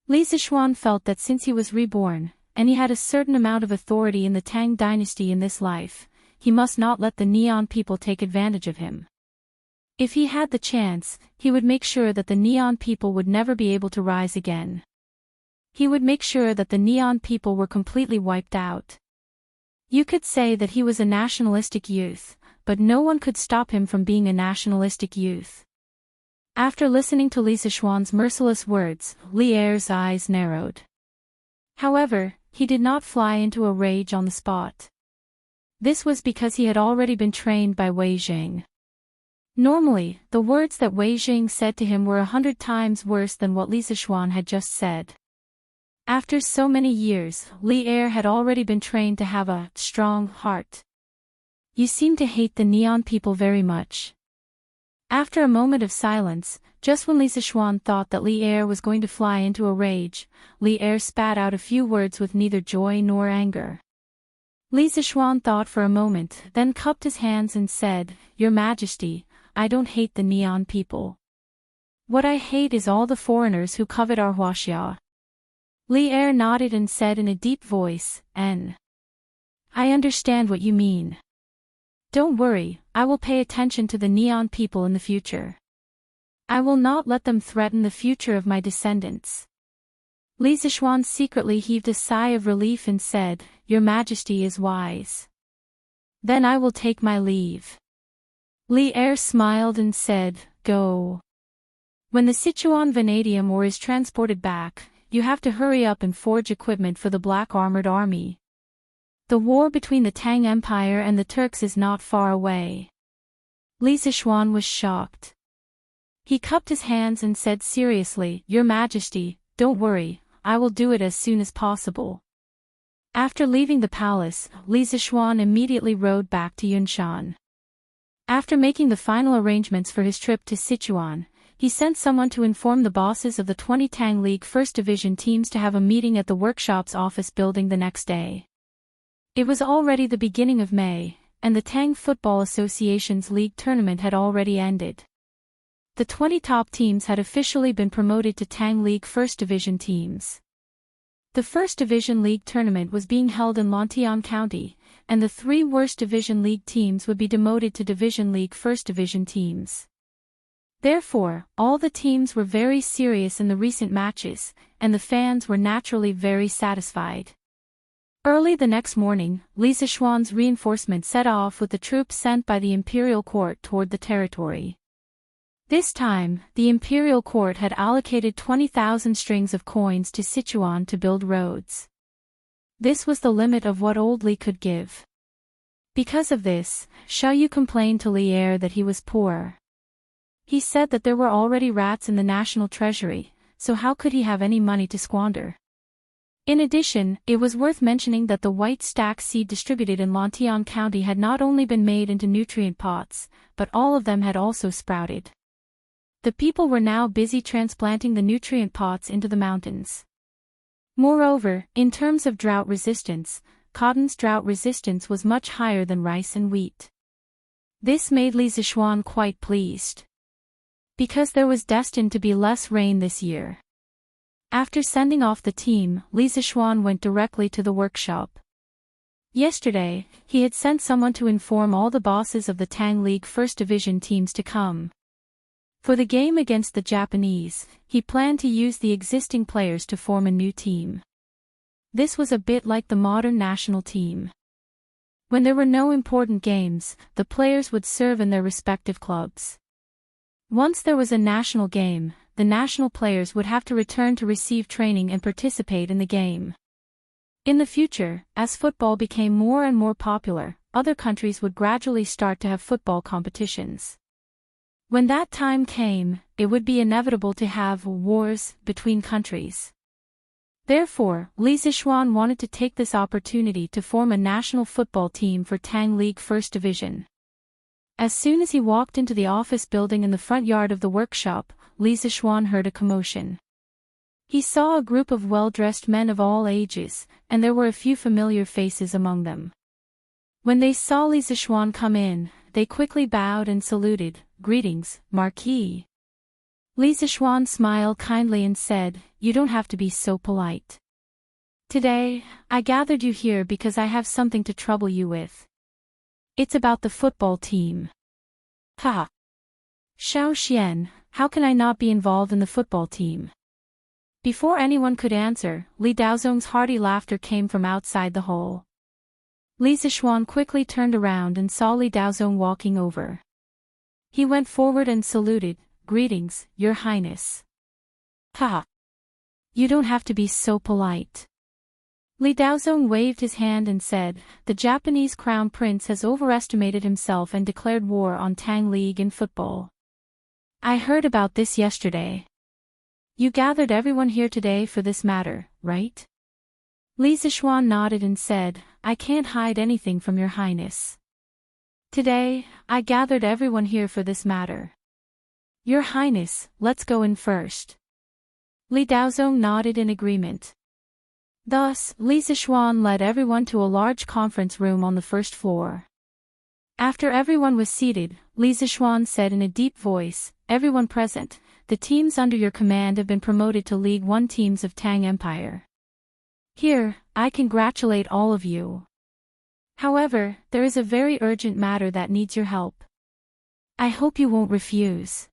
Li Zishuan felt that since he was reborn, and he had a certain amount of authority in the Tang dynasty in this life, he must not let the Neon people take advantage of him. If he had the chance, he would make sure that the Neon people would never be able to rise again. He would make sure that the Neon people were completely wiped out. You could say that he was a nationalistic youth, but no one could stop him from being a nationalistic youth. After listening to Li Zishuan's merciless words, Li Er's eyes narrowed. However, he did not fly into a rage on the spot. This was because he had already been trained by Wei Jing. Normally, the words that Wei Jing said to him were 100 times worse than what Li Zishuan had just said. After so many years, Li Er had already been trained to have a strong heart. You seem to hate the Neon people very much. After a moment of silence, just when Li Zishuan thought that Li Er was going to fly into a rage, Li Er spat out a few words with neither joy nor anger. Li Zishuan thought for a moment, then cupped his hands and said, "Your Majesty, I don't hate the Neon people. What I hate is all the foreigners who covet our huaxia." Li Er nodded and said in a deep voice, I understand what you mean. Don't worry, I will pay attention to the Neon people in the future. I will not let them threaten the future of my descendants. Li Zishuan secretly heaved a sigh of relief and said, "Your Majesty is wise. Then I will take my leave." Li Er smiled and said, "Go. When the Sichuan Vanadium ore is transported back, you have to hurry up and forge equipment for the Black Armored Army. The war between the Tang Empire and the Turks is not far away." Li Zishuan was shocked. He cupped his hands and said seriously, "Your Majesty, don't worry, I will do it as soon as possible." After leaving the palace, Li Zishuan immediately rode back to Yunshan. After making the final arrangements for his trip to Sichuan, he sent someone to inform the bosses of the 20 Tang League First Division teams to have a meeting at the workshop's office building the next day. It was already the beginning of May, and the Tang Football Association's league tournament had already ended. The 20 top teams had officially been promoted to Tang League First Division teams. The First Division League tournament was being held in Lontian County, and the 3 worst Division League teams would be demoted to Division League First Division teams. Therefore, all the teams were very serious in the recent matches, and the fans were naturally very satisfied. Early the next morning, Li Zishuan's reinforcement set off with the troops sent by the imperial court toward the territory. This time, the imperial court had allocated 20,000 strings of coins to Sichuan to build roads. This was the limit of what old Li could give. Because of this, Xiaoyu complained to Li Er that he was poor. He said that there were already rats in the national treasury, so how could he have any money to squander? In addition, it was worth mentioning that the white stack seed distributed in Lontian County had not only been made into nutrient pots, but all of them had also sprouted. The people were now busy transplanting the nutrient pots into the mountains. Moreover, in terms of drought resistance, cotton's drought resistance was much higher than rice and wheat. This made Li Zishuan quite pleased. Because there was destined to be less rain this year. After sending off the team, Li Zishuan went directly to the workshop. Yesterday, he had sent someone to inform all the bosses of the Tang League First Division teams to come. For the game against the Japanese, he planned to use the existing players to form a new team. This was a bit like the modern national team. When there were no important games, the players would serve in their respective clubs. Once there was a national game, the national players would have to return to receive training and participate in the game. In the future, as football became more and more popular, other countries would gradually start to have football competitions. When that time came, it would be inevitable to have wars between countries. Therefore, Li Zishuan wanted to take this opportunity to form a national football team for Tang League First Division. As soon as he walked into the office building in the front yard of the workshop, Li Zishuan heard a commotion. He saw a group of well-dressed men of all ages, and there were a few familiar faces among them. When they saw Li Zishuan come in, they quickly bowed and saluted. "Greetings, Marquis." Li Zishuan smiled kindly and said, "You don't have to be so polite. Today, I gathered you here because I have something to trouble you with. It's about the football team." "Ha! Xiao Xian, how can I not be involved in the football team?" Before anyone could answer, Li Daozong's hearty laughter came from outside the hall. Li Zishuan quickly turned around and saw Li Daozong walking over. He went forward and saluted, "Greetings, Your Highness." "Ha! You don't have to be so polite." Li Daozong waved his hand and said, "The Japanese crown prince has overestimated himself and declared war on Tang League in football. I heard about this yesterday. You gathered everyone here today for this matter, right?" Li Zishuan nodded and said, "I can't hide anything from Your Highness. Today, I gathered everyone here for this matter." "Your Highness, let's go in first." Li Daozong nodded in agreement. Thus, Li Zishuan led everyone to a large conference room on the first floor. After everyone was seated, Li Zishuan said in a deep voice, "Everyone present, the teams under your command have been promoted to League 1 teams of Tang Empire. Here, I congratulate all of you. However, there is a very urgent matter that needs your help. I hope you won't refuse."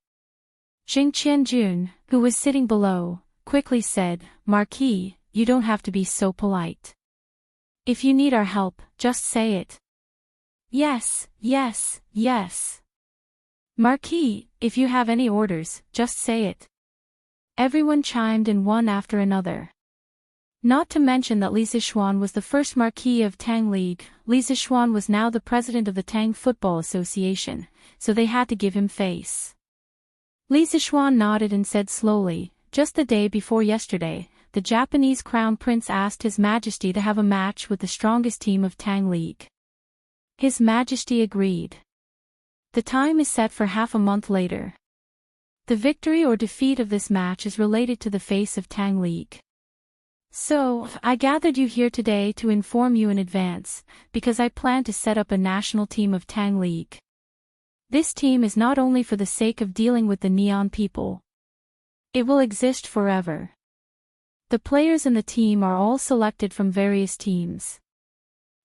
Jing Qianjun, who was sitting below, quickly said, "Marquis, you don't have to be so polite. If you need our help, just say it." "Yes, yes, yes. Marquis, if you have any orders, just say it." Everyone chimed in one after another. Not to mention that Li Zixuan was the first Marquis of Tang League. Li Zixuan was now the president of the Tang Football Association, so they had to give him face. Li Zixuan nodded and said slowly, "Just the day before yesterday, the Japanese Crown Prince asked His Majesty to have a match with the strongest team of Tang League. His Majesty agreed. The time is set for half a month later. The victory or defeat of this match is related to the face of Tang League. So, I gathered you here today to inform you in advance, because I plan to set up a national team of Tang League. This team is not only for the sake of dealing with the Neon people. It will exist forever. The players in the team are all selected from various teams.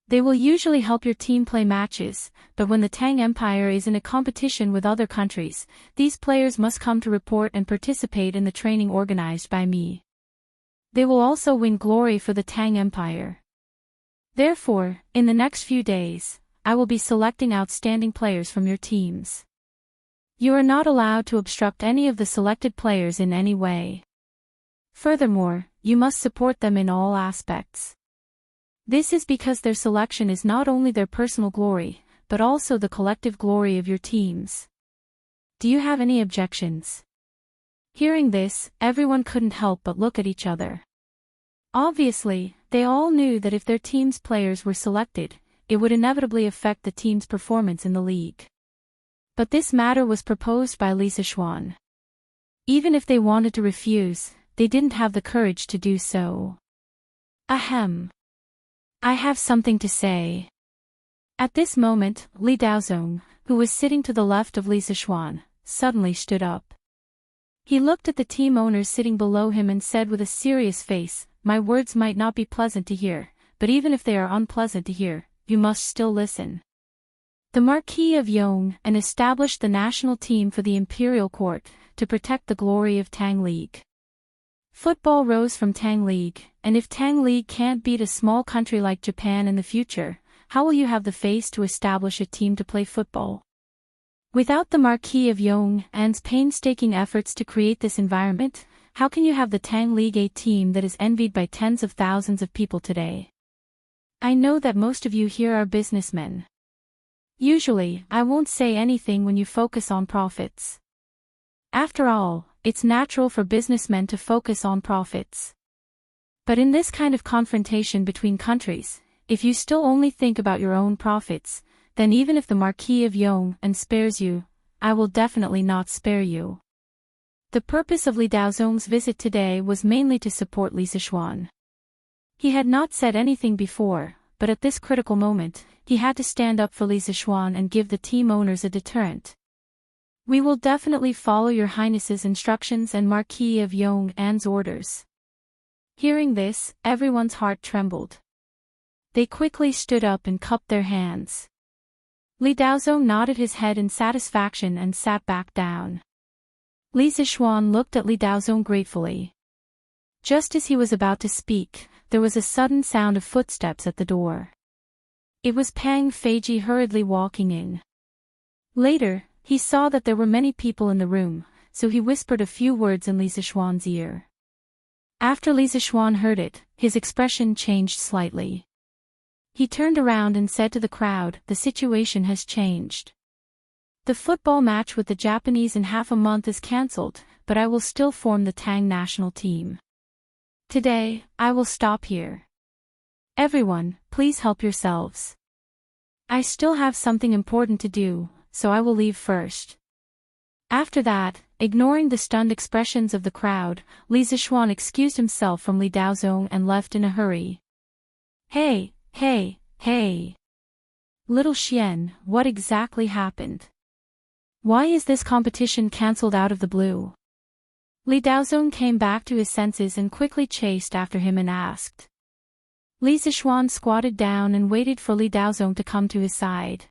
They will usually help your team play matches, but when the Tang Empire is in a competition with other countries, these players must come to report and participate in the training organized by me. They will also win glory for the Tang Empire. Therefore, in the next few days, I will be selecting outstanding players from your teams. You are not allowed to obstruct any of the selected players in any way. Furthermore, you must support them in all aspects. This is because their selection is not only their personal glory, but also the collective glory of your teams. Do you have any objections?" Hearing this, everyone couldn't help but look at each other. Obviously, they all knew that if their team's players were selected, it would inevitably affect the team's performance in the league. But this matter was proposed by Li Zixuan. Even if they wanted to refuse, they didn't have the courage to do so. Ahem. I have something to say. At this moment, Li Daozong, who was sitting to the left of Li Zixuan, suddenly stood up. He looked at the team owners sitting below him and said with a serious face, "My words might not be pleasant to hear, but even if they are unpleasant to hear, you must still listen. The Marquis of Yong and established the national team for the Imperial Court, to protect the glory of Tang League. Football rose from Tang League, and if Tang League can't beat a small country like Japan in the future, how will you have the face to establish a team to play football? Without the Marquis of Yong and's painstaking efforts to create this environment, how can you have the Tang League A team that is envied by tens of thousands of people today? I know that most of you here are businessmen. Usually, I won't say anything when you focus on profits. After all, it's natural for businessmen to focus on profits. But in this kind of confrontation between countries, if you still only think about your own profits, then even if the Marquis of Yong and spares you, I will definitely not spare you." The purpose of Li Daozong's visit today was mainly to support Li Zixuan. He had not said anything before, but at this critical moment, he had to stand up for Li Zixuan and give the team owners a deterrent. "We will definitely follow your Highness's instructions and Marquis of Yong and's orders." Hearing this, everyone's heart trembled. They quickly stood up and cupped their hands. Li Daozong nodded his head in satisfaction and sat back down. Li Zixuan looked at Li Daozong gratefully. Just as he was about to speak, there was a sudden sound of footsteps at the door. It was Pang Feiji hurriedly walking in. Later, he saw that there were many people in the room, so he whispered a few words in Li Zixuan's ear. After Li Zixuan heard it, his expression changed slightly. He turned around and said to the crowd, "The situation has changed. The football match with the Japanese in half a month is cancelled, but I will still form the Tang national team. Today, I will stop here. Everyone, please help yourselves. I still have something important to do, so I will leave first." After that, ignoring the stunned expressions of the crowd, Li Zixuan excused himself from Li Daozong and left in a hurry. Hey, hey. Little Xian, what exactly happened? Why is this competition cancelled out of the blue? Li Daozong came back to his senses and quickly chased after him and asked. Li Zixuan squatted down and waited for Li Daozong to come to his side.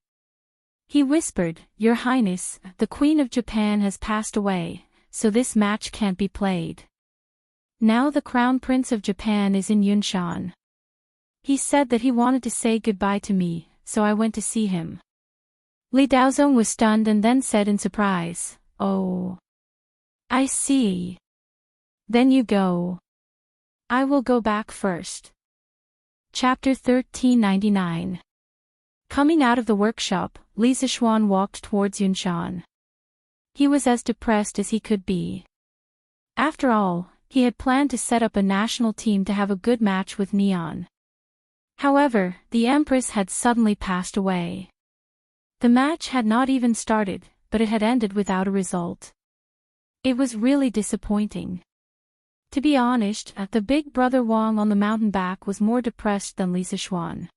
He whispered, "Your Highness, the Queen of Japan has passed away, so this match can't be played." Now the Crown Prince of Japan is in Yunshan. He said that he wanted to say goodbye to me, so I went to see him. Li Daozong was stunned and then said in surprise, "Oh. I see. Then you go. I will go back first." Chapter 1399. Coming out of the workshop, Li Zixuan walked towards Yunshan. He was as depressed as he could be. After all, he had planned to set up a national team to have a good match with Neon. However, the Empress had suddenly passed away. The match had not even started, but it had ended without a result. It was really disappointing. To be honest, the big brother Wang on the mountain back was more depressed than Li Zixuan.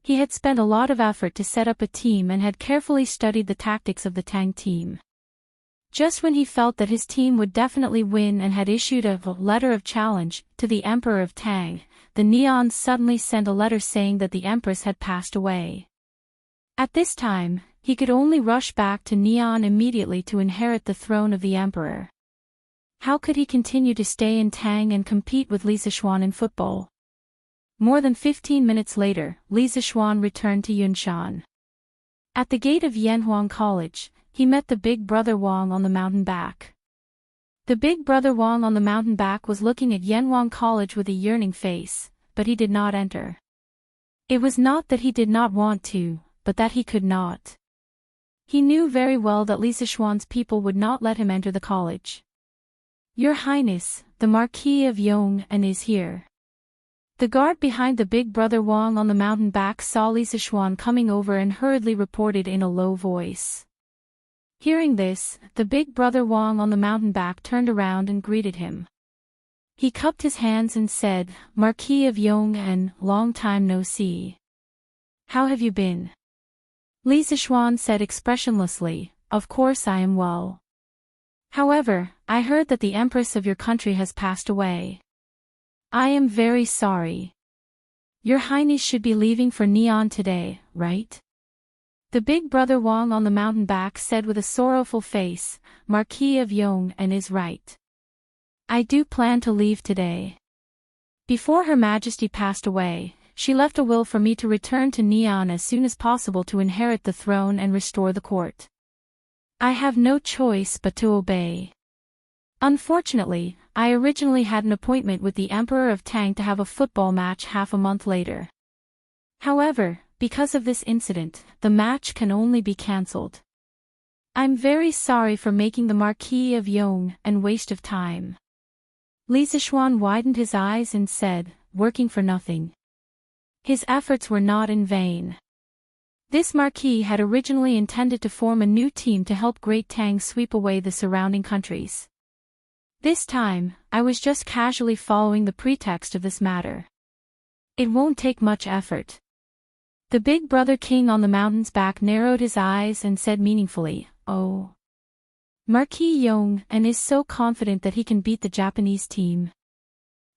He had spent a lot of effort to set up a team and had carefully studied the tactics of the Tang team. Just when he felt that his team would definitely win and had issued a letter of challenge to the Emperor of Tang, the Neons suddenly sent a letter saying that the Empress had passed away. At this time, he could only rush back to Neon immediately to inherit the throne of the Emperor. How could he continue to stay in Tang and compete with Li Zixuan in football? More than 15 minutes later, Li Zixuan returned to Yunshan. At the gate of Yanhuang College, he met the big brother Wang on the mountain back. The big brother Wang on the mountain back was looking at Yanhuang College with a yearning face, but he did not enter. It was not that he did not want to, but that he could not. He knew very well that Li Zixuan's people would not let him enter the college. "Your Highness, the Marquis of Yong'an is here." The guard behind the big brother Wang on the mountain back saw Li Zixuan coming over and hurriedly reported in a low voice. Hearing this, the big brother Wang on the mountain back turned around and greeted him. He cupped his hands and said, "Marquis of Yong'an, long time no see. How have you been?" Li Zixuan said expressionlessly, "Of course I am well. However, I heard that the Empress of your country has passed away. I am very sorry. Your Highness should be leaving for Neon today, right?" The big brother Wang on the mountain back said with a sorrowful face, "Marquis of Yong'an is right. I do plan to leave today. Before Her Majesty passed away, she left a will for me to return to Neon as soon as possible to inherit the throne and restore the court. I have no choice but to obey. Unfortunately, I originally had an appointment with the Emperor of Tang to have a football match half a month later. However, because of this incident, the match can only be cancelled. I'm very sorry for making the Marquis of Yong'an waste of time." Li Zixuan widened his eyes and said, "Working for nothing." His efforts were not in vain. This Marquis had originally intended to form a new team to help Great Tang sweep away the surrounding countries. This time, I was just casually following the pretext of this matter. It won't take much effort. The big brother king on the mountain's back narrowed his eyes and said meaningfully, "Oh. Marquis Yong'an is so confident that he can beat the Japanese team."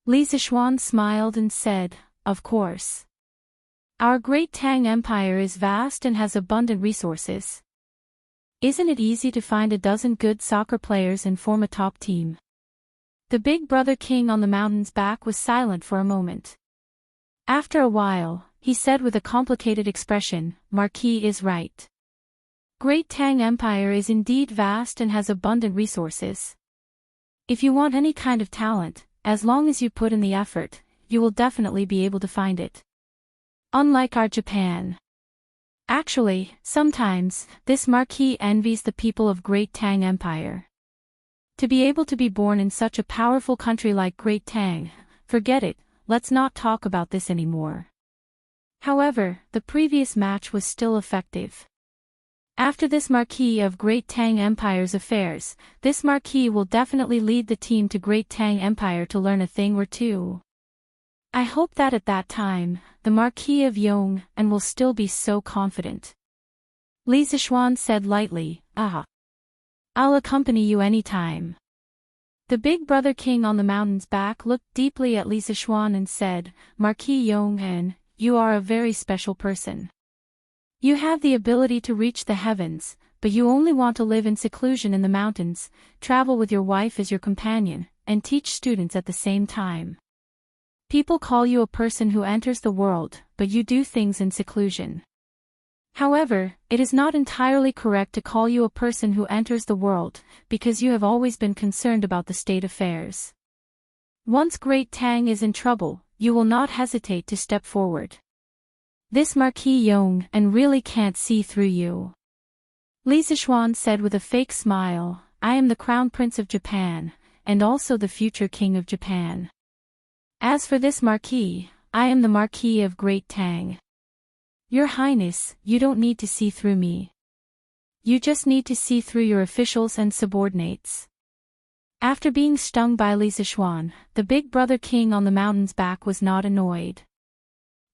Li Zixuan smiled and said, "Of course. Our great Tang Empire is vast and has abundant resources. Isn't it easy to find a dozen good soccer players and form a top team?" The big brother king on the mountain's back was silent for a moment. After a while, he said with a complicated expression, "Marquis is right. Great Tang Empire is indeed vast and has abundant resources. If you want any kind of talent, as long as you put in the effort, you will definitely be able to find it. Unlike our Japan. Actually, sometimes, this Marquis envies the people of Great Tang Empire. To be able to be born in such a powerful country like Great Tang, forget it, let's not talk about this anymore." However, the previous match was still effective. After this Marquis of Great Tang Empire's affairs, this Marquis will definitely lead the team to Great Tang Empire to learn a thing or two. I hope that at that time, the Marquis of Yong'an will still be so confident. Li Zixuan said lightly, "Ah. I'll accompany you anytime." The big brother king on the mountain's back looked deeply at Li Zixuan and said, "Marquis Yong'an, you are a very special person. You have the ability to reach the heavens, but you only want to live in seclusion in the mountains, travel with your wife as your companion, and teach students at the same time. People call you a person who enters the world, but you do things in seclusion. However, it is not entirely correct to call you a person who enters the world, because you have always been concerned about the state affairs. Once Great Tang is in trouble, you will not hesitate to step forward. This Marquis Yong and really can't see through you. Li Zixuan said with a fake smile, I am the Crown Prince of Japan, and also the future King of Japan. As for this Marquis, I am the Marquis of Great Tang. Your Highness, you don't need to see through me. You just need to see through your officials and subordinates. After being stung by Li Zixuan, the big brother king on the mountain's back was not annoyed.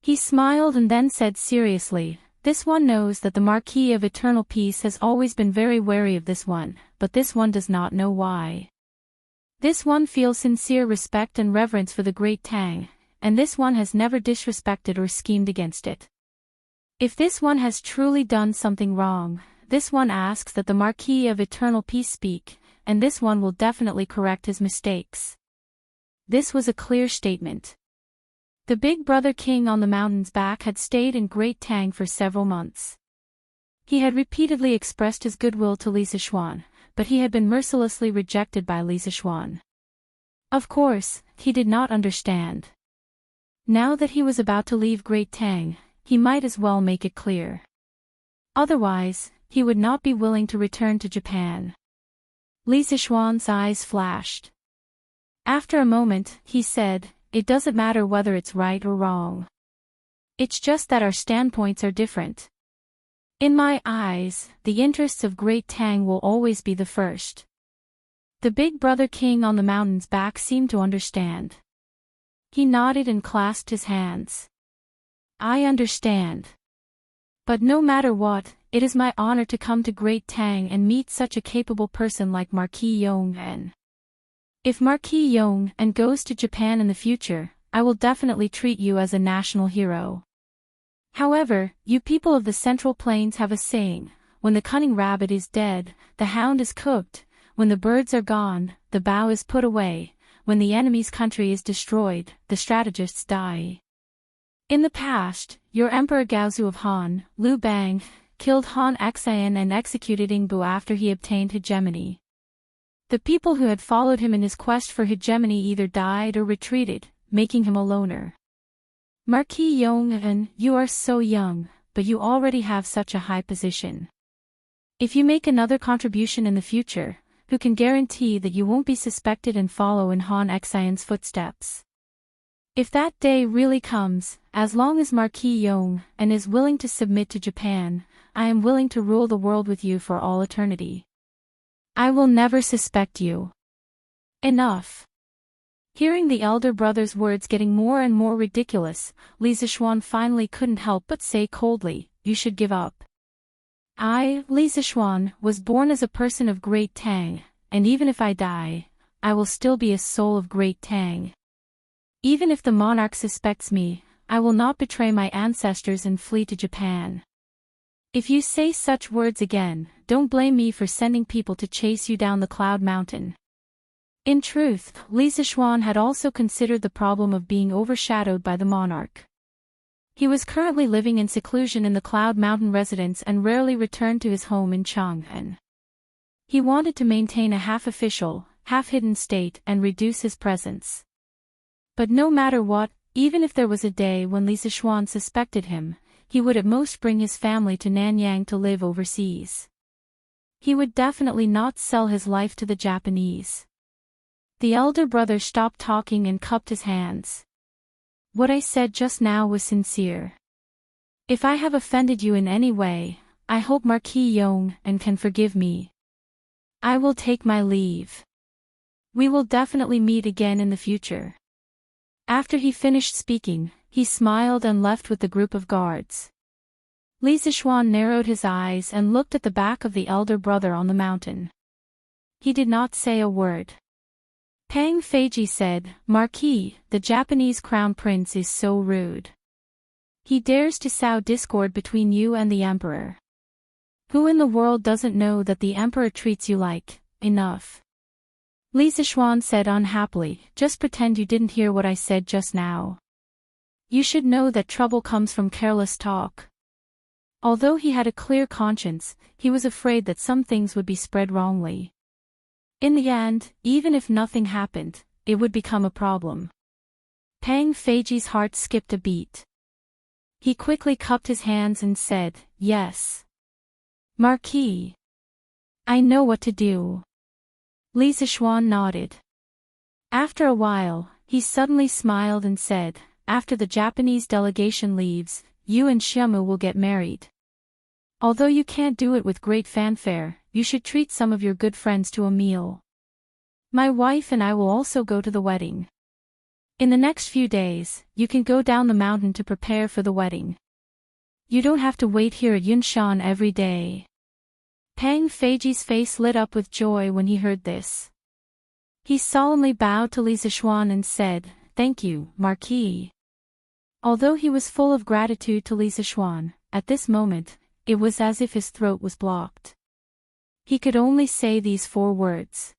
He smiled and then said seriously, this one knows that the Marquis of Eternal Peace has always been very wary of this one, but this one does not know why. This one feels sincere respect and reverence for the Great Tang, and this one has never disrespected or schemed against it. If this one has truly done something wrong, this one asks that the Marquis of Eternal Peace speak, and this one will definitely correct his mistakes. This was a clear statement. The big brother king on the mountain's back had stayed in Great Tang for several months. He had repeatedly expressed his goodwill to Li Zixuan, but he had been mercilessly rejected by Li Zixuan. Of course, he did not understand. Now that he was about to leave Great Tang, he might as well make it clear. Otherwise, he would not be willing to return to Japan. Li Zixuan's eyes flashed. After a moment, he said, it doesn't matter whether it's right or wrong. It's just that our standpoints are different. In my eyes, the interests of Great Tang will always be the first. The big brother king on the mountain's back seemed to understand. He nodded and clasped his hands. I understand. But no matter what, it is my honor to come to Great Tang and meet such a capable person like Marquis Yong En. If Marquis Yong En goes to Japan in the future, I will definitely treat you as a national hero. However, you people of the Central Plains have a saying, when the cunning rabbit is dead, the hound is cooked, when the birds are gone, the bow is put away, when the enemy's country is destroyed, the strategists die. In the past, your Emperor Gaozu of Han, Liu Bang, killed Han Xian and executed Ingbu after he obtained hegemony. The people who had followed him in his quest for hegemony either died or retreated, making him a loner. Marquis Yong En, you are so young, but you already have such a high position. If you make another contribution in the future, who can guarantee that you won't be suspected and follow in Han Xian's footsteps? If that day really comes, as long as Marquis Yong En is willing to submit to Japan, I am willing to rule the world with you for all eternity. I will never suspect you. Enough. Hearing the elder brother's words getting more and more ridiculous, Li Zixuan finally couldn't help but say coldly, you should give up. I, Li Zixuan, was born as a person of Great Tang, and even if I die, I will still be a soul of Great Tang. Even if the monarch suspects me, I will not betray my ancestors and flee to Japan. If you say such words again, don't blame me for sending people to chase you down the Cloud Mountain. In truth, Li Zixuan had also considered the problem of being overshadowed by the monarch. He was currently living in seclusion in the Cloud Mountain residence and rarely returned to his home in Chang'an. He wanted to maintain a half-official, half-hidden state and reduce his presence. But no matter what, even if there was a day when Li Zixuan suspected him, he would at most bring his family to Nanyang to live overseas. He would definitely not sell his life to the Japanese. The elder brother stopped talking and cupped his hands. What I said just now was sincere. If I have offended you in any way, I hope Marquis Yong En can forgive me. I will take my leave. We will definitely meet again in the future. After he finished speaking, he smiled and left with the group of guards. Li Zixuan narrowed his eyes and looked at the back of the elder brother on the mountain. He did not say a word. Pang Feiji said, Marquis, the Japanese crown prince is so rude. He dares to sow discord between you and the emperor. Who in the world doesn't know that the emperor treats you like enough? Li Zixuan said unhappily, just pretend you didn't hear what I said just now. You should know that trouble comes from careless talk. Although he had a clear conscience, he was afraid that some things would be spread wrongly. In the end, even if nothing happened, it would become a problem. Pang Feiji's heart skipped a beat. He quickly cupped his hands and said, "Yes. Marquis. I know what to do." Li Zixuan nodded. After a while, he suddenly smiled and said, "After the Japanese delegation leaves, you and Xiaomu will get married. Although you can't do it with great fanfare, you should treat some of your good friends to a meal. My wife and I will also go to the wedding. In the next few days, you can go down the mountain to prepare for the wedding. You don't have to wait here at Yunshan every day." Pang Feiji's face lit up with joy when he heard this. He solemnly bowed to Li Zixuan and said, "Thank you, Marquis." Although he was full of gratitude to Li Zixuan, at this moment, it was as if his throat was blocked. He could only say these 4 words.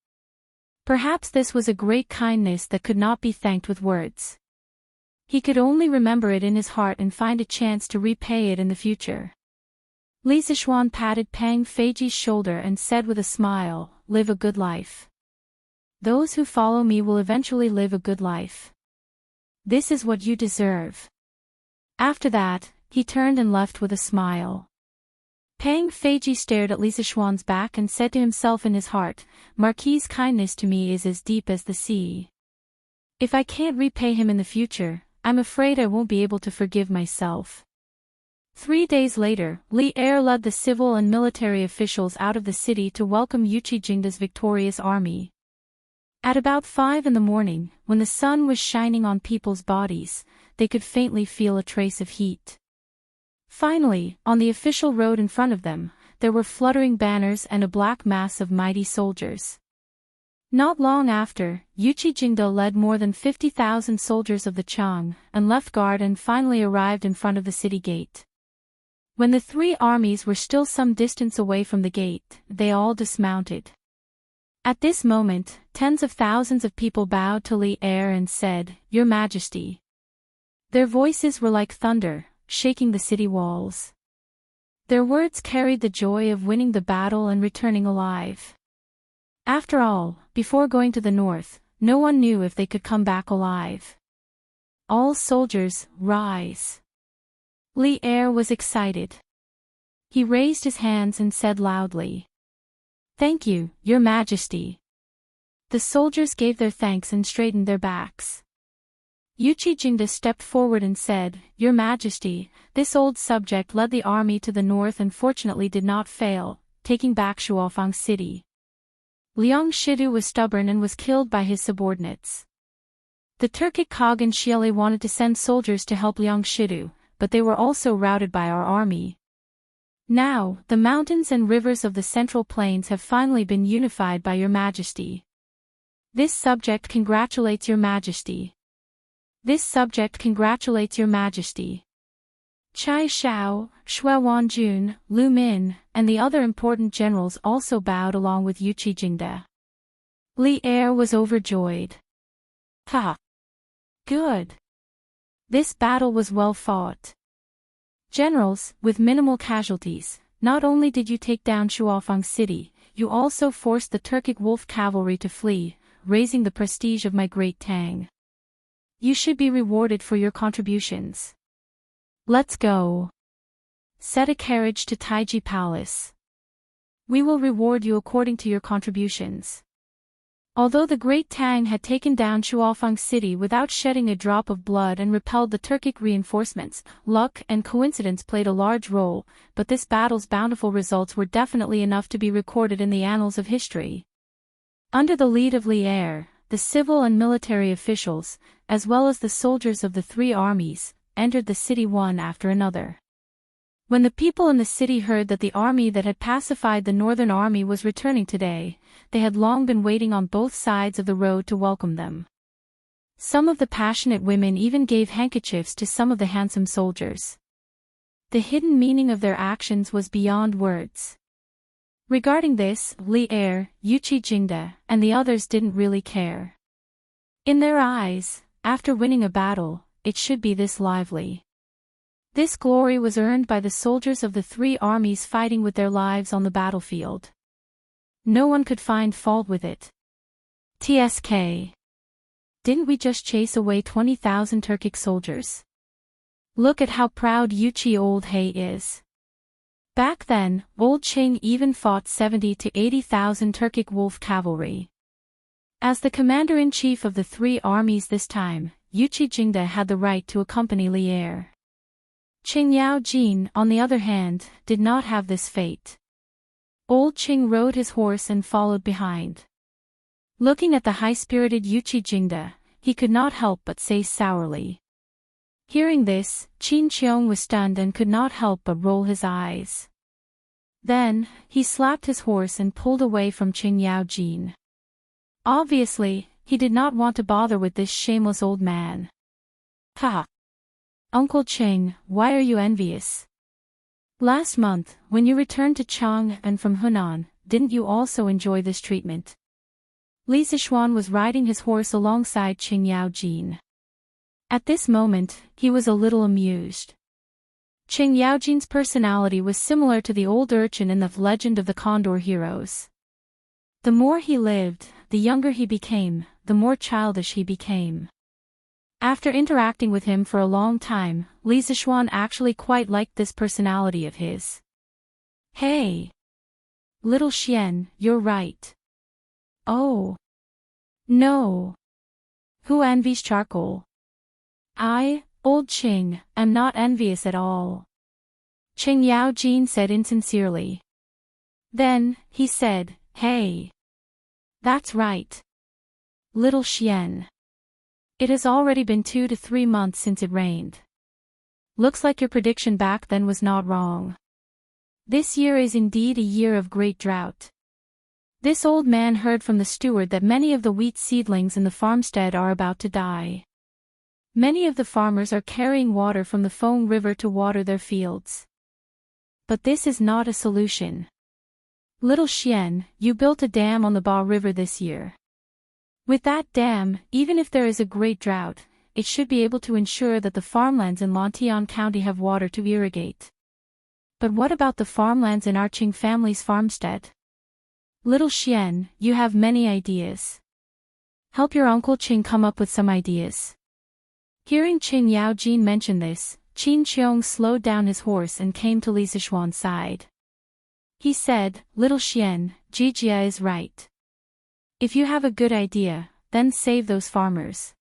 Perhaps this was a great kindness that could not be thanked with words. He could only remember it in his heart and find a chance to repay it in the future. Li Zixuan patted Pang Feiji's shoulder and said with a smile, "Live a good life. Those who follow me will eventually live a good life. This is what you deserve." After that, he turned and left with a smile. Pang Feiji stared at Li Zixuan's back and said to himself in his heart, "Marquis' kindness to me is as deep as the sea. If I can't repay him in the future, I'm afraid I won't be able to forgive myself." 3 days later, Li Er led the civil and military officials out of the city to welcome Yuqi Jingda's victorious army. At about 5 in the morning, when the sun was shining on people's bodies, they could faintly feel a trace of heat. Finally, on the official road in front of them, there were fluttering banners and a black mass of mighty soldiers. Not long after, Yuqi Jingda led more than 50,000 soldiers of the Chang and left guard and finally arrived in front of the city gate. When the 3 armies were still some distance away from the gate, they all dismounted. At this moment, tens of thousands of people bowed to Li Er and said, "Your Majesty." Their voices were like thunder, shaking the city walls. Their words carried the joy of winning the battle and returning alive. After all, before going to the north, no one knew if they could come back alive. "All soldiers, rise." Li Er was excited. He raised his hands and said loudly, "Thank you, Your Majesty." The soldiers gave their thanks and straightened their backs. Yuqi Jingda stepped forward and said, "Your Majesty, this old subject led the army to the north and fortunately did not fail, taking back Shuofang city. Liang Shidu was stubborn and was killed by his subordinates. The Turkic Khagan Xieli wanted to send soldiers to help Liang Shidu, but they were also routed by our army. Now, the mountains and rivers of the Central Plains have finally been unified by Your Majesty. This subject congratulates Your Majesty. This subject congratulates Your Majesty." Chai Xiao, Xue Wanjun, Lu Min, and the other important generals also bowed along with Yuqi Jingda. Li Er was overjoyed. "Ha! Good! This battle was well fought. Generals, with minimal casualties, not only did you take down Shuofang city, you also forced the Turkic wolf cavalry to flee, raising the prestige of my great Tang. You should be rewarded for your contributions. Let's go. Set a carriage to Taiji Palace. We will reward you according to your contributions." Although the Great Tang had taken down Shuofang city without shedding a drop of blood and repelled the Turkic reinforcements, luck and coincidence played a large role, but this battle's bountiful results were definitely enough to be recorded in the annals of history. Under the lead of Li Er, the civil and military officials, as well as the soldiers of the 3 armies, entered the city one after another. When the people in the city heard that the army that had pacified the northern army was returning today, they had long been waiting on both sides of the road to welcome them. Some of the passionate women even gave handkerchiefs to some of the handsome soldiers. The hidden meaning of their actions was beyond words. Regarding this, Li Er, Yuchi Jingde, and the others didn't really care. In their eyes, after winning a battle, it should be this lively. This glory was earned by the soldiers of the three armies fighting with their lives on the battlefield. No one could find fault with it. TSK. Didn't we just chase away 20,000 Turkic soldiers? Look at how proud Yuchi Old Hay is. Back then, Old Qing even fought 70 to 80,000 Turkic wolf cavalry. As the commander-in-chief of the three armies this time, Yuchi Jingde had the right to accompany Li Er. Qing Yao Jin, on the other hand, did not have this fate. Old Qing rode his horse and followed behind. Looking at the high-spirited Yuchi Jingde, he could not help but say sourly. Hearing this, Qin Qiong was stunned and could not help but roll his eyes. Then, he slapped his horse and pulled away from Qing Yao Jin. Obviously, he did not want to bother with this shameless old man. Ha! Uncle Qing, why are you envious? Last month, when you returned to Chang'an from Hunan, didn't you also enjoy this treatment? Li Zixuan was riding his horse alongside Qing Yao Jin. At this moment, he was a little amused. Qing Yaojin's personality was similar to the old urchin in the legend of the Condor heroes. The more he lived, the younger he became, the more childish he became. After interacting with him for a long time, Li Zixuan actually quite liked this personality of his. Hey! Little Xian, you're right. Oh! No! Who envies charcoal? I, Old Qing, am not envious at all. Qing Yao Jin said insincerely. Then, he said, hey. That's right. Little Xian. It has already been 2 to 3 months since it rained. Looks like your prediction back then was not wrong. This year is indeed a year of great drought. This old man heard from the steward that many of the wheat seedlings in the farmstead are about to die. Many of the farmers are carrying water from the Feng River to water their fields. But this is not a solution. Little Xian, you built a dam on the Ba River this year. With that dam, even if there is a great drought, it should be able to ensure that the farmlands in Lantian County have water to irrigate. But what about the farmlands in our Qing family's farmstead? Little Xian, you have many ideas. Help your Uncle Qing come up with some ideas. Hearing Qing Yao Jin mention this, Qin Qiong slowed down his horse and came to Li Zixuan's side. He said, Little Xian, Jijia is right. If you have a good idea, then save those farmers.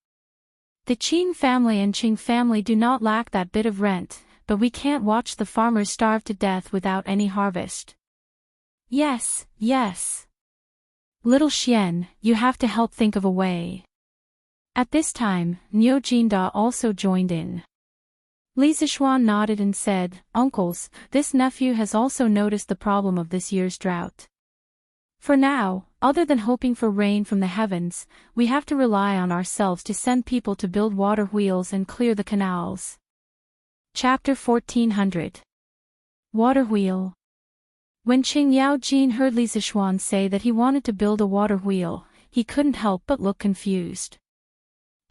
The Qin family and Qing family do not lack that bit of rent, but we can't watch the farmers starve to death without any harvest. Yes, yes. Little Xian, you have to help think of a way. At this time, Niu Jinda also joined in. Li Zixuan nodded and said, Uncles, this nephew has also noticed the problem of this year's drought. For now, other than hoping for rain from the heavens, we have to rely on ourselves to send people to build water wheels and clear the canals. Chapter 1400. Water Wheel. When Qing Yao Jin heard Li Zixuan say that he wanted to build a water wheel, he couldn't help but look confused.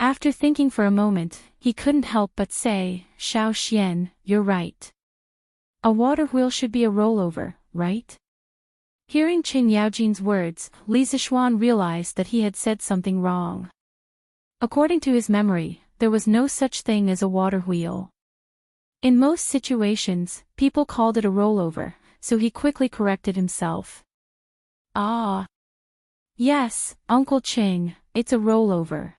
After thinking for a moment, he couldn't help but say, Xiao Xian, you're right. A water wheel should be a rollover, right? Hearing Qing Yaojin's words, Li Zixuan realized that he had said something wrong. According to his memory, there was no such thing as a water wheel. In most situations, people called it a rollover, so he quickly corrected himself. Ah. Yes, Uncle Qing, it's a rollover.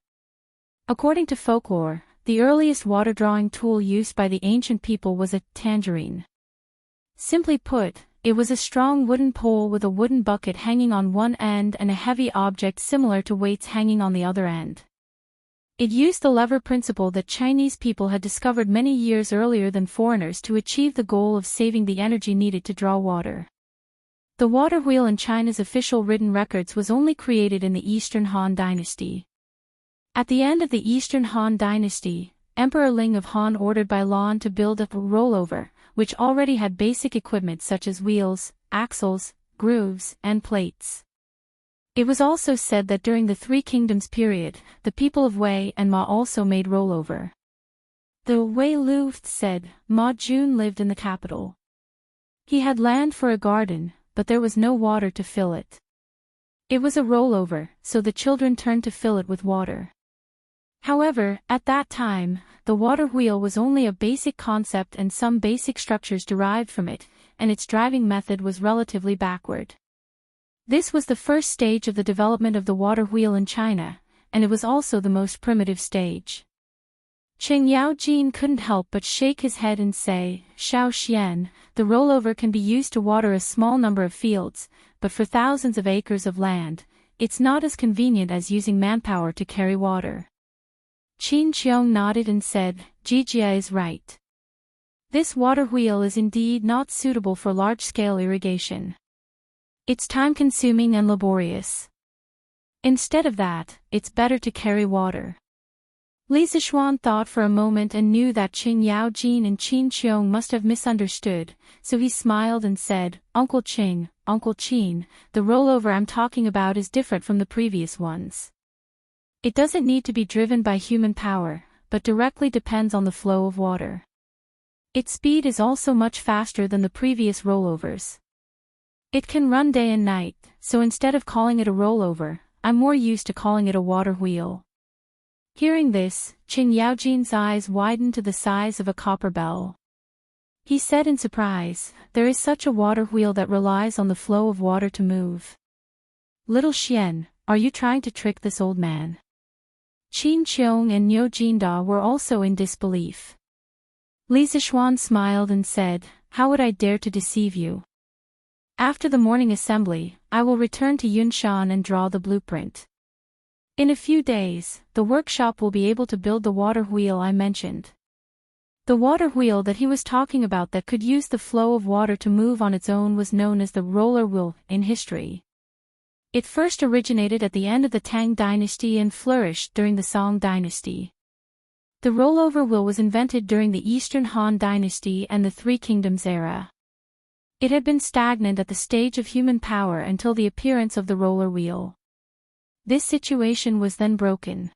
According to folklore, the earliest water-drawing tool used by the ancient people was a tangerine. Simply put, it was a strong wooden pole with a wooden bucket hanging on one end and a heavy object similar to weights hanging on the other end. It used the lever principle that Chinese people had discovered many years earlier than foreigners to achieve the goal of saving the energy needed to draw water. The water wheel in China's official written records was only created in the Eastern Han Dynasty. At the end of the Eastern Han Dynasty, Emperor Ling of Han ordered Bai Lan to build a rollover, which already had basic equipment such as wheels, axles, grooves, and plates. It was also said that during the Three Kingdoms period, the people of Wei and Ma also made rollover. The Wei Lu said, Ma Jun lived in the capital. He had land for a garden, but there was no water to fill it. It was a rollover, so the children turned to fill it with water. However, at that time, the water wheel was only a basic concept and some basic structures derived from it, and its driving method was relatively backward. This was the first stage of the development of the water wheel in China, and it was also the most primitive stage. Qing Yaojin couldn't help but shake his head and say, Xiao Xian, the rollover can be used to water a small number of fields, but for thousands of acres of land, it's not as convenient as using manpower to carry water. Qin Qiong nodded and said, Jijia is right. This water wheel is indeed not suitable for large-scale irrigation. It's time-consuming and laborious. Instead of that, it's better to carry water. Li Zixuan thought for a moment and knew that Qing Yaojin and Qin Qiong must have misunderstood, so he smiled and said, Uncle Qin, the rollover I'm talking about is different from the previous ones. It doesn't need to be driven by human power, but directly depends on the flow of water. Its speed is also much faster than the previous rollovers. It can run day and night, so instead of calling it a rollover, I'm more used to calling it a water wheel. Hearing this, Qing Yaojin's eyes widened to the size of a copper bell. He said in surprise, there is such a water wheel that relies on the flow of water to move. Little Xian, are you trying to trick this old man? Qin Qiong and Niu Jinda were also in disbelief. Li Zixuan smiled and said, how would I dare to deceive you? After the morning assembly, I will return to Yunshan and draw the blueprint. In a few days, the workshop will be able to build the water wheel I mentioned. The water wheel that he was talking about that could use the flow of water to move on its own was known as the roller wheel in history. It first originated at the end of the Tang dynasty and flourished during the Song dynasty. The rollover wheel was invented during the Eastern Han dynasty and the Three Kingdoms era. It had been stagnant at the stage of human power until the appearance of the roller wheel. This situation was then broken.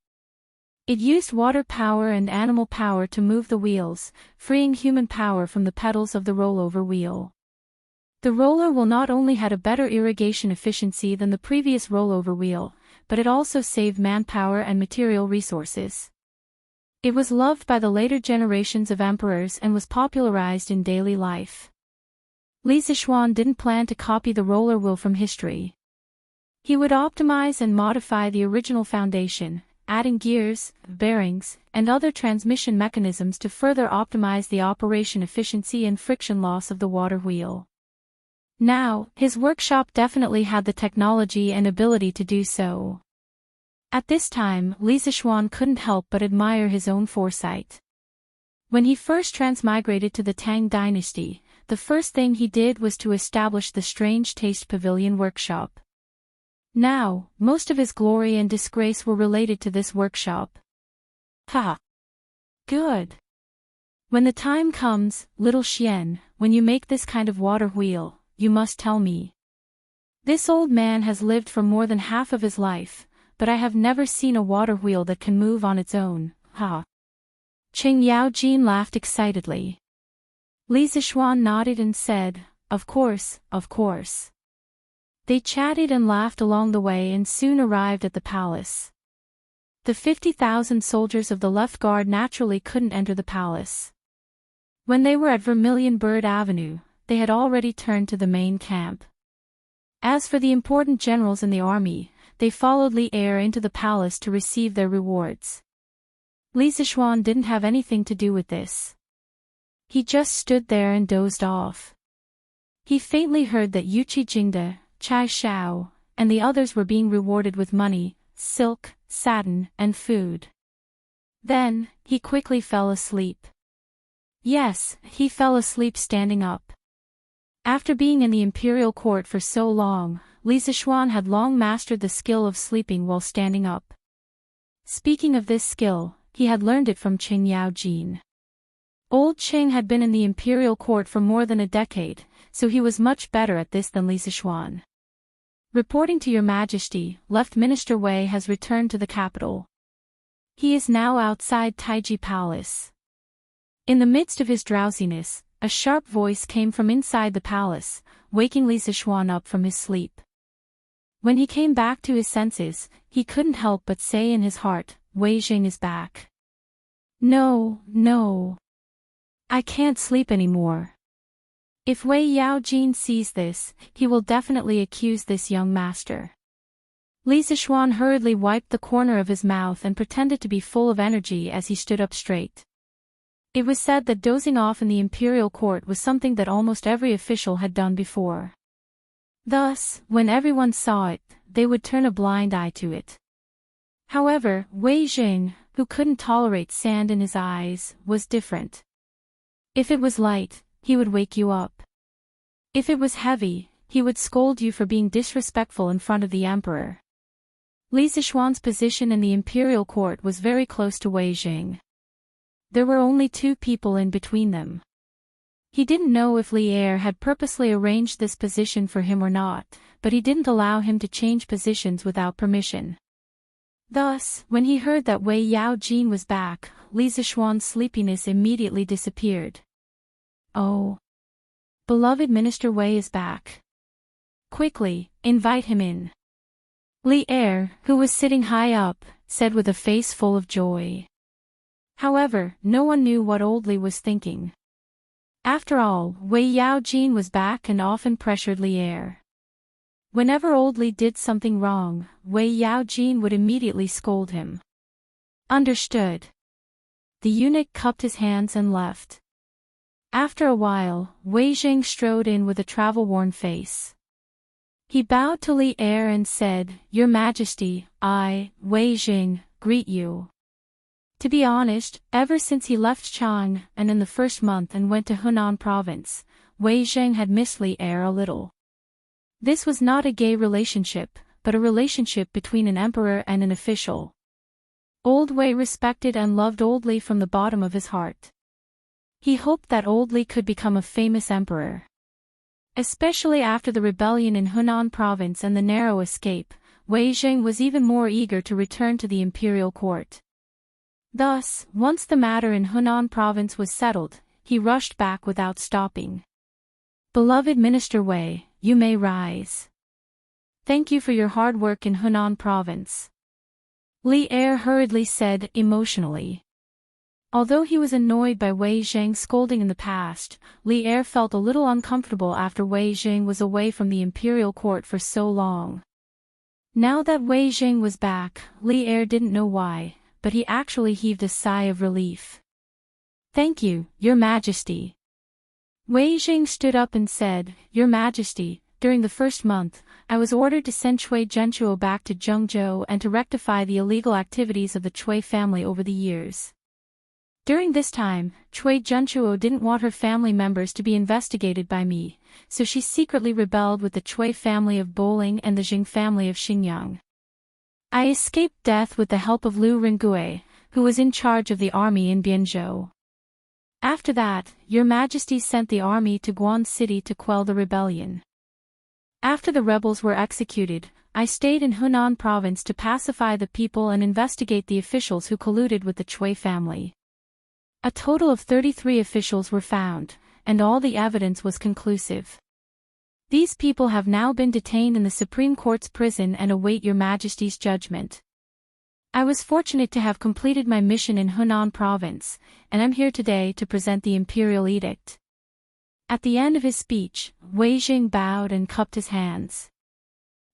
It used water power and animal power to move the wheels, freeing human power from the pedals of the rollover wheel. The roller wheel not only had a better irrigation efficiency than the previous rollover wheel, but it also saved manpower and material resources. It was loved by the later generations of emperors and was popularized in daily life. Li Zixuan didn't plan to copy the roller wheel from history. He would optimize and modify the original foundation, adding gears, bearings, and other transmission mechanisms to further optimize the operation efficiency and friction loss of the water wheel. Now, his workshop definitely had the technology and ability to do so. At this time, Li Zixuan couldn't help but admire his own foresight. When he first transmigrated to the Tang dynasty, the first thing he did was to establish the Strange Taste Pavilion workshop. Now, most of his glory and disgrace were related to this workshop. Ha! Good! When the time comes, little Xian, when you make this kind of water wheel, you must tell me. This old man has lived for more than half of his life, but I have never seen a water wheel that can move on its own, ha! Qing Yaojin laughed excitedly. Li Zixuan nodded and said, of course, of course. They chatted and laughed along the way and soon arrived at the palace. The 50,000 soldiers of the left guard naturally couldn't enter the palace. When they were at Vermilion Bird Avenue, they had already turned to the main camp. As for the important generals in the army, they followed Li Er into the palace to receive their rewards. Li Zixuan didn't have anything to do with this. He just stood there and dozed off. He faintly heard that Yuqi Jingde, Chai Xiao, and the others were being rewarded with money, silk, satin, and food. Then, he quickly fell asleep. Yes, he fell asleep standing up. After being in the imperial court for so long, Li Zixuan had long mastered the skill of sleeping while standing up. Speaking of this skill, he had learned it from Qing Yaojin. Old Qing had been in the imperial court for more than a decade, so he was much better at this than Li Zixuan. Reporting to your majesty, Left Minister Wei has returned to the capital. He is now outside Taiji Palace. In the midst of his drowsiness, a sharp voice came from inside the palace, waking Li Zixuan up from his sleep. When he came back to his senses, he couldn't help but say in his heart, Wei Jing is back. No, no. I can't sleep anymore. If Wei Yaojin sees this, he will definitely accuse this young master. Li Zixuan hurriedly wiped the corner of his mouth and pretended to be full of energy as he stood up straight. It was said that dozing off in the imperial court was something that almost every official had done before. Thus, when everyone saw it, they would turn a blind eye to it. However, Wei Jing, who couldn't tolerate sand in his eyes, was different. If it was light, he would wake you up. If it was heavy, he would scold you for being disrespectful in front of the emperor. Li Zixuan's position in the imperial court was very close to Wei Jing. There were only 2 people in between them. He didn't know if Li Er had purposely arranged this position for him or not, but he didn't allow him to change positions without permission. Thus, when he heard that Wei Yaojin was back, Li Zixuan's sleepiness immediately disappeared. Oh. Beloved Minister Wei is back. Quickly, invite him in. Li Er, who was sitting high up, said with a face full of joy. However, no one knew what old Li was thinking. After all, Wei Yaojin was back and often pressured Li Er. Whenever old Li did something wrong, Wei Yaojin would immediately scold him. Understood. The eunuch cupped his hands and left. After a while, Wei Jing strode in with a travel-worn face. He bowed to Li Er and said, Your Majesty, I, Wei Jing, greet you. To be honest, ever since he left Chang and in the first month and went to Hunan province, Wei Jing had missed Li Er a little. This was not a gay relationship, but a relationship between an emperor and an official. Old Wei respected and loved old Li from the bottom of his heart. He hoped that old Li could become a famous emperor. Especially after the rebellion in Hunan province and the narrow escape, Wei Jing was even more eager to return to the imperial court. Thus, once the matter in Hunan province was settled, he rushed back without stopping. Beloved Minister Wei, you may rise. Thank you for your hard work in Hunan province. Li Er hurriedly said, emotionally. Although he was annoyed by Wei Jing's scolding in the past, Li Er felt a little uncomfortable after Wei Jing was away from the imperial court for so long. Now that Wei Jing was back, Li Er didn't know why, but he actually heaved a sigh of relief. Thank you, Your Majesty. Wei Jing stood up and said, Your Majesty, during the first month, I was ordered to send Cui Zhenchuo back to Zhengzhou and to rectify the illegal activities of the Cui family over the years. During this time, Cui Zhenchuo didn't want her family members to be investigated by me, so she secretly rebelled with the Cui family of Bowling and the Jing family of Xinjiang. I escaped death with the help of Liu Ringgui, who was in charge of the army in Bianzhou. After that, Your Majesty sent the army to Guan City to quell the rebellion. After the rebels were executed, I stayed in Hunan province to pacify the people and investigate the officials who colluded with the Cui family. A total of 33 officials were found, and all the evidence was conclusive. These people have now been detained in the Supreme Court's prison and await Your Majesty's judgment. I was fortunate to have completed my mission in Hunan province, and I'm here today to present the imperial edict. At the end of his speech, Wei Jing bowed and cupped his hands.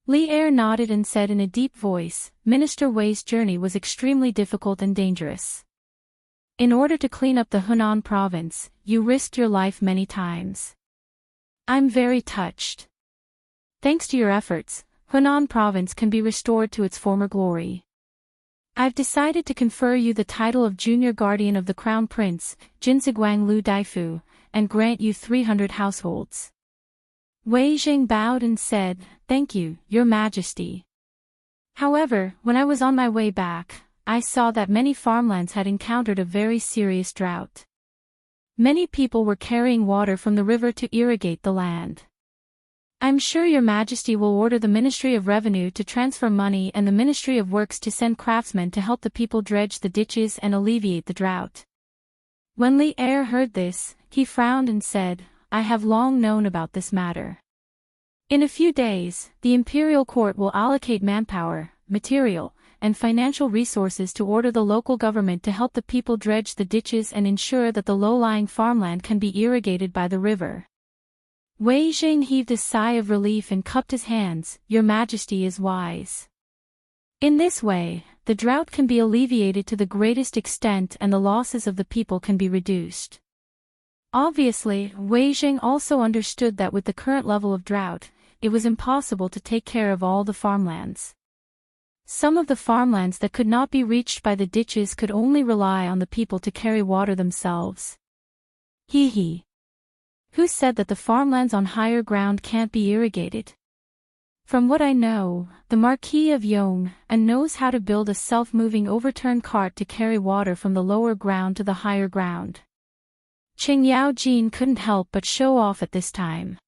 Li Er nodded and said in a deep voice, Minister Wei's journey was extremely difficult and dangerous. In order to clean up the Hunan province, you risked your life many times. I'm very touched. Thanks to your efforts, Hunan province can be restored to its former glory. I've decided to confer you the title of Junior Guardian of the Crown Prince, Jinziguang Lu Daifu, and grant you 300 households. Wei Jing bowed and said, Thank you, Your Majesty. However, when I was on my way back, I saw that many farmlands had encountered a very serious drought. Many people were carrying water from the river to irrigate the land. I'm sure your majesty will order the Ministry of Revenue to transfer money and the Ministry of Works to send craftsmen to help the people dredge the ditches and alleviate the drought. When Li Er heard this, he frowned and said, I have long known about this matter. In a few days, the imperial court will allocate manpower, material, and financial resources to order the local government to help the people dredge the ditches and ensure that the low-lying farmland can be irrigated by the river. Wei Jing heaved a sigh of relief and cupped his hands. Your Majesty is wise. In this way, the drought can be alleviated to the greatest extent and the losses of the people can be reduced. Obviously, Wei Jing also understood that with the current level of drought, it was impossible to take care of all the farmlands. Some of the farmlands that could not be reached by the ditches could only rely on the people to carry water themselves. Hee. Who said that the farmlands on higher ground can't be irrigated? From what I know, the Marquis of Yong knows how to build a self-moving overturned cart to carry water from the lower ground to the higher ground. Qing Yao Jin couldn't help but show off at this time.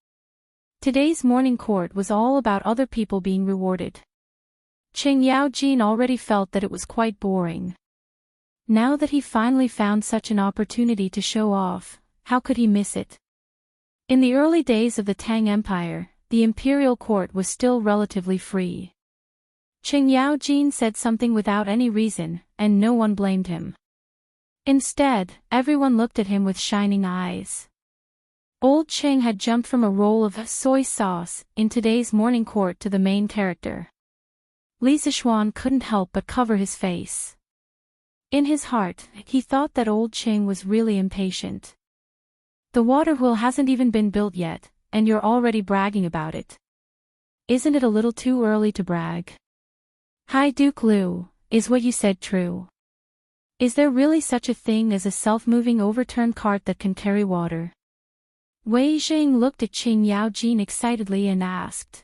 Today's morning court was all about other people being rewarded. Qing Yao Jin already felt that it was quite boring. Now that he finally found such an opportunity to show off, how could he miss it? In the early days of the Tang Empire, the imperial court was still relatively free. Qing Yao Jin said something without any reason, and no one blamed him. Instead, everyone looked at him with shining eyes. Old Qing had jumped from a roll of soy sauce in today's morning court to the main character. Li Zishuan couldn't help but cover his face. In his heart, he thought that old Qing was really impatient. The water wheel hasn't even been built yet, and you're already bragging about it. Isn't it a little too early to brag? Hi Duke Liu, is what you said true? Is there really such a thing as a self-moving overturned cart that can carry water? Wei Jing looked at Qing Yao Jin excitedly and asked.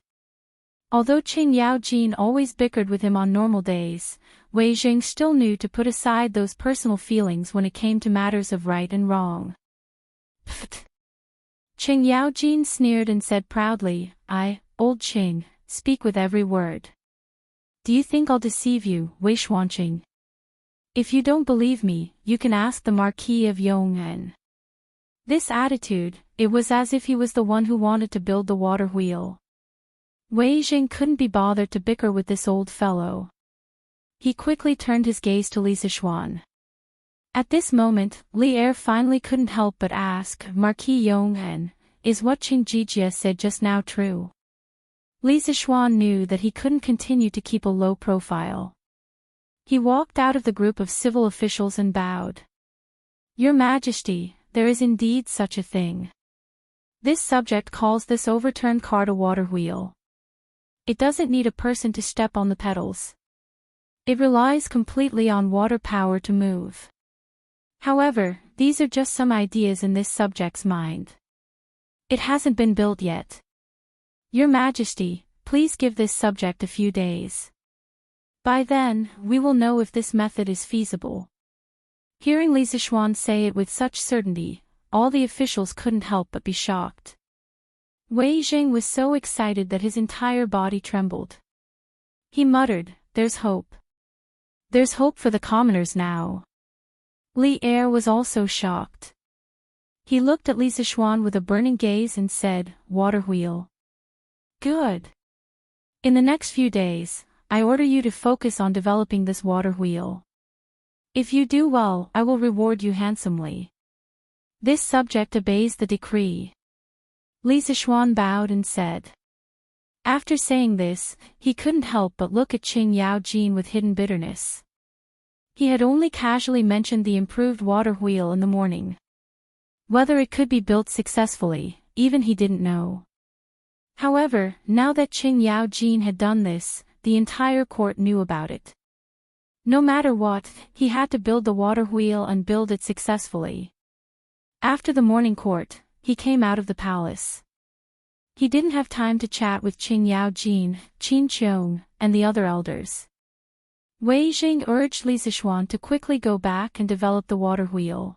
Although Qing Yao Jin always bickered with him on normal days, Wei Jing still knew to put aside those personal feelings when it came to matters of right and wrong. Pfft. Qing Yao Jin sneered and said proudly, old Qing, speak with every word. Do you think I'll deceive you, Wei Xuanqing? If you don't believe me, you can ask the Marquis of Yong'an. This attitude, it was as if he was the one who wanted to build the water wheel. Wei Jing couldn't be bothered to bicker with this old fellow. He quickly turned his gaze to Li Zishuan. At this moment, Li Er finally couldn't help but ask, Marquis Yong'an, is what Qing Jijia said just now true? Li Zishuan knew that he couldn't continue to keep a low profile. He walked out of the group of civil officials and bowed. Your Majesty, there is indeed such a thing. This subject calls this overturned cart a water wheel. It doesn't need a person to step on the pedals. It relies completely on water power to move. However, these are just some ideas in this subject's mind. It hasn't been built yet. Your Majesty, please give this subject a few days. By then, we will know if this method is feasible. Hearing Li Zishuan say it with such certainty, all the officials couldn't help but be shocked. Wei Jing was so excited that his entire body trembled. He muttered, there's hope. There's hope for the commoners now. Li Er was also shocked. He looked at Li Zishuan with a burning gaze and said, water wheel. Good. In the next few days, I order you to focus on developing this water wheel. If you do well, I will reward you handsomely. This subject obeys the decree. Li Zishuan bowed and said. After saying this, he couldn't help but look at Qing Yao Jin with hidden bitterness. He had only casually mentioned the improved water wheel in the morning. Whether it could be built successfully, even he didn't know. However, now that Qing Yao Jin had done this, the entire court knew about it. No matter what, he had to build the water wheel and build it successfully. After the morning court, he came out of the palace. He didn't have time to chat with Qing Yao Jin, Qin Qiong, and the other elders. Wei Jing urged Li Zishuan to quickly go back and develop the water wheel.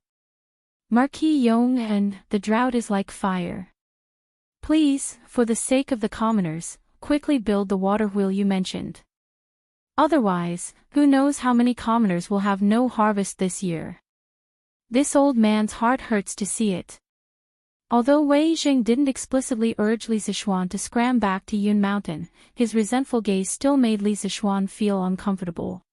Marquis Yong and the drought is like fire. Please, for the sake of the commoners, quickly build the water wheel you mentioned. Otherwise, who knows how many commoners will have no harvest this year. This old man's heart hurts to see it. Although Wei Jing didn't explicitly urge Li Zixuan to scram back to Yun Mountain, his resentful gaze still made Li Zixuan feel uncomfortable.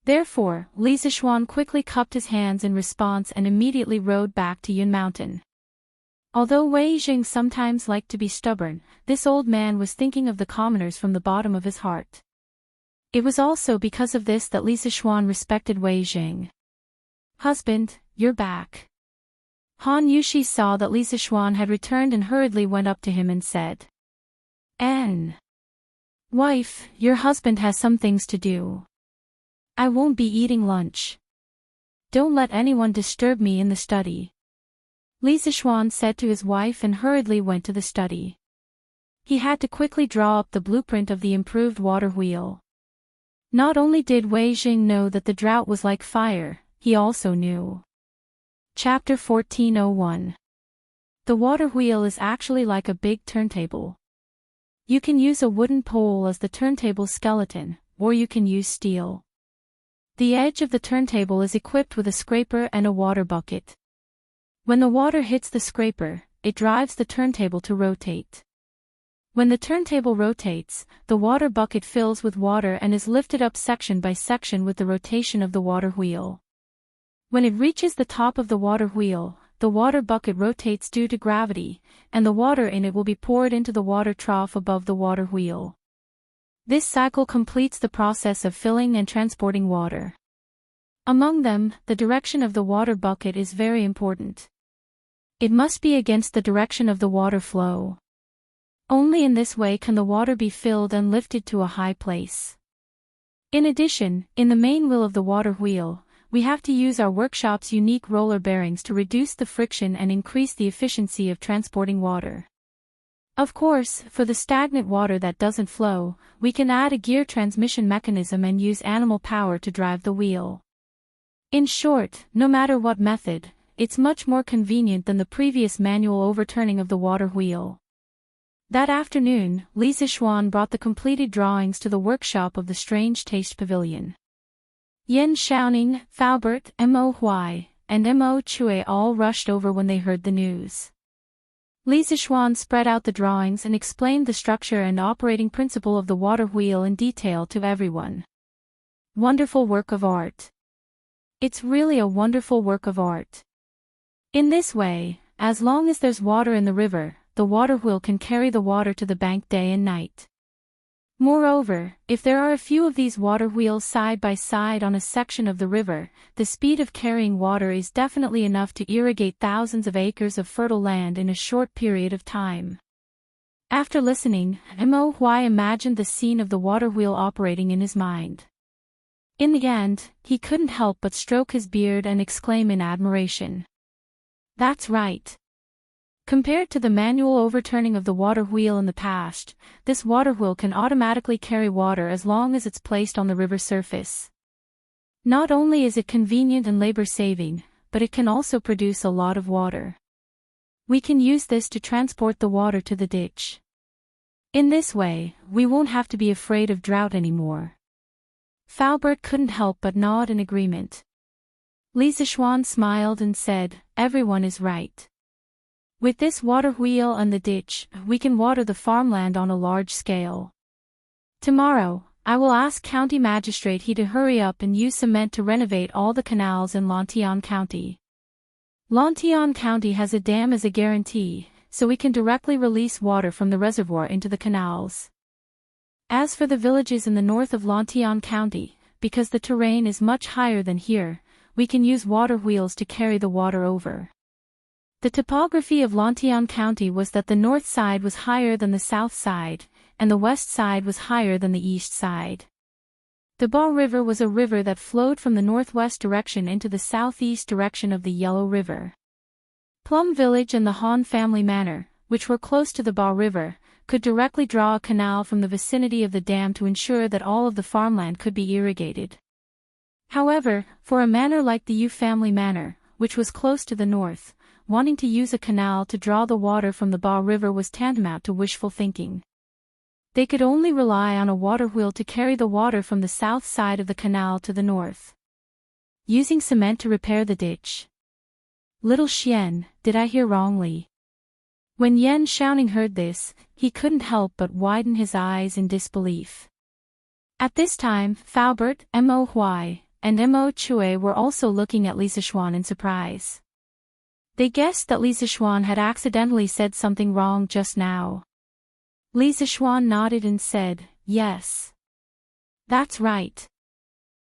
Therefore, Li Zixuan quickly cupped his hands in response and immediately rode back to Yun Mountain. Although Wei Jing sometimes liked to be stubborn, this old man was thinking of the commoners from the bottom of his heart. It was also because of this that Li Zixuan respected Wei Jing. Husband, you're back. Han Yushi saw that Li Zixuan had returned and hurriedly went up to him and said, Wife, your husband has some things to do. I won't be eating lunch. Don't let anyone disturb me in the study. Li Zixuan said to his wife and hurriedly went to the study. He had to quickly draw up the blueprint of the improved water wheel. Not only did Wei Jing know that the drought was like fire, he also knew. Chapter 1401. The water wheel is actually like a big turntable. You can use a wooden pole as the turntable skeleton, or you can use steel. The edge of the turntable is equipped with a scraper and a water bucket. When the water hits the scraper, it drives the turntable to rotate. When the turntable rotates, the water bucket fills with water and is lifted up section by section with the rotation of the water wheel. When it reaches the top of the water wheel, the water bucket rotates due to gravity, and the water in it will be poured into the water trough above the water wheel. This cycle completes the process of filling and transporting water. Among them, the direction of the water bucket is very important. It must be against the direction of the water flow. Only in this way can the water be filled and lifted to a high place. In addition, in the main wheel of the water wheel, we have to use our workshop's unique roller bearings to reduce the friction and increase the efficiency of transporting water. Of course, for the stagnant water that doesn't flow, we can add a gear transmission mechanism and use animal power to drive the wheel. In short, no matter what method, it's much more convenient than the previous manual overturning of the water wheel. That afternoon, Li Zixuan brought the completed drawings to the workshop of the Strange Taste Pavilion. Yen Xiaoning, Faubert, Mo Huai, and Mo Chui all rushed over when they heard the news. Li Zixuan spread out the drawings and explained the structure and operating principle of the water wheel in detail to everyone. Wonderful work of art. It's really a wonderful work of art. In this way, as long as there's water in the river, the water wheel can carry the water to the bank day and night. Moreover, if there are a few of these water wheels side by side on a section of the river, the speed of carrying water is definitely enough to irrigate thousands of acres of fertile land in a short period of time. After listening, Mo Huai imagined the scene of the water wheel operating in his mind. In the end, he couldn't help but stroke his beard and exclaim in admiration. That's right. Compared to the manual overturning of the water wheel in the past, this water wheel can automatically carry water as long as it's placed on the river surface. Not only is it convenient and labor-saving, but it can also produce a lot of water. We can use this to transport the water to the ditch. In this way, we won't have to be afraid of drought anymore. Faubert couldn't help but nod in agreement. Li Zixuan smiled and said, "Everyone is right. With this water wheel and the ditch, we can water the farmland on a large scale. Tomorrow, I will ask County Magistrate He to hurry up and use cement to renovate all the canals in Lantian County. Lantian County has a dam as a guarantee, so we can directly release water from the reservoir into the canals. As for the villages in the north of Lantian County, because the terrain is much higher than here, we can use water wheels to carry the water over." The topography of Lantian County was that the north side was higher than the south side, and the west side was higher than the east side. The Ba River was a river that flowed from the northwest direction into the southeast direction of the Yellow River. Plum Village and the Han family manor, which were close to the Ba River, could directly draw a canal from the vicinity of the dam to ensure that all of the farmland could be irrigated. However, for a manor like the Yu family manor, which was close to the north. Wanting to use a canal to draw the water from the Ba River was tantamount to wishful thinking. They could only rely on a water wheel to carry the water from the south side of the canal to the north. Using cement to repair the ditch. Little Xian, did I hear wrongly? When Yan Xiaoning heard this, he couldn't help but widen his eyes in disbelief. At this time, Faubert, Mo Huai, and Mo Chui were also looking at Li Zixuan in surprise. They guessed that Li Zixuan had accidentally said something wrong just now. Li Zixuan nodded and said, "Yes. That's right.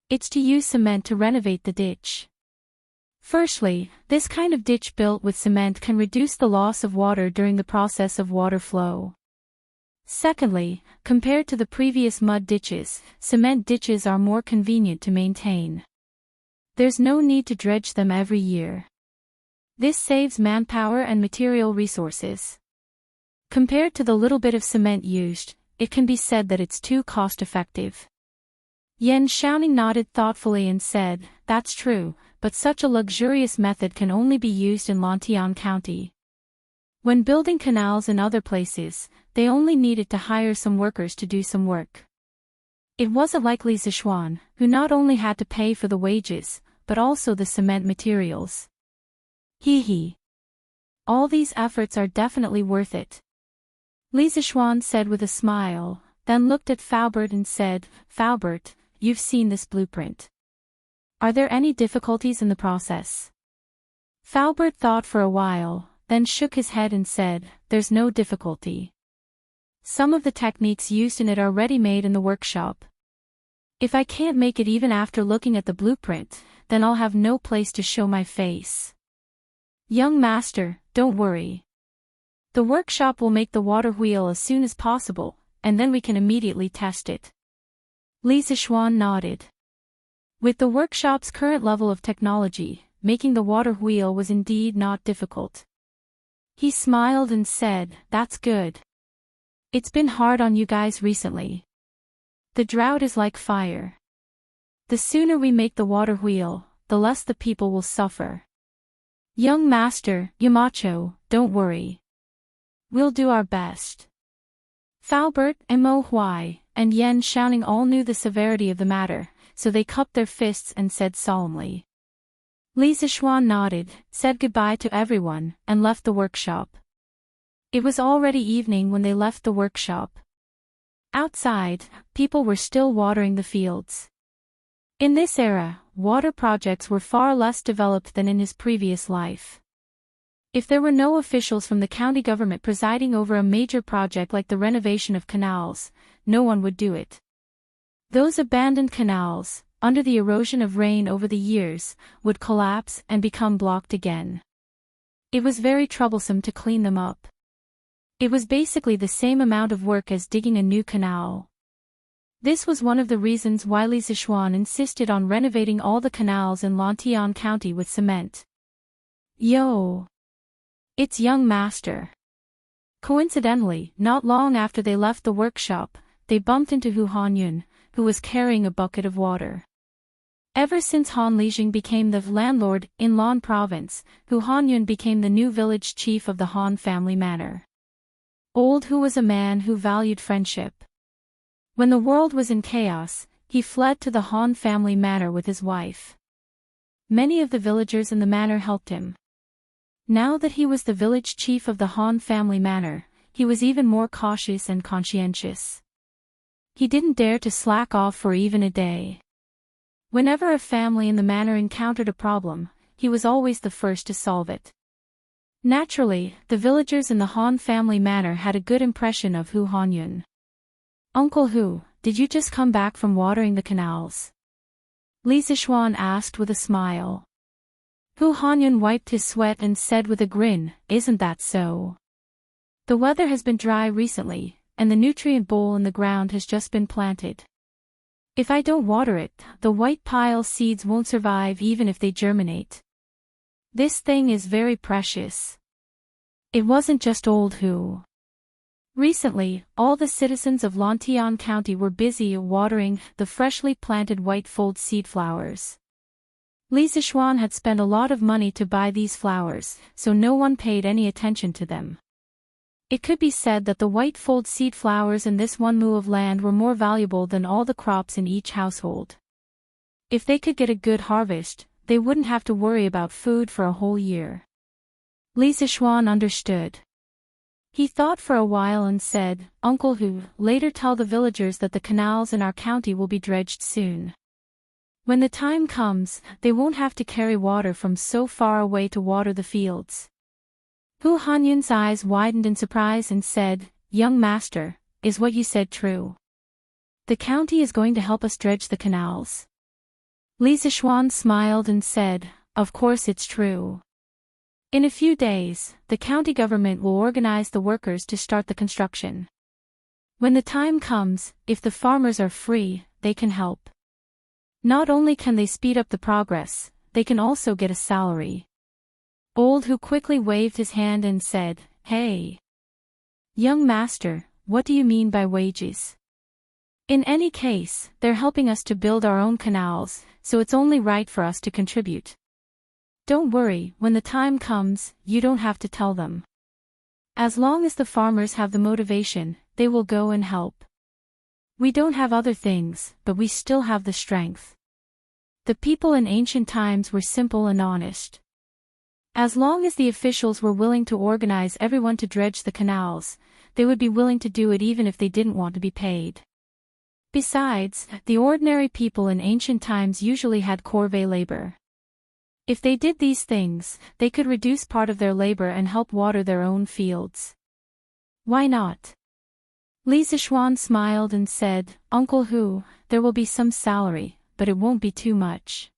It's to use cement to renovate the ditch. Firstly, this kind of ditch built with cement can reduce the loss of water during the process of water flow. Secondly, compared to the previous mud ditches, cement ditches are more convenient to maintain. There's no need to dredge them every year. This saves manpower and material resources. Compared to the little bit of cement used, it can be said that it's too cost-effective." Yan Xiaoning nodded thoughtfully and said, "That's true, but such a luxurious method can only be used in Lantian County. When building canals in other places, they only needed to hire some workers to do some work. It wasn't like Li Zixuan, who not only had to pay for the wages, but also the cement materials. Hee. All these efforts are definitely worth it." Li Zixuan said with a smile, then looked at Faubert and said, "Faubert, you've seen this blueprint. Are there any difficulties in the process?" Faubert thought for a while, then shook his head and said, "There's no difficulty. Some of the techniques used in it are ready-made in the workshop. If I can't make it even after looking at the blueprint, then I'll have no place to show my face. Young master, don't worry. The workshop will make the water wheel as soon as possible, and then we can immediately test it." Li Zixuan nodded. With the workshop's current level of technology, making the water wheel was indeed not difficult. He smiled and said, "That's good. It's been hard on you guys recently. The drought is like fire. The sooner we make the water wheel, the less the people will suffer. Young master, Yamacho, don't worry. We'll do our best." Faubert, Mo Huai, and Yan Xiaoning all knew the severity of the matter, so they cupped their fists and said solemnly. Li Zixuan nodded, said goodbye to everyone, and left the workshop. It was already evening when they left the workshop. Outside, people were still watering the fields. In this era, water projects were far less developed than in his previous life. If there were no officials from the county government presiding over a major project like the renovation of canals, no one would do it. Those abandoned canals, under the erosion of rain over the years, would collapse and become blocked again. It was very troublesome to clean them up. It was basically the same amount of work as digging a new canal. This was one of the reasons why Li Zixuan insisted on renovating all the canals in Lantian County with cement. Yo! It's young master. Coincidentally, not long after they left the workshop, they bumped into Hu Hanyun, who was carrying a bucket of water. Ever since Han Lijing became the landlord in Lan province, Hu Hanyun became the new village chief of the Han family manor. Old Hu was a man who valued friendship. When the world was in chaos, he fled to the Han family manor with his wife. Many of the villagers in the manor helped him. Now that he was the village chief of the Han family manor, he was even more cautious and conscientious. He didn't dare to slack off for even a day. Whenever a family in the manor encountered a problem, he was always the first to solve it. Naturally, the villagers in the Han family manor had a good impression of Hu Hanyun. "Uncle Hu, did you just come back from watering the canals?" Li Zixuan asked with a smile. Hu Hanyun wiped his sweat and said with a grin, "Isn't that so? The weather has been dry recently, and the nutrient bowl in the ground has just been planted. If I don't water it, the white pile seeds won't survive even if they germinate. This thing is very precious." It wasn't just old Hu. Recently, all the citizens of Lantian County were busy watering the freshly planted white fold seed flowers. Li Zixuan had spent a lot of money to buy these flowers, so no one paid any attention to them. It could be said that the white fold seed flowers in this one mu of land were more valuable than all the crops in each household. If they could get a good harvest, they wouldn't have to worry about food for a whole year. Li Zixuan understood. He thought for a while and said, "Uncle Hu, later tell the villagers that the canals in our county will be dredged soon. When the time comes, they won't have to carry water from so far away to water the fields." Hu Hanyun's eyes widened in surprise and said, "Young master, is what you said true? The county is going to help us dredge the canals?" Li Zixuan smiled and said, "Of course it's true. In a few days, the county government will organize the workers to start the construction. When the time comes, if the farmers are free, they can help. Not only can they speed up the progress, they can also get a salary." Old Hu quickly waved his hand and said, "Hey! Young master, what do you mean by wages? In any case, they're helping us to build our own canals, so it's only right for us to contribute. Don't worry, when the time comes, you don't have to tell them. As long as the farmers have the motivation, they will go and help. We don't have other things, but we still have the strength." The people in ancient times were simple and honest. As long as the officials were willing to organize everyone to dredge the canals, they would be willing to do it even if they didn't want to be paid. Besides, the ordinary people in ancient times usually had corvée labor. If they did these things, they could reduce part of their labor and help water their own fields. Why not? Li Zixuan smiled and said, "Uncle Hu, there will be some salary, but it won't be too much.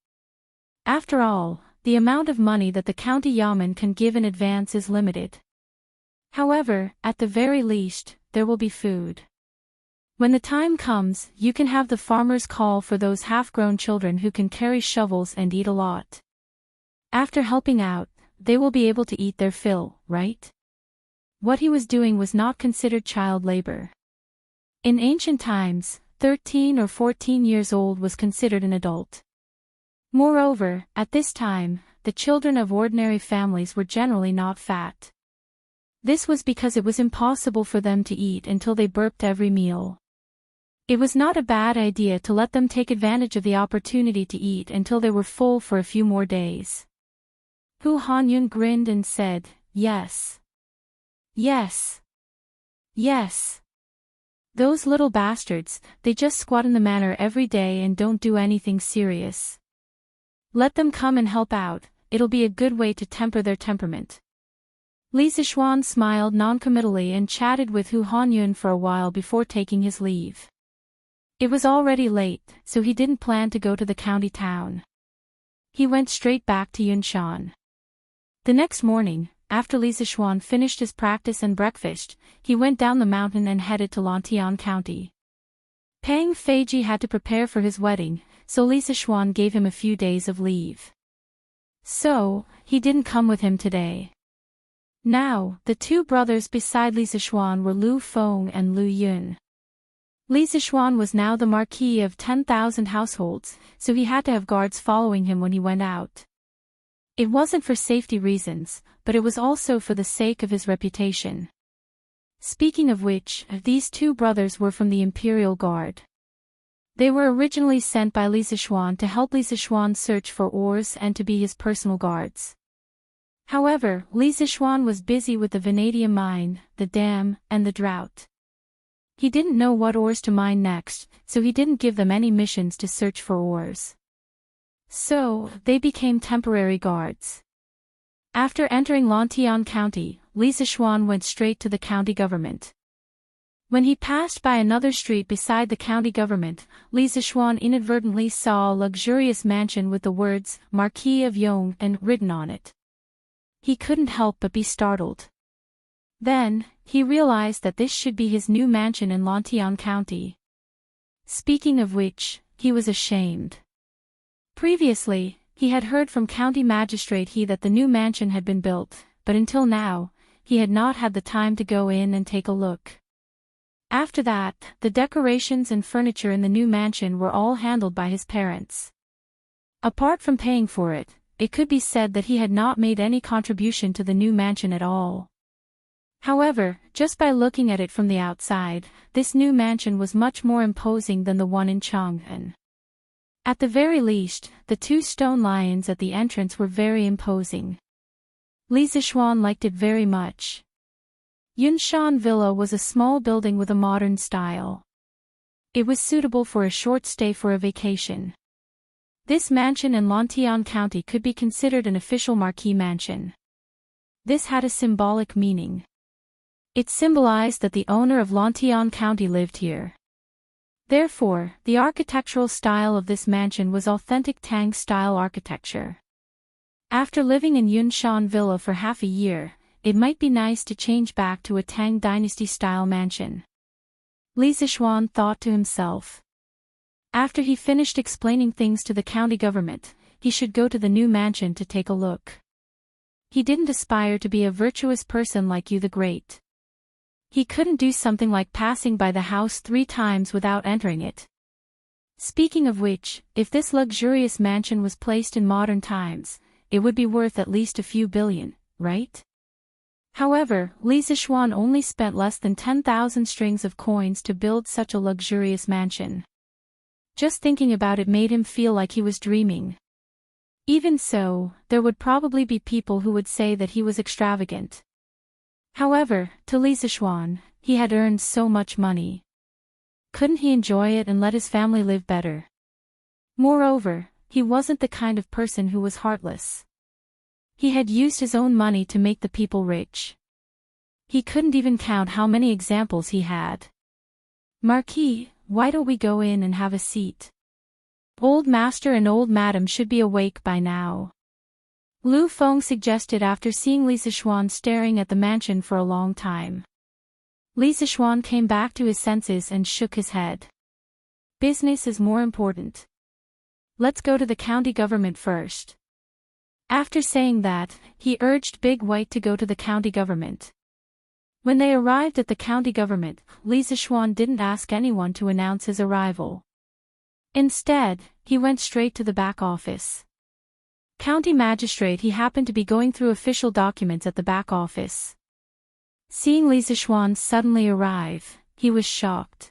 After all, the amount of money that the county yamen can give in advance is limited. However, at the very least, there will be food. When the time comes, you can have the farmers call for those half-grown children who can carry shovels and eat a lot. After helping out, they will be able to eat their fill, right?" What he was doing was not considered child labor. In ancient times, 13 or 14 years old was considered an adult. Moreover, at this time, the children of ordinary families were generally not fat. This was because it was impossible for them to eat until they burped every meal. It was not a bad idea to let them take advantage of the opportunity to eat until they were full for a few more days. Hu Hanyun grinned and said, "Yes. Yes. Yes. Those little bastards, they just squat in the manor every day and don't do anything serious. Let them come and help out, it'll be a good way to temper their temperament." Li Zixuan smiled noncommittally and chatted with Hu Hanyun for a while before taking his leave. It was already late, so he didn't plan to go to the county town. He went straight back to Yunshan. The next morning, after Li Zixuan finished his practice and breakfast, he went down the mountain and headed to Lantian County. Pang Feiji had to prepare for his wedding, so Li Zixuan gave him a few days of leave. So, he didn't come with him today. Now, the two brothers beside Li Zixuan were Lu Feng and Lu Yun. Li Zixuan was now the marquis of 10,000 households, so he had to have guards following him when he went out. It wasn't for safety reasons, but it was also for the sake of his reputation. Speaking of which, these two brothers were from the Imperial Guard. They were originally sent by Li Zixuan to help Li Zixuan search for ores and to be his personal guards. However, Li Zixuan was busy with the vanadium mine, the dam, and the drought. He didn't know what ores to mine next, so he didn't give them any missions to search for ores. So, they became temporary guards. After entering Lantian County, Li Zixuan went straight to the county government. When he passed by another street beside the county government, Li Zixuan inadvertently saw a luxurious mansion with the words, Marquis of Yong, and written on it. He couldn't help but be startled. Then, he realized that this should be his new mansion in Lantian County. Speaking of which, he was ashamed. Previously, he had heard from County Magistrate He that the new mansion had been built, but until now, he had not had the time to go in and take a look. After that, the decorations and furniture in the new mansion were all handled by his parents. Apart from paying for it, it could be said that he had not made any contribution to the new mansion at all. However, just by looking at it from the outside, this new mansion was much more imposing than the one in Chang'an. At the very least, the two stone lions at the entrance were very imposing. Li Zixuan liked it very much. Yunshan Villa was a small building with a modern style. It was suitable for a short stay for a vacation. This mansion in Lantian County could be considered an official marquee mansion. This had a symbolic meaning. It symbolized that the owner of Lantian County lived here. Therefore, the architectural style of this mansion was authentic Tang-style architecture. After living in Yunshan Villa for half a year, it might be nice to change back to a Tang Dynasty-style mansion. Li Zixuan thought to himself. After he finished explaining things to the county government, he should go to the new mansion to take a look. He didn't aspire to be a virtuous person like Yu the Great. He couldn't do something like passing by the house 3 times without entering it. Speaking of which, if this luxurious mansion was placed in modern times, it would be worth at least a few billion, right? However, Li Zixuan only spent less than 10,000 strings of coins to build such a luxurious mansion. Just thinking about it made him feel like he was dreaming. Even so, there would probably be people who would say that he was extravagant. However, to Li Zixuan, he had earned so much money. Couldn't he enjoy it and let his family live better? Moreover, he wasn't the kind of person who was heartless. He had used his own money to make the people rich. He couldn't even count how many examples he had. Marquis, why don't we go in and have a seat? Old Master and Old Madam should be awake by now. Lu Feng suggested after seeing Li Zixuan staring at the mansion for a long time. Li Zixuan came back to his senses and shook his head. Business is more important. Let's go to the county government first. After saying that, he urged Big White to go to the county government. When they arrived at the county government, Li Zixuan didn't ask anyone to announce his arrival. Instead, he went straight to the back office. County magistrate he happened to be going through official documents at the back office. Seeing Li Zixuan suddenly arrive, he was shocked.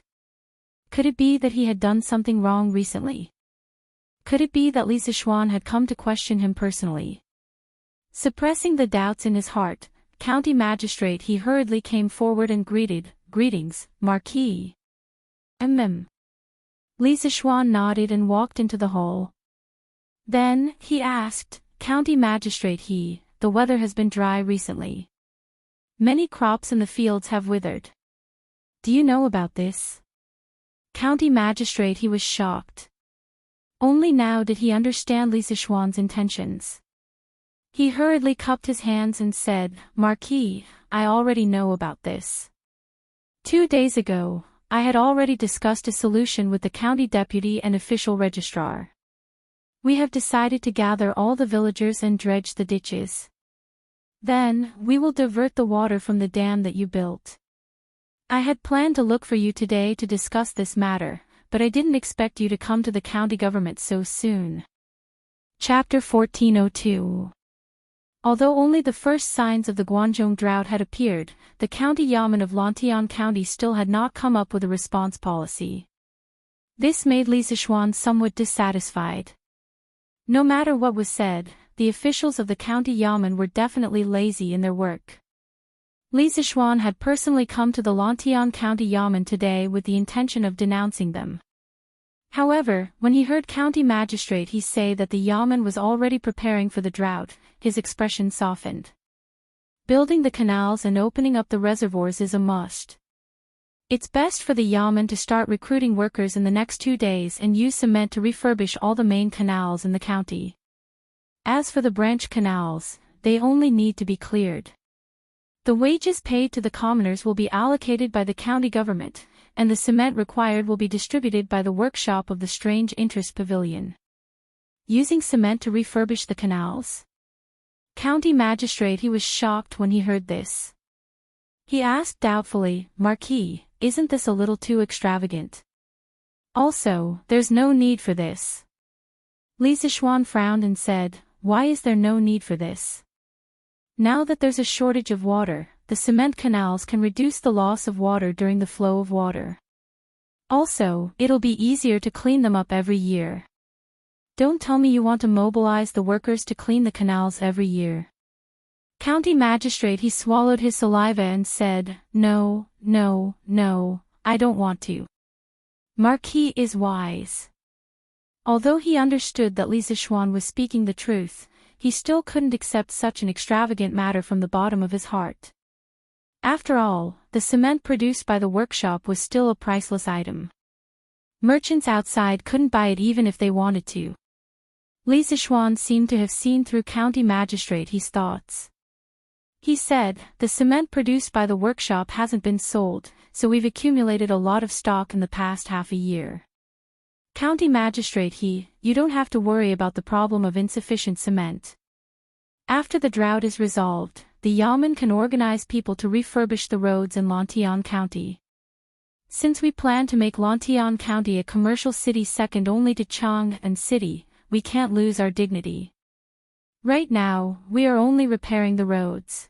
Could it be that he had done something wrong recently? Could it be that Li Zixuan had come to question him personally? Suppressing the doubts in his heart, county magistrate he hurriedly came forward and greeted, "Greetings, Marquis." Li Zixuan nodded and walked into the hall. Then, he asked, "County magistrate the weather has been dry recently. Many crops in the fields have withered. Do you know about this?" County magistrate he was shocked. Only now did he understand Li Zixuan's intentions. He hurriedly cupped his hands and said, "Marquis, I already know about this. 2 days ago, I had already discussed a solution with the county deputy and official registrar. We have decided to gather all the villagers and dredge the ditches. Then, we will divert the water from the dam that you built. I had planned to look for you today to discuss this matter, but I didn't expect you to come to the county government so soon." Chapter 1402. Although only the first signs of the Guangzhou drought had appeared, the county yamen of Lantian County still had not come up with a response policy. This made Li Zixuan somewhat dissatisfied. No matter what was said, the officials of the county yamen were definitely lazy in their work. Li Zixuan had personally come to the Lantian County yamen today with the intention of denouncing them. However, when he heard county magistrate he say that the yamen was already preparing for the drought, his expression softened. Building the canals and opening up the reservoirs is a must. It's best for the yamen to start recruiting workers in the next 2 days and use cement to refurbish all the main canals in the county. As for the branch canals, they only need to be cleared. The wages paid to the commoners will be allocated by the county government, and the cement required will be distributed by the workshop of the Strange Interest Pavilion. Using cement to refurbish the canals? County magistrate he was shocked when he heard this. He asked doubtfully, "Marquis, isn't this a little too extravagant? Also, there's no need for this. Li Zixuan frowned and said, "Why is there no need for this? Now that there's a shortage of water, the cement canals can reduce the loss of water during the flow of water. Also, it'll be easier to clean them up every year. Don't tell me you want to mobilize the workers to clean the canals every year." County Magistrate he swallowed his saliva and said, "No, no, no, I don't want to." Marquis is wise. Although he understood that Li Zixuan was speaking the truth, he still couldn't accept such an extravagant matter from the bottom of his heart. After all, the cement produced by the workshop was still a priceless item. Merchants outside couldn't buy it even if they wanted to. Li Zixuan seemed to have seen through County Magistrate his thoughts. He said, "The cement produced by the workshop hasn't been sold, so we've accumulated a lot of stock in the past half a year. County Magistrate you don't have to worry about the problem of insufficient cement. After the drought is resolved, the Yamen can organize people to refurbish the roads in Lantian County. Since we plan to make Lantian County a commercial city second only to Chang'an City, we can't lose our dignity. Right now, we are only repairing the roads.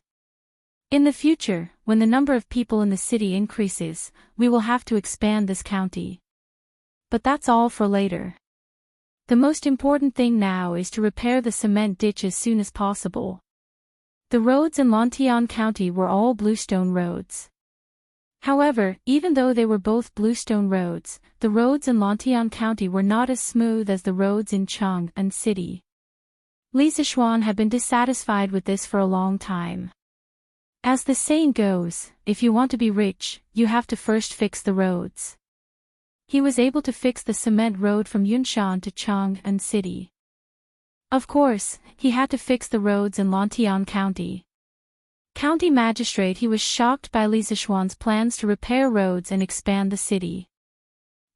In the future, when the number of people in the city increases, we will have to expand this county. But that's all for later. The most important thing now is to repair the cement ditch as soon as possible." The roads in Lantian County were all bluestone roads. However, even though they were both bluestone roads, the roads in Lantian County were not as smooth as the roads in Chang'an City. Li Zixuan had been dissatisfied with this for a long time. As the saying goes, if you want to be rich, you have to first fix the roads. He was able to fix the cement road from Yunshan to Chang'an City. Of course, he had to fix the roads in Lantian County. County Magistrate he was shocked by Li Zixuan's plans to repair roads and expand the city.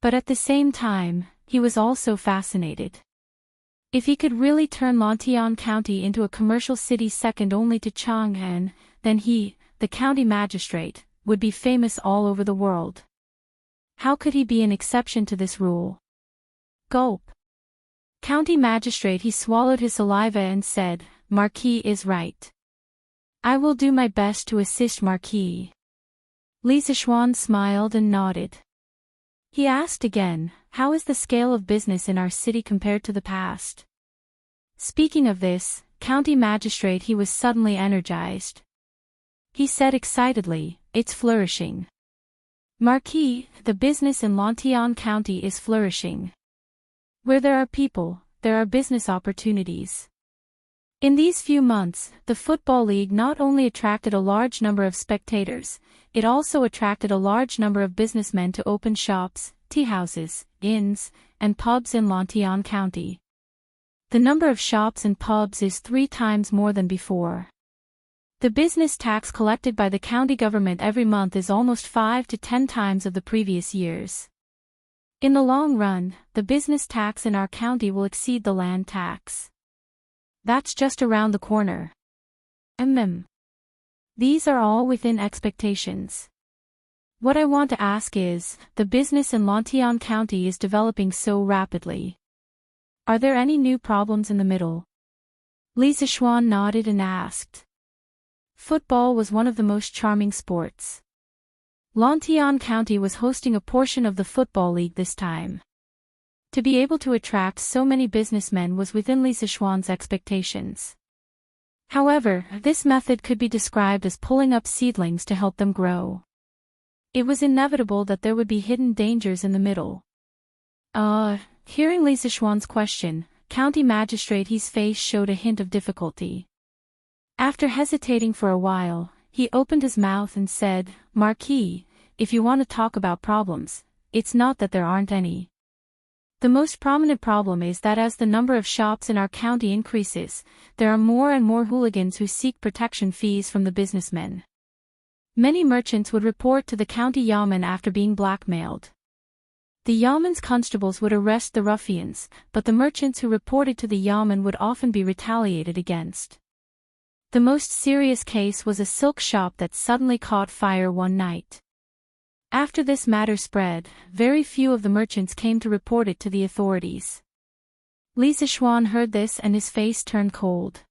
But at the same time, he was also fascinated. If he could really turn Lantian County into a commercial city second only to Chang'an, then he, the county magistrate, would be famous all over the world. How could he be an exception to this rule? Gulp. County Magistrate he swallowed his saliva and said, "Marquis is right. I will do my best to assist Marquis." Li Zixuan smiled and nodded. He asked again, "How is the scale of business in our city compared to the past?" Speaking of this, County Magistrate he was suddenly energized. He said excitedly, "It's flourishing. Marquis, the business in Lantian County is flourishing. Where there are people, there are business opportunities." In these few months, the Football League not only attracted a large number of spectators, it also attracted a large number of businessmen to open shops, teahouses, inns, and pubs in Lantian County. The number of shops and pubs is 3 times more than before. The business tax collected by the county government every month is almost 5 to 10 times of the previous years. In the long run, the business tax in our county will exceed the land tax. That's just around the corner. These are all within expectations. What I want to ask is, the business in Lantian County is developing so rapidly. Are there any new problems in the middle? Li Zixuan nodded and asked. Football was one of the most charming sports. Lantian County was hosting a portion of the Football League this time. To be able to attract so many businessmen was within Li Zixuan's expectations. However, this method could be described as pulling up seedlings to help them grow. It was inevitable that there would be hidden dangers in the middle. Hearing Li Zixuan's question, County Magistrate He's face showed a hint of difficulty. After hesitating for a while, he opened his mouth and said, "Marquis, if you want to talk about problems, it's not that there aren't any. The most prominent problem is that as the number of shops in our county increases, there are more and more hooligans who seek protection fees from the businessmen. Many merchants would report to the county yamen after being blackmailed. The yamen's constables would arrest the ruffians, but the merchants who reported to the yamen would often be retaliated against. The most serious case was a silk shop that suddenly caught fire one night. After this matter spread, very few of the merchants came to report it to the authorities. Li Zishuan heard this and his face turned cold.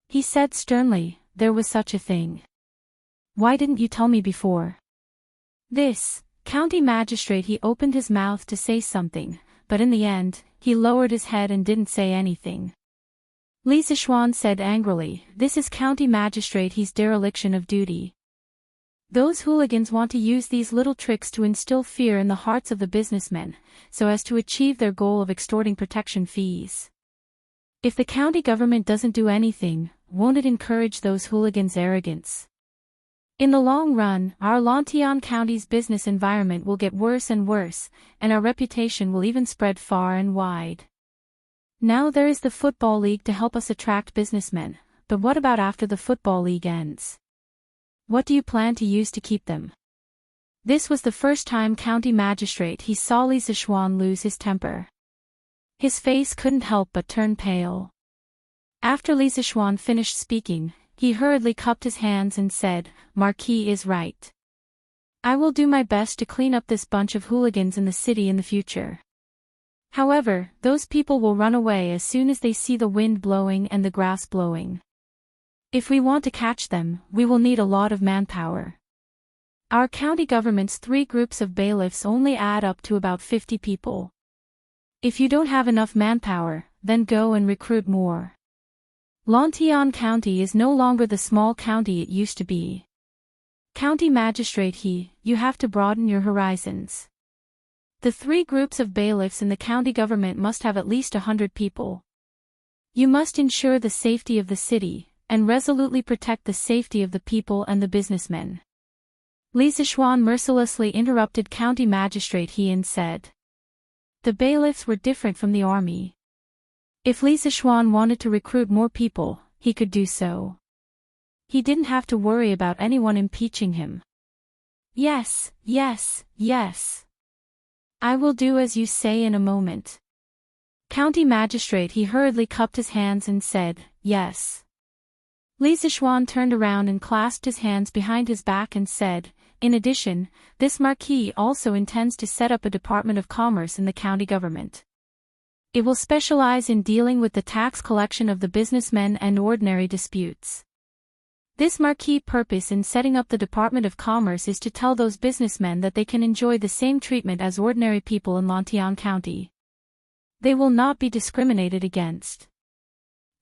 He said sternly, "There was such a thing. Why didn't you tell me before?" This, county magistrate, he opened his mouth to say something, but in the end, he lowered his head and didn't say anything. Li Zishuan said angrily, "This is county magistrate, he's dereliction of duty. Those hooligans want to use these little tricks to instill fear in the hearts of the businessmen, so as to achieve their goal of extorting protection fees. If the county government doesn't do anything, won't it encourage those hooligans' arrogance? In the long run, our Lantian County's business environment will get worse and worse, and our reputation will even spread far and wide. Now there is the football league to help us attract businessmen, but what about after the football league ends? What do you plan to use to keep them?" This was the first time county magistrate he saw Li Zishuan lose his temper. His face couldn't help but turn pale. After Li Zishuan finished speaking, he hurriedly cupped his hands and said, "Marquis is right. I will do my best to clean up this bunch of hooligans in the city in the future. However, those people will run away as soon as they see the wind blowing and the grass blowing. If we want to catch them, we will need a lot of manpower. Our county government's 3 groups of bailiffs only add up to about 50 people. If you don't have enough manpower, then go and recruit more. Lantian County is no longer the small county it used to be. County magistrate you have to broaden your horizons. The 3 groups of bailiffs in the county government must have at least 100 people. You must ensure the safety of the city, and resolutely protect the safety of the people and the businessmen." Li Zishuan mercilessly interrupted county magistrate he and said. The bailiffs were different from the army. If Li Zishuan wanted to recruit more people, he could do so. He didn't have to worry about anyone impeaching him. "Yes, yes, yes. I will do as you say in a moment." County magistrate he hurriedly cupped his hands and said, "Yes." Li Zishuan turned around and clasped his hands behind his back and said, "In addition, this marquis also intends to set up a department of commerce in the county government. It will specialize in dealing with the tax collection of the businessmen and ordinary disputes. This marquis' purpose in setting up the Department of Commerce is to tell those businessmen that they can enjoy the same treatment as ordinary people in Lantian County. They will not be discriminated against.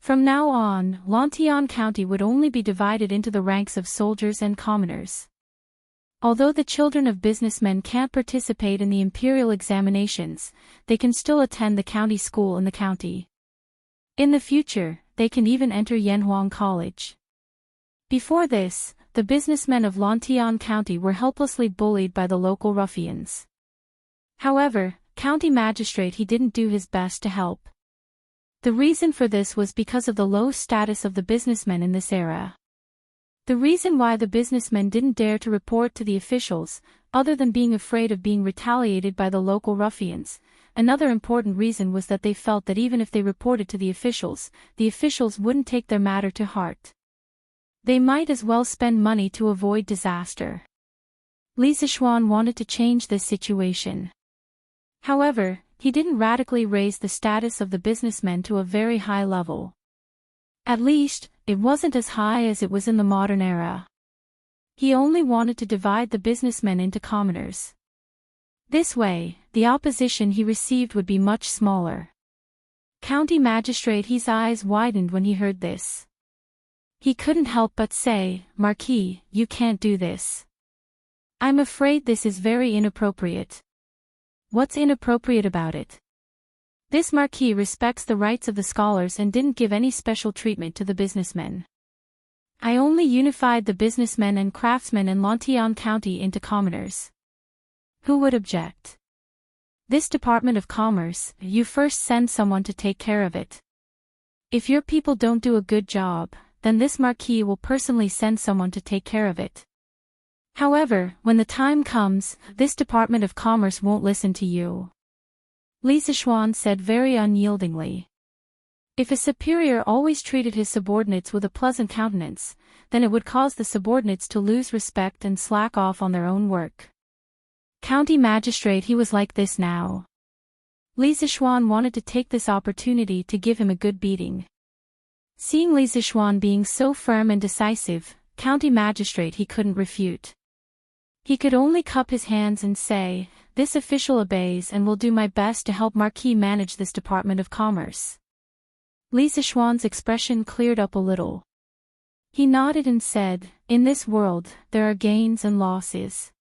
From now on, Lantian County would only be divided into the ranks of soldiers and commoners. Although the children of businessmen can't participate in the imperial examinations, they can still attend the county school in the county. In the future, they can even enter Yanhuang College." Before this, the businessmen of Lantian County were helplessly bullied by the local ruffians. However, county magistrate he didn't do his best to help. The reason for this was because of the low status of the businessmen in this era. The reason why the businessmen didn't dare to report to the officials, other than being afraid of being retaliated by the local ruffians, another important reason was that they felt that even if they reported to the officials wouldn't take their matter to heart. They might as well spend money to avoid disaster. Li Zishuan wanted to change this situation. However, he didn't radically raise the status of the businessmen to a very high level. At least, it wasn't as high as it was in the modern era. He only wanted to divide the businessmen into commoners. This way, the opposition he received would be much smaller. County magistrate his eyes widened when he heard this. He couldn't help but say, "Marquis, you can't do this. I'm afraid this is very inappropriate." "What's inappropriate about it?" "This marquis respects the rights of the scholars and didn't give any special treatment to the businessmen. I only unified the businessmen and craftsmen in Lantian County into commoners. Who would object? This Department of Commerce, you first send someone to take care of it. If your people don't do a good job, then this marquis will personally send someone to take care of it. However, when the time comes, this Department of Commerce won't listen to you." Li Zishuan said very unyieldingly. If a superior always treated his subordinates with a pleasant countenance, then it would cause the subordinates to lose respect and slack off on their own work. County magistrate he was like this now. Li Zixuan wanted to take this opportunity to give him a good beating. Seeing Li Zixuan being so firm and decisive, county magistrate he couldn't refute. He could only cup his hands and say, "This official obeys and will do my best to help Marquis manage this Department of Commerce." Li Zixuan's expression cleared up a little. He nodded and said, "In this world, there are gains and losses.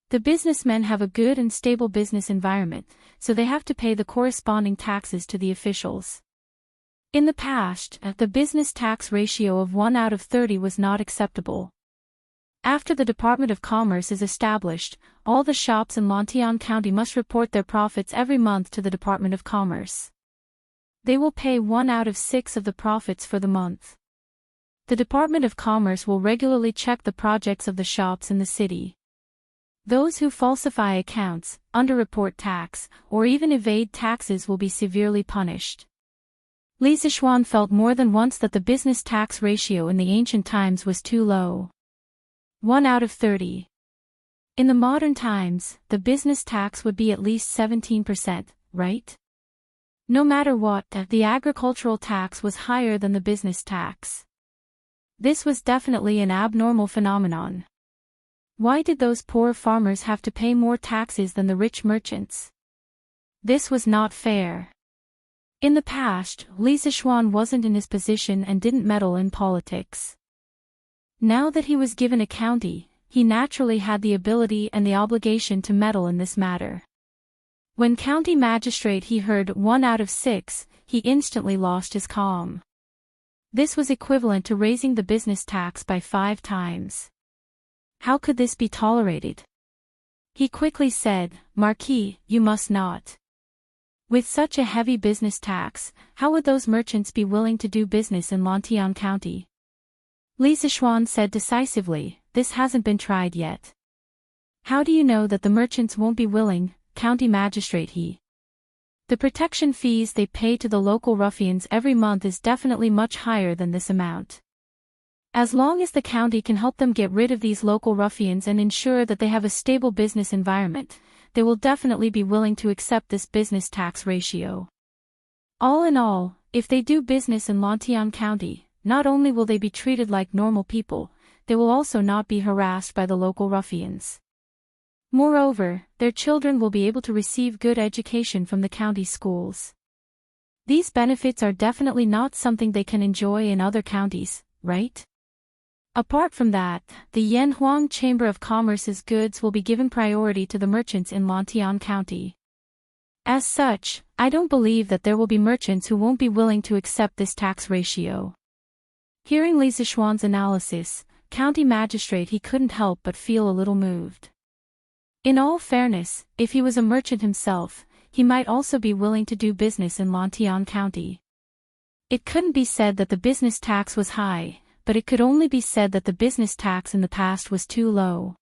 The businessmen have a good and stable business environment, so they have to pay the corresponding taxes to the officials. In the past, the business tax ratio of 1 out of 30 was not acceptable. After the Department of Commerce is established, all the shops in Lantian County must report their profits every month to the Department of Commerce. They will pay 1 out of 6 of the profits for the month. The Department of Commerce will regularly check the projects of the shops in the city. Those who falsify accounts, underreport tax, or even evade taxes will be severely punished." Li Zixuan felt more than once that the business tax ratio in the ancient times was too low. 1 out of 30. In the modern times, the business tax would be at least 17%, right? No matter what, the agricultural tax was higher than the business tax. This was definitely an abnormal phenomenon. Why did those poor farmers have to pay more taxes than the rich merchants? This was not fair. In the past, Li Zixuan wasn't in his position and didn't meddle in politics. Now that he was given a county, he naturally had the ability and the obligation to meddle in this matter. When county magistrate he heard 1 out of 6, he instantly lost his calm. This was equivalent to raising the business tax by 5 times. How could this be tolerated? He quickly said, "Marquis, you must not. With such a heavy business tax, how would those merchants be willing to do business in Lantian County?" Li Zixuan said decisively, "This hasn't been tried yet." "How do you know that the merchants won't be willing, county magistrate he? The protection fees they pay to the local ruffians every month is definitely much higher than this amount. As long as the county can help them get rid of these local ruffians and ensure that they have a stable business environment, they will definitely be willing to accept this business tax ratio. All in all, if they do business in Lantian County, not only will they be treated like normal people, they will also not be harassed by the local ruffians. Moreover, their children will be able to receive good education from the county schools. These benefits are definitely not something they can enjoy in other counties, right? Apart from that, the Yanhuang Chamber of Commerce's goods will be given priority to the merchants in Lantian County. As such, I don't believe that there will be merchants who won't be willing to accept this tax ratio." Hearing Li Zixuan's analysis, county magistrate he couldn't help but feel a little moved. In all fairness, if he was a merchant himself, he might also be willing to do business in Lantian County. It couldn't be said that the business tax was high, but it could only be said that the business tax in the past was too low.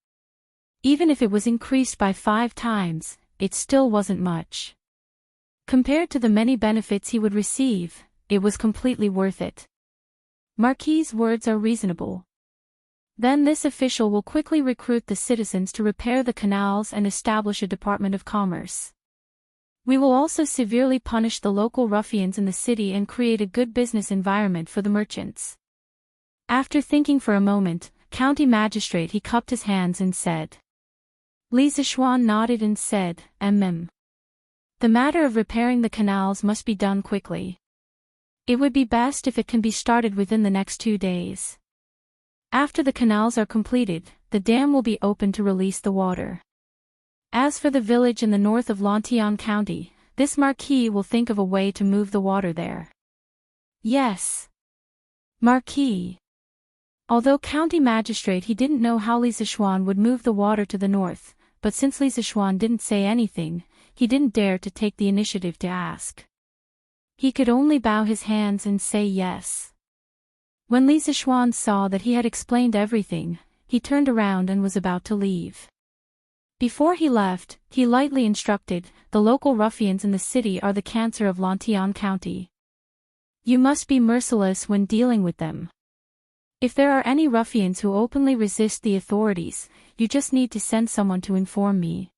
Even if it was increased by 5 times, it still wasn't much. Compared to the many benefits he would receive, it was completely worth it. Marquis's words are reasonable. Then this official will quickly recruit the citizens to repair the canals and establish a Department of Commerce. We will also severely punish the local ruffians in the city and create a good business environment for the merchants." After thinking for a moment, county magistrate he cupped his hands and said. Li Zixuan nodded and said, The matter of repairing the canals must be done quickly. It would be best if it can be started within the next 2 days. After the canals are completed, the dam will be open to release the water. As for the village in the north of Lantian County, this Marquis will think of a way to move the water there." "Yes, Marquis." Although county magistrate he didn't know how Li Zixuan would move the water to the north, but since Li Zixuan didn't say anything, he didn't dare to take the initiative to ask. He could only bow his hands and say yes. When Li Zixuan saw that he had explained everything, he turned around and was about to leave. Before he left, he lightly instructed, "The local ruffians in the city are the cancer of Lantian County. You must be merciless when dealing with them. If there are any ruffians who openly resist the authorities, you just need to send someone to inform me."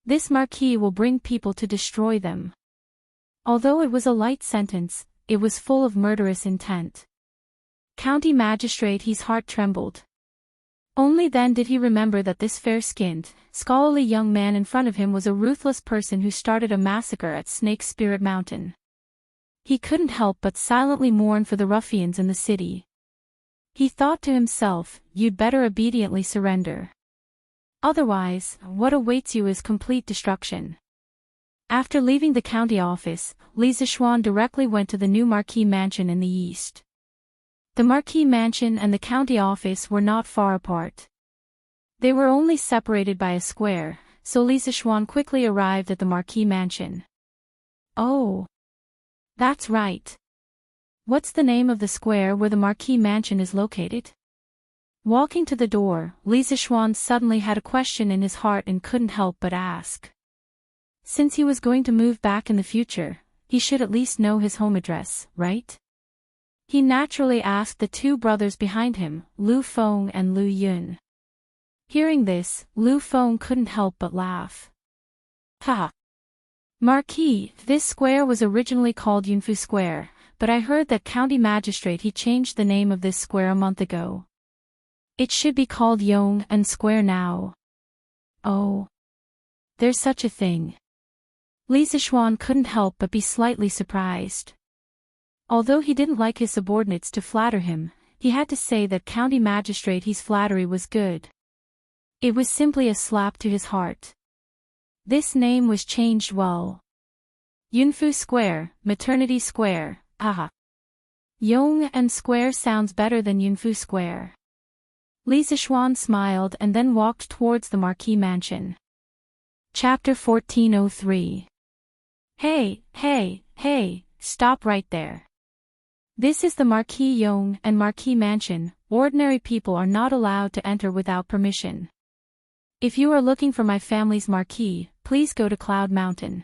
This marquis will bring people to destroy them. Although it was a light sentence, it was full of murderous intent. County Magistrate, his heart trembled. Only then did he remember that this fair-skinned, scholarly young man in front of him was a ruthless person who started a massacre at Snake Spirit Mountain. He couldn't help but silently mourn for the ruffians in the city. He thought to himself, you'd better obediently surrender. Otherwise, what awaits you is complete destruction. After leaving the county office, Li Zixuan directly went to the new Marquis mansion in the east. The Marquis mansion and the county office were not far apart. They were only separated by a square, so Li Zixuan quickly arrived at the Marquis mansion. Oh, that's right. What's the name of the square where the Marquis mansion is located? Walking to the door, Li Zixuan suddenly had a question in his heart and couldn't help but ask. Since he was going to move back in the future, he should at least know his home address, right? He naturally asked the two brothers behind him, Lu Feng and Lu Yun. Hearing this, Lu Feng couldn't help but laugh. Ha! Marquis, this square was originally called Yunfu Square, but I heard that County Magistrate he changed the name of this square a month ago. It should be called Yong and Square now. Oh. There's such a thing. Li Zixuan couldn't help but be slightly surprised. Although he didn't like his subordinates to flatter him, he had to say that County Magistrate his flattery was good. It was simply a slap to his heart. This name was changed well. Yunfu Square, Maternity Square, aha. Yong and Square sounds better than Yunfu Square. Li Zixuan smiled and then walked towards the Marquis mansion. Chapter 1403. Hey, stop right there. This is the Marquis Yong and Marquis mansion. Ordinary people are not allowed to enter without permission. If you are looking for my family's marquis, please go to Cloud Mountain.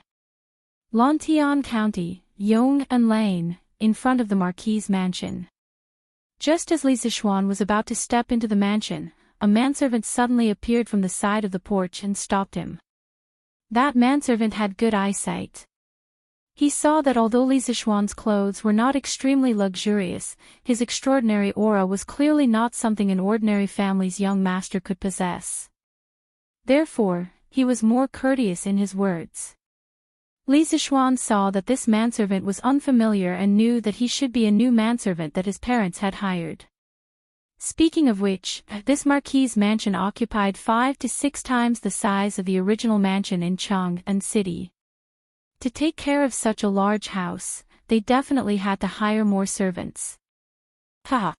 Lantian County, Yong and Lane, in front of the Marquis's mansion. Just as Li Zixuan was about to step into the mansion, a manservant suddenly appeared from the side of the porch and stopped him. That manservant had good eyesight. He saw that although Li Zixuan's clothes were not extremely luxurious, his extraordinary aura was clearly not something an ordinary family's young master could possess. Therefore, he was more courteous in his words. Li Zixuan saw that this manservant was unfamiliar and knew that he should be a new manservant that his parents had hired. Speaking of which, this Marquis's mansion occupied 5 to 6 times the size of the original mansion in Chang'an City. To take care of such a large house, they definitely had to hire more servants. Ha!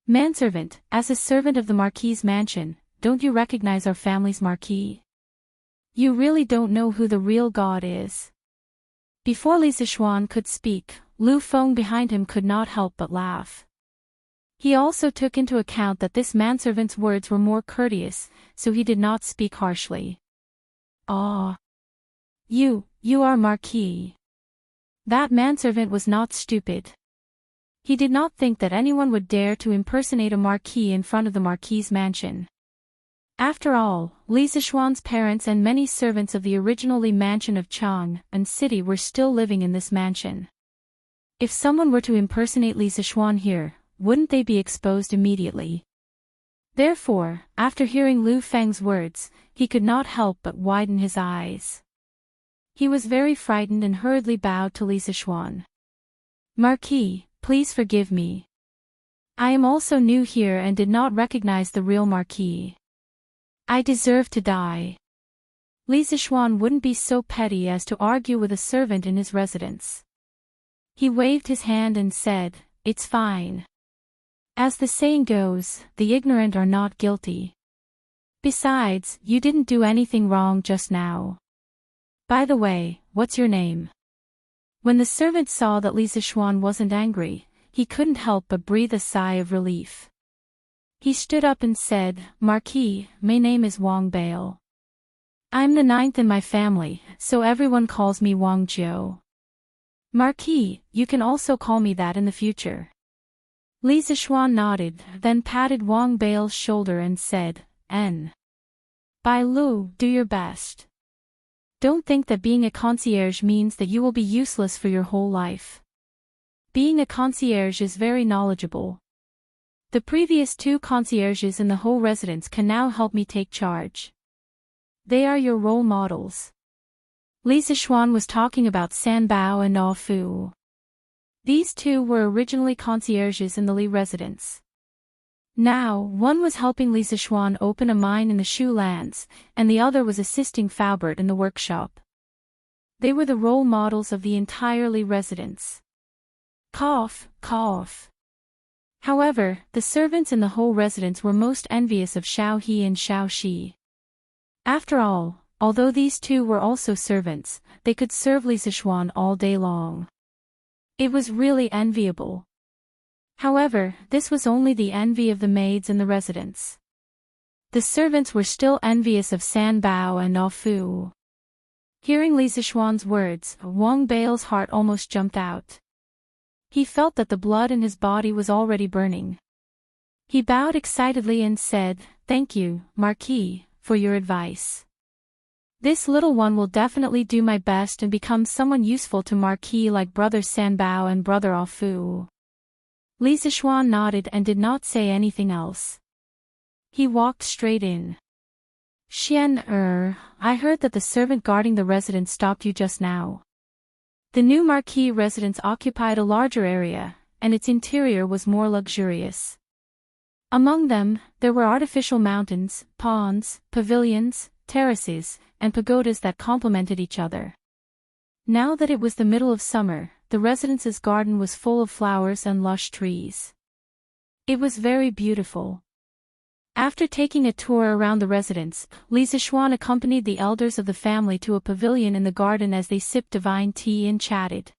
Manservant, as a servant of the Marquis's mansion, don't you recognize our family's marquis? You really don't know who the real god is. Before Li Zixuan could speak, Lu Feng behind him could not help but laugh. He also took into account that this manservant's words were more courteous, so he did not speak harshly. Ah! You are Marquis. That manservant was not stupid. He did not think that anyone would dare to impersonate a marquis in front of the Marquis's mansion. After all, Li Zixuan's parents and many servants of the original Li mansion of Chang'an City were still living in this mansion. If someone were to impersonate Li Zixuan here, wouldn't they be exposed immediately? Therefore, after hearing Lu Feng's words, he could not help but widen his eyes. He was very frightened and hurriedly bowed to Li Zixuan. Marquis, please forgive me. I am also new here and did not recognize the real Marquis. I deserve to die. Li Zixuan wouldn't be so petty as to argue with a servant in his residence. He waved his hand and said, "It's fine. As the saying goes, the ignorant are not guilty. Besides, you didn't do anything wrong just now. By the way, what's your name?" When the servant saw that Li Zixuan wasn't angry, he couldn't help but breathe a sigh of relief. He stood up and said, "Marquis, my name is Wang Bale. I'm the 9th in my family, so everyone calls me Wang Jiu. Marquis, you can also call me that in the future." Li Zixuan nodded, then patted Wang Bale's shoulder and said, "N. Bai Lu, do your best." Don't think that being a concierge means that you will be useless for your whole life. Being a concierge is very knowledgeable. The previous 2 concierges in the whole residence can now help me take charge. They are your role models. Lisa Xuan was talking about San Bao and Na Fu. These 2 were originally concierges in the Li residence. Now, one was helping Lisa Xuan open a mine in the Shu lands, and the other was assisting Faubert in the workshop. They were the role models of the entire Li residence. Cough, cough. However, the servants in the whole residence were most envious of Xiao He and Xiao Shi. After all, although these 2 were also servants, they could serve Lisa Xuan all day long. It was really enviable. However, this was only the envy of the maids in the residence. The servants were still envious of San Bao and Na Fu. Hearing Lisa Xuan's words, Wang Bale's heart almost jumped out. He felt that the blood in his body was already burning. He bowed excitedly and said, "Thank you, Marquis, for your advice. This little one will definitely do my best and become someone useful to Marquis like Brother San Bao and Brother Ah Fu." Lisa Xuan nodded and did not say anything else. He walked straight in. I heard that the servant guarding the residence stopped you just now. The new Marquis residence occupied a larger area, and its interior was more luxurious. Among them, there were artificial mountains, ponds, pavilions, terraces, and pagodas that complemented each other. Now that it was the middle of summer, the residence's garden was full of flowers and lush trees. It was very beautiful. After taking a tour around the residence, Lisa Xuan accompanied the elders of the family to a pavilion in the garden as they sipped divine tea and chatted.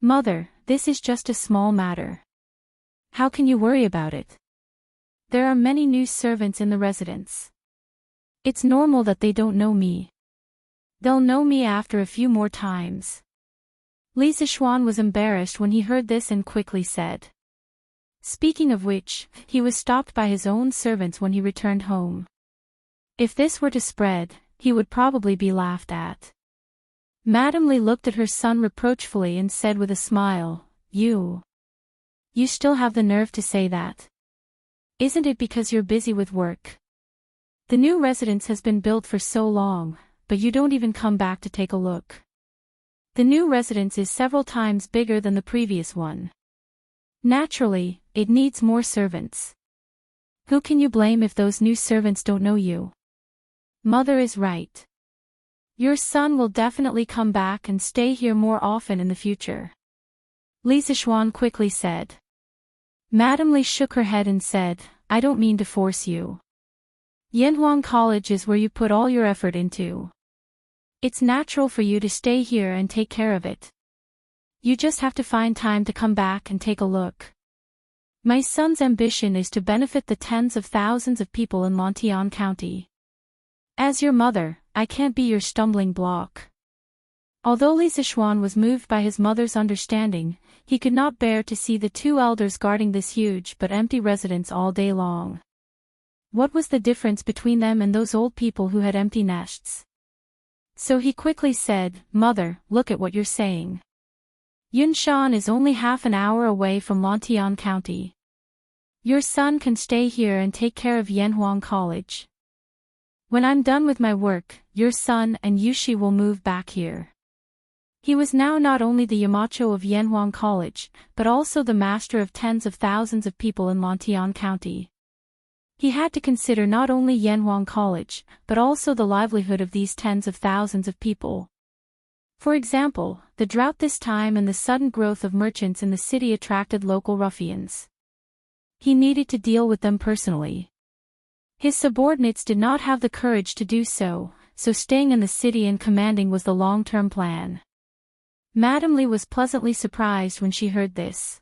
"Mother, this is just a small matter. How can you worry about it? There are many new servants in the residence. It's normal that they don't know me. They'll know me after a few more times." Lisa Xuan was embarrassed when he heard this and quickly said. Speaking of which, he was stopped by his own servants when he returned home. If this were to spread, he would probably be laughed at. Madame Li looked at her son reproachfully and said with a smile, You still have the nerve to say that. Isn't it because you're busy with work? The new residence has been built for so long, but you don't even come back to take a look. The new residence is several times bigger than the previous one. Naturally, it needs more servants. Who can you blame if those new servants don't know you? Mother is right. Your son will definitely come back and stay here more often in the future. Lisa Xuan quickly said. Madame Li shook her head and said, I don't mean to force you. Yanhuang College is where you put all your effort into. It's natural for you to stay here and take care of it. You just have to find time to come back and take a look. My son's ambition is to benefit the tens of thousands of people in Lontian County. As your mother, I can't be your stumbling block. Although Lisa Xuan was moved by his mother's understanding, he could not bear to see the two elders guarding this huge but empty residence all day long. What was the difference between them and those old people who had empty nests? So he quickly said, Mother, look at what you're saying. Yunshan is only half an hour away from Lontian County. Your son can stay here and take care of Yanhuang College. When I'm done with my work, your son and Yushi will move back here. He was now not only the Yamacho of Yanhuang College, but also the master of tens of thousands of people in Lontian County. He had to consider not only Yanhuang College, but also the livelihood of these tens of thousands of people. For example, the drought this time and the sudden growth of merchants in the city attracted local ruffians. He needed to deal with them personally. His subordinates did not have the courage to do so, so staying in the city and commanding was the long-term plan. Madame Li was pleasantly surprised when she heard this.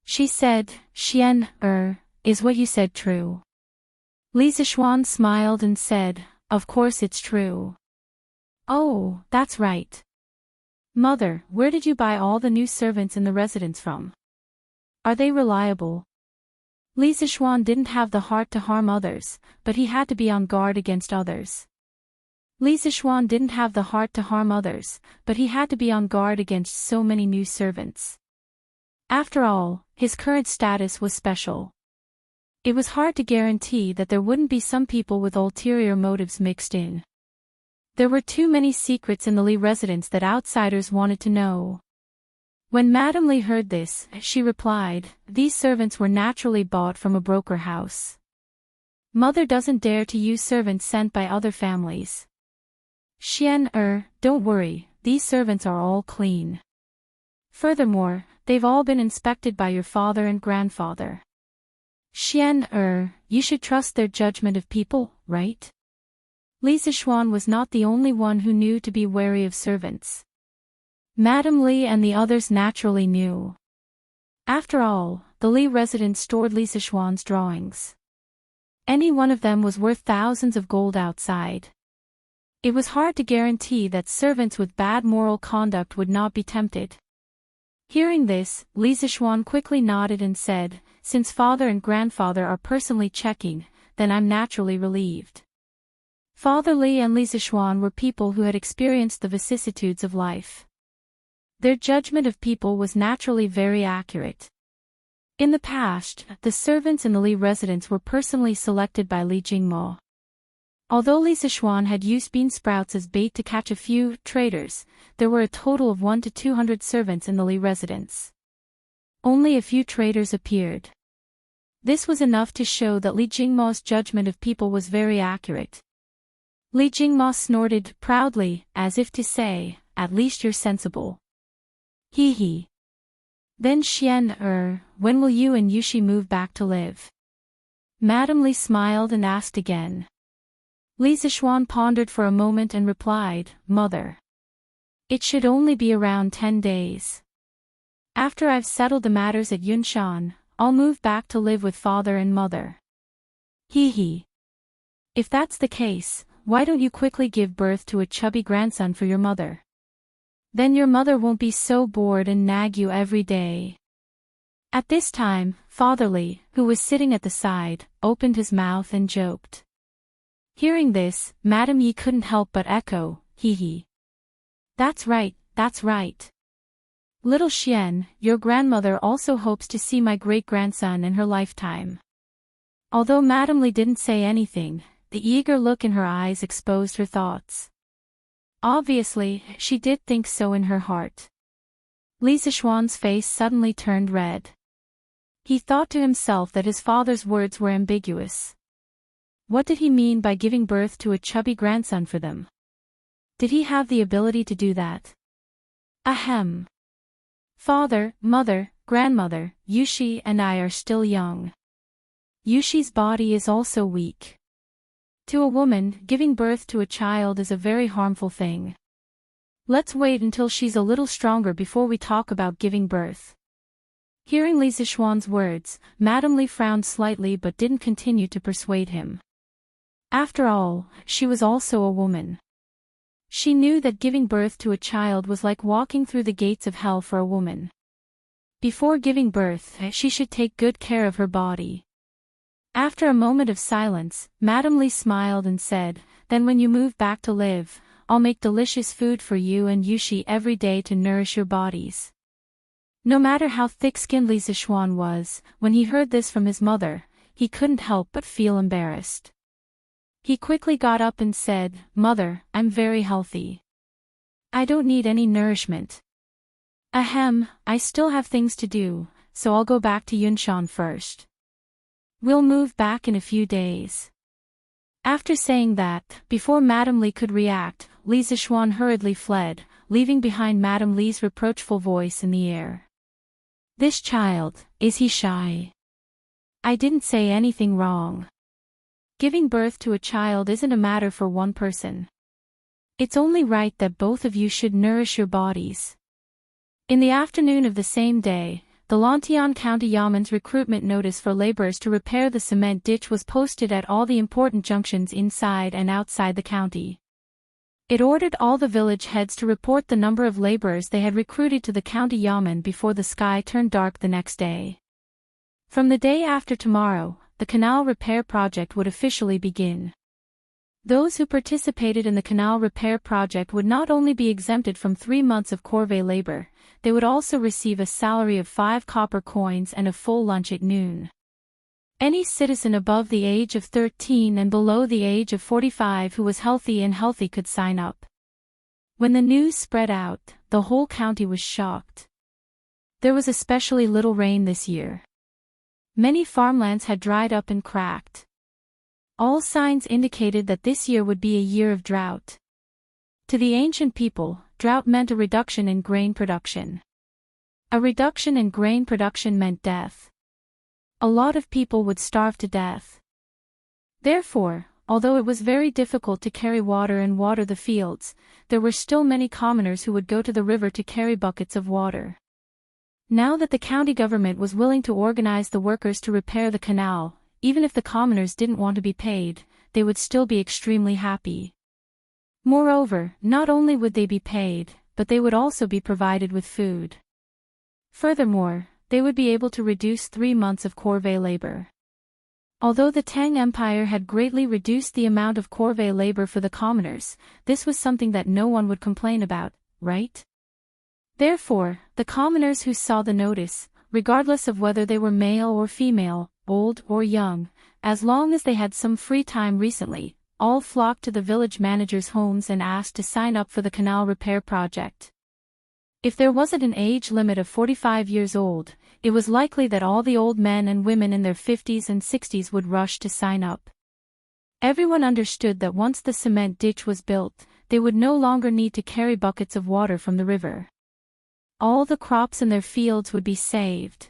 She said, is what you said true? Lisa Xuan smiled and said, Of course it's true. Oh, that's right. Mother, where did you buy all the new servants in the residence from? Are they reliable? Lisa Xuan didn't have the heart to harm others, but he had to be on guard against others. Li Zixuan didn't have the heart to harm others, but he had to be on guard against so many new servants. After all, his current status was special. It was hard to guarantee that there wouldn't be some people with ulterior motives mixed in. There were too many secrets in the Li residence that outsiders wanted to know. When Madame Li heard this, she replied, "These servants were naturally bought from a broker house. Mother doesn't dare to use servants sent by other families." Don't worry, these servants are all clean. Furthermore, they've all been inspected by your father and grandfather. You should trust their judgment of people, right? Li Zixuan was not the only one who knew to be wary of servants. Madame Li and the others naturally knew. After all, the Li residence stored Li Zixuan's drawings. Any one of them was worth thousands of gold outside. It was hard to guarantee that servants with bad moral conduct would not be tempted. Hearing this, Li Zixuan quickly nodded and said, "Since father and grandfather are personally checking, then I'm naturally relieved." Father Li and Li Zixuan were people who had experienced the vicissitudes of life. Their judgment of people was naturally very accurate. In the past, the servants in the Li residence were personally selected by Li Jingmo. Although Li Zixuan had used bean sprouts as bait to catch a few traders, there were a total of 1 to 200 servants in the Li residence. Only a few traders appeared. This was enough to show that Li Jingmo's judgment of people was very accurate. Li Jingmo snorted proudly, as if to say, "At least you're sensible." Hee. Then when will you and Yushi move back to live? Madame Li smiled and asked again. Li Zixuan pondered for a moment and replied, "Mother. It should only be around 10 days. After I've settled the matters at Yunshan, I'll move back to live with father and mother." Hee. If that's the case, why don't you quickly give birth to a chubby grandson for your mother? Then your mother won't be so bored and nag you every day. At this time, Father Li, who was sitting at the side, opened his mouth and joked. Hearing this, Madame Yi couldn't help but echo, "Hee. That's right. Little Xian, your grandmother also hopes to see my great-grandson in her lifetime." Although Madame Li didn't say anything, the eager look in her eyes exposed her thoughts. Obviously, she did think so in her heart. Li Zixuan's face suddenly turned red. He thought to himself that his father's words were ambiguous. What did he mean by giving birth to a chubby grandson for them? Did he have the ability to do that? Ahem. Father, mother, grandmother, Yushi and I are still young. Yushi's body is also weak. To a woman, giving birth to a child is a very harmful thing. Let's wait until she's a little stronger before we talk about giving birth. Hearing Li Zixuan's words, Madame Li frowned slightly but didn't continue to persuade him. After all, she was also a woman. She knew that giving birth to a child was like walking through the gates of hell for a woman. Before giving birth, she should take good care of her body. After a moment of silence, Madame Li smiled and said, "Then when you move back to live, I'll make delicious food for you and Yushi every day to nourish your bodies." No matter how thick-skinned Li Zixuan was, when he heard this from his mother, he couldn't help but feel embarrassed. He quickly got up and said, "Mother, I'm very healthy. I don't need any nourishment. I still have things to do, so I'll go back to Yunshan first. We'll move back in a few days." After saying that, before Madame Li could react, Li Zixuan hurriedly fled, leaving behind Madame Li's reproachful voice in the air. "This child, is he shy? I didn't say anything wrong. Giving birth to a child isn't a matter for one person. It's only right that both of you should nourish your bodies." In the afternoon of the same day, the Lantian County Yaman's recruitment notice for laborers to repair the cement ditch was posted at all the important junctions inside and outside the county. It ordered all the village heads to report the number of laborers they had recruited to the county Yaman before the sky turned dark the next day. From the day after tomorrow, the canal repair project would officially begin. Those who participated in the canal repair project would not only be exempted from 3 months of corvée labor, they would also receive a salary of 5 copper coins and a full lunch at noon. Any citizen above the age of 13 and below the age of 45 who was healthy could sign up. When the news spread out, the whole county was shocked. There was especially little rain this year. Many farmlands had dried up and cracked. All signs indicated that this year would be a year of drought. To the ancient people, drought meant a reduction in grain production. A reduction in grain production meant death. A lot of people would starve to death. Therefore, although it was very difficult to carry water and water the fields, there were still many commoners who would go to the river to carry buckets of water. Now that the county government was willing to organize the workers to repair the canal, even if the commoners didn't want to be paid, they would still be extremely happy. Moreover, not only would they be paid, but they would also be provided with food. Furthermore, they would be able to reduce 3 months of corvée labor. Although the Tang Empire had greatly reduced the amount of corvée labor for the commoners, this was something that no one would complain about, right? Therefore, the commoners who saw the notice, regardless of whether they were male or female, old or young, as long as they had some free time recently, all flocked to the village managers' homes and asked to sign up for the canal repair project. If there wasn't an age limit of 45 years old, it was likely that all the old men and women in their 50s and 60s would rush to sign up. Everyone understood that once the cement ditch was built, they would no longer need to carry buckets of water from the river. All the crops in their fields would be saved.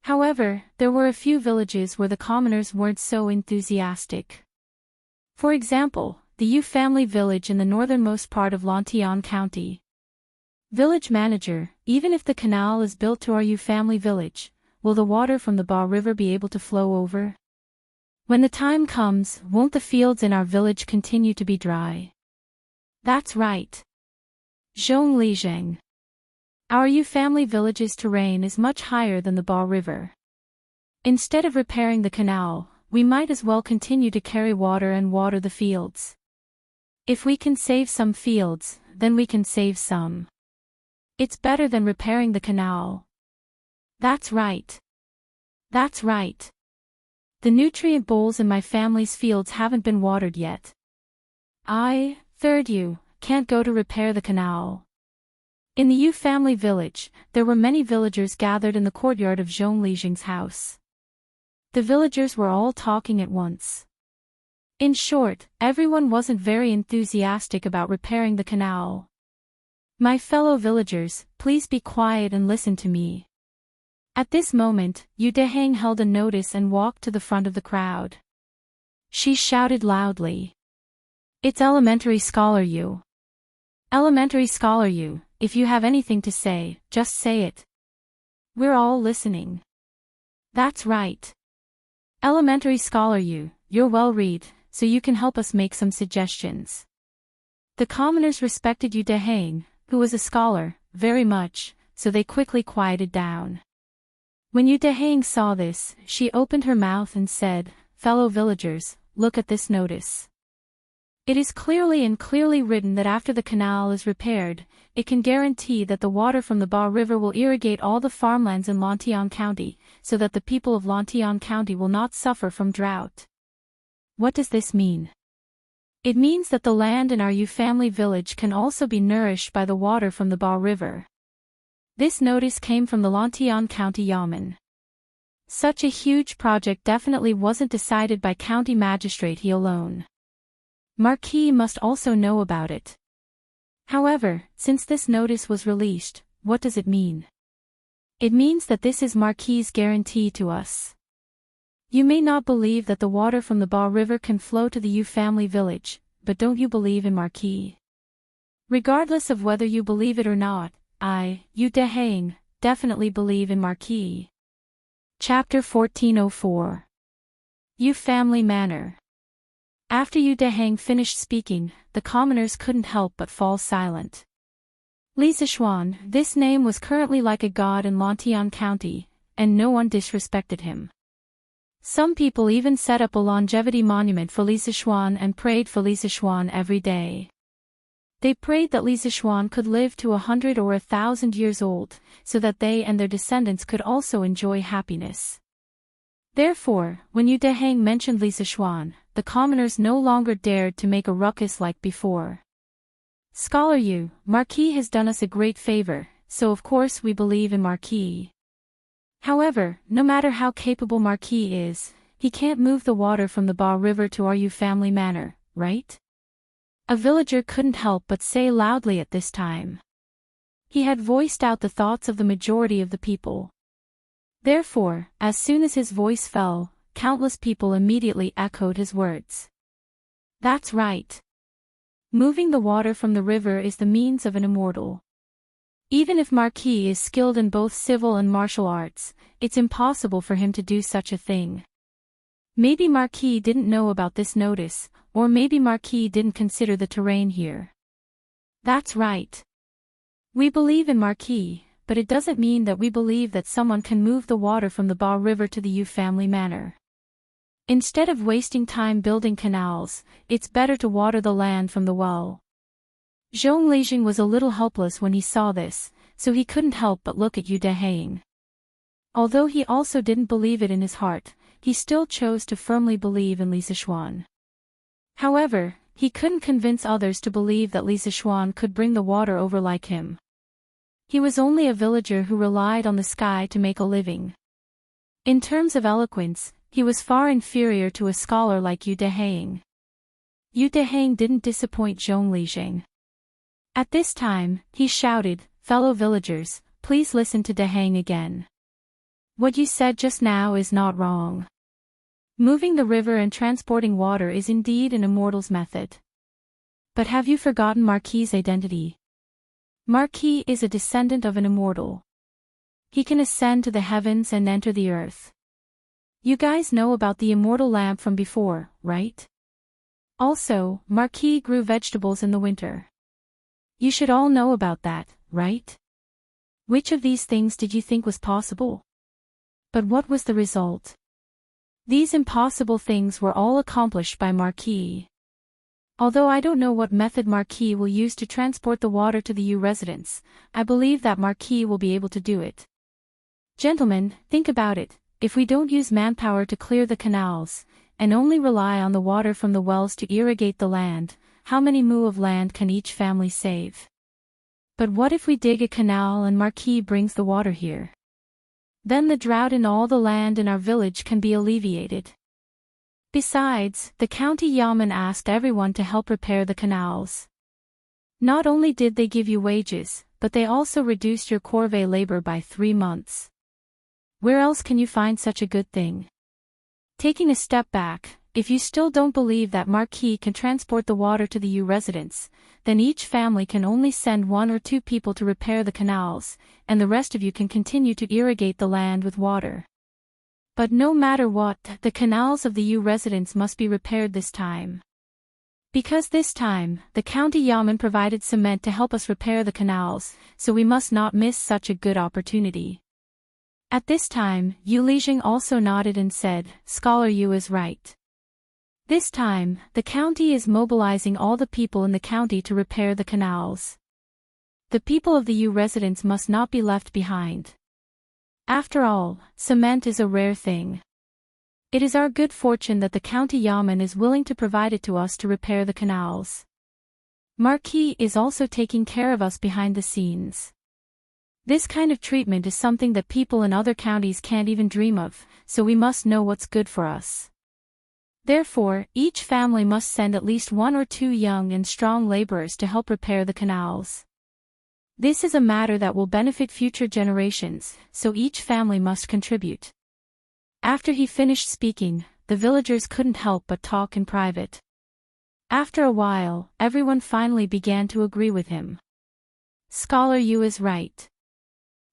However, there were a few villages where the commoners weren't so enthusiastic. For example, the Yu family village in the northernmost part of Lantian County. Village manager, even if the canal is built to our Yu family village, will the water from the Ba River be able to flow over? When the time comes, won't the fields in our village continue to be dry? That's right. Zhong Lizheng. Our Yu family village's terrain is much higher than the Ba River. Instead of repairing the canal, we might as well continue to carry water and water the fields. If we can save some fields, then we can save some. It's better than repairing the canal. That's right. That's right. The nutrient bowls in my family's fields haven't been watered yet. I, third Yu, can't go to repair the canal. In the Yu family village, there were many villagers gathered in the courtyard of Zhong Lizheng's house. The villagers were all talking at once. In short, everyone wasn't very enthusiastic about repairing the canal. My fellow villagers, please be quiet and listen to me. At this moment, Yu Dehang held a notice and walked to the front of the crowd. She shouted loudly. It's Elementary Scholar Yu. Elementary Scholar Yu, if you have anything to say, just say it. We're all listening. That's right. Elementary Scholar Yu, you're well read, so you can help us make some suggestions. The commoners respected Yu Dehang, who was a scholar, very much, so they quickly quieted down. When Yu Dehang saw this, she opened her mouth and said, "Fellow villagers, look at this notice. It is clearly written that after the canal is repaired, it can guarantee that the water from the Ba River will irrigate all the farmlands in Lantian County, so that the people of Lantian County will not suffer from drought." What does this mean? It means that the land in our Yu family village can also be nourished by the water from the Ba River. This notice came from the Lantian County Yamen. Such a huge project definitely wasn't decided by County Magistrate he alone. Marquis must also know about it. However, since this notice was released, what does it mean? It means that this is Marquis's guarantee to us. You may not believe that the water from the Ba River can flow to the Yu family village, but don't you believe in Marquis? Regardless of whether you believe it or not, I, Yu Dehang, definitely believe in Marquis. Chapter 1404. Yu Family Manor. After Yu Dehang finished speaking, the commoners couldn't help but fall silent. Li Zixuan, this name was currently like a god in Lantian County, and no one disrespected him. Some people even set up a longevity monument for Li Zixuan and prayed for Li Zixuan every day. They prayed that Li Zixuan could live to 100 or 1,000 years old, so that they and their descendants could also enjoy happiness. Therefore, when Yu Deheng mentioned Li Zixuan, the commoners no longer dared to make a ruckus like before. Scholar Yu, Marquis has done us a great favor, so of course we believe in Marquis. However, no matter how capable Marquis is, he can't move the water from the Ba River to our Yu family manor, right? A villager couldn't help but say loudly at this time. He had voiced out the thoughts of the majority of the people. Therefore, as soon as his voice fell, countless people immediately echoed his words. That's right. Moving the water from the river is the means of an immortal. Even if Marquis is skilled in both civil and martial arts, it's impossible for him to do such a thing. Maybe Marquis didn't know about this notice, or maybe Marquis didn't consider the terrain here. That's right. We believe in Marquis, but it doesn't mean that we believe that someone can move the water from the Ba River to the Yu family manor. Instead of wasting time building canals, it's better to water the land from the well. Zhong Lijing was a little helpless when he saw this, so he couldn't help but look at Yu Deheng. Although he also didn't believe it in his heart, he still chose to firmly believe in Li Zixuan. However, he couldn't convince others to believe that Li Zixuan could bring the water over like him. He was only a villager who relied on the sky to make a living. In terms of eloquence, he was far inferior to a scholar like Yu Deheng. Yu Deheng didn't disappoint Zhong Lijing. At this time, he shouted, "Fellow villagers, please listen to Deheng again. What you said just now is not wrong. Moving the river and transporting water is indeed an immortal's method. But have you forgotten Marquis' identity? Marquis is a descendant of an immortal. He can ascend to the heavens and enter the earth. You guys know about the immortal lamp from before, right? Also, Marquis grew vegetables in the winter. You should all know about that, right? Which of these things did you think was possible? But what was the result? These impossible things were all accomplished by Marquis. Although I don't know what method Marquis will use to transport the water to the Yu residence, I believe that Marquis will be able to do it. Gentlemen, think about it. If we don't use manpower to clear the canals, and only rely on the water from the wells to irrigate the land, how many mu of land can each family save? But what if we dig a canal and Marquis brings the water here? Then the drought in all the land in our village can be alleviated. Besides, the county yamen asked everyone to help repair the canals. Not only did they give you wages, but they also reduced your corvée labor by 3 months. Where else can you find such a good thing? Taking a step back, if you still don't believe that Marquis can transport the water to the Yu residence, then each family can only send 1 or 2 people to repair the canals, and the rest of you can continue to irrigate the land with water. But no matter what, the canals of the Yu residence must be repaired this time. Because this time, the county yamen provided cement to help us repair the canals, so we must not miss such a good opportunity. At this time, Yu Lijing also nodded and said, Scholar Yu is right. This time, the county is mobilizing all the people in the county to repair the canals. The people of the Yu residence must not be left behind. After all, cement is a rare thing. It is our good fortune that the county yamen is willing to provide it to us to repair the canals. Marquis is also taking care of us behind the scenes. This kind of treatment is something that people in other counties can't even dream of, so we must know what's good for us. Therefore, each family must send at least 1 or 2 young and strong laborers to help repair the canals. This is a matter that will benefit future generations, so each family must contribute. After he finished speaking, the villagers couldn't help but talk in private. After a while, everyone finally began to agree with him. Scholar Yu is right.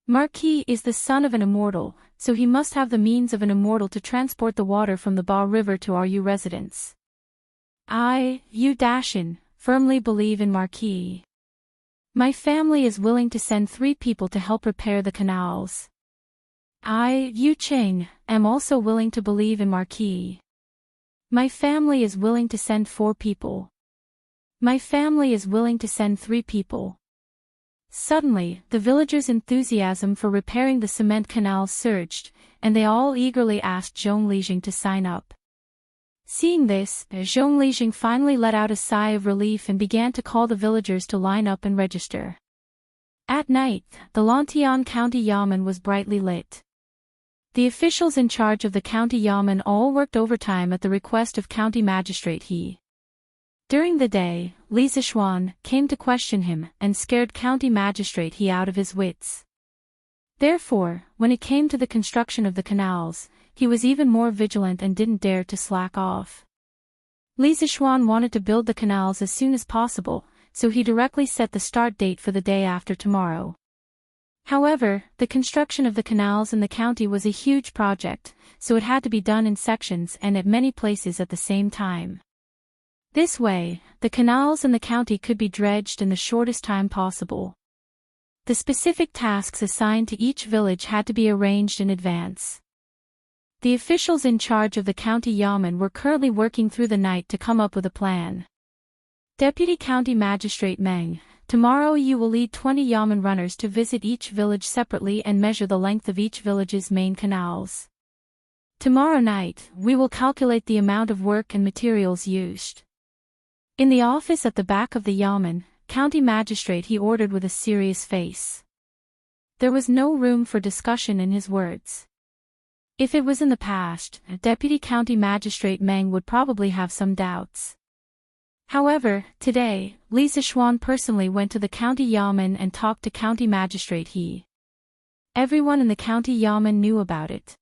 Marquis is the son of an immortal, so he must have the means of an immortal to transport the water from the Ba River to our Yu residence. I, Yu Dashin, firmly believe in Marquis. My family is willing to send 3 people to help repair the canals. I, Yu Ching, am also willing to believe in Marquis. My family is willing to send 4 people. My family is willing to send 3 people. Suddenly, the villagers' enthusiasm for repairing the cement canal surged, and they all eagerly asked Zhong Lijing to sign up. Seeing this, Zhong Lijing finally let out a sigh of relief and began to call the villagers to line up and register. At night, the Lantian County Yamen was brightly lit. The officials in charge of the county Yamen all worked overtime at the request of County Magistrate He. During the day, Li Zixuan came to question him and scared County Magistrate He out of his wits. Therefore, when it came to the construction of the canals, he was even more vigilant and didn't dare to slack off. Li Zixuan wanted to build the canals as soon as possible, so he directly set the start date for the day after tomorrow. However, the construction of the canals in the county was a huge project, so it had to be done in sections and at many places at the same time. This way, the canals in the county could be dredged in the shortest time possible. The specific tasks assigned to each village had to be arranged in advance. The officials in charge of the county Yamen were currently working through the night to come up with a plan. Deputy County Magistrate Meng, tomorrow you will lead 20 Yamen runners to visit each village separately and measure the length of each village's main canals. Tomorrow night, we will calculate the amount of work and materials used. In the office at the back of the Yamen, County Magistrate He ordered with a serious face. There was no room for discussion in his words. If it was in the past, Deputy County Magistrate Meng would probably have some doubts. However, today, Li Zixuan personally went to the County Yamen and talked to County Magistrate He. Everyone in the County Yamen knew about it.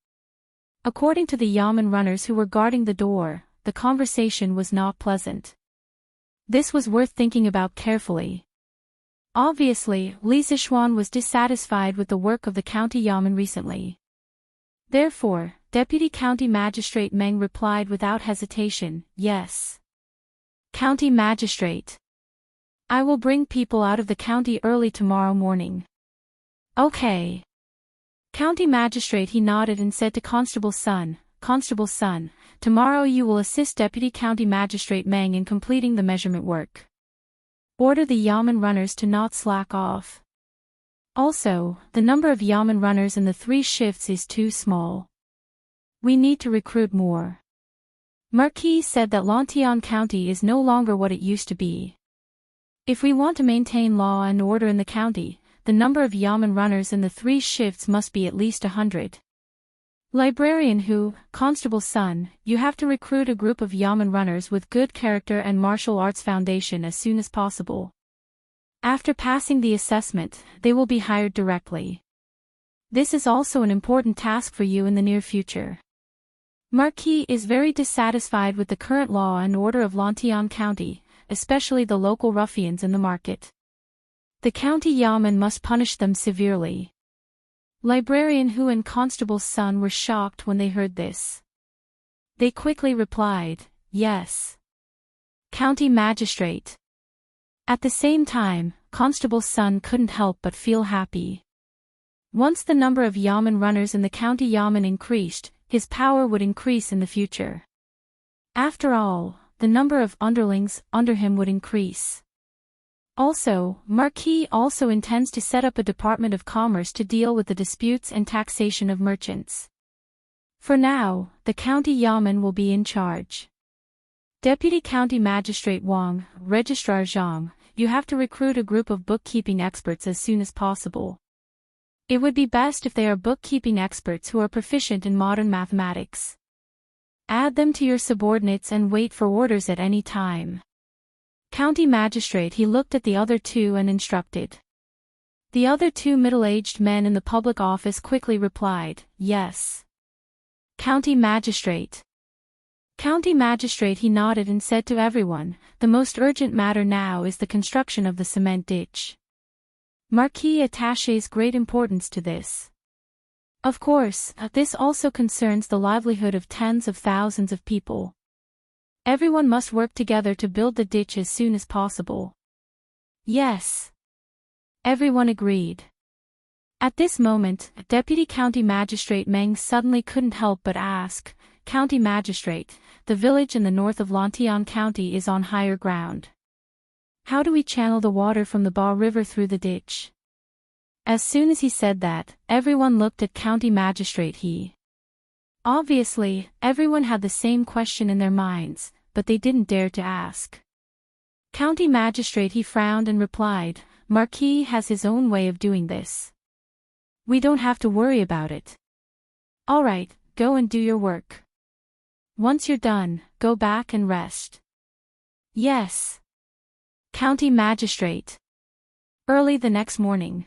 According to the Yamen runners who were guarding the door, the conversation was not pleasant. This was worth thinking about carefully. Obviously, Li Zixuan was dissatisfied with the work of the County Yamen recently. Therefore, Deputy County Magistrate Meng replied without hesitation, yes. County Magistrate. I will bring people out of the county early tomorrow morning. Okay. County Magistrate He nodded and said to Constable Sun, tomorrow you will assist Deputy County Magistrate Meng in completing the measurement work. Order the Yamen runners to not slack off. Also, the number of Yamen runners in the 3 shifts is too small. We need to recruit more. Marquis said that Lantian County is no longer what it used to be. If we want to maintain law and order in the county, the number of Yamen runners in the 3 shifts must be at least 100. Librarian Hu, Constable Sun, you have to recruit a group of Yamen runners with good character and martial arts foundation as soon as possible. After passing the assessment, they will be hired directly. This is also an important task for you in the near future. Marquis is very dissatisfied with the current law and order of Lantian County, especially the local ruffians in the market. The county Yamen must punish them severely. Librarian Hu and Constable Sun were shocked when they heard this. They quickly replied, yes. County Magistrate. At the same time, Constable Sun couldn't help but feel happy. Once the number of Yamen runners in the county Yamen increased, his power would increase in the future. After all, the number of underlings under him would increase. Also, Marquis also intends to set up a Department of Commerce to deal with the disputes and taxation of merchants. For now, the County Yamen will be in charge. Deputy County Magistrate Wang, Registrar Zhang, you have to recruit a group of bookkeeping experts as soon as possible. It would be best if they are bookkeeping experts who are proficient in modern mathematics. Add them to your subordinates and wait for orders at any time. County Magistrate He looked at the other 2 and instructed. The other 2 middle-aged men in the public office quickly replied, yes. County Magistrate. County Magistrate He nodded and said to everyone, the most urgent matter now is the construction of the cement ditch. Marquis attaches great importance to this. Of course, this also concerns the livelihood of tens of thousands of people. Everyone must work together to build the ditch as soon as possible. Yes. Everyone agreed. At this moment, Deputy County Magistrate Meng suddenly couldn't help but ask, "County Magistrate, the village in the north of Lantian County is on higher ground. How do we channel the water from the Ba River through the ditch?" As soon as he said that, everyone looked at County Magistrate He. Obviously, everyone had the same question in their minds, but they didn't dare to ask. County Magistrate He frowned and replied, "Marquis has his own way of doing this. We don't have to worry about it. All right, go and do your work. Once you're done, go back and rest." "Yes." County Magistrate. Early the next morning,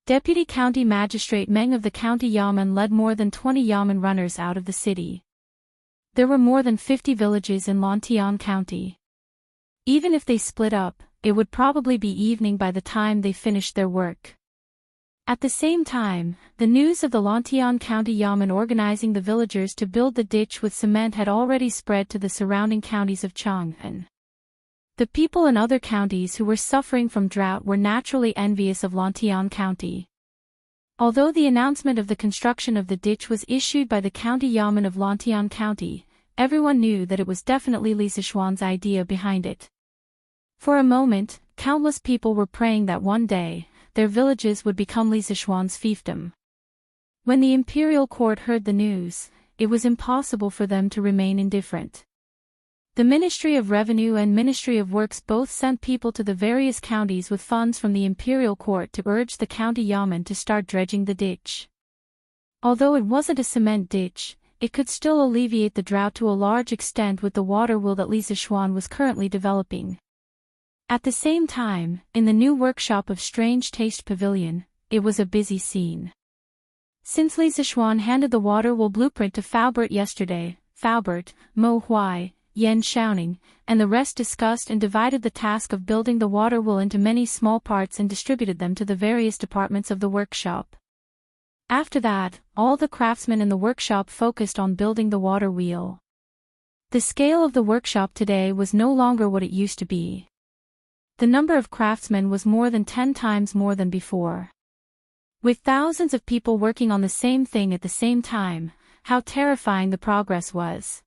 Deputy County Magistrate Meng of the County Yamen led more than 20 Yamen runners out of the city. There were more than 50 villages in Lantian County. Even if they split up, it would probably be evening by the time they finished their work. At the same time, the news of the Lantian County Yamen organizing the villagers to build the ditch with cement had already spread to the surrounding counties of Chang'an. The people in other counties who were suffering from drought were naturally envious of Lantian County. Although the announcement of the construction of the ditch was issued by the County Yamen of Lantian County, everyone knew that it was definitely Li Sichuan's idea behind it. For a moment, countless people were praying that one day, their villages would become Li Sichuan's fiefdom. When the imperial court heard the news, it was impossible for them to remain indifferent. The Ministry of Revenue and Ministry of Works both sent people to the various counties with funds from the imperial court to urge the county yamen to start dredging the ditch. Although it wasn't a cement ditch, it could still alleviate the drought to a large extent with the water wheel that Li Sichuan was currently developing. At the same time, in the new workshop of Strange Taste Pavilion, it was a busy scene. Since Li Sichuan handed the water wheel blueprint to Faubert yesterday, Faubert, Mo Huai, Yan Shaoning, and the rest discussed and divided the task of building the water wheel into many small parts and distributed them to the various departments of the workshop. After that, all the craftsmen in the workshop focused on building the water wheel. The scale of the workshop today was no longer what it used to be. The number of craftsmen was more than 10 times more than before. With thousands of people working on the same thing at the same time, how terrifying the progress was.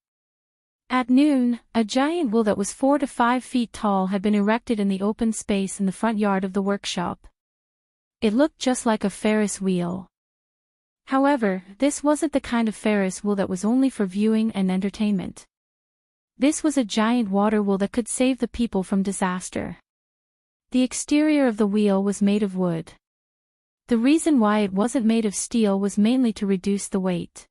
At noon, a giant wheel that was 4 to 5 feet tall had been erected in the open space in the front yard of the workshop. It looked just like a Ferris wheel. However, this wasn't the kind of Ferris wheel that was only for viewing and entertainment. This was a giant water wheel that could save the people from disaster. The exterior of the wheel was made of wood. The reason why it wasn't made of steel was mainly to reduce the weight.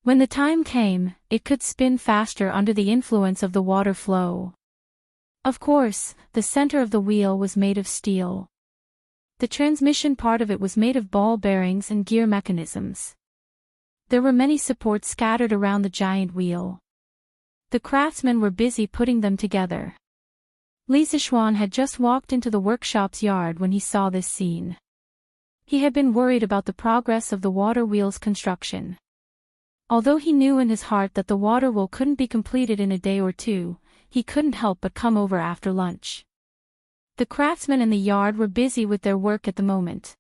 When the time came, it could spin faster under the influence of the water flow. Of course, the center of the wheel was made of steel. The transmission part of it was made of ball bearings and gear mechanisms. There were many supports scattered around the giant wheel. The craftsmen were busy putting them together. Li Sichuan had just walked into the workshop's yard when he saw this scene. He had been worried about the progress of the water wheel's construction. Although he knew in his heart that the water wheel couldn't be completed in a day or two, he couldn't help but come over after lunch. The craftsmen in the yard were busy with their work at the moment.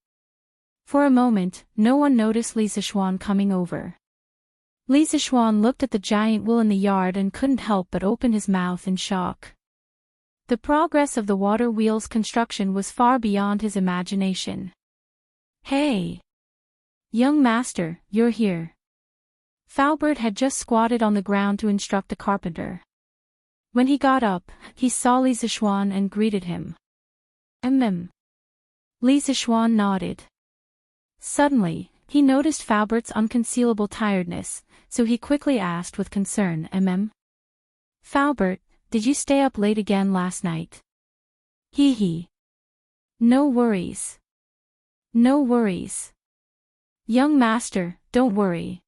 For a moment, no one noticed Li Sichuan coming over. Li Sichuan looked at the giant wheel in the yard and couldn't help but open his mouth in shock. The progress of the water wheel's construction was far beyond his imagination. "Hey! Young master, you're here." Faubert had just squatted on the ground to instruct a carpenter. When he got up, he saw Li Sichuan and greeted him. Li Sichuan nodded. Suddenly, he noticed Faubert's unconcealable tiredness, so he quickly asked with concern, "Faubert, did you stay up late again last night?" Hee. No worries. No worries. Young master, don't worry.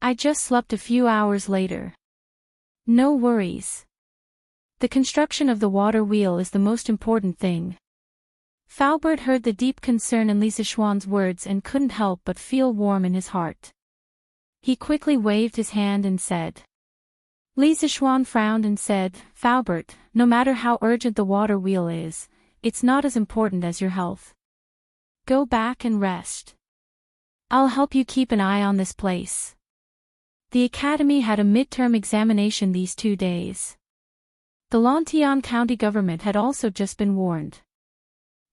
I just slept a few hours later. No worries. The construction of the water wheel is the most important thing. Faubert heard the deep concern in Li Sichuan's words and couldn't help but feel warm in his heart. He quickly waved his hand and said. Li Sichuan frowned and said, "Faubert, no matter how urgent the water wheel is, it's not as important as your health. Go back and rest. I'll help you keep an eye on this place. The academy had a midterm examination these 2 days. The Lantian county government had also just been warned.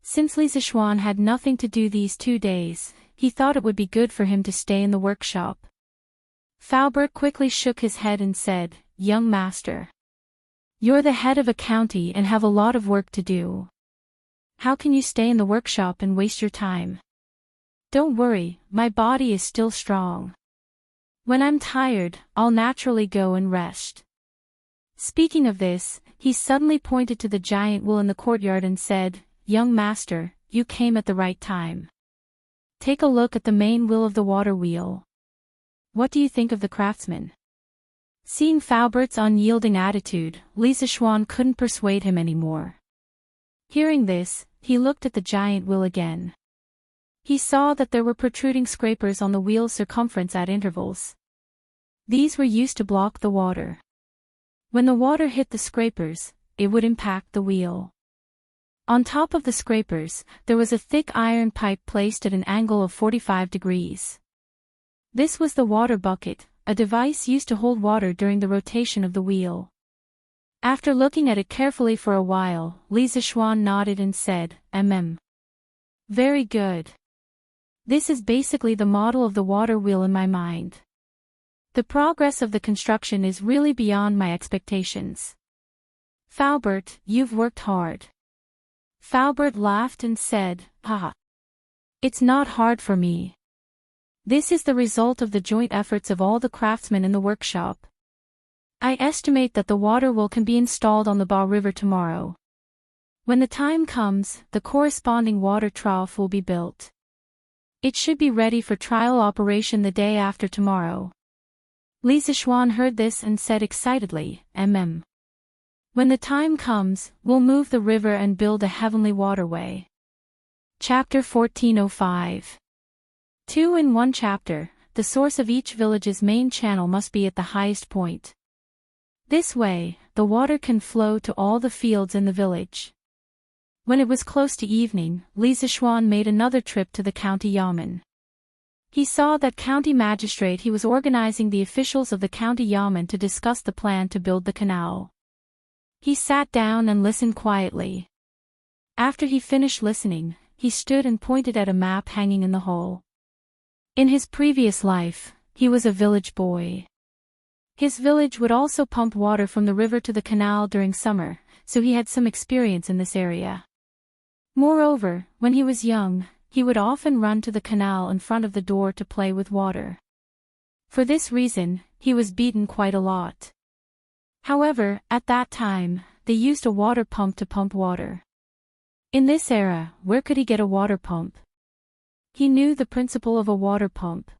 Since Li Zixuan had nothing to do these 2 days, he thought it would be good for him to stay in the workshop. Faubert quickly shook his head and said, "Young master. You're the head of a county and have a lot of work to do. How can you stay in the workshop and waste your time? Don't worry, my body is still strong. When I'm tired, I'll naturally go and rest." Speaking of this, he suddenly pointed to the giant wheel in the courtyard and said, "Young master, you came at the right time. Take a look at the main wheel of the water wheel. What do you think of the craftsman?" Seeing Faubert's unyielding attitude, Li Zixuan couldn't persuade him anymore. Hearing this, he looked at the giant wheel again. He saw that there were protruding scrapers on the wheel's circumference at intervals. These were used to block the water. When the water hit the scrapers, it would impact the wheel. On top of the scrapers, there was a thick iron pipe placed at an angle of 45 degrees. This was the water bucket, a device used to hold water during the rotation of the wheel. After looking at it carefully for a while, Li Zixuan nodded and said, Very good. This is basically the model of the water wheel in my mind. The progress of the construction is really beyond my expectations. Faubert, you've worked hard." Faubert laughed and said, "Haha. It's not hard for me. This is the result of the joint efforts of all the craftsmen in the workshop. I estimate that the water wheel can be installed on the Ba River tomorrow. When the time comes, the corresponding water trough will be built. It should be ready for trial operation the day after tomorrow." Li Zixuan heard this and said excitedly, When the time comes, we'll move the river and build a heavenly waterway." Chapter 1405. 2 in 1 chapter, the source of each village's main channel must be at the highest point. This way, the water can flow to all the fields in the village. When it was close to evening, Li Zixuan made another trip to the county yamen. He saw that county magistrate he was organizing the officials of the county yamen to discuss the plan to build the canal. He sat down and listened quietly. After he finished listening, he stood and pointed at a map hanging in the hall. In his previous life, he was a village boy. His village would also pump water from the river to the canal during summer, so he had some experience in this area. Moreover, when he was young, he would often run to the canal in front of the door to play with water. For this reason, he was beaten quite a lot. However, at that time, they used a water pump to pump water. In this era, where could he get a water pump? He knew the principle of a water pump.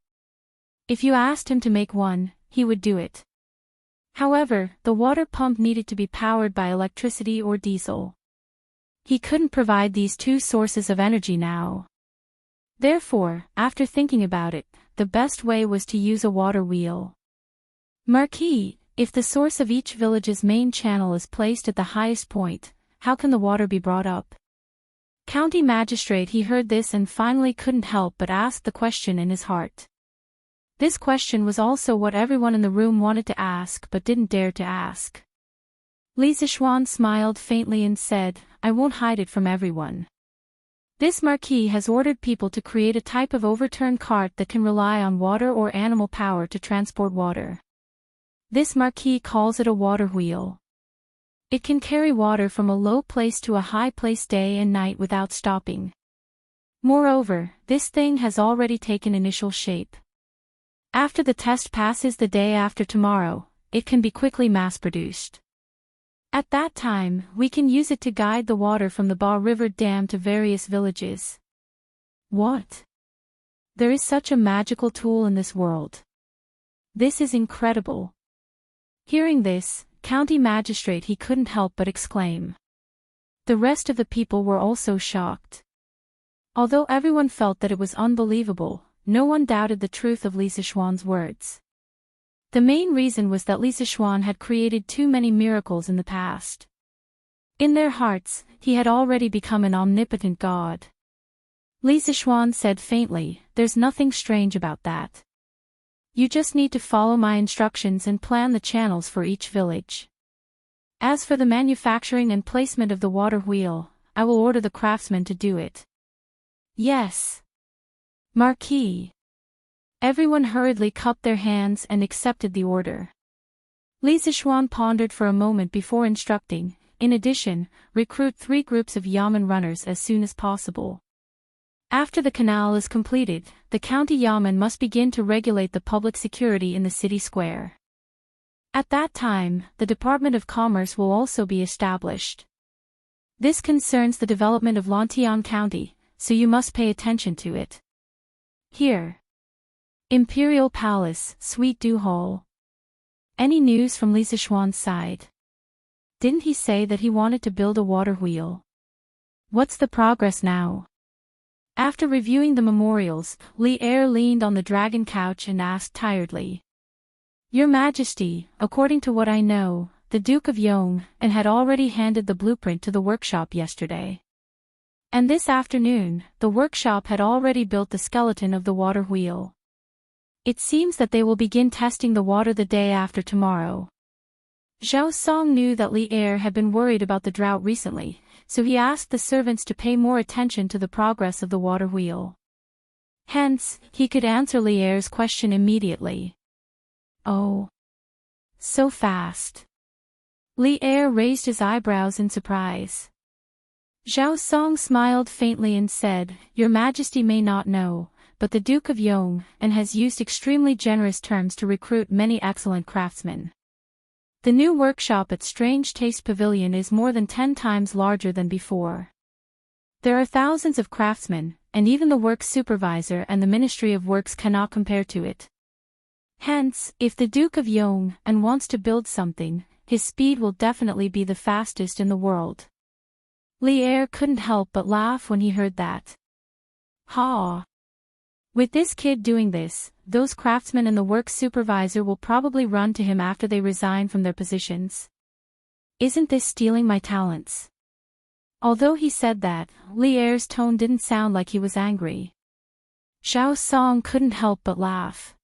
If you asked him to make one, he would do it. However, the water pump needed to be powered by electricity or diesel. He couldn't provide these two sources of energy now. Therefore, after thinking about it, the best way was to use a water wheel. Marquis, if the source of each village's main channel is placed at the highest point, how can the water be brought up? County magistrate he heard this and finally couldn't help but ask the question in his heart. This question was also what everyone in the room wanted to ask but didn't dare to ask. Li Zixuan smiled faintly and said, "I won't hide it from everyone. This marquis has ordered people to create a type of overturned cart that can rely on water or animal power to transport water. This marquis calls it a water wheel. It can carry water from a low place to a high place day and night without stopping. Moreover, this thing has already taken initial shape. After the test passes the day after tomorrow, it can be quickly mass-produced. At that time, we can use it to guide the water from the Ba River Dam to various villages." What? There is such a magical tool in this world. This is incredible. Hearing this, county magistrate he couldn't help but exclaim. The rest of the people were also shocked. Although everyone felt that it was unbelievable, no one doubted the truth of Li Zixuan's words. The main reason was that Li Zixuan had created too many miracles in the past. In their hearts, he had already become an omnipotent god. Li Zixuan said faintly, there's nothing strange about that. You just need to follow my instructions and plan the channels for each village. As for the manufacturing and placement of the water wheel, I will order the craftsmen to do it. Yes. Marquis. Everyone hurriedly cupped their hands and accepted the order. Li Zixuan pondered for a moment before instructing, in addition, recruit 3 groups of Yamen runners as soon as possible. After the canal is completed, the county Yamen must begin to regulate the public security in the city square. At that time, the Department of Commerce will also be established. This concerns the development of Lantian County, so you must pay attention to it. Here. Imperial Palace, Suite du Hall. Any news from Li Zixuan's side? Didn't he say that he wanted to build a water wheel? What's the progress now? After reviewing the memorials, Li Er leaned on the dragon couch and asked tiredly. Your Majesty, according to what I know, the Duke of Yong and had already handed the blueprint to the workshop yesterday. And this afternoon, the workshop had already built the skeleton of the water wheel. It seems that they will begin testing the water the day after tomorrow. Zhao Song knew that Li Er had been worried about the drought recently, so he asked the servants to pay more attention to the progress of the water wheel. Hence, he could answer Li Er's question immediately. Oh. So fast. Li Er raised his eyebrows in surprise. Zhao Song smiled faintly and said, Your Majesty may not know, but the Duke of Yong and has used extremely generous terms to recruit many excellent craftsmen. The new workshop at Strange Taste Pavilion is more than 10 times larger than before. There are thousands of craftsmen, and even the works supervisor and the Ministry of Works cannot compare to it. Hence, if the Duke of Yong and wants to build something, his speed will definitely be the fastest in the world. Li Er couldn't help but laugh when he heard that. Ha! With this kid doing this, those craftsmen and the works supervisor will probably run to him after they resign from their positions. Isn't this stealing my talents? Although he said that, Li Er's tone didn't sound like he was angry. Zhao Song couldn't help but laugh.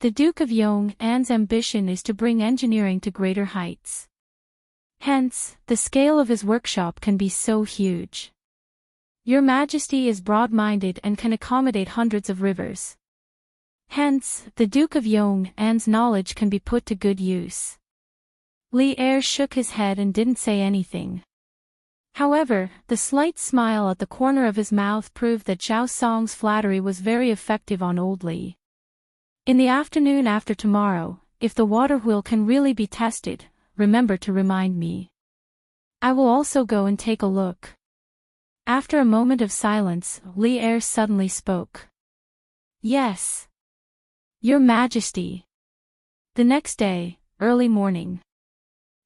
The Duke of Yong's ambition is to bring engineering to greater heights. Hence, the scale of his workshop can be so huge. Your Majesty is broad-minded and can accommodate hundreds of rivers. Hence, the Duke of Yong's knowledge can be put to good use. Li Er shook his head and didn't say anything. However, the slight smile at the corner of his mouth proved that Zhao Song's flattery was very effective on old Li. In the afternoon after tomorrow, if the water wheel can really be tested, remember to remind me. I will also go and take a look. After a moment of silence, Li Er suddenly spoke. Yes. Your Majesty. The next day, early morning.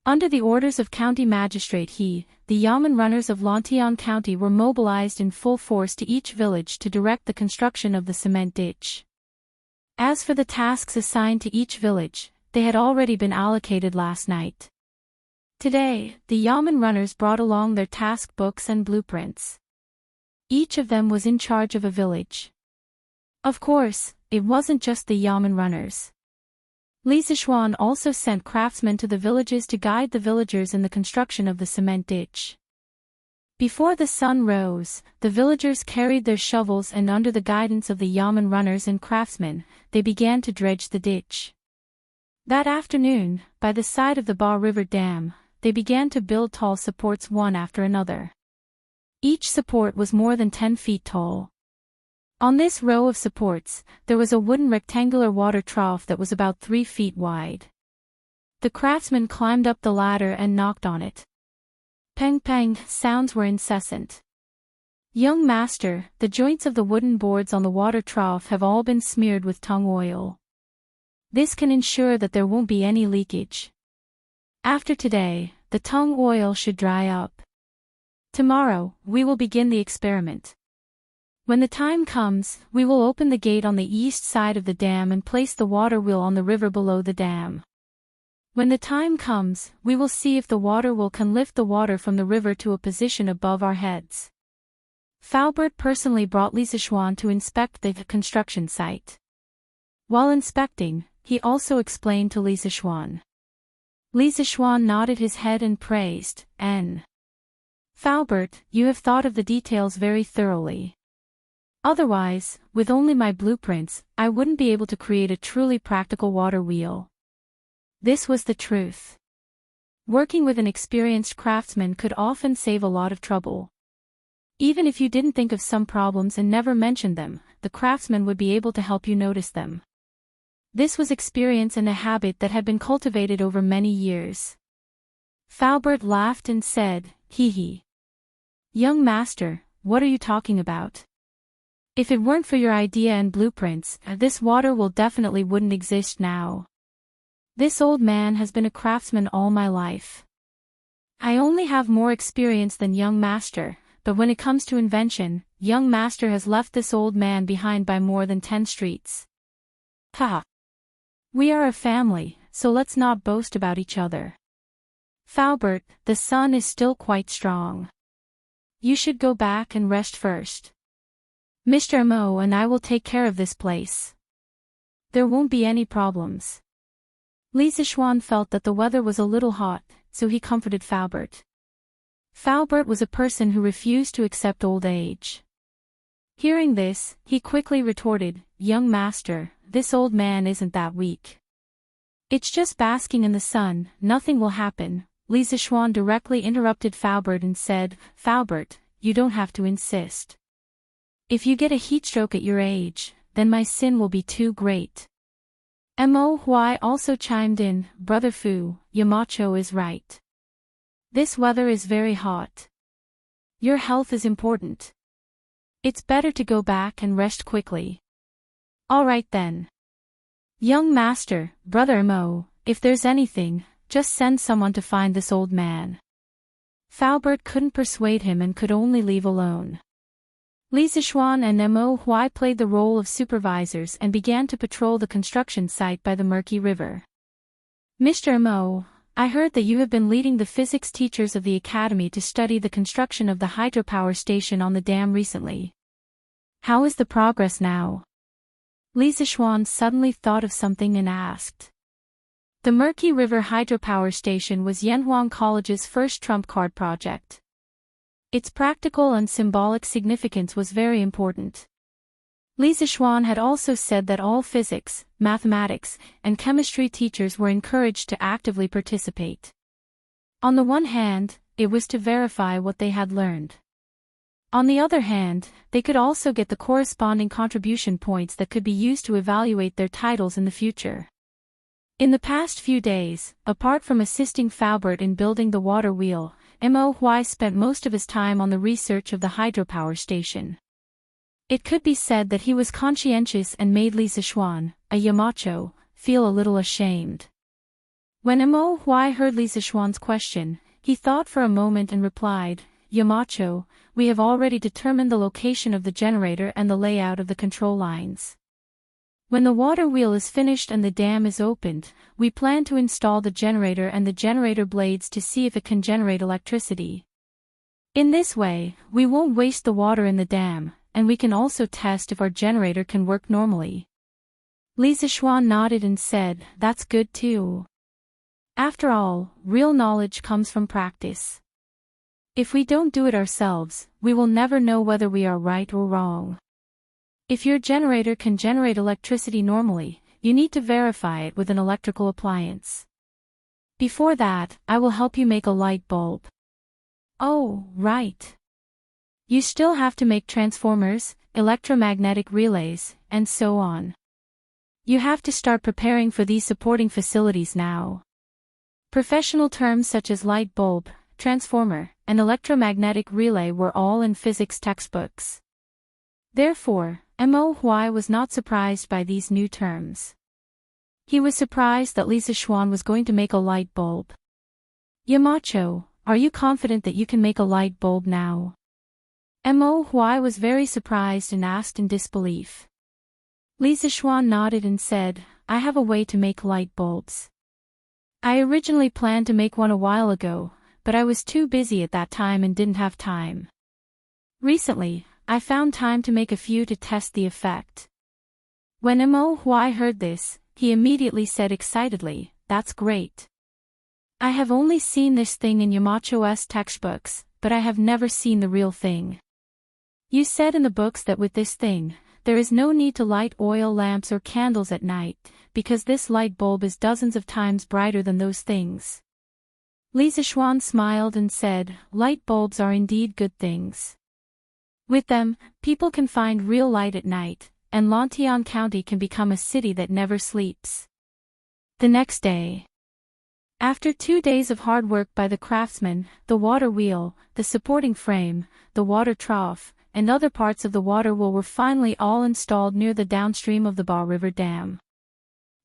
Under the orders of County Magistrate He, the Yamen runners of Lantian County were mobilized in full force to each village to direct the construction of the cement ditch. As for the tasks assigned to each village, they had already been allocated last night. Today, the Yamen runners brought along their task books and blueprints. Each of them was in charge of a village. Of course, it wasn't just the Yamen runners. Li Zixuan also sent craftsmen to the villages to guide the villagers in the construction of the cement ditch. Before the sun rose, the villagers carried their shovels and under the guidance of the Yamen runners and craftsmen, they began to dredge the ditch. That afternoon, by the side of the Ba River Dam, they began to build tall supports one after another. Each support was more than 10 feet tall. On this row of supports, there was a wooden rectangular water trough that was about 3 feet wide. The craftsmen climbed up the ladder and knocked on it. Peng peng, sounds were incessant. Young master, the joints of the wooden boards on the water trough have all been smeared with tung oil. This can ensure that there won't be any leakage. After today, the tung oil should dry up. Tomorrow, we will begin the experiment. When the time comes, we will open the gate on the east side of the dam and place the water wheel on the river below the dam. When the time comes, we will see if the water wheel can lift the water from the river to a position above our heads. Faubert personally brought Li Zixuan to inspect the construction site. While inspecting, he also explained to Li Zixuan. Li Zixuan nodded his head and praised, N. Faubert, you have thought of the details very thoroughly. Otherwise, with only my blueprints, I wouldn't be able to create a truly practical water wheel. This was the truth. Working with an experienced craftsman could often save a lot of trouble. Even if you didn't think of some problems and never mentioned them, the craftsman would be able to help you notice them. This was experience and a habit that had been cultivated over many years. Faubert laughed and said, hee hee. Young master, what are you talking about? If it weren't for your idea and blueprints, this water wheel definitely wouldn't exist now. This old man has been a craftsman all my life. I only have more experience than young master, but when it comes to invention, young master has left this old man behind by more than 10 streets. Haha. We are a family, so let's not boast about each other. Faubert, the sun is still quite strong. You should go back and rest first. Mr. Mo and I will take care of this place. There won't be any problems. Li Zixuan felt that the weather was a little hot, so he comforted Faubert. Faubert was a person who refused to accept old age. Hearing this, he quickly retorted, young master, this old man isn't that weak. It's just basking in the sun, nothing will happen. Li Zixuan directly interrupted Faubert and said, Faubert, you don't have to insist. If you get a heatstroke at your age, then my sin will be too great. Mo Huai also chimed in, Brother Fu, Yamacho is right. This weather is very hot. Your health is important. It's better to go back and rest quickly. All right then. Young master, Brother Mo, if there's anything, just send someone to find this old man. Faubert couldn't persuade him and could only leave alone. Li Zixuan and Mo Huai played the role of supervisors and began to patrol the construction site by the murky river. Mr. Mo, I heard that you have been leading the physics teachers of the academy to study the construction of the hydropower station on the dam recently. How is the progress now? Li Zixuan suddenly thought of something and asked. The Murky River Hydropower Station was Yanhuang College's first trump card project. Its practical and symbolic significance was very important. Li Zixuan had also said that all physics, mathematics, and chemistry teachers were encouraged to actively participate. On the one hand, it was to verify what they had learned. On the other hand, they could also get the corresponding contribution points that could be used to evaluate their titles in the future. In the past few days, apart from assisting Faubert in building the water wheel, Mo Huai spent most of his time on the research of the hydropower station. It could be said that he was conscientious and made Li Zixuan, a Yamacho, feel a little ashamed. When Mo Huai heard Li Zixuan's question, he thought for a moment and replied, Yamacho, we have already determined the location of the generator and the layout of the control lines. When the water wheel is finished and the dam is opened, we plan to install the generator and the generator blades to see if it can generate electricity. In this way, we won't waste the water in the dam, and we can also test if our generator can work normally. Li Zixuan nodded and said, that's good too. After all, real knowledge comes from practice. If we don't do it ourselves, we will never know whether we are right or wrong. If your generator can generate electricity normally, you need to verify it with an electrical appliance. Before that, I will help you make a light bulb. Oh, right. You still have to make transformers, electromagnetic relays, and so on. You have to start preparing for these supporting facilities now. Professional terms such as light bulb, transformer, and electromagnetic relay were all in physics textbooks. Therefore, Mo Huai was not surprised by these new terms. He was surprised that Li Zixuan was going to make a light bulb. Yamacho, are you confident that you can make a light bulb now? Mo Huai was very surprised and asked in disbelief. Li Zixuan nodded and said, I have a way to make light bulbs. I originally planned to make one a while ago, but I was too busy at that time and didn't have time. Recently, I found time to make a few to test the effect. When Mo Huai heard this, he immediately said excitedly, "That's great. I have only seen this thing in Yamacho's textbooks, but I have never seen the real thing. You said in the books that with this thing, there is no need to light oil lamps or candles at night, because this light bulb is dozens of times brighter than those things." Li Zishuan smiled and said, "Light bulbs are indeed good things. With them, people can find real light at night, and Lantian County can become a city that never sleeps." The next day. After 2 days of hard work by the craftsmen, the water wheel, the supporting frame, the water trough, and other parts of the water wheel were finally all installed near the downstream of the Ba River Dam.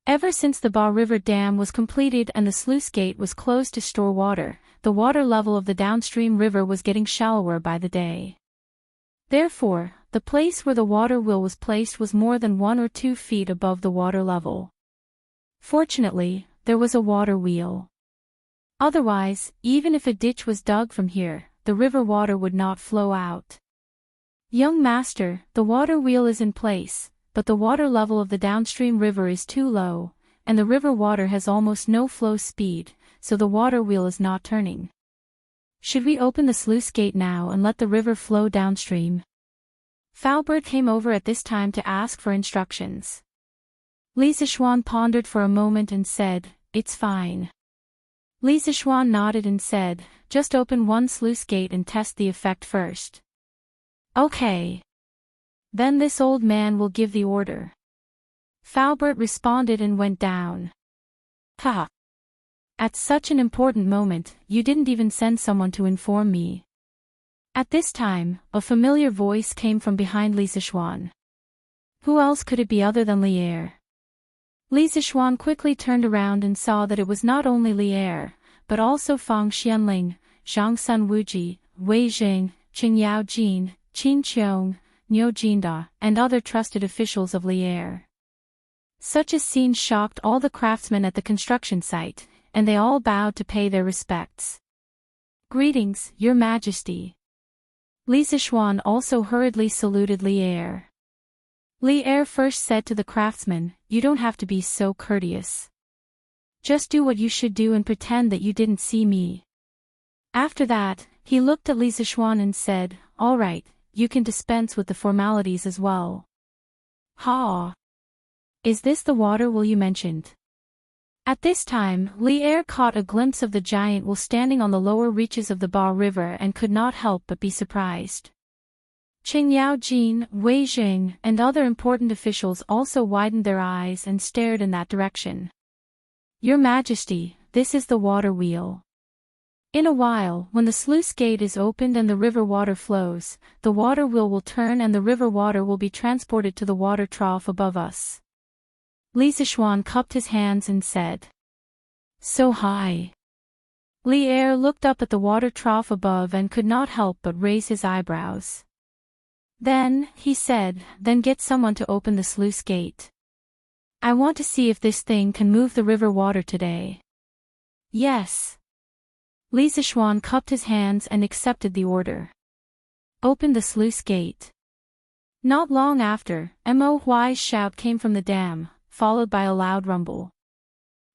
Ever since the Ba River Dam was completed and the sluice gate was closed to store water, the water level of the downstream river was getting shallower by the day. Therefore, the place where the water wheel was placed was more than 1 or 2 feet above the water level. Fortunately, there was a water wheel. Otherwise, even if a ditch was dug from here, the river water would not flow out. "Young master, the water wheel is in place, but the water level of the downstream river is too low, and the river water has almost no flow speed, so the water wheel is not turning. Should we open the sluice gate now and let the river flow downstream?" Faubert came over at this time to ask for instructions. Li Zishuan pondered for a moment and said, "It's fine." Li Zishuan nodded and said, "Just open one sluice gate and test the effect first." "Okay. Then this old man will give the order." Faubert responded and went down. "Ha! At such an important moment, you didn't even send someone to inform me." At this time, a familiar voice came from behind Li Zishuan. Who else could it be other than Li Er? Li Zishuan quickly turned around and saw that it was not only Li Er, but also Fang Xianling, Zhang Sun Wuji, Wei Jing, Qing Yao Jin, Qin Qiong, Niu Jinda, and other trusted officials of Li Er. Such a scene shocked all the craftsmen at the construction site, and they all bowed to pay their respects. "Greetings, Your Majesty." Li Zishuan also hurriedly saluted Li Er. Li Er first said to the craftsman, "You don't have to be so courteous. Just do what you should do and pretend that you didn't see me." After that, he looked at Li Zishuan and said, "All right, you can dispense with the formalities as well." "Ha! Is this the water wheel you mentioned?" At this time, Li Er caught a glimpse of the giant wheel standing on the lower reaches of the Ba River and could not help but be surprised. Qing Yao Jin, Wei Jing, and other important officials also widened their eyes and stared in that direction. "Your Majesty, this is the water wheel. In a while, when the sluice gate is opened and the river water flows, the water wheel will turn and the river water will be transported to the water trough above us." Li Zishuan cupped his hands and said, "So high." Li Er looked up at the water trough above and could not help but raise his eyebrows. Then, he said, "Then get someone to open the sluice gate. I want to see if this thing can move the river water today." "Yes." Li Zishuan cupped his hands and accepted the order. "Open the sluice gate." Not long after, Mo Huai's shout came from the dam, followed by a loud rumble.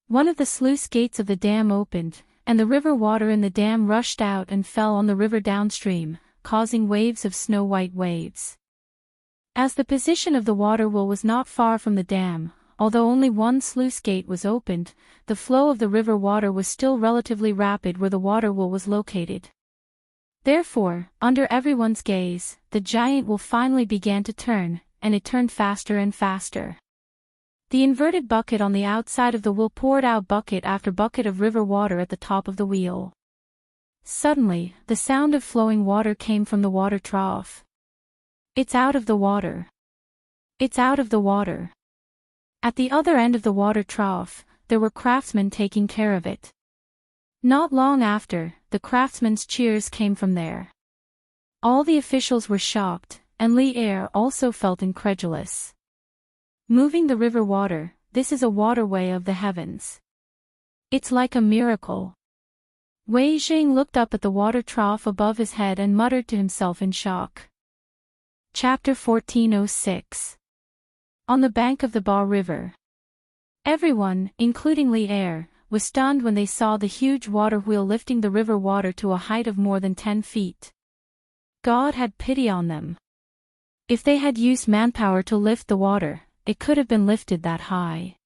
One of the sluice gates of the dam opened, and the river water in the dam rushed out and fell on the river downstream, causing waves of snow-white waves. As the position of the water wheel was not far from the dam, although only one sluice gate was opened, the flow of the river water was still relatively rapid where the water wheel was located. Therefore, under everyone's gaze, the giant wheel finally began to turn, and it turned faster and faster. The inverted bucket on the outside of the wheel poured out bucket after bucket of river water at the top of the wheel. Suddenly, the sound of flowing water came from the water trough. "It's out of the water. It's out of the water." At the other end of the water trough, there were craftsmen taking care of it. Not long after, the craftsmen's cheers came from there. All the officials were shocked, and Li Er also felt incredulous. Moving the river water, this is a waterway of the heavens. It's like a miracle. Wei Jing looked up at the water trough above his head and muttered to himself in shock. Chapter 1406. On the bank of the Ba River. Everyone, including Li Er, was stunned when they saw the huge water wheel lifting the river water to a height of more than 10 feet. God had pity on them. If they had used manpower to lift the water, it could have been lifted that high.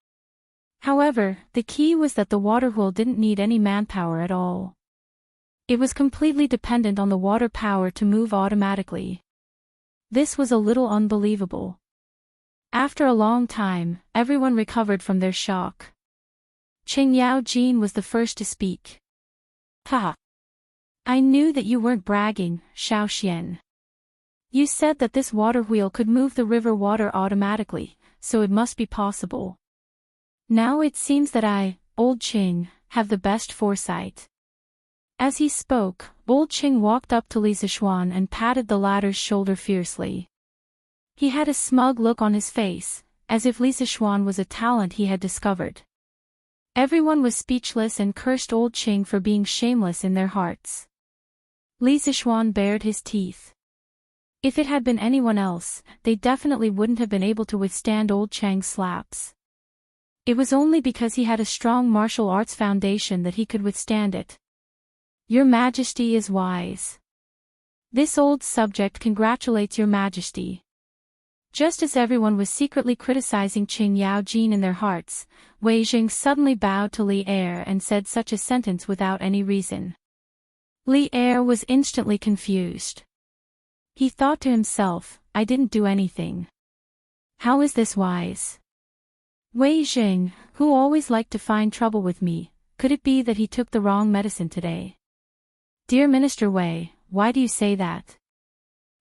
However, the key was that the water wheel didn't need any manpower at all. It was completely dependent on the water power to move automatically. This was a little unbelievable. After a long time, everyone recovered from their shock. Qing Yao Jin was the first to speak. Ha! I knew that you weren't bragging, Xiao Xian. You said that this water wheel could move the river water automatically, so it must be possible. Now it seems that I, Old Qing, have the best foresight. As he spoke, Old Qing walked up to Li Zixuan and patted the latter's shoulder fiercely. He had a smug look on his face, as if Li Zixuan was a talent he had discovered. Everyone was speechless and cursed Old Qing for being shameless in their hearts. Li Zixuan bared his teeth. If it had been anyone else, they definitely wouldn't have been able to withstand Old Chang's slaps. It was only because he had a strong martial arts foundation that he could withstand it. Your Majesty is wise. This old subject congratulates Your Majesty. Just as everyone was secretly criticizing Qing Yao Jin in their hearts, Wei Jing suddenly bowed to Li Er and said such a sentence without any reason. Li Er was instantly confused. He thought to himself, I didn't do anything. How is this wise? Wei Jing, who always liked to find trouble with me, could it be that he took the wrong medicine today? Dear Minister Wei, why do you say that?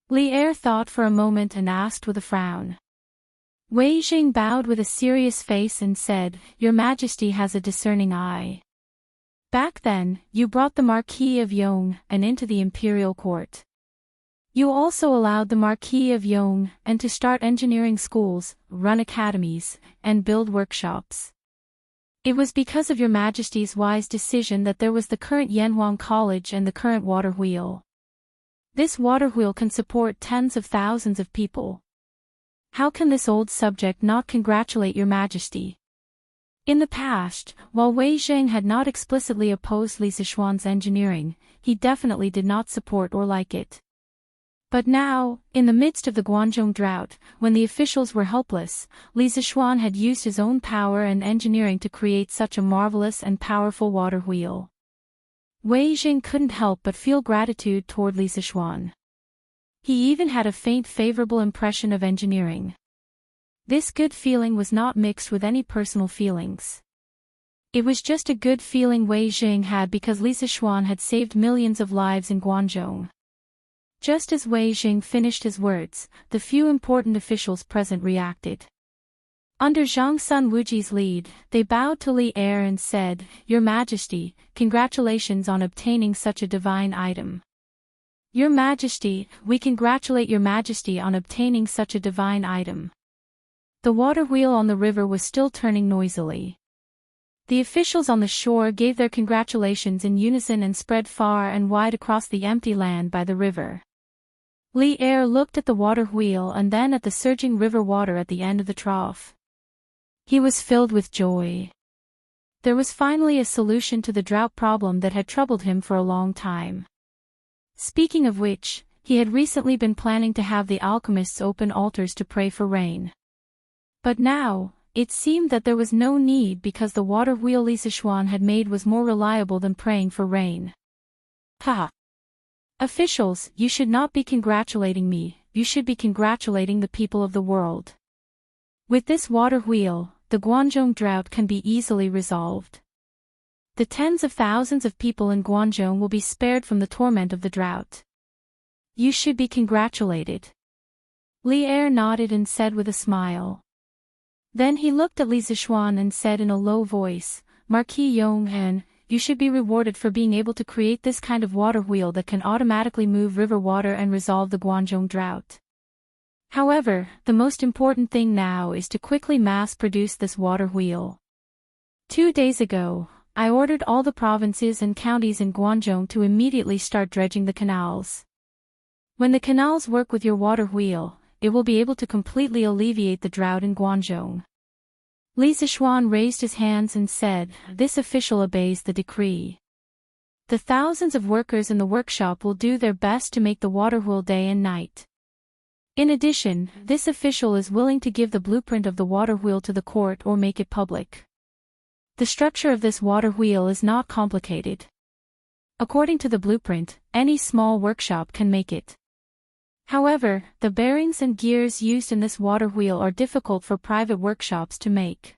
Li Er thought for a moment and asked with a frown. Wei Jing bowed with a serious face and said, Your Majesty has a discerning eye. Back then, you brought the Marquis of Yong and into the imperial court. You also allowed the Marquis of Yong and to start engineering schools, run academies, and build workshops. It was because of Your Majesty's wise decision that there was the current Yanhuang College and the current water wheel. This water wheel can support tens of thousands of people. How can this old subject not congratulate Your Majesty? In the past, while Wei Zheng had not explicitly opposed Li Zixuan's engineering, he definitely did not support or like it. But now, in the midst of the Guanzhong drought, when the officials were helpless, Li Zixuan had used his own power and engineering to create such a marvelous and powerful water wheel. Wei Jing couldn't help but feel gratitude toward Li Zixuan. He even had a faint favorable impression of engineering. This good feeling was not mixed with any personal feelings. It was just a good feeling Wei Jing had because Li Zixuan had saved millions of lives in Guanzhong. Just as Wei Jing finished his words, the few important officials present reacted. Under Zhang Sun Wuji's lead, they bowed to Li Er and said, Your Majesty, congratulations on obtaining such a divine item. Your Majesty, we congratulate Your Majesty on obtaining such a divine item. The water wheel on the river was still turning noisily. The officials on the shore gave their congratulations in unison and spread far and wide across the empty land by the river. Li Er looked at the water wheel and then at the surging river water at the end of the trough. He was filled with joy. There was finally a solution to the drought problem that had troubled him for a long time. Speaking of which, he had recently been planning to have the alchemists open altars to pray for rain. But now, it seemed that there was no need because the water wheel Li Zixuan had made was more reliable than praying for rain. Ha! Officials, you should not be congratulating me, you should be congratulating the people of the world. With this water wheel, the Guanzhong drought can be easily resolved. The tens of thousands of people in Guanzhong will be spared from the torment of the drought. You should be congratulated. Li Er nodded and said with a smile. Then he looked at Li Zixuan and said in a low voice, Marquis Yonghen, you should be rewarded for being able to create this kind of water wheel that can automatically move river water and resolve the Guanzhong drought. However, the most important thing now is to quickly mass-produce this water wheel. 2 days ago, I ordered all the provinces and counties in Guanzhong to immediately start dredging the canals. When the canals work with your water wheel, it will be able to completely alleviate the drought in Guangzhou. Li Zishuan raised his hands and said, "This official obeys the decree. The thousands of workers in the workshop will do their best to make the water wheel day and night. In addition, this official is willing to give the blueprint of the water wheel to the court or make it public. The structure of this water wheel is not complicated. According to the blueprint, any small workshop can make it. However, the bearings and gears used in this water wheel are difficult for private workshops to make.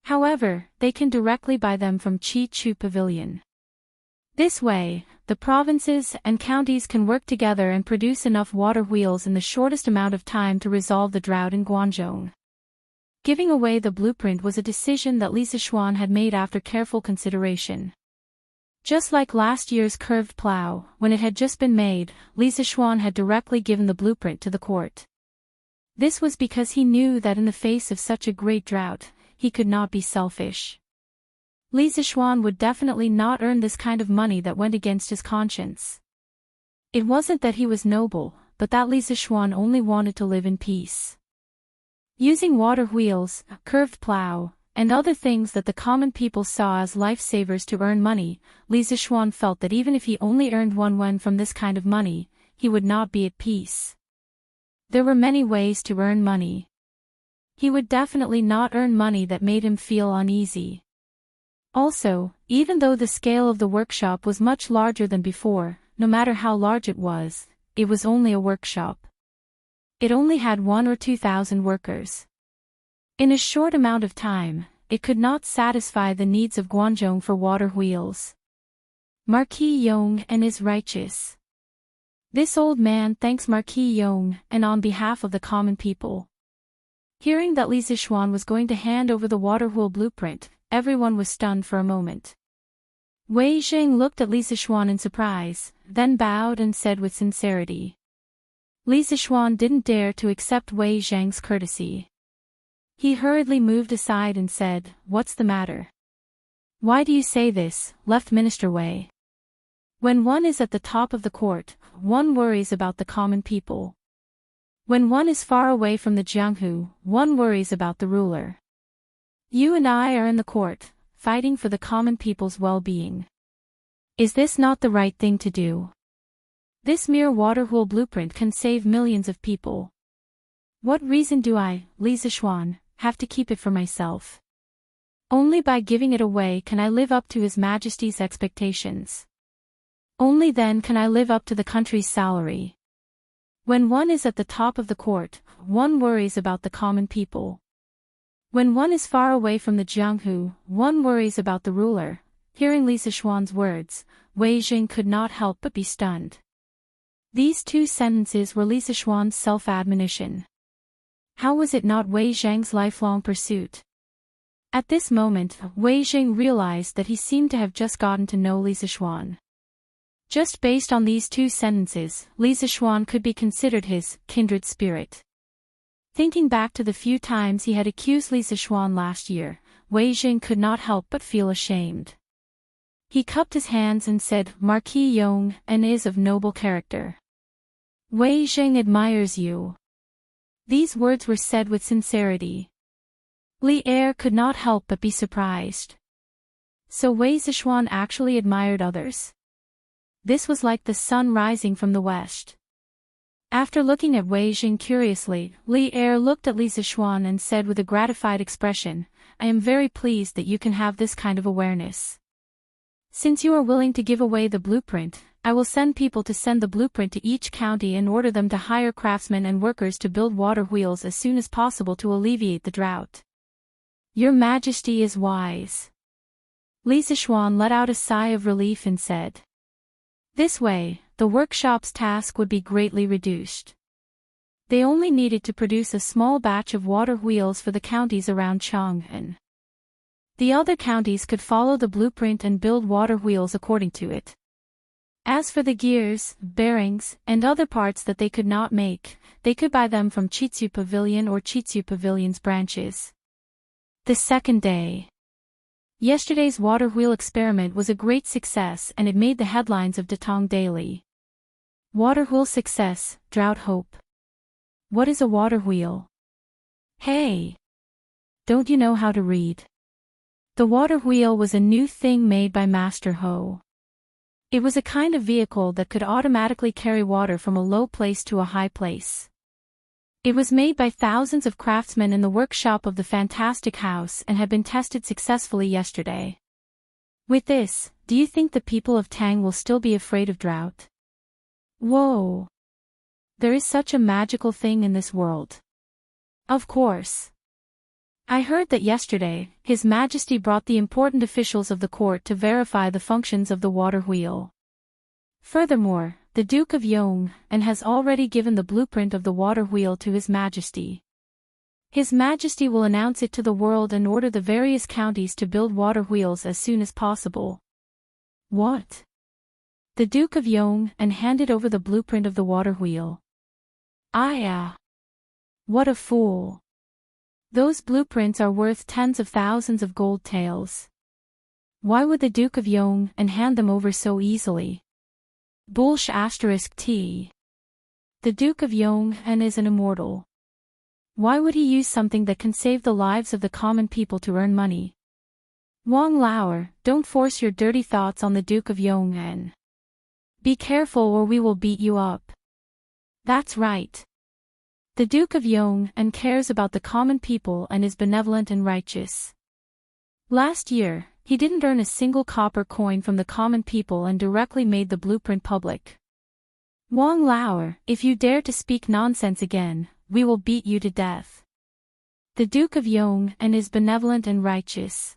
However, they can directly buy them from Chi-Chu Pavilion. This way, the provinces and counties can work together and produce enough water wheels in the shortest amount of time to resolve the drought in Guangzhou." Giving away the blueprint was a decision that Li Zishuan had made after careful consideration. Just like last year's curved plow, when it had just been made, Li Zishuan had directly given the blueprint to the court. This was because he knew that in the face of such a great drought, he could not be selfish. Li Zishuan would definitely not earn this kind of money that went against his conscience. It wasn't that he was noble, but that Li Zishuan only wanted to live in peace. Using water wheels, curved plow, and other things that the common people saw as lifesavers to earn money, Li Zishuan felt that even if he only earned 1 yuan from this kind of money, he would not be at peace. There were many ways to earn money. He would definitely not earn money that made him feel uneasy. Also, even though the scale of the workshop was much larger than before, no matter how large it was only a workshop. It only had 1 or 2,000 workers. In a short amount of time, it could not satisfy the needs of Guangzhou for water wheels. Marquis Yong and is righteous. This old man thanks Marquis Yong and on behalf of the common people. Hearing that Li Zishuan was going to hand over the water wheel blueprint, everyone was stunned for a moment. Wei Zheng looked at Li Zishuan in surprise, then bowed and said with sincerity. Li Zishuan didn't dare to accept Wei Zheng's courtesy. He hurriedly moved aside and said, "What's the matter? Why do you say this, Left Minister Wei? When one is at the top of the court, one worries about the common people. When one is far away from the Jianghu, one worries about the ruler. You and I are in the court, fighting for the common people's well-being. Is this not the right thing to do? This mere water wheel blueprint can save millions of people. What reason do I, Li Zishuan, have to keep it for myself? Only by giving it away can I live up to His Majesty's expectations. Only then can I live up to the country's salary. When one is at the top of the court, one worries about the common people. When one is far away from the Jianghu, one worries about the ruler." Hearing Li Zishuan's words, Wei Zheng could not help but be stunned. These 2 sentences were Li Zishuan's self-admonition. How was it not Wei Zheng's lifelong pursuit? At this moment, Wei Zheng realized that he seemed to have just gotten to know Li Zishuan. Just based on these 2 sentences, Li Zishuan could be considered his kindred spirit. Thinking back to the few times he had accused Li Zishuan last year, Wei Zheng could not help but feel ashamed. He cupped his hands and said, "Marquis Yong and is of noble character. Wei Zheng admires you." These words were said with sincerity. Li Er could not help but be surprised. So Wei Zishuan actually admired others? This was like the sun rising from the west. After looking at Wei Zheng curiously, Li Er looked at Li Zishuan and said with a gratified expression, "I am very pleased that you can have this kind of awareness. Since you are willing to give away the blueprint, I will send people to send the blueprint to each county and order them to hire craftsmen and workers to build water wheels as soon as possible to alleviate the drought. Your Majesty is wise." Li Zishuan let out a sigh of relief and said. This way, the workshop's task would be greatly reduced. They only needed to produce a small batch of water wheels for the counties around Chang'an. The other counties could follow the blueprint and build water wheels according to it. As for the gears, bearings, and other parts that they could not make, they could buy them from Chi-Chu Pavilion or Chi-Chu Pavilion's branches. The second day. Yesterday's water wheel experiment was a great success and it made the headlines of Datong Daily. Water wheel success, drought hope. What is a water wheel? Hey! Don't you know how to read? The water wheel was a new thing made by Master Ho. It was a kind of vehicle that could automatically carry water from a low place to a high place. It was made by thousands of craftsmen in the workshop of the fantastic house and had been tested successfully yesterday. With this, do you think the people of Tang will still be afraid of drought? Whoa! There is such a magical thing in this world. Of course. I heard that yesterday, His Majesty brought the important officials of the court to verify the functions of the water wheel. Furthermore, the Duke of Yong has already given the blueprint of the water wheel to His Majesty. His Majesty will announce it to the world and order the various counties to build water wheels as soon as possible. What? The Duke of Yong handed over the blueprint of the water wheel. What a fool. Those blueprints are worth tens of thousands of gold taels. Why would the Duke of Yong hand them over so easily? *T. The Duke of Yong is an immortal. Why would he use something that can save the lives of the common people to earn money? Wang Lauer, don't force your dirty thoughts on the Duke of Yong. Be careful or we will beat you up. That's right. The Duke of Yong cares about the common people and is benevolent and righteous. Last year, he didn't earn a single copper coin from the common people and directly made the blueprint public. Wang Lauer, if you dare to speak nonsense again, we will beat you to death. The Duke of Yong is benevolent and righteous.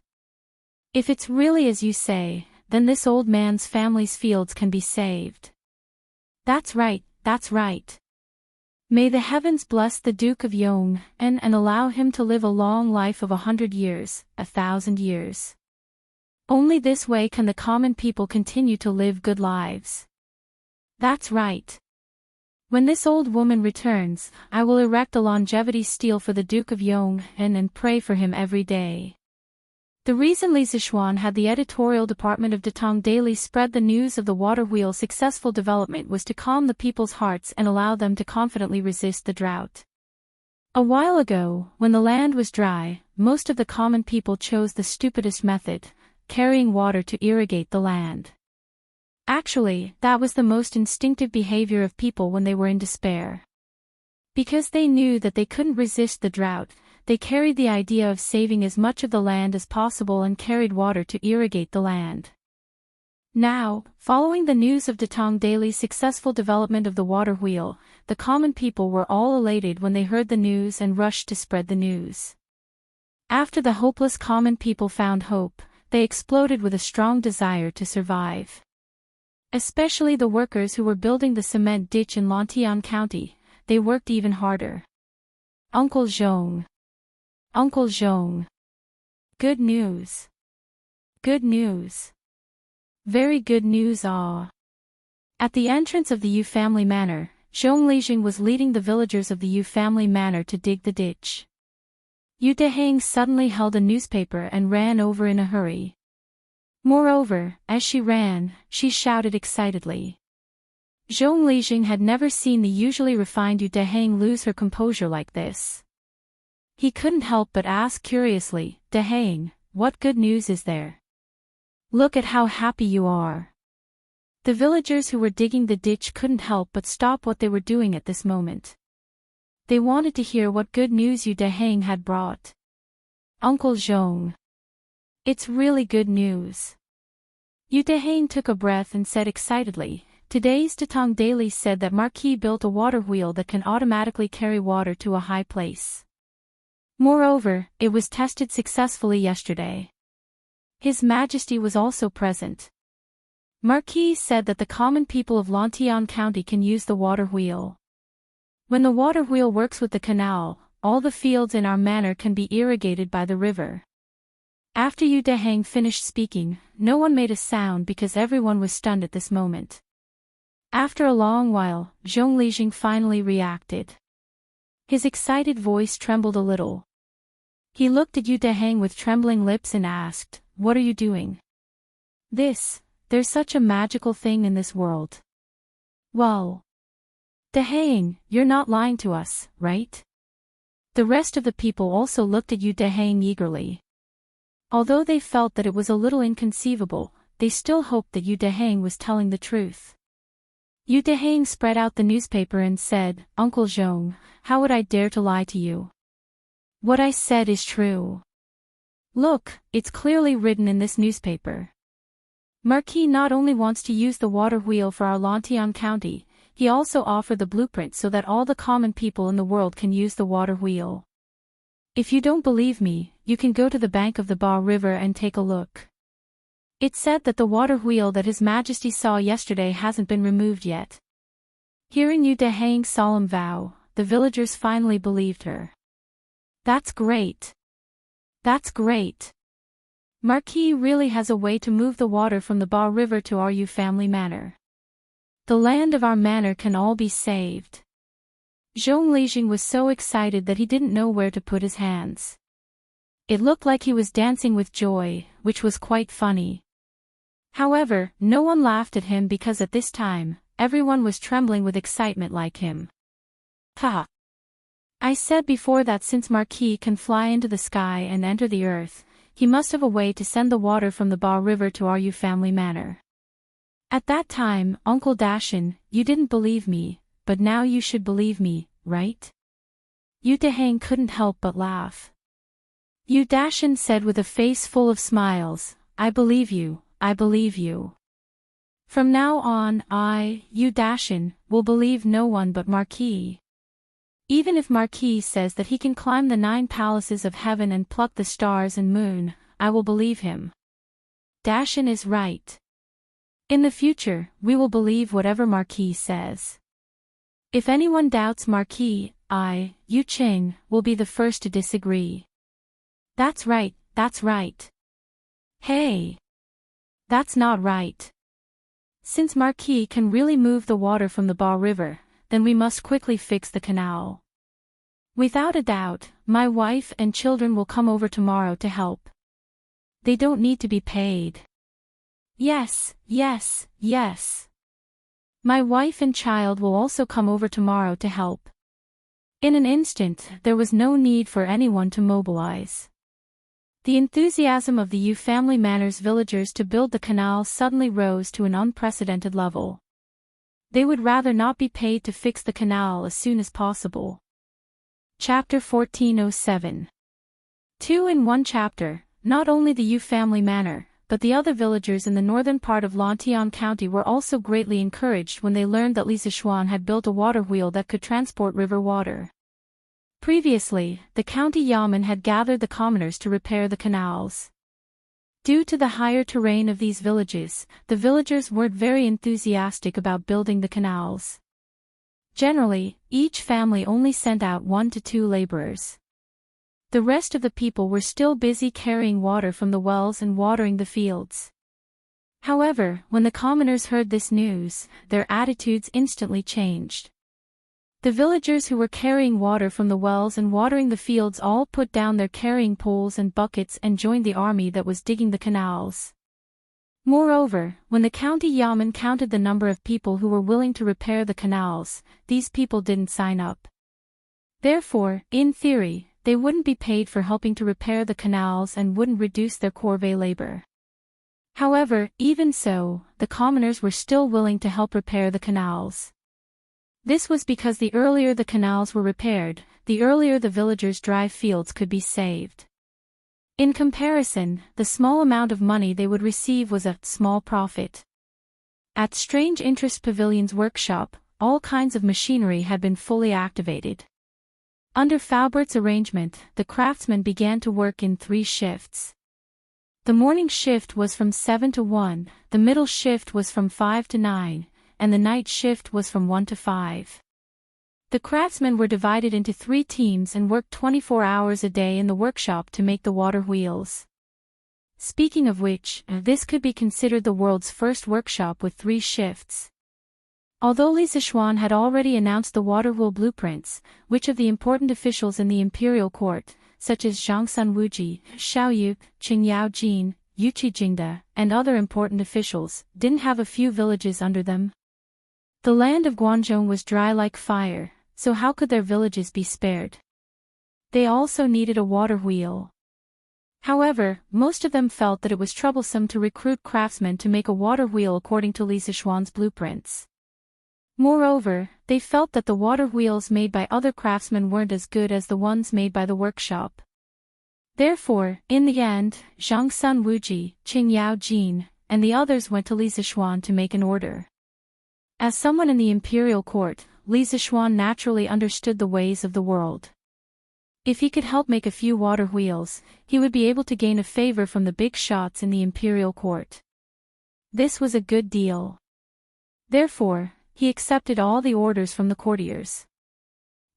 If it's really as you say, then this old man's family's fields can be saved. That's right, that's right. May the heavens bless the Duke of Yong and allow him to live a long life of 100 years, 1,000 years. Only this way can the common people continue to live good lives. That's right. When this old woman returns, I will erect a longevity stele for the Duke of Yong and pray for him every day. The reason Li Zixuan had the editorial department of Datong Daily spread the news of the water wheel's successful development was to calm the people's hearts and allow them to confidently resist the drought. A while ago, when the land was dry, most of the common people chose the stupidest method, carrying water to irrigate the land. Actually, that was the most instinctive behavior of people when they were in despair. Because they knew that they couldn't resist the drought, they carried the idea of saving as much of the land as possible and carried water to irrigate the land. Now, following the news of Datong Daily's successful development of the water wheel, the common people were all elated when they heard the news and rushed to spread the news. After the hopeless common people found hope, they exploded with a strong desire to survive. Especially the workers who were building the cement ditch in Lontian County, they worked even harder. Uncle Zhong. Uncle Zhong. Good news. Good news. Very good news. At the entrance of the Yu family manor, Zhong Lijing was leading the villagers of the Yu family manor to dig the ditch. Yu Deheng suddenly held a newspaper and ran over in a hurry. Moreover, as she ran, she shouted excitedly. Zhong Lijing had never seen the usually refined Yu Deheng lose her composure like this. He couldn't help but ask curiously, "Deheng, what good news is there? Look at how happy you are." The villagers who were digging the ditch couldn't help but stop what they were doing at this moment. They wanted to hear what good news Yu Deheng had brought. Uncle Zhong. It's really good news. Yu Deheng took a breath and said excitedly, "Today's Datong Daily said that Marquis built a water wheel that can automatically carry water to a high place. Moreover, it was tested successfully yesterday. His Majesty was also present. Marquis said that the common people of Lontian County can use the water wheel. When the water wheel works with the canal, all the fields in our manor can be irrigated by the river." After Yu Deheng finished speaking, no one made a sound because everyone was stunned at this moment. After a long while, Zhong Lijing finally reacted. His excited voice trembled a little. He looked at Yu Deheng with trembling lips and asked, "What are you doing?" There's such a magical thing in this world. Well, Dehaying, you're not lying to us, right? The rest of the people also looked at Yu Dehaying eagerly. Although they felt that it was a little inconceivable, they still hoped that Yu Dehaying was telling the truth. Yu Dehaying spread out the newspaper and said, Uncle Zhong, how would I dare to lie to you? What I said is true. Look, it's clearly written in this newspaper. Marquis not only wants to use the water wheel for our Lantian County, he also offered the blueprint so that all the common people in the world can use the water wheel. If you don't believe me, you can go to the bank of the Ba River and take a look. It's said that the water wheel that His Majesty saw yesterday hasn't been removed yet. Hearing Yu Dehaying's solemn vow, the villagers finally believed her. That's great. That's great. Marquis really has a way to move the water from the Ba River to our Yu family manor. The land of our manor can all be saved. Zhong Lijing was so excited that he didn't know where to put his hands. It looked like he was dancing with joy, which was quite funny. However, no one laughed at him because at this time, everyone was trembling with excitement like him. Ha! I said before that since Marquis can fly into the sky and enter the earth, he must have a way to send the water from the Ba River to our Yu family manor. At that time, Uncle Dashin, you didn't believe me, but now you should believe me, right? Yu Dehaying couldn't help but laugh. Yu Dashin said with a face full of smiles, I believe you, I believe you. From now on, I, Yu Dashin, will believe no one but Marquis. Even if Marquis says that he can climb the 9 palaces of heaven and pluck the stars and moon, I will believe him. Dashin is right. In the future, we will believe whatever Marquis says. If anyone doubts Marquis, I, Yu Qing, will be the first to disagree. That's right, that's right. Hey! That's not right. Since Marquis can really move the water from the Ba River, then we must quickly fix the canal. Without a doubt, my wife and children will come over tomorrow to help. They don't need to be paid. Yes, yes, yes. My wife and child will also come over tomorrow to help. In an instant, there was no need for anyone to mobilize. The enthusiasm of the Yu family manor's villagers to build the canal suddenly rose to an unprecedented level. They would rather not be paid to fix the canal as soon as possible. Chapter 1407. 2 in 1 chapter. Not only the Yu family manor, but the other villagers in the northern part of Lantian County were also greatly encouraged when they learned that Li Zishuan had built a water wheel that could transport river water. Previously, the county yamen had gathered the commoners to repair the canals. Due to the higher terrain of these villages, the villagers weren't very enthusiastic about building the canals. Generally, each family only sent out 1 to 2 laborers. The rest of the people were still busy carrying water from the wells and watering the fields. However, when the commoners heard this news, their attitudes instantly changed. The villagers who were carrying water from the wells and watering the fields all put down their carrying poles and buckets and joined the army that was digging the canals. Moreover, when the county yamen counted the number of people who were willing to repair the canals, these people didn't sign up. Therefore, in theory, they wouldn't be paid for helping to repair the canals and wouldn't reduce their corvée labor. However, even so, the commoners were still willing to help repair the canals. This was because the earlier the canals were repaired, the earlier the villagers' dry fields could be saved. In comparison, the small amount of money they would receive was a small profit. At Strange Interest Pavilion's workshop, all kinds of machinery had been fully activated. Under Faubert's arrangement, the craftsmen began to work in 3 shifts. The morning shift was from 7 to 1, the middle shift was from 5 to 9, and the night shift was from 1 to 5. The craftsmen were divided into 3 teams and worked 24 hours a day in the workshop to make the water wheels. Speaking of which, this could be considered the world's first workshop with 3 shifts. Although Li Zishuan had already announced the water wheel blueprints, which of the important officials in the imperial court, such as Zhang Sunwuji, Xiao Yu, Qing Yaojin, Yuqi Jingde, and other important officials, didn't have a few villages under them? The land of Guangzhou was dry like fire, so how could their villages be spared? They also needed a water wheel. However, most of them felt that it was troublesome to recruit craftsmen to make a water wheel according to Li Zixuan's blueprints. Moreover, they felt that the water wheels made by other craftsmen weren't as good as the ones made by the workshop. Therefore, in the end, Zhang Sun Wuji, Qing Yao Jin, and the others went to Li Zixuan to make an order. As someone in the imperial court, Li Zixuan naturally understood the ways of the world. If he could help make a few water wheels, he would be able to gain a favor from the big shots in the imperial court. This was a good deal. Therefore, he accepted all the orders from the courtiers.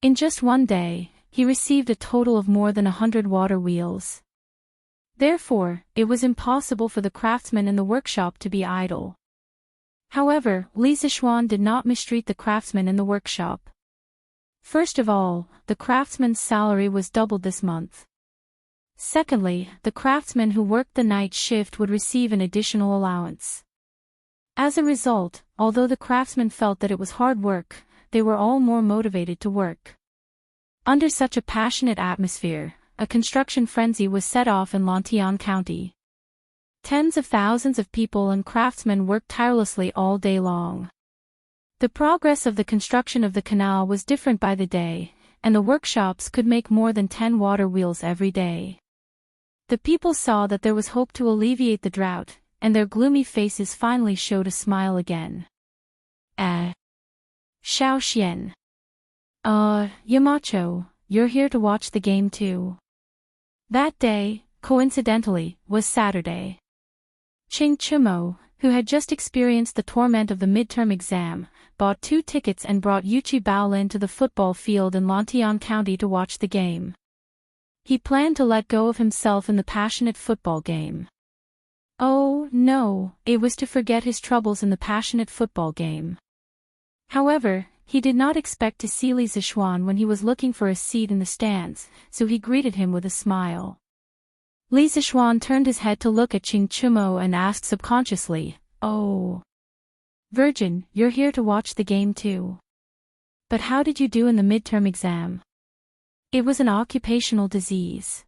In just one day, he received a total of more than 100 water wheels. Therefore, it was impossible for the craftsmen in the workshop to be idle. However, Li Zixuan did not mistreat the craftsmen in the workshop. First of all, the craftsman's salary was doubled this month. Secondly, the craftsmen who worked the night shift would receive an additional allowance. As a result, although the craftsmen felt that it was hard work, they were all more motivated to work. Under such a passionate atmosphere, a construction frenzy was set off in Lantian County. Tens of thousands of people and craftsmen worked tirelessly all day long. The progress of the construction of the canal was different by the day, and the workshops could make more than 10 water wheels every day. The people saw that there was hope to alleviate the drought, and their gloomy faces finally showed a smile again. Xiao Xian. Yamacho, you're here to watch the game too. That day, coincidentally, was Saturday. Qing Chumo, who had just experienced the torment of the midterm exam, bought 2 tickets and brought Yuchi Baolin to the football field in Lantian County to watch the game. He planned to let go of himself in the passionate football game. Oh, no, it was to forget his troubles in the passionate football game. However, he did not expect to see Li Zixuan when he was looking for a seat in the stands, so he greeted him with a smile. Li Zixuan turned his head to look at Qing Chumo and asked subconsciously, "Oh, Virgin, you're here to watch the game too. But how did you do in the midterm exam?" It was an occupational disease.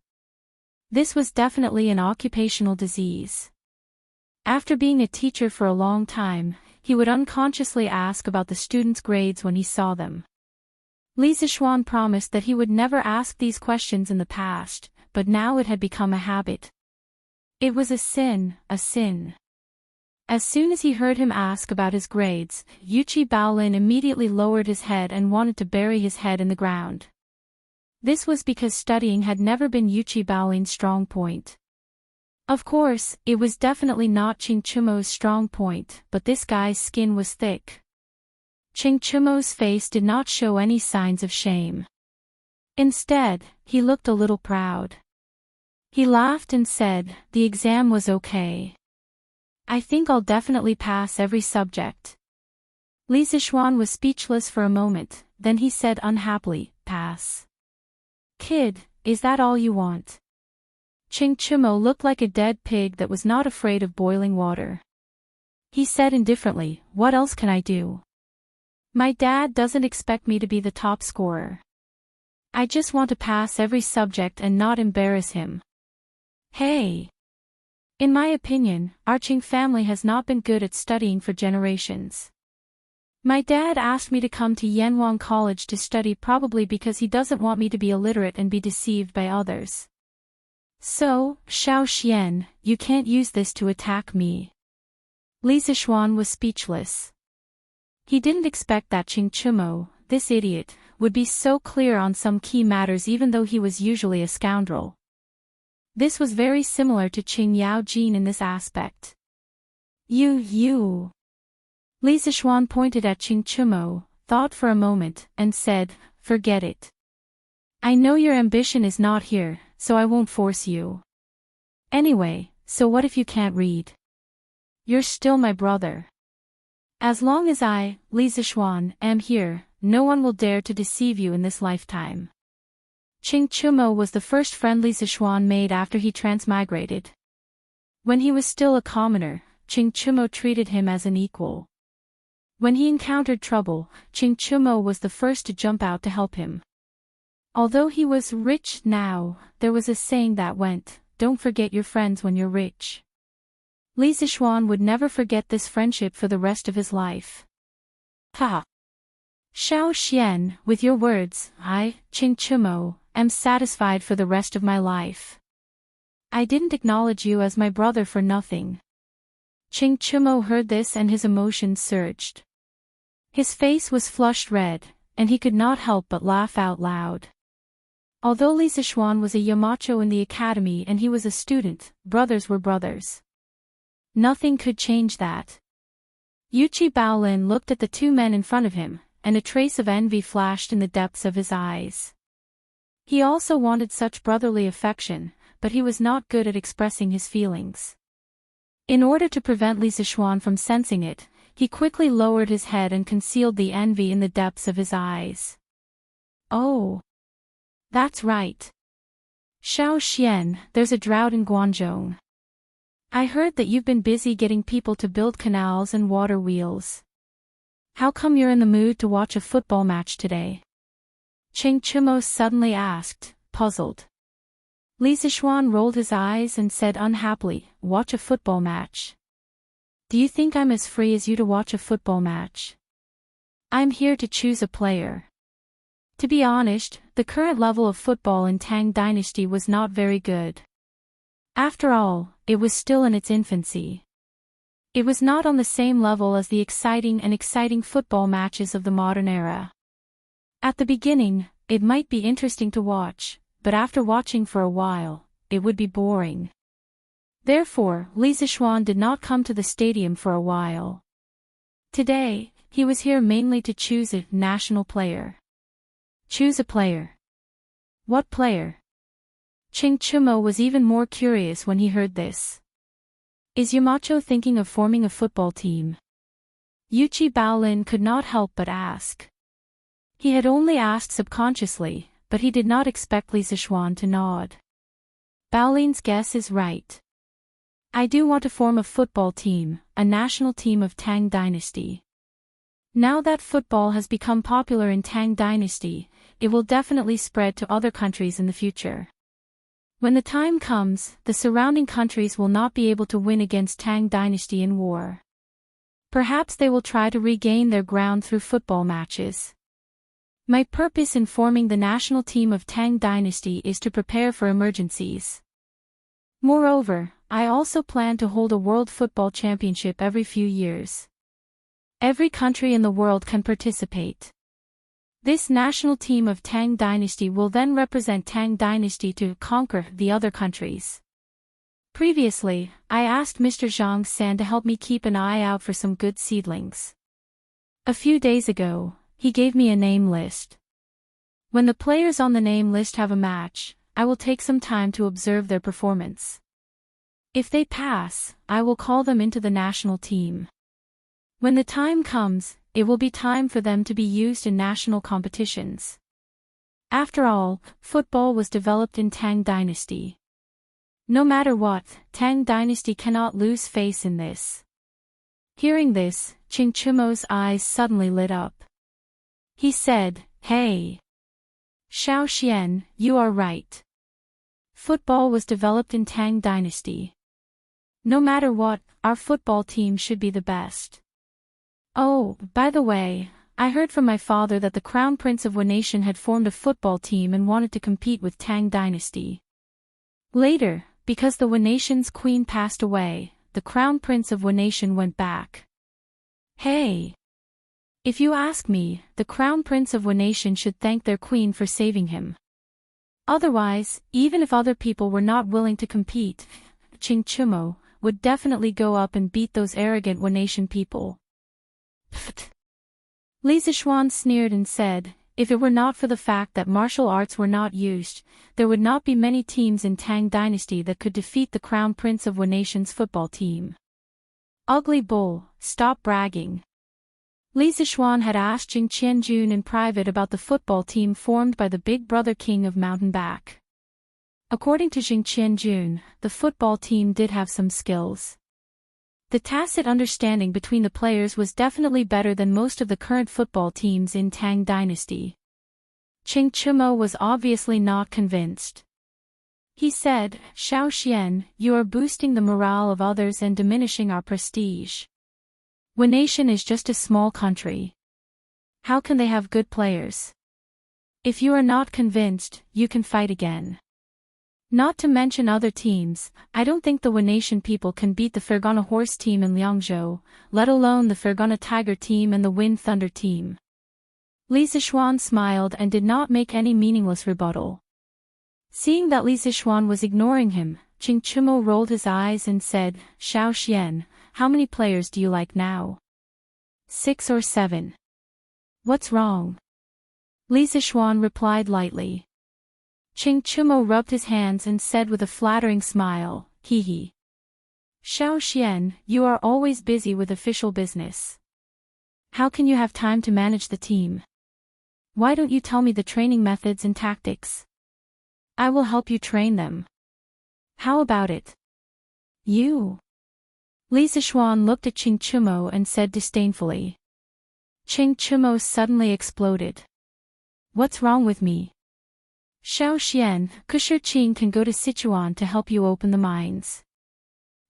This was definitely an occupational disease. After being a teacher for a long time, he would unconsciously ask about the students' grades when he saw them. Li Zixuan promised that he would never ask these questions in the past, but now it had become a habit. It was a sin, a sin. As soon as he heard him ask about his grades, Yuchi Baolin immediately lowered his head and wanted to bury his head in the ground. This was because studying had never been Yuchi Baolin's strong point. Of course, it was definitely not Qing Chumo's strong point, but this guy's skin was thick. Qing Chumo's face did not show any signs of shame. Instead, he looked a little proud. He laughed and said, "The exam was okay. I think I'll definitely pass every subject." Li Zixuan was speechless for a moment, then he said unhappily, "Pass. Kid, is that all you want?" Qing Chumo looked like a dead pig that was not afraid of boiling water. He said indifferently, "What else can I do? My dad doesn't expect me to be the top scorer. I just want to pass every subject and not embarrass him." Hey! In my opinion, our Qing family has not been good at studying for generations. My dad asked me to come to Yanwang College to study probably because he doesn't want me to be illiterate and be deceived by others. So, Xiao Xian, you can't use this to attack me. Li Zixuan was speechless. He didn't expect that Qing Chumo, this idiot, would be so clear on some key matters even though he was usually a scoundrel. This was very similar to Qing Yao Jin in this aspect. You. Li Zixuan pointed at Qing Chumo, thought for a moment, and said, "Forget it. I know your ambition is not here, so I won't force you. Anyway, so what if you can't read? You're still my brother. As long as I, Li Zixuan, am here, no one will dare to deceive you in this lifetime." Qing Chumo was the first friend Li Zixuan made after he transmigrated. When he was still a commoner, Qing Chumo treated him as an equal. When he encountered trouble, Ching Chumo was the first to jump out to help him. Although he was rich now, there was a saying that went, "Don't forget your friends when you're rich." Li Zixuan would never forget this friendship for the rest of his life. Ha! Xiao Xian, with your words, I, Ching Chumo, am satisfied for the rest of my life. I didn't acknowledge you as my brother for nothing. Ching Chumo heard this and his emotions surged. His face was flushed red, and he could not help but laugh out loud. Although Li Zixuan was a Yamacho in the academy and he was a student, brothers were brothers. Nothing could change that. Yuchi Baolin looked at the two men in front of him, and a trace of envy flashed in the depths of his eyes. He also wanted such brotherly affection, but he was not good at expressing his feelings. In order to prevent Li Zixuan from sensing it, he quickly lowered his head and concealed the envy in the depths of his eyes. Oh! That's right. Xiao Xian, there's a drought in Guangzhou. I heard that you've been busy getting people to build canals and water wheels. How come you're in the mood to watch a football match today? Ching Chumo suddenly asked, puzzled. Li Zixuan rolled his eyes and said unhappily, watch a football match. Do you think I'm as free as you to watch a football match? I'm here to choose a player. To be honest, the current level of football in Tang Dynasty was not very good. After all, it was still in its infancy. It was not on the same level as the exciting football matches of the modern era. At the beginning, it might be interesting to watch, but after watching for a while, it would be boring. Therefore, Li Zixuan did not come to the stadium for a while. Today, he was here mainly to choose a national player. Choose a player. What player? Ching Chumo was even more curious when he heard this. Is Yamacho thinking of forming a football team? Yuchi Baolin could not help but ask. He had only asked subconsciously, but he did not expect Li Zixuan to nod. Baolin's guess is right. I do want to form a football team, a national team of Tang Dynasty. Now that football has become popular in Tang Dynasty, it will definitely spread to other countries in the future. When the time comes, the surrounding countries will not be able to win against Tang Dynasty in war. Perhaps they will try to regain their ground through football matches. My purpose in forming the national team of Tang Dynasty is to prepare for emergencies. Moreover, I also plan to hold a World Football Championship every few years. Every country in the world can participate. This national team of Tang Dynasty will then represent Tang Dynasty to conquer the other countries. Previously, I asked Mr. Zhang San to help me keep an eye out for some good seedlings. A few days ago, he gave me a name list. When the players on the name list have a match, I will take some time to observe their performance. If they pass, I will call them into the national team. When the time comes, it will be time for them to be used in national competitions. After all, football was developed in Tang Dynasty. No matter what, Tang Dynasty cannot lose face in this. Hearing this, Ching Chumo's eyes suddenly lit up. He said, Hey! Xiao Xian, you are right. Football was developed in Tang Dynasty. No matter what, our football team should be the best. Oh, by the way, I heard from my father that the Crown Prince of Wanation had formed a football team and wanted to compete with Tang Dynasty. Later, because the Wanation's queen passed away, the Crown Prince of Wanation went back. Hey! If you ask me, the Crown Prince of Wanation should thank their queen for saving him. Otherwise, even if other people were not willing to compete, Ching Chumo would definitely go up and beat those arrogant Wanation people. Pfft. Li Zixuan sneered and said, if it were not for the fact that martial arts were not used, there would not be many teams in Tang Dynasty that could defeat the Crown Prince of Wanation's football team. Ugly bull, stop bragging. Li Zixuan had asked Jing Qianjun in private about the football team formed by the big brother king of Mountain Back. According to Jing Qianjun, the football team did have some skills. The tacit understanding between the players was definitely better than most of the current football teams in Tang Dynasty. Ching Chumo was obviously not convinced. He said, "Xiao Xian, you are boosting the morale of others and diminishing our prestige. Nation is just a small country. How can they have good players? If you are not convinced, you can fight again. Not to mention other teams, I don't think the Nation people can beat the Fergana Horse team in Liangzhou, let alone the Fergana Tiger team and the Wind Thunder team." Li Zixuan smiled and did not make any meaningless rebuttal. Seeing that Li Zixuan was ignoring him, Ching Chumo rolled his eyes and said, "Xiao Xian, how many players do you like now? 6 or 7. What's wrong?" Li Zixuan replied lightly. Ching Chumo rubbed his hands and said with a flattering smile, "Hee hee. Xiao Xian, you are always busy with official business. How can you have time to manage the team? Why don't you tell me the training methods and tactics? I will help you train them. How about it? You?" Li Zixuan looked at Ching Chumo and said disdainfully. Ching Chumo suddenly exploded. "What's wrong with me? Xiao Xian, Kusher Qing can go to Sichuan to help you open the mines.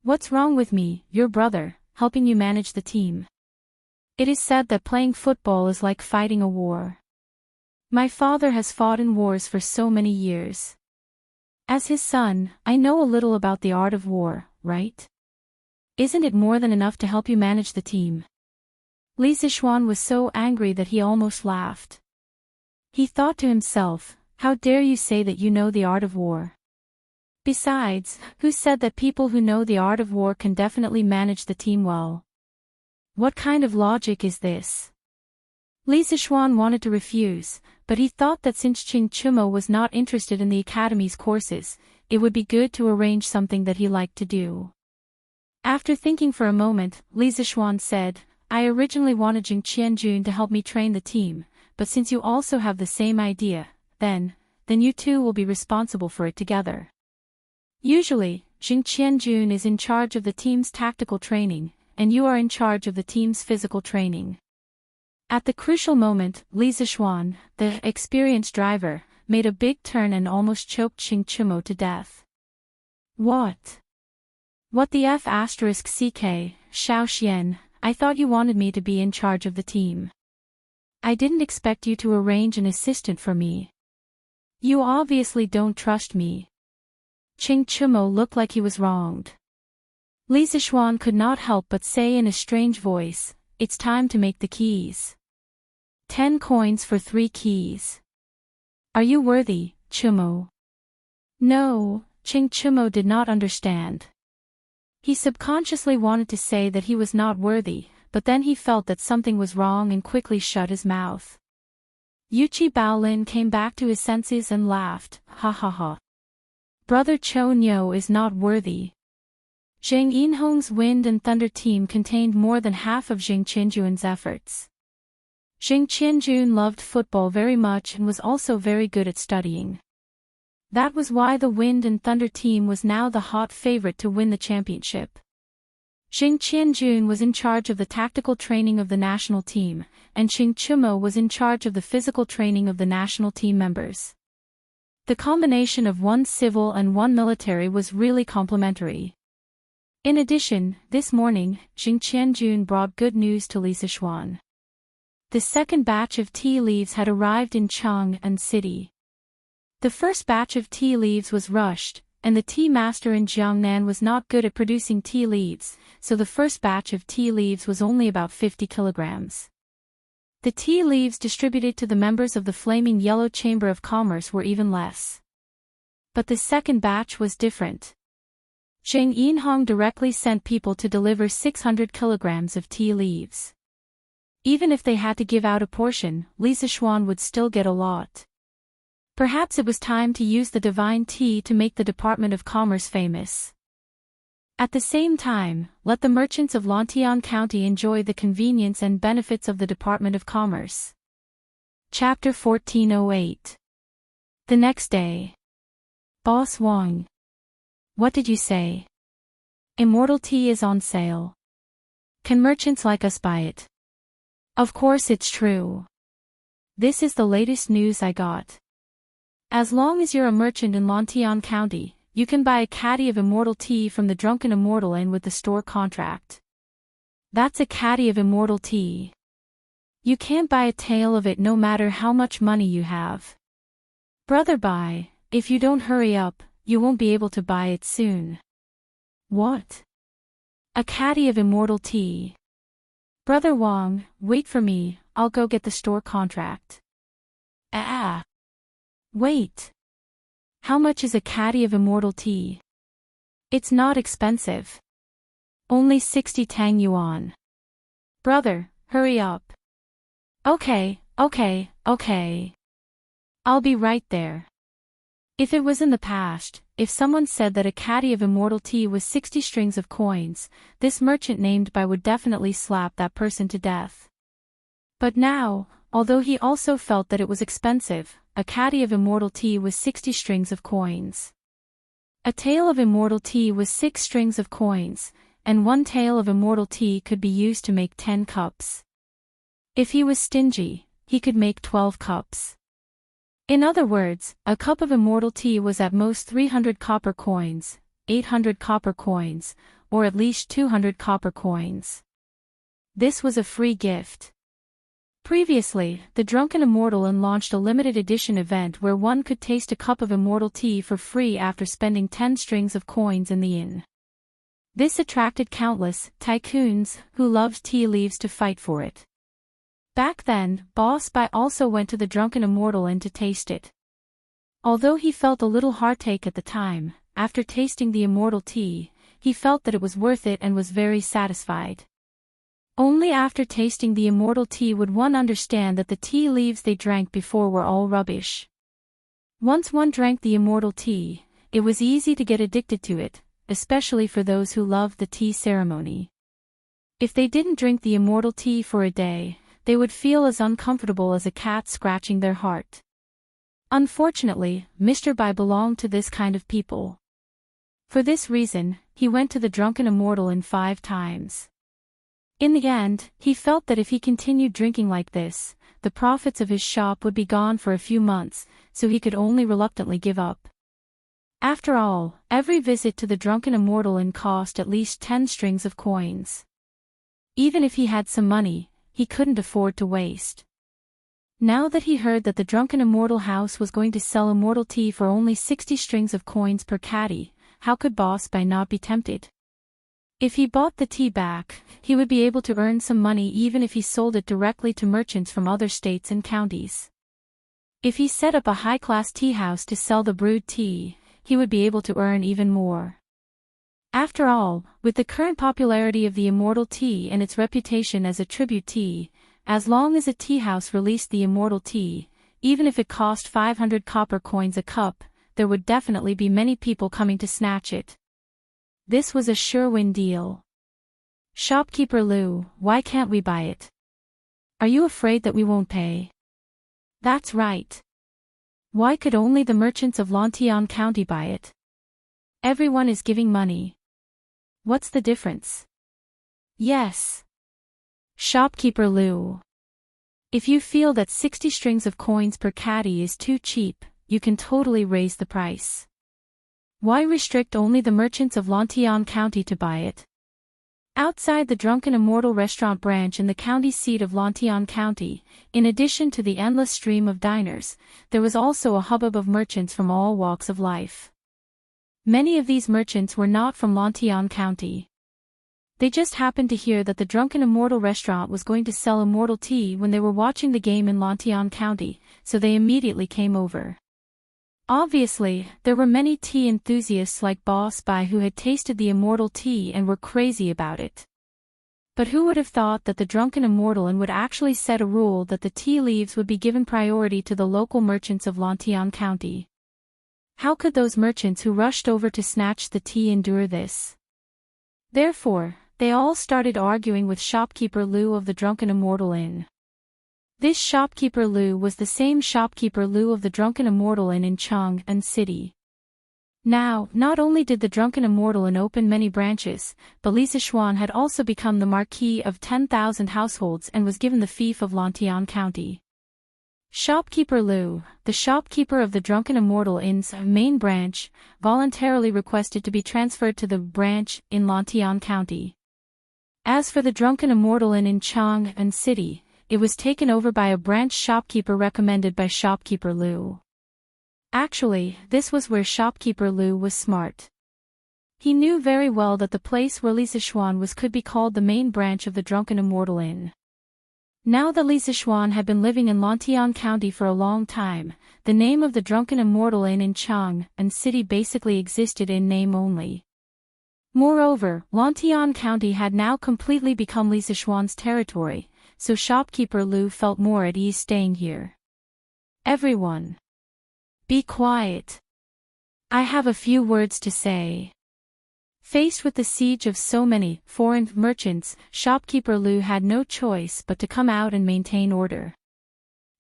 What's wrong with me, your brother, helping you manage the team? It is said that playing football is like fighting a war. My father has fought in wars for so many years. As his son, I know a little about the art of war, right? Isn't it more than enough to help you manage the team?" Li Zixuan was so angry that he almost laughed. He thought to himself, "How dare you say that you know the art of war? Besides, who said that people who know the art of war can definitely manage the team well? What kind of logic is this?" Li Zixuan wanted to refuse, but he thought that since Ching Chumo was not interested in the academy's courses, it would be good to arrange something that he liked to do. After thinking for a moment, Li Zixuan said, "I originally wanted Jing Qianjun to help me train the team, but since you also have the same idea, then you two will be responsible for it together. Usually, Jing Qianjun is in charge of the team's tactical training, and you are in charge of the team's physical training." At the crucial moment, Li Zixuan, the experienced driver, made a big turn and almost choked Ching Chumo to death. What the F***, Xiao Xian, I thought you wanted me to be in charge of the team. I didn't expect you to arrange an assistant for me. You obviously don't trust me. Ching Chumo looked like he was wronged. Li Zixuan could not help but say in a strange voice, "It's time to make the keys. 10 coins for 3 keys. Are you worthy, Chumo?" No, Ching Chumo did not understand. He subconsciously wanted to say that he was not worthy, but then he felt that something was wrong and quickly shut his mouth. Yuchi Baolin came back to his senses and laughed, "Ha ha ha. Brother Cho Nyo is not worthy." Zhang Yinhong's Wind and Thunder team contained more than half of Jing Qianjun's efforts. Jing Qianjun loved football very much and was also very good at studying. That was why the Wind and Thunder team was now the hot favorite to win the championship. Jing Qianjun was in charge of the tactical training of the national team, and Ching Chumo was in charge of the physical training of the national team members. The combination of one civil and one military was really complementary. In addition, this morning, Jing Qianjun brought good news to Li Zixuan. The second batch of tea leaves had arrived in Chang'an City. The first batch of tea leaves was rushed, and the tea master in Jiangnan was not good at producing tea leaves, so the first batch of tea leaves was only about 50 kilograms. The tea leaves distributed to the members of the Flaming Yellow Chamber of Commerce were even less. But the second batch was different. Zhang Yinhong directly sent people to deliver 600 kilograms of tea leaves. Even if they had to give out a portion, Li Zixuan would still get a lot. Perhaps it was time to use the divine tea to make the Department of Commerce famous. At the same time, let the merchants of Lantian County enjoy the convenience and benefits of the Department of Commerce. Chapter 1408. The next day. Boss Wang. What did you say? Immortal tea is on sale. Can merchants like us buy it? Of course it's true. This is the latest news I got. As long as you're a merchant in Lantian County, you can buy a caddy of immortal tea from the Drunken Immortal Inn with the store contract. That's a caddy of immortal tea. You can't buy a tale of it no matter how much money you have. Brother Bai, if you don't hurry up, you won't be able to buy it soon. What? A caddy of immortal tea. Brother Wang, wait for me, I'll go get the store contract. Ah. Wait. How much is a caddy of immortal tea? It's not expensive. Only 60 Tang Yuan. Brother, hurry up. Okay. I'll be right there. If it was in the past, if someone said that a caddy of immortal tea was 60 strings of coins, this merchant named Bai would definitely slap that person to death. But now, although he also felt that it was expensive, a caddy of immortal tea was 60 strings of coins. A tael of immortal tea was 6 strings of coins, and 1 tael of immortal tea could be used to make 10 cups. If he was stingy, he could make 12 cups. In other words, a cup of immortal tea was at most 300 copper coins, 800 copper coins, or at least 200 copper coins. This was a free gift. Previously, the Drunken Immortal Inn launched a limited edition event where one could taste a cup of immortal tea for free after spending 10 strings of coins in the inn. This attracted countless tycoons who loved tea leaves to fight for it. Back then, Boss Bai also went to the Drunken Immortal Inn to taste it. Although he felt a little heartache at the time, after tasting the immortal tea, he felt that it was worth it and was very satisfied. Only after tasting the immortal tea would one understand that the tea leaves they drank before were all rubbish. Once one drank the immortal tea, it was easy to get addicted to it, especially for those who loved the tea ceremony. If they didn't drink the immortal tea for a day, they would feel as uncomfortable as a cat scratching their heart. Unfortunately, Mr. Bai belonged to this kind of people. For this reason, he went to the Drunken Immortal Inn 5 times. In the end, he felt that if he continued drinking like this, the profits of his shop would be gone for a few months, so he could only reluctantly give up. After all, every visit to the Drunken Immortal Inn cost at least 10 strings of coins. Even if he had some money, he couldn't afford to waste. Now that he heard that the Drunken Immortal House was going to sell immortal tea for only 60 strings of coins per caddy, how could Boss Bai not be tempted? If he bought the tea back, he would be able to earn some money even if he sold it directly to merchants from other states and counties. If he set up a high-class tea house to sell the brewed tea, he would be able to earn even more. After all, with the current popularity of the immortal tea and its reputation as a tribute tea, as long as a tea house released the immortal tea, even if it cost 500 copper coins a cup, there would definitely be many people coming to snatch it. This was a sure-win deal. Shopkeeper Liu, why can't we buy it? Are you afraid that we won't pay? That's right. Why could only the merchants of Lantian County buy it? Everyone is giving money. What's the difference? Yes. Shopkeeper Liu. If you feel that 60 strings of coins per caddy is too cheap, you can totally raise the price. Why restrict only the merchants of Lantian County to buy it? Outside the Drunken Immortal restaurant branch in the county seat of Lantian County, in addition to the endless stream of diners, there was also a hubbub of merchants from all walks of life. Many of these merchants were not from Lantian County. They just happened to hear that the Drunken Immortal restaurant was going to sell immortal tea when they were watching the game in Lantian County, so they immediately came over. Obviously, there were many tea enthusiasts like Boss Bai who had tasted the immortal tea and were crazy about it. But who would have thought that the Drunken Immortal Inn would actually set a rule that the tea leaves would be given priority to the local merchants of Lantian County? How could those merchants who rushed over to snatch the tea endure this? Therefore, they all started arguing with shopkeeper Liu of the Drunken Immortal Inn. This shopkeeper Liu was the same shopkeeper Liu of the Drunken Immortal Inn in Chang'an City. Now, not only did the drunken immortal Inn open many branches, but Lisa Schwann had also become the Marquis of 10,000 households and was given the fief of Lantian County. Shopkeeper Liu, the shopkeeper of the Drunken Immortal Inn's main branch, voluntarily requested to be transferred to the branch in Lantian County. As for the Drunken Immortal Inn in Chang'an City, it was taken over by a branch shopkeeper recommended by shopkeeper Liu. Actually, this was where shopkeeper Liu was smart. He knew very well that the place where Lisa Schwann was could be called the main branch of the Drunken Immortal Inn. Now that Lisa Schwann had been living in Lantian County for a long time, the name of the Drunken Immortal Inn in Chang'an City basically existed in name only. Moreover, Lantian County had now completely become Lisa Schwann's territory, so shopkeeper Liu felt more at ease staying here. Everyone, be quiet. I have a few words to say. Faced with the siege of so many foreign merchants, shopkeeper Liu had no choice but to come out and maintain order.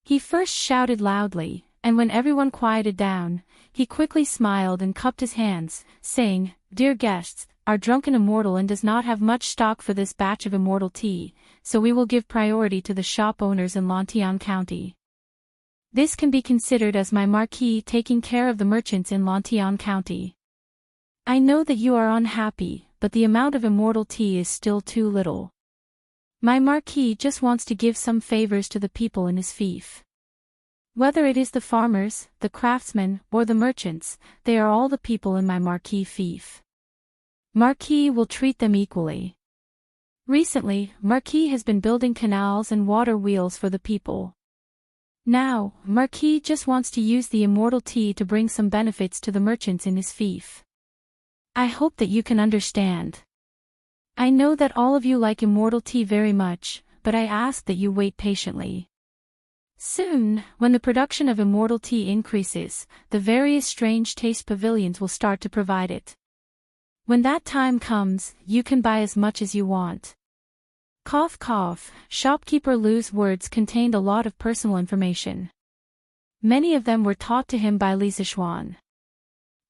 He first shouted loudly, and when everyone quieted down, he quickly smiled and cupped his hands, saying, "Dear guests, our Drunken Immortal Inn does not have much stock for this batch of immortal tea, so we will give priority to the shop owners in Lantian County. This can be considered as my marquis taking care of the merchants in Lantian County. I know that you are unhappy, but the amount of immortal tea is still too little. My marquis just wants to give some favors to the people in his fief. Whether it is the farmers, the craftsmen, or the merchants, they are all the people in my marquis fief. Marquis will treat them equally. Recently, Marquis has been building canals and water wheels for the people. Now, Marquis just wants to use the immortal tea to bring some benefits to the merchants in his fief. I hope that you can understand. I know that all of you like immortal tea very much, but I ask that you wait patiently. Soon, when the production of immortal tea increases, the various strange taste pavilions will start to provide it. When that time comes, you can buy as much as you want." Cough cough, shopkeeper Liu's words contained a lot of personal information. Many of them were taught to him by Lisa Schwann.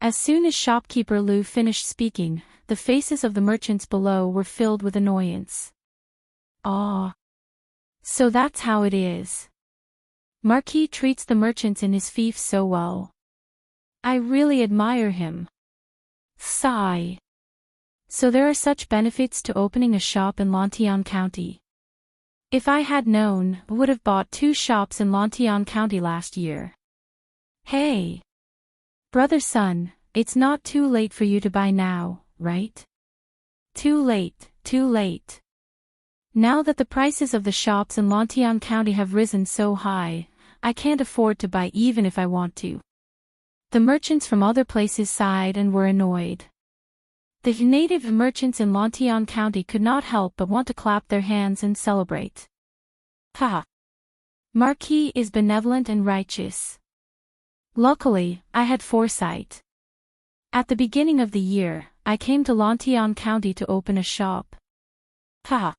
As soon as shopkeeper Liu finished speaking, the faces of the merchants below were filled with annoyance. "Ah. So that's how it is. Marquis treats the merchants in his fief so well. I really admire him. Sigh. So there are such benefits to opening a shop in Lantian County. If I had known, I would have bought 2 shops in Lantian County last year. Hey! Brother son, it's not too late for you to buy now, right? Too late, too late. Now that the prices of the shops in Lantian County have risen so high, I can't afford to buy even if I want to." The merchants from other places sighed and were annoyed. The native merchants in Lantian County could not help but want to clap their hands and celebrate. Ha! Marquis is benevolent and righteous. Luckily, I had foresight. At the beginning of the year, I came to Lantian County to open a shop. Ha!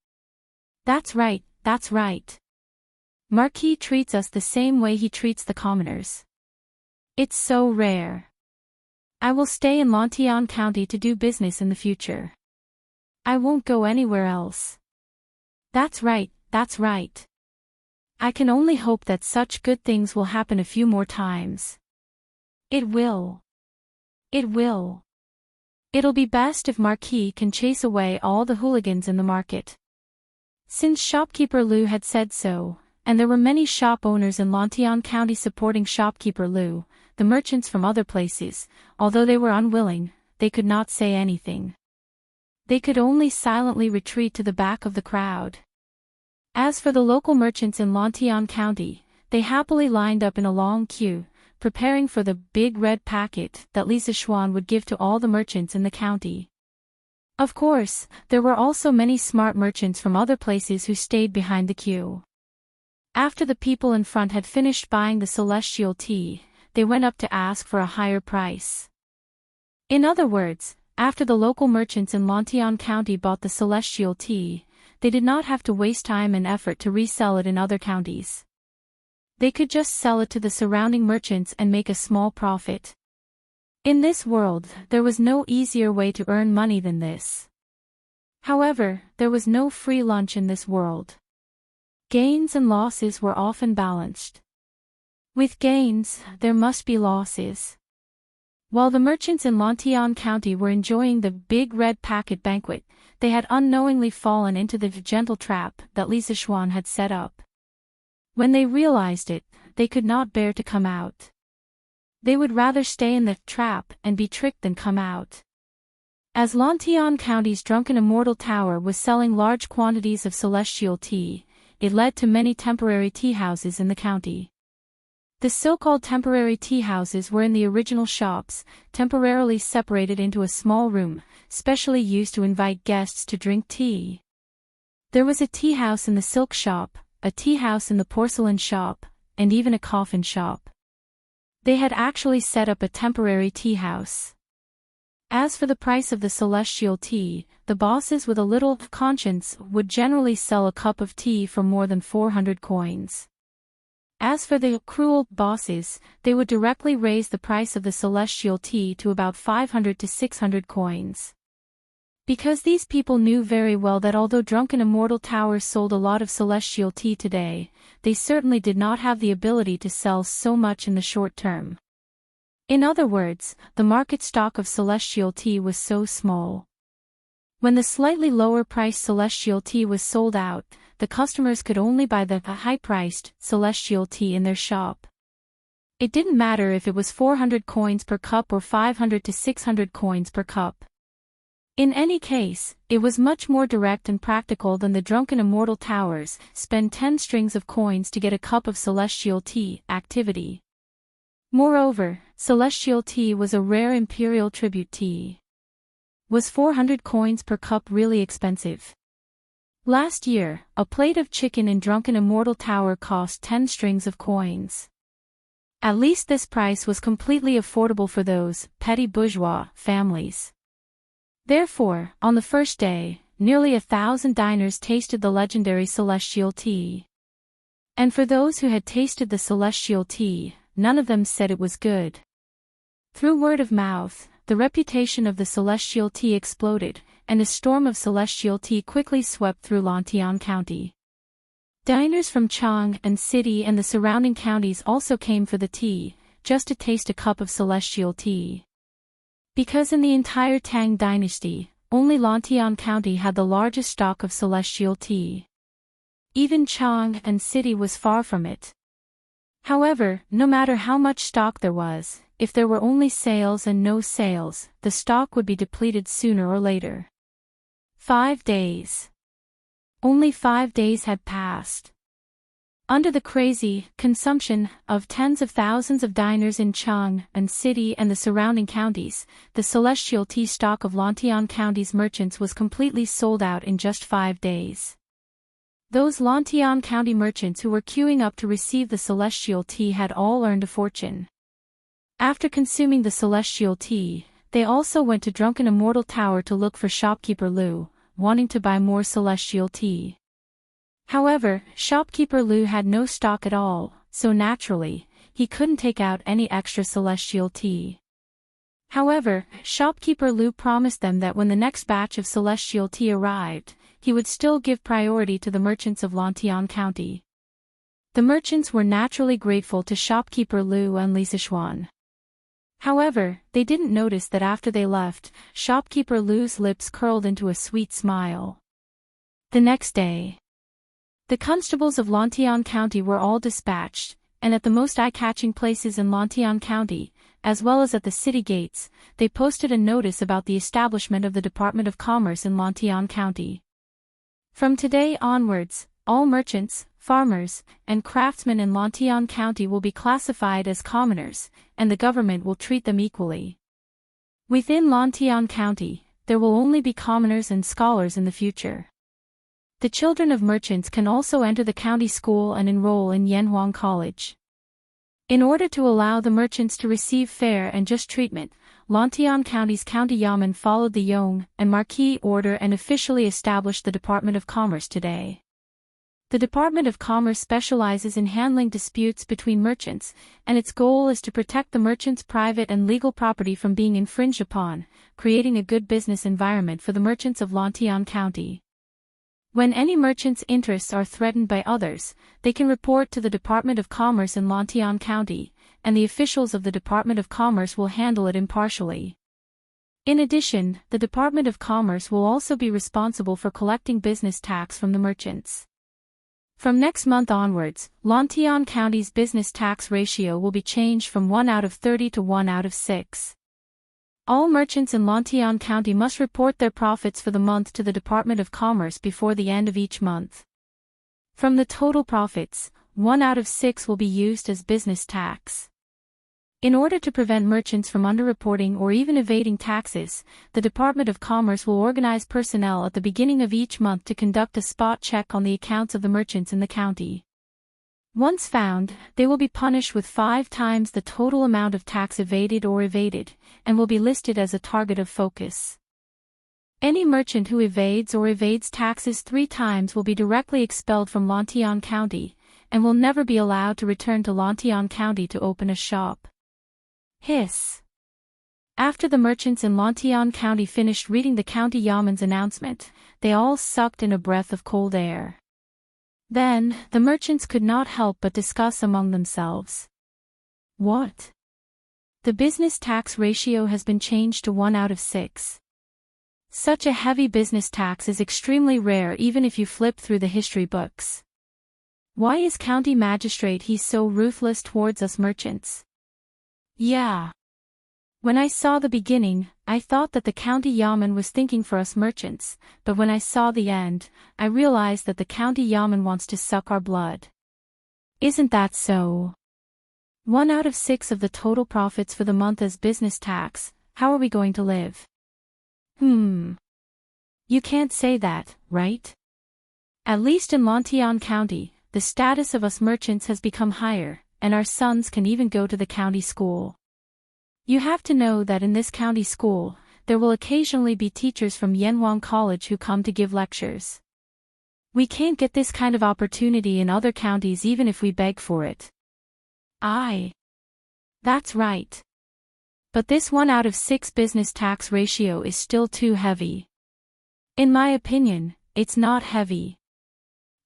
That's right, that's right. Marquis treats us the same way he treats the commoners. It's so rare. I will stay in Lantian County to do business in the future. I won't go anywhere else. That's right, that's right. I can only hope that such good things will happen a few more times. It will. It will. It'll be best if Marquis can chase away all the hooligans in the market. Since shopkeeper Liu had said so, and there were many shop owners in Lantian County supporting shopkeeper Liu, the merchants from other places, although they were unwilling, they could not say anything. They could only silently retreat to the back of the crowd. As for the local merchants in Lantian County, they happily lined up in a long queue, preparing for the big red packet that Lisa Schwann would give to all the merchants in the county. Of course, there were also many smart merchants from other places who stayed behind the queue. After the people in front had finished buying the celestial tea, they went up to ask for a higher price. In other words, after the local merchants in Lantian County bought the celestial tea, they did not have to waste time and effort to resell it in other counties. They could just sell it to the surrounding merchants and make a small profit. In this world, there was no easier way to earn money than this. However, there was no free lunch in this world. Gains and losses were often balanced. With gains, there must be losses. While the merchants in Lantian County were enjoying the big red packet banquet, they had unknowingly fallen into the gentle trap that Li Zixuan had set up. When they realized it, they could not bear to come out. They would rather stay in the trap and be tricked than come out. As Lantian County's drunken immortal tower was selling large quantities of celestial tea, it led to many temporary tea houses in the county. The so-called temporary tea houses were in the original shops, temporarily separated into a small room, specially used to invite guests to drink tea. There was a tea house in the silk shop, a tea house in the porcelain shop, and even a coffin shop. They had actually set up a temporary tea house. As for the price of the celestial tea, the bosses with a little conscience would generally sell a cup of tea for more than 400 coins. As for the cruel bosses, they would directly raise the price of the celestial tea to about 500 to 600 coins. Because these people knew very well that although drunken immortal towers sold a lot of celestial tea today, they certainly did not have the ability to sell so much in the short term. In other words, the market stock of celestial tea was so small. When the slightly lower-priced celestial tea was sold out, the customers could only buy the high-priced celestial tea in their shop. It didn't matter if it was 400 coins per cup or 500 to 600 coins per cup. In any case, it was much more direct and practical than the drunken immortal towers, spend 10 strings of coins to get a cup of celestial tea activity. Moreover, celestial tea was a rare imperial tribute tea. Was 400 coins per cup really expensive? Last year, a plate of chicken in drunken immortal tower cost 10 strings of coins. At least this price was completely affordable for those petty bourgeois families. Therefore, on the first day, nearly 1,000 diners tasted the legendary celestial tea. And for those who had tasted the celestial tea, none of them said it was good. Through word of mouth, the reputation of the celestial tea exploded, and a storm of celestial tea quickly swept through Lantian County. Diners from Chang and City and the surrounding counties also came for the tea, just to taste a cup of celestial tea. Because in the entire Tang dynasty, only Lantian County had the largest stock of celestial tea. Even Chang and City was far from it. However, no matter how much stock there was, if there were only sales and no sales, the stock would be depleted sooner or later. 5 days. Only 5 days had passed. Under the crazy consumption of tens of thousands of diners in Chang and City and the surrounding counties, the celestial tea stock of Lantian County's merchants was completely sold out in just 5 days. Those Lantian County merchants who were queuing up to receive the celestial tea had all earned a fortune. After consuming the celestial tea, they also went to drunken immortal tower to look for shopkeeper Lu, wanting to buy more celestial tea. However, shopkeeper Lu had no stock at all, so naturally, he couldn't take out any extra celestial tea. However, shopkeeper Lu promised them that when the next batch of celestial tea arrived, he would still give priority to the merchants of Lantian County. The merchants were naturally grateful to shopkeeper Lu and Li Zixuan. However, they didn't notice that after they left, shopkeeper Lu's lips curled into a sweet smile. The next day, the constables of Lantian County were all dispatched, and at the most eye-catching places in Lantian County, as well as at the city gates, they posted a notice about the establishment of the Department of Commerce in Lantian County. From today onwards, all merchants, farmers, and craftsmen in Lantian County will be classified as commoners, and the government will treat them equally. Within Lantian County, there will only be commoners and scholars in the future. The children of merchants can also enter the county school and enroll in Yanhuang College. In order to allow the merchants to receive fair and just treatment, Lantian County's county yamen followed the Yong and Marquis order and officially established the Department of Commerce today. The Department of Commerce specializes in handling disputes between merchants, and its goal is to protect the merchants' private and legal property from being infringed upon, creating a good business environment for the merchants of Lantian County. When any merchant's interests are threatened by others, they can report to the Department of Commerce in Lantian County, and the officials of the Department of Commerce will handle it impartially. In addition, the Department of Commerce will also be responsible for collecting business tax from the merchants. From next month onwards, Lantian County's business tax ratio will be changed from 1 out of 30 to 1 out of 6. All merchants in Lantian County must report their profits for the month to the Department of Commerce before the end of each month. From the total profits, 1 out of 6 will be used as business tax. In order to prevent merchants from underreporting or even evading taxes, the Department of Commerce will organize personnel at the beginning of each month to conduct a spot check on the accounts of the merchants in the county. Once found, they will be punished with 5 times the total amount of tax evaded, and will be listed as a target of focus. Any merchant who evades taxes 3 times will be directly expelled from Lantian County, and will never be allowed to return to Lantian County to open a shop. Hiss. After the merchants in Lantian County finished reading the county yaman's announcement, they all sucked in a breath of cold air. Then, the merchants could not help but discuss among themselves. What? The business tax ratio has been changed to 1 out of 6. Such a heavy business tax is extremely rare even if you flip through the history books. Why is county magistrate he so ruthless towards us merchants? Yeah. When I saw the beginning, I thought that the county yaman was thinking for us merchants, but when I saw the end, I realized that the county yaman wants to suck our blood. Isn't that so? 1 out of 6 of the total profits for the month as business tax, how are we going to live? You can't say that, right? At least in Lantian County, the status of us merchants has become higher, and our sons can even go to the county school. You have to know that in this county school, there will occasionally be teachers from Yenwang College who come to give lectures. We can't get this kind of opportunity in other counties even if we beg for it. That's right. But this 1 out of 6 business tax ratio is still too heavy. In my opinion, it's not heavy.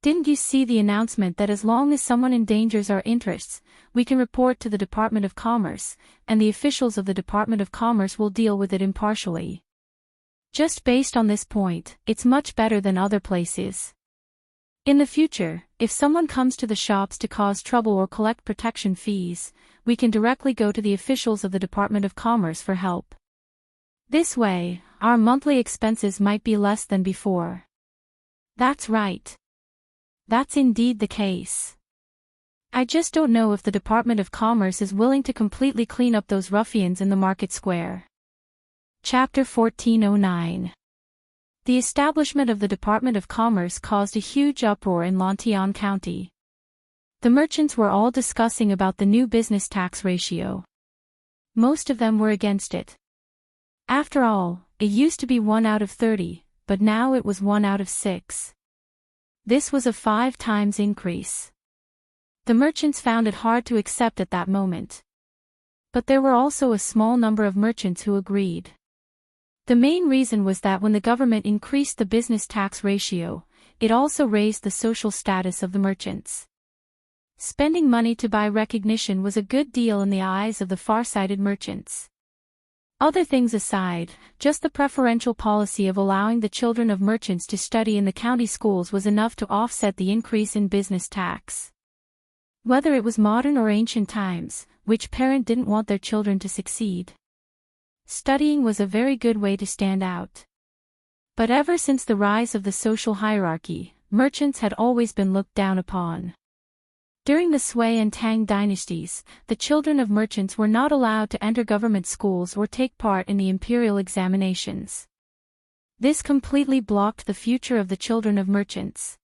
Didn't you see the announcement that as long as someone endangers our interests, we can report to the Department of Commerce, and the officials of the Department of Commerce will deal with it impartially? Just based on this point, it's much better than other places. In the future, if someone comes to the shops to cause trouble or collect protection fees, we can directly go to the officials of the Department of Commerce for help. This way, our monthly expenses might be less than before. That's right. That's indeed the case. I just don't know if the Department of Commerce is willing to completely clean up those ruffians in the market square. Chapter 1409. The establishment of the Department of Commerce caused a huge uproar in Lantian County. The merchants were all discussing about the new business tax ratio. Most of them were against it. After all, it used to be 1 out of 30, but now it was 1 out of 6. This was a 5 times increase. The merchants found it hard to accept at that moment. But there were also a small number of merchants who agreed. The main reason was that when the government increased the business tax ratio, it also raised the social status of the merchants. Spending money to buy recognition was a good deal in the eyes of the far-sighted merchants. Other things aside, just the preferential policy of allowing the children of merchants to study in the county schools was enough to offset the increase in business tax. Whether it was modern or ancient times, which parent didn't want their children to succeed? Studying was a very good way to stand out. But ever since the rise of the social hierarchy, merchants had always been looked down upon. During the Sui and Tang dynasties, the children of merchants were not allowed to enter government schools or take part in the imperial examinations. This completely blocked the future of the children of merchants.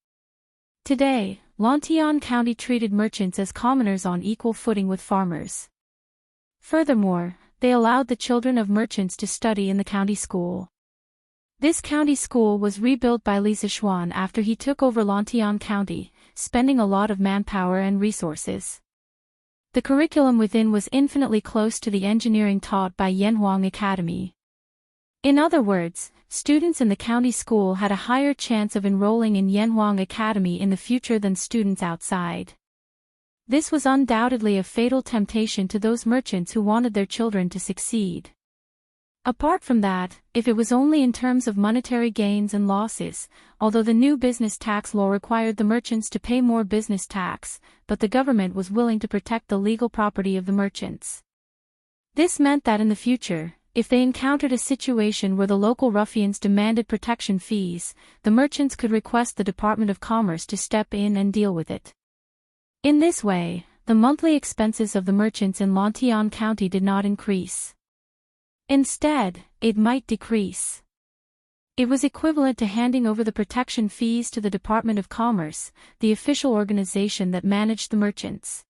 Today, Lantian County treated merchants as commoners on equal footing with farmers. Furthermore, they allowed the children of merchants to study in the county school. This county school was rebuilt by Li Zishuan after he took over Lantian County, spending a lot of manpower and resources. The curriculum within was infinitely close to the engineering taught by Yanhuang Academy. In other words, students in the county school had a higher chance of enrolling in Yanhuang Academy in the future than students outside. This was undoubtedly a fatal temptation to those merchants who wanted their children to succeed. Apart from that, if it was only in terms of monetary gains and losses, although the new business tax law required the merchants to pay more business tax, but the government was willing to protect the legal property of the merchants. This meant that in the future, if they encountered a situation where the local ruffians demanded protection fees, the merchants could request the Department of Commerce to step in and deal with it. In this way, the monthly expenses of the merchants in Lantian County did not increase. Instead, it might decrease. It was equivalent to handing over the protection fees to the Department of Commerce, the official organization that managed the merchants.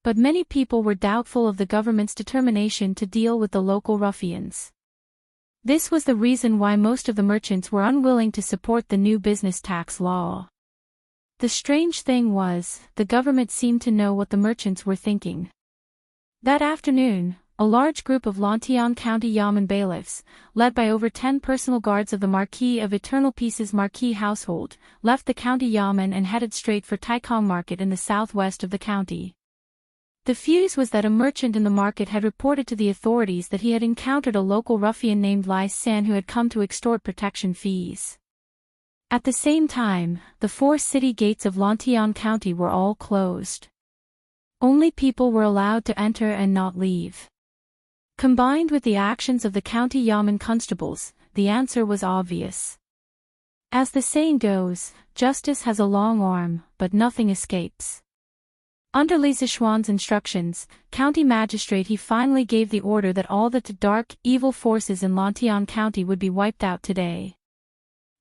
But many people were doubtful of the government's determination to deal with the local ruffians. This was the reason why most of the merchants were unwilling to support the new business tax law. The strange thing was, the government seemed to know what the merchants were thinking. That afternoon, a large group of Lantian County Yamen bailiffs, led by over 10 personal guards of the Marquis of Eternal Peace's Marquis household, left the county Yamen and headed straight for Taikong Market in the southwest of the county. The fuse was that a merchant in the market had reported to the authorities that he had encountered a local ruffian named Lai San who had come to extort protection fees. At the same time, the 4 city gates of Lantian County were all closed. Only people were allowed to enter and not leave. Combined with the actions of the county Yamen constables, the answer was obvious. As the saying goes, justice has a long arm, but nothing escapes. Under Li Zishuan's instructions, county magistrate he finally gave the order that all the dark, evil forces in Lantian County would be wiped out today.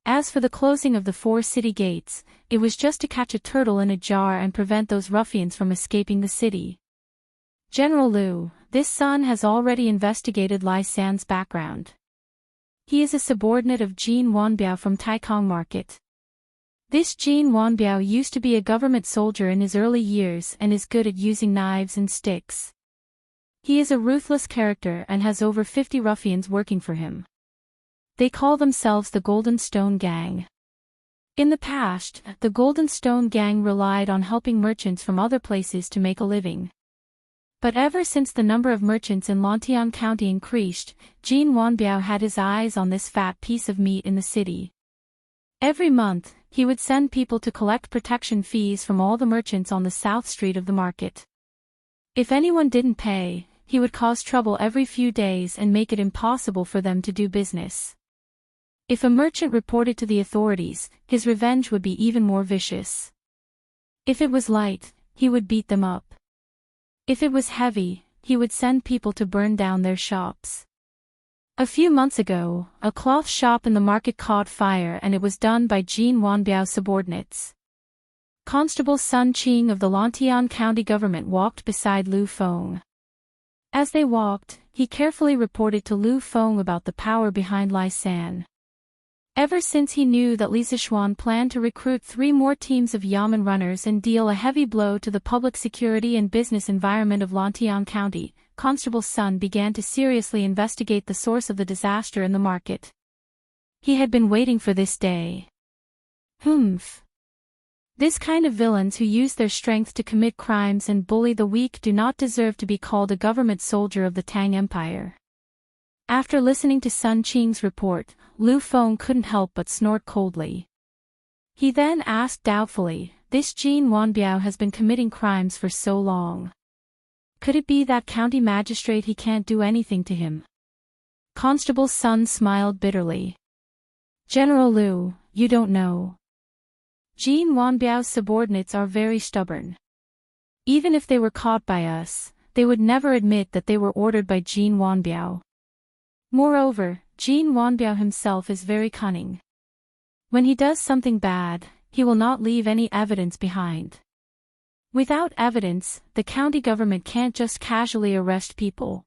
As for the closing of the 4 city gates, it was just to catch a turtle in a jar and prevent those ruffians from escaping the city. General Liu, this son has already investigated Lai San's background. He is a subordinate of Jin Wanbiao from Taikong Market. This Jin Wanbiao used to be a government soldier in his early years and is good at using knives and sticks. He is a ruthless character and has over 50 ruffians working for him. They call themselves the Golden Stone Gang. In the past, the Golden Stone Gang relied on helping merchants from other places to make a living. But ever since the number of merchants in Lantian County increased, Jin Wanbiao had his eyes on this fat piece of meat in the city. Every month, he would send people to collect protection fees from all the merchants on the south street of the market. If anyone didn't pay, he would cause trouble every few days and make it impossible for them to do business. If a merchant reported to the authorities, his revenge would be even more vicious. If it was light, he would beat them up. If it was heavy, he would send people to burn down their shops. A few months ago, a cloth shop in the market caught fire and it was done by Jin Wanbiao's subordinates. Constable Sun Qing of the Lantian County government walked beside Lu Feng. As they walked, he carefully reported to Lu Feng about the power behind Lai San. Ever since he knew that Li Zishuan planned to recruit 3 more teams of Yamen runners and deal a heavy blow to the public security and business environment of Lantian County, Constable Sun began to seriously investigate the source of the disaster in the market. He had been waiting for this day. This kind of villains who use their strength to commit crimes and bully the weak do not deserve to be called a government soldier of the Tang Empire. After listening to Sun Qing's report, Lu Feng couldn't help but snort coldly. He then asked doubtfully, "This Jin Wanbiao has been committing crimes for so long. Could it be that county magistrate he can't do anything to him?" Constable Sun smiled bitterly. "General Liu, you don't know. Jin Wanbiao's subordinates are very stubborn. Even if they were caught by us, they would never admit that they were ordered by Jin Wanbiao. Moreover, Jin Wanbiao himself is very cunning. When he does something bad, he will not leave any evidence behind. Without evidence, the county government can't just casually arrest people.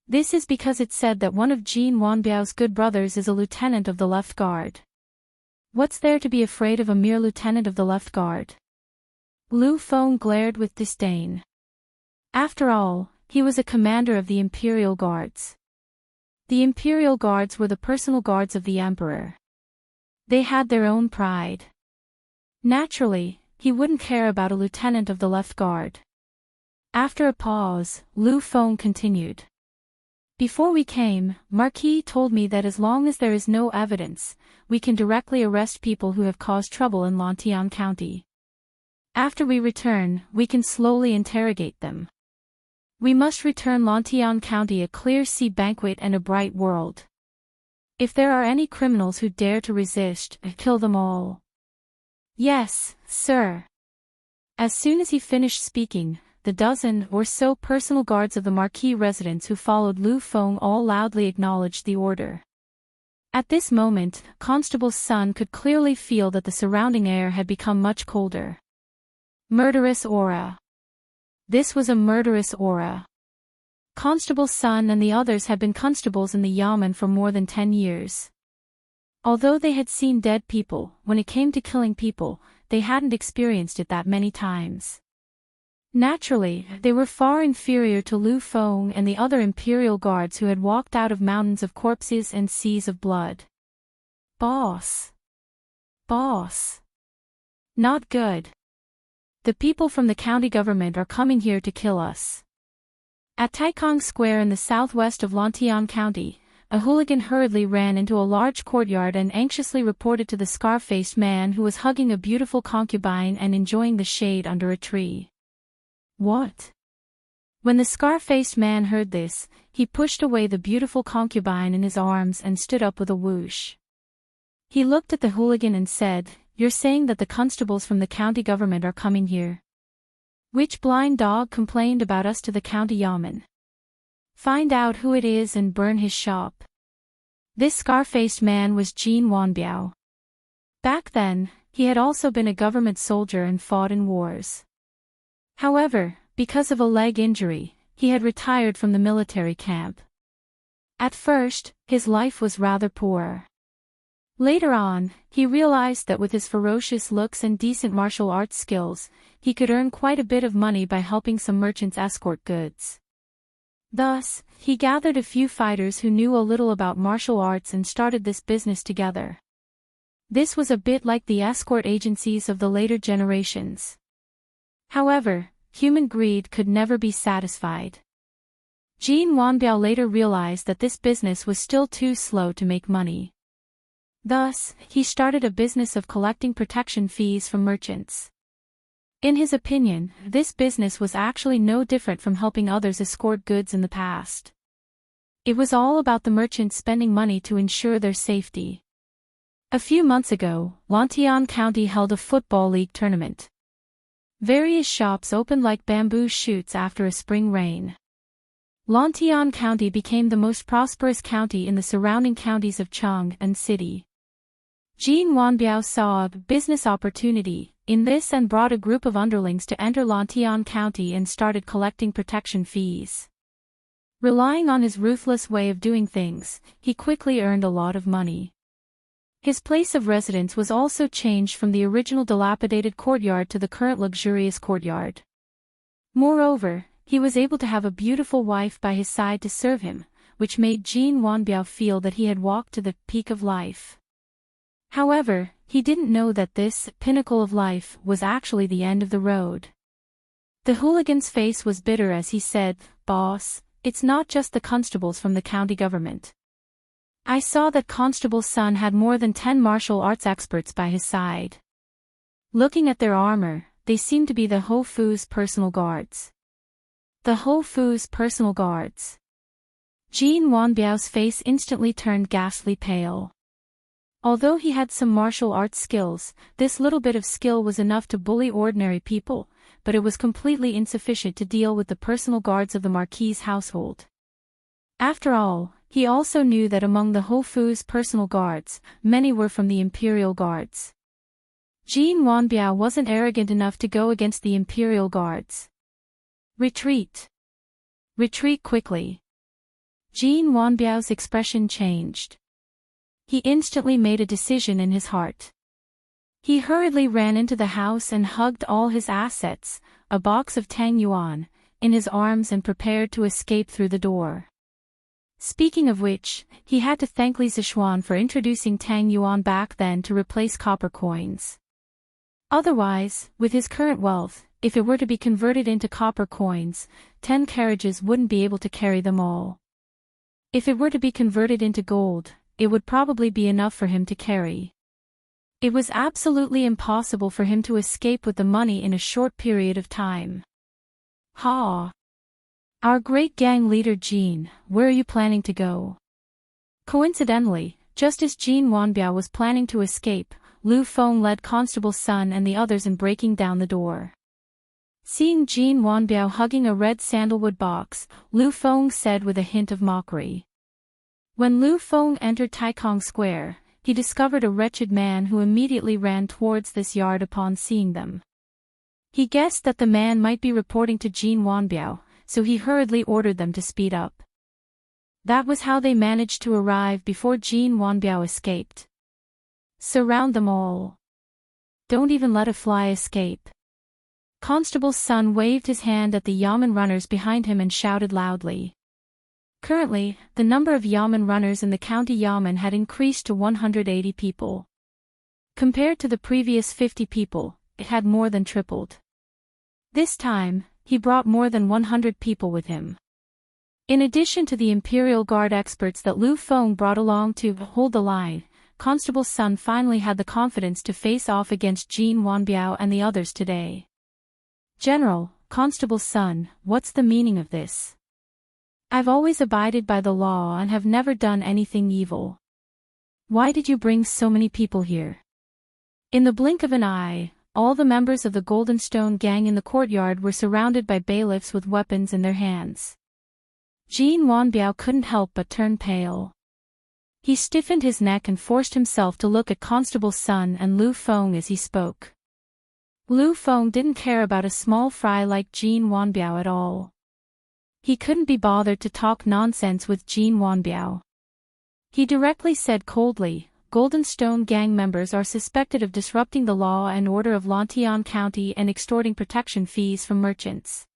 This is because it's said that one of Jin Wanbiao's good brothers is a lieutenant of the left guard. What's there to be afraid of a mere lieutenant of the left guard? Lu Feng glared with disdain. After all, he was a commander of the Imperial Guards. The Imperial Guards were the personal guards of the Emperor. They had their own pride. Naturally, he wouldn't care about a lieutenant of the left guard. After a pause, Lu Feng continued. Before we came, Marquis told me that as long as there is no evidence, we can directly arrest people who have caused trouble in Lantian County. After we return, we can slowly interrogate them. We must return Lantian County a clear sea banquet and a bright world. If there are any criminals who dare to resist, kill them all. Yes, sir. As soon as he finished speaking, the dozen or so personal guards of the Marquis residence who followed Lu Feng all loudly acknowledged the order. At this moment, Constable's son could clearly feel that the surrounding air had become much colder. Murderous aura. This was a murderous aura. Constable's son and the others had been constables in the Yamen for more than 10 years. Although they had seen dead people, when it came to killing people, they hadn't experienced it that many times. Naturally, they were far inferior to Lu Feng and the other Imperial Guards who had walked out of mountains of corpses and seas of blood. Boss. Boss. Not good. The people from the county government are coming here to kill us. At Taikong Square in the southwest of Lantian County, a hooligan hurriedly ran into a large courtyard and anxiously reported to the scar-faced man who was hugging a beautiful concubine and enjoying the shade under a tree. What? When the scar-faced man heard this, he pushed away the beautiful concubine in his arms and stood up with a whoosh. He looked at the hooligan and said, "You're saying that the constables from the county government are coming here? Which blind dog complained about us to the county yamen? Find out who it is and burn his shop." This scar-faced man was Jin Wanbiao. Back then, he had also been a government soldier and fought in wars. However, because of a leg injury, he had retired from the military camp. At first, his life was rather poor. Later on, he realized that with his ferocious looks and decent martial arts skills, he could earn quite a bit of money by helping some merchants escort goods. Thus, he gathered a few fighters who knew a little about martial arts and started this business together. This was a bit like the escort agencies of the later generations. However, human greed could never be satisfied. Jin Wanbiao later realized that this business was still too slow to make money. Thus, he started a business of collecting protection fees from merchants. In his opinion, this business was actually no different from helping others escort goods in the past. It was all about the merchants spending money to ensure their safety. A few months ago, Lantian County held a football league tournament. Various shops opened like bamboo shoots after a spring rain. Lantian County became the most prosperous county in the surrounding counties of Cheng and City. Jin Wanbiao saw a business opportunity in this and brought a group of underlings to enter Lantian County and started collecting protection fees. Relying on his ruthless way of doing things, he quickly earned a lot of money. His place of residence was also changed from the original dilapidated courtyard to the current luxurious courtyard. Moreover, he was able to have a beautiful wife by his side to serve him, which made Jin Wanbiao feel that he had walked to the peak of life. However, he didn't know that this pinnacle of life was actually the end of the road. The hooligan's face was bitter as he said, "Boss, it's not just the constables from the county government. I saw that Constable's son had more than 10 martial arts experts by his side. Looking at their armor, they seem to be the Ho Fu's personal guards." The Ho Fu's personal guards. Jin Wanbiao's face instantly turned ghastly pale. Although he had some martial arts skills, this little bit of skill was enough to bully ordinary people, but it was completely insufficient to deal with the personal guards of the Marquis's household. After all, he also knew that among the Ho Fu's personal guards, many were from the Imperial Guards. Jin Wanbiao wasn't arrogant enough to go against the Imperial Guards. "Retreat! Retreat quickly!" Jin Wanbiao's expression changed. He instantly made a decision in his heart. He hurriedly ran into the house and hugged all his assets, a box of Tang Yuan, in his arms and prepared to escape through the door. Speaking of which, he had to thank Li Zixuan for introducing Tang Yuan back then to replace copper coins. Otherwise, with his current wealth, if it were to be converted into copper coins, 10 carriages wouldn't be able to carry them all. If it were to be converted into gold, it would probably be enough for him to carry. It was absolutely impossible for him to escape with the money in a short period of time. Ha! Our great gang leader Jean, where are you planning to go? Coincidentally, just as Jean Wanbiao was planning to escape, Lu Feng led Constable Sun and the others in breaking down the door. Seeing Jean Wanbiao hugging a red sandalwood box, Lu Feng said with a hint of mockery. When Lu Feng entered Taikong Square, he discovered a wretched man who immediately ran towards this yard upon seeing them. He guessed that the man might be reporting to Jean Wanbiao, so he hurriedly ordered them to speed up. That was how they managed to arrive before Jean Wanbiao escaped. Surround them all. Don't even let a fly escape. Constable Sun waved his hand at the Yamen runners behind him and shouted loudly. Currently, the number of Yamen runners in the county Yamen had increased to 180 people. Compared to the previous 50 people, it had more than tripled. This time, he brought more than 100 people with him. In addition to the Imperial Guard experts that Lu Feng brought along to hold the line, Constable Sun finally had the confidence to face off against Jean Wanbiao and the others today. General, Constable Sun, what's the meaning of this? I've always abided by the law and have never done anything evil. Why did you bring so many people here? In the blink of an eye, all the members of the Golden Stone gang in the courtyard were surrounded by bailiffs with weapons in their hands. Jean Wanbiao couldn't help but turn pale. He stiffened his neck and forced himself to look at Constable Sun and Lu Feng as he spoke. Lu Feng didn't care about a small fry like Jean Wanbiao at all. He couldn't be bothered to talk nonsense with Jean Wanbiao. He directly said coldly, Golden Stone gang members are suspected of disrupting the law and order of Lantian County and extorting protection fees from merchants.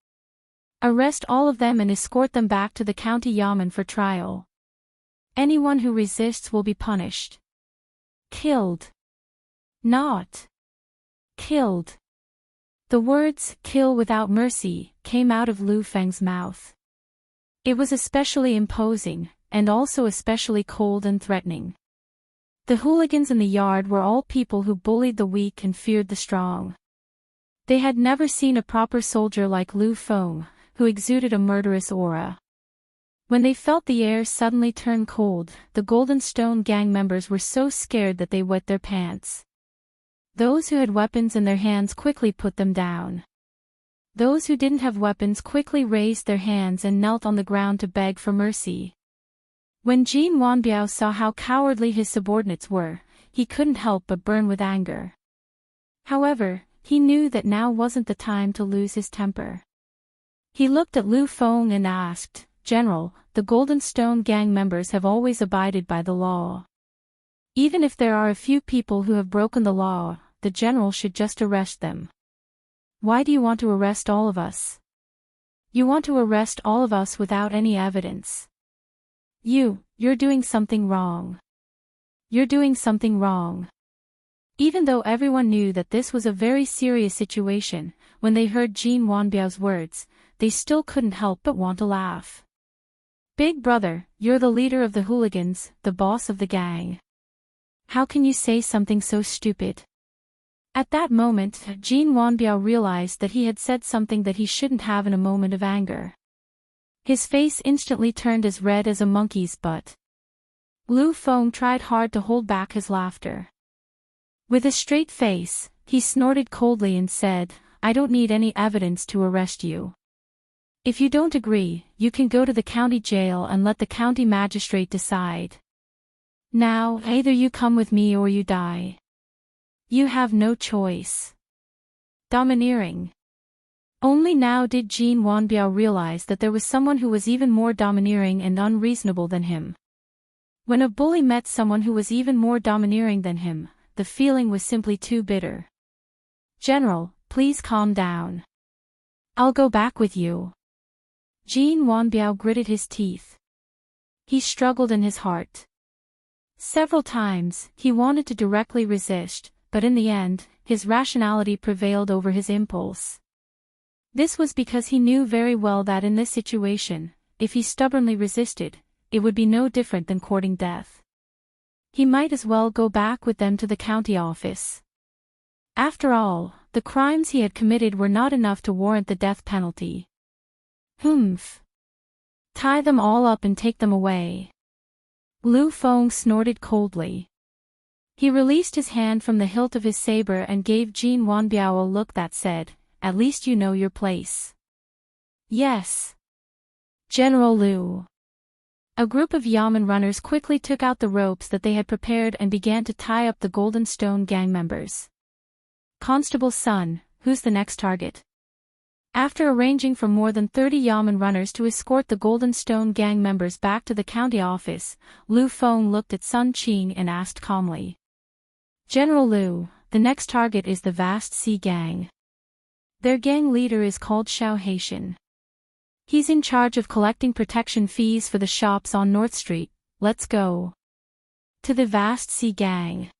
Arrest all of them and escort them back to the county Yamen for trial. Anyone who resists will be punished. Killed. Not killed. The words, kill without mercy, came out of Lu Feng's mouth. It was especially imposing, and also especially cold and threatening. The hooligans in the yard were all people who bullied the weak and feared the strong. They had never seen a proper soldier like Lu Feng, who exuded a murderous aura. When they felt the air suddenly turn cold, the Golden Stone gang members were so scared that they wet their pants. Those who had weapons in their hands quickly put them down. Those who didn't have weapons quickly raised their hands and knelt on the ground to beg for mercy. When Jean Wanbiao saw how cowardly his subordinates were, he couldn't help but burn with anger. However, he knew that now wasn't the time to lose his temper. He looked at Lu Feng and asked, General, the Golden Stone gang members have always abided by the law. Even if there are a few people who have broken the law, the general should just arrest them. Why do you want to arrest all of us? You want to arrest all of us without any evidence. You're doing something wrong. You're doing something wrong. Even though everyone knew that this was a very serious situation, when they heard Jean Wanbiao's words, they still couldn't help but want to laugh. Big brother, you're the leader of the hooligans, the boss of the gang. How can you say something so stupid? At that moment, Jean Wanbiao realized that he had said something that he shouldn't have in a moment of anger. His face instantly turned as red as a monkey's butt. Lu Feng tried hard to hold back his laughter. With a straight face, he snorted coldly and said, I don't need any evidence to arrest you. If you don't agree, you can go to the county jail and let the county magistrate decide. Now, either you come with me or you die. You have no choice. Domineering. Only now did Jean Wanbiao realize that there was someone who was even more domineering and unreasonable than him. When a bully met someone who was even more domineering than him, the feeling was simply too bitter. "General, please calm down. I'll go back with you." Jin Wanbiao gritted his teeth. He struggled in his heart. Several times, he wanted to directly resist, but in the end, his rationality prevailed over his impulse. This was because he knew very well that in this situation, if he stubbornly resisted, it would be no different than courting death. He might as well go back with them to the county office. After all, the crimes he had committed were not enough to warrant the death penalty. Humph. Tie them all up and take them away. Lu Feng snorted coldly. He released his hand from the hilt of his saber and gave Jin Wanbiao a look that said, "At least you know your place." "Yes. General Lu." A group of Yamen runners quickly took out the ropes that they had prepared and began to tie up the Golden Stone gang members. "Constable's son, who's the next target?" After arranging for more than 30 Yamen runners to escort the Golden Stone gang members back to the county office, Lu Feng looked at Sun Qing and asked calmly. "General Lu, the next target is the Vast Sea Gang. Their gang leader is called Xiao Haitian. He's in charge of collecting protection fees for the shops on North Street. Let's go." "To the Vast Sea Gang."